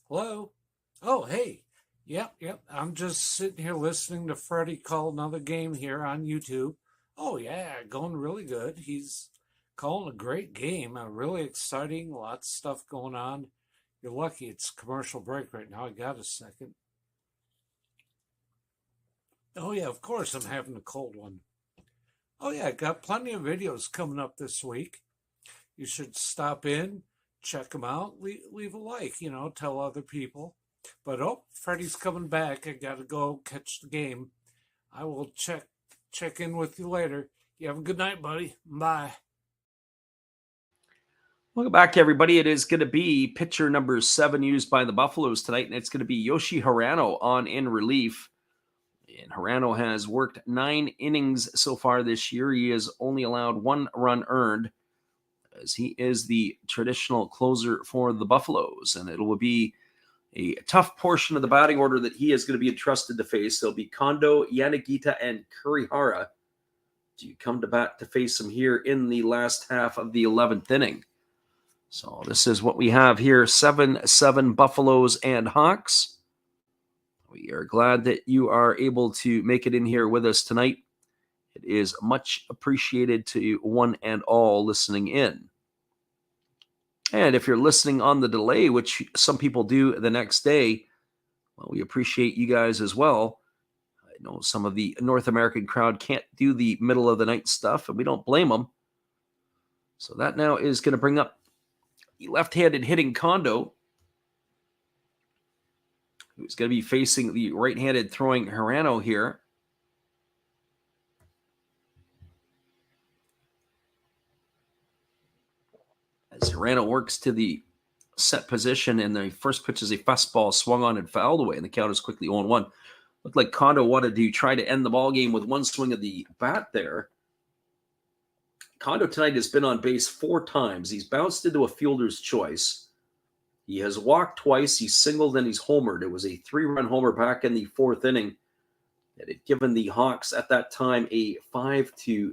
Hello? Oh, hey. Yep. I'm just sitting here listening to Freddie call another game here on YouTube. Oh, yeah, going really good. He's calling a great game. Really exciting. Lots of stuff going on. You're lucky it's commercial break right now. I got a second. Oh, yeah, of course I'm having a cold one. Oh, yeah, got plenty of videos coming up this week. You should stop in. Check them out. Leave a like, tell other people. But Freddie's coming back. I gotta go catch the game. I will check in with you later. You have a good night, buddy. Bye. Welcome back, everybody. It is going to be pitcher number 7 used by the Buffaloes tonight, and it's going to be Yoshi Hirano on in relief. And Hirano has worked 9 innings so far this year. He has only allowed 1 run earned, as he is the traditional closer for the Buffaloes. And it will be a tough portion of the batting order that he is going to be entrusted to face. There'll be Kondo, Yanagita, and Kurihara to come to bat to face him here in the last half of the 11th inning. So this is what we have here, 7-7 Buffaloes and Hawks. We are glad that you are able to make it in here with us tonight. It is much appreciated to one and all listening in. And if you're listening on the delay, which some people do the next day, well, we appreciate you guys as well. I know some of the North American crowd can't do the middle of the night stuff, and we don't blame them. So that now is going to bring up the left-handed hitting Kondo, who's going to be facing the right-handed throwing Hirano here. As Hirano works to the set position, and the first pitch is a fastball swung on and fouled away, and the count is quickly 0-1. Looked like Kondo wanted to try to end the ball game with one swing of the bat there. Kondo tonight has been on base 4 times. He's bounced into a fielder's choice. He has walked twice. He's singled and he's homered. It was a 3-run homer back in the 4th inning. It had given the Hawks at that time a 5-3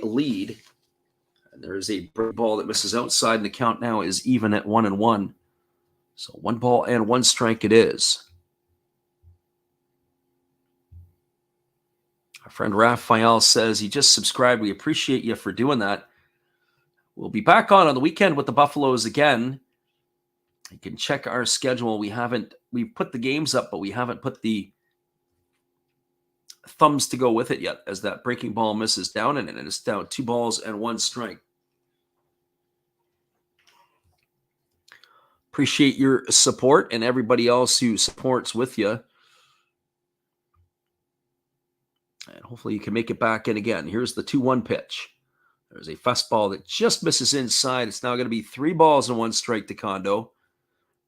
lead. And there is a ball that misses outside, and the count now is even at 1-1. So 1 ball and 1 strike it is. Our friend Raphael says he just subscribed. We appreciate you for doing that. We'll be back on the weekend with the Buffaloes again. You can check our schedule. We've put the games up, but we haven't put the thumbs to go with it yet, as that breaking ball misses down in it, and it's down 2 balls and 1 strike. Appreciate your support and everybody else who supports with you. And hopefully you can make it back in again. Here's the 2-1 pitch. There's a fastball that just misses inside. It's now going to be 3 balls and 1 strike to Kondo.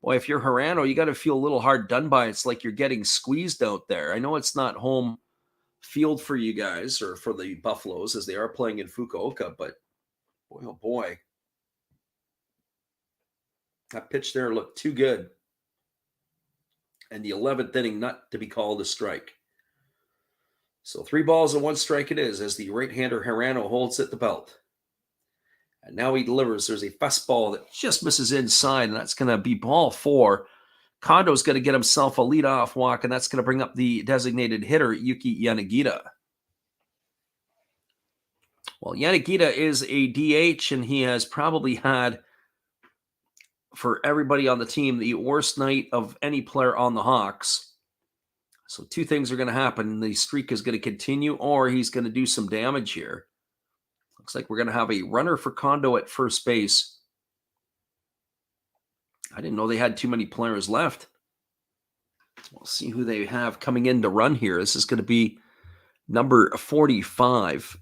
Boy, if you're Hirano, you got to feel a little hard done by. It's like you're getting squeezed out there. I know it's not home field for you guys or for the Buffaloes, as they are playing in Fukuoka, but boy, oh boy. That pitch there looked too good. And the 11th inning not to be called a strike. So 3 balls and 1 strike it is, as the right-hander Hirano holds at the belt. And now he delivers. There's a fastball that just misses inside, and that's going to be ball 4. Kondo's going to get himself a leadoff walk, and that's going to bring up the designated hitter, Yuki Yanagita. Well, Yanagita is a DH, and he has probably had, for everybody on the team, the worst night of any player on the Hawks. So 2 things are going to happen. The streak is going to continue, or he's going to do some damage here. Looks like we're going to have a runner for Kondo at first base. I didn't know they had too many players left. We'll see who they have coming in to run here. This is going to be number 45.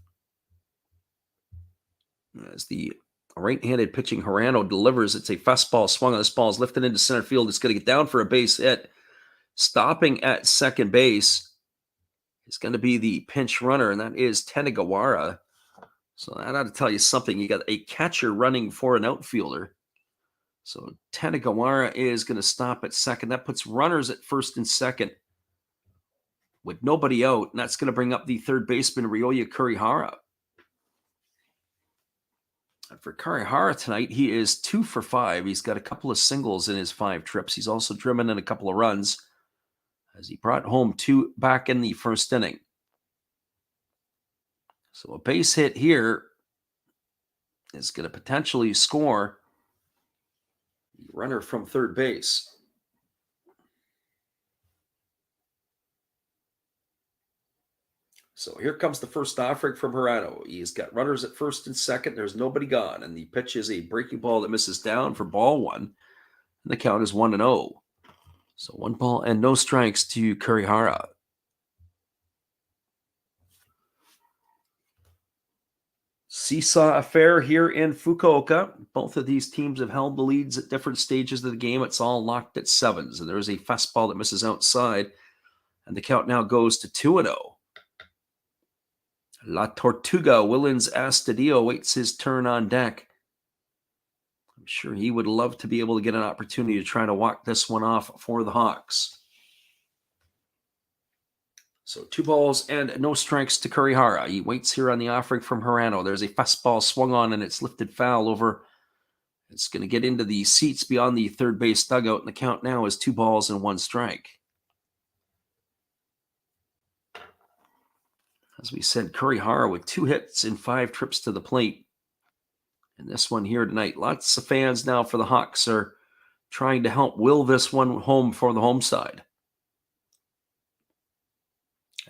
As the right-handed pitching Hirano delivers, it's a fastball swung on. This ball is lifted into center field. It's going to get down for a base hit. Stopping at second base is going to be the pinch runner, and that is Tanegawara. So that ought to tell you something. You got a catcher running for an outfielder. So Tanegawara is going to stop at second. That puts runners at first and second with nobody out, and that's going to bring up the third baseman, Ryoya Kurihara. And for Kurihara tonight, he is 2 for 5. He's got a couple of singles in his 5 trips. He's also driven in a couple of runs, as he brought home 2 back in the first inning. So a base hit here is going to potentially score the runner from third base. So here comes the first offering from Hirano. He's got runners at first and second. There's nobody gone. And the pitch is a breaking ball that misses down for ball 1. And the count is 1-0. So 1 ball and no strikes to Kurihara. Seesaw affair here in Fukuoka. Both of these teams have held the leads at different stages of the game. It's all locked at 7s. And there's a fastball that misses outside. And the count now goes to 2-0. La Tortuga, Willens Astudillo, waits his turn on deck. I'm sure he would love to be able to get an opportunity to try to walk this one off for the Hawks. So 2 balls and no strikes to Kurihara. He waits here on the offering from Hirano. There's a fastball swung on, and it's lifted foul over. It's going to get into the seats beyond the third base dugout, and the count now is 2 balls and 1 strike. As we said, Kurihara with 2 hits in 5 trips to the plate. And this one here tonight, lots of fans now for the Hawks are trying to help will this one home for the home side.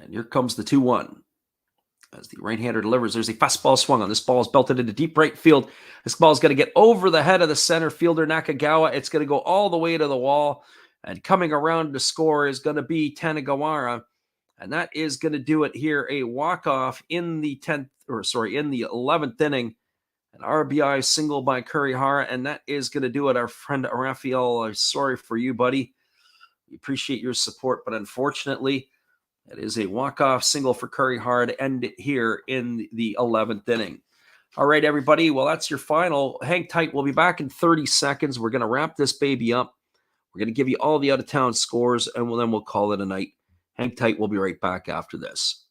And here comes the 2-1. As the right-hander delivers, there's a fastball swung on. This ball is belted into deep right field. This ball is going to get over the head of the center fielder, Nakagawa. It's going to go all the way to the wall. And coming around to score is going to be Tanegawara. And that is going to do it here. A walk-off in the 11th inning. An RBI single by Kurihara. And that is going to do it. Our friend Raphael, sorry for you, buddy. We appreciate your support, but unfortunately, it is a walk-off single for Kurihara to end it here in the 11th inning. All right, everybody. Well, that's your final. Hang tight. We'll be back in 30 seconds. We're going to wrap this baby up. We're going to give you all the out-of-town scores, and then we'll call it a night. Hang tight. We'll be right back after this.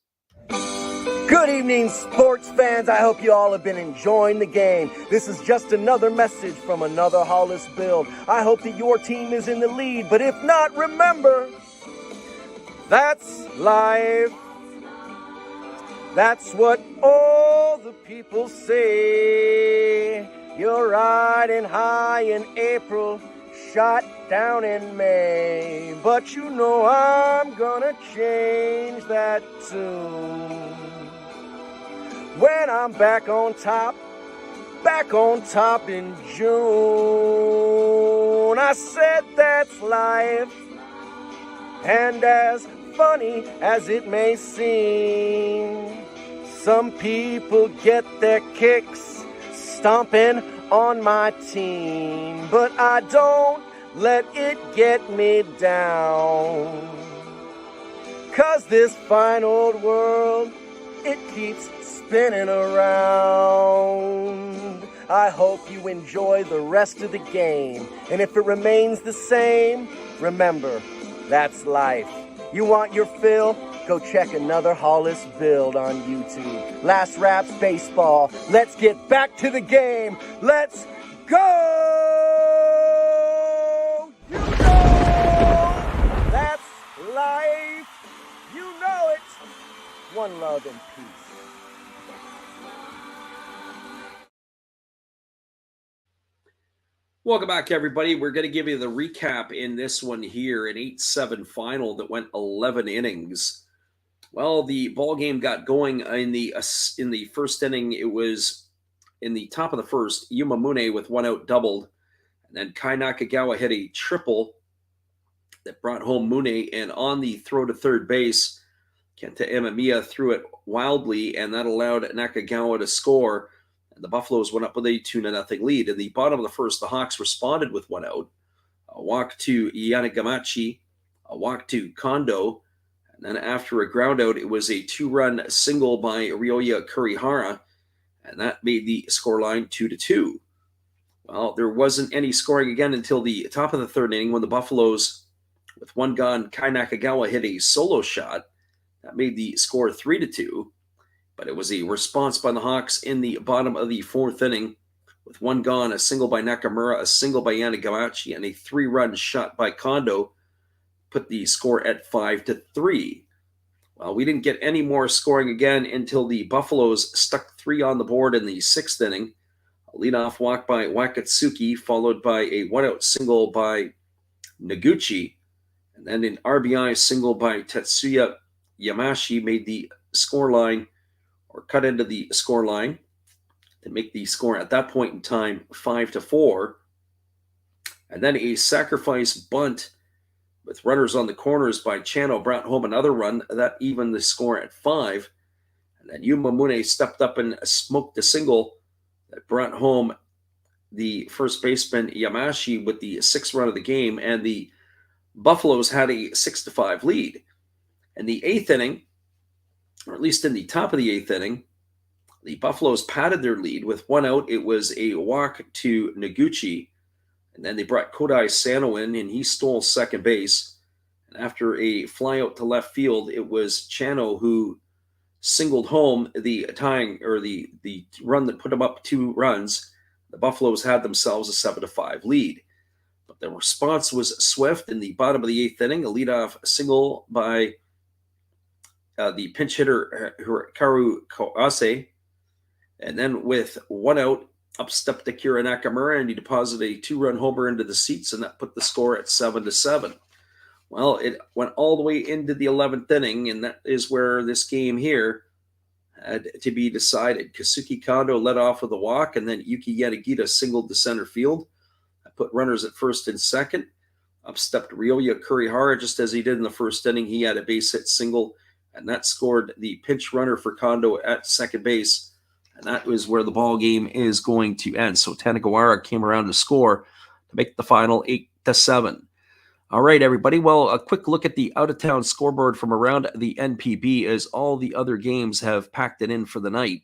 Good evening, sports fans. I hope you all have been enjoying the game. This is just another message from another Hollis build. I hope that your team is in the lead, but if not, remember, that's life. That's what all the people say. You're riding high in April, shot down in May. But you know I'm gonna change that tune. When I'm back on top in June. I said that's life, and as funny as it may seem, some people get their kicks stomping on my team, but I don't let it get me down. 'Cause this fine old world, it keeps spinning around. I hope you enjoy the rest of the game, and if it remains the same, remember, that's life. You want your fill? Go check another Hollis build on YouTube. Last Raps Baseball. Let's get back to the game. Let's go! You know that's life. You know it. One love and peace. Welcome back, everybody. We're going to give you the recap in this one here, an 8-7 final that went 11 innings. Well, the ball game got going in the first inning. It was in the top of the first. Yuma Mune with one out doubled, and then Kai Nakagawa hit a triple that brought home Mune. And on the throw to third base, Kenta Imamiya threw it wildly, and that allowed Nakagawa to score. And the Buffaloes went up with a 2-0 lead. In the bottom of the first, the Hawks responded with one out. A walk to Yanagamachi, a walk to Kondo, and then after a ground out, it was a 2-run single by Ryoya Kurihara, and that made the scoreline 2-2. Well, there wasn't any scoring again until the top of the third inning when the Buffaloes, with one gone, Kai Nakagawa hit a solo shot. That made the score 3-2. But it was a response by the Hawks in the bottom of the fourth inning. With one gone, a single by Nakamura, a single by Yanagamachi, and a 3-run shot by Kondo put the score at 5-3. Well, we didn't get any more scoring again until the Buffaloes stuck 3 on the board in the sixth inning. A leadoff walk by Wakatsuki, followed by a one-out single by Noguchi, and then an RBI single by Tetsuya Yamashi made the scoreline, or cut into the score line, to make the score at that point in time 5-4. And then a sacrifice bunt with runners on the corners by Chano brought home another run that evened the score at 5. And then Yuma Mune stepped up and smoked a single that brought home the first baseman Yamashi with the 6th run of the game, and the Buffaloes had a 6-5 lead. In the 8th inning, or at least in the top of the 8th inning, the Buffaloes padded their lead with one out. It was a walk to Noguchi, and then they brought Kodai Sano in, and he stole second base. And after a fly out to left field, it was Chano who singled home the tying, or the run that put them up 2 runs. The Buffaloes had themselves a 7-5 lead. But the response was swift. In the bottom of the 8th inning, a leadoff single by the pinch hitter Hikaru Koase. And then with one out, up stepped Akira Nakamura, and he deposited a 2-run homer into the seats, and that put the score at 7-7. Well, it went all the way into the 11th inning, and that is where this game here had to be decided. Kazuki Kondo led off with a walk, and then Yuki Yanagita singled to center field. That put runners at first and second. Up stepped Ryoya Kurihara, just as he did in the first inning. He had a base hit single, and that scored the pinch runner for Kondo at second base. And that was where the ball game is going to end. So Tanagawara came around to score to make the final 8-7. All right, everybody. Well, a quick look at the out-of-town scoreboard from around the NPB, as all the other games have packed it in for the night.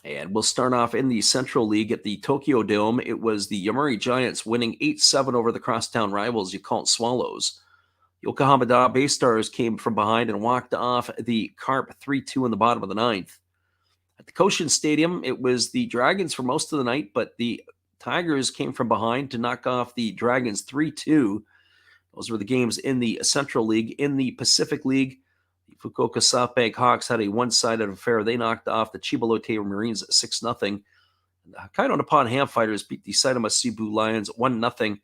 And we'll start off in the Central League at the Tokyo Dome. It was the Yomiuri Giants winning 8-7 over the crosstown rivals Yakult Swallows. Yokohama Bay Stars came from behind and walked off the Carp 3-2 in the bottom of the 9th. At the Koshin Stadium, it was the Dragons for most of the night, but the Tigers came from behind to knock off the Dragons 3-2. Those were the games in the Central League. In the Pacific League, the Fukuoka SoftBank Hawks had a one-sided affair. They knocked off the Chibalote Marines at 6-0. The Hokkaido Nippon Ham Fighters beat the Saitama Cebu Lions 1-0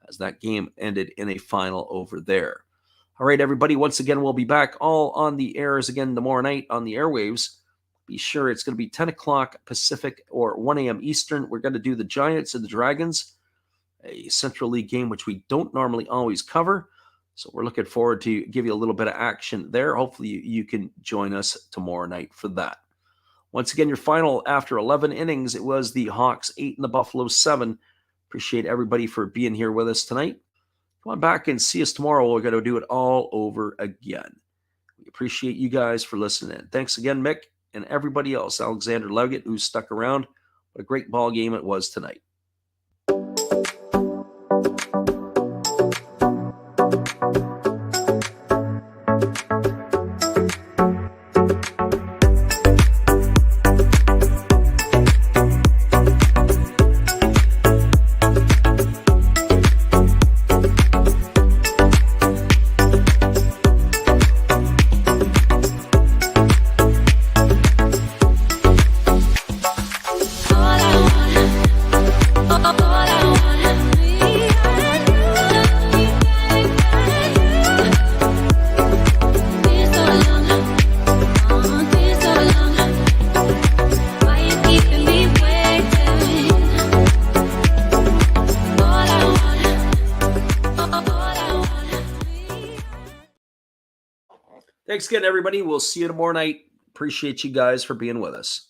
as that game ended in a final over there. All right, everybody, once again, we'll be back all on the airs again tomorrow night on the airwaves. Be sure it's going to be 10 o'clock Pacific or 1 a.m. Eastern. We're going to do the Giants and the Dragons, a Central League game which we don't normally always cover. So we're looking forward to give you a little bit of action there. Hopefully you can join us tomorrow night for that. Once again, your final after 11 innings, it was the Hawks 8 and the Buffaloes 7. Appreciate everybody for being here with us tonight. Come on back and see us tomorrow. We're going to do it all over again. We appreciate you guys for listening. Thanks again, Mick, and everybody else. Alexander Leggett, who stuck around. What a great ball game it was tonight. Thanks again, everybody. We'll see you tomorrow night. Appreciate you guys for being with us.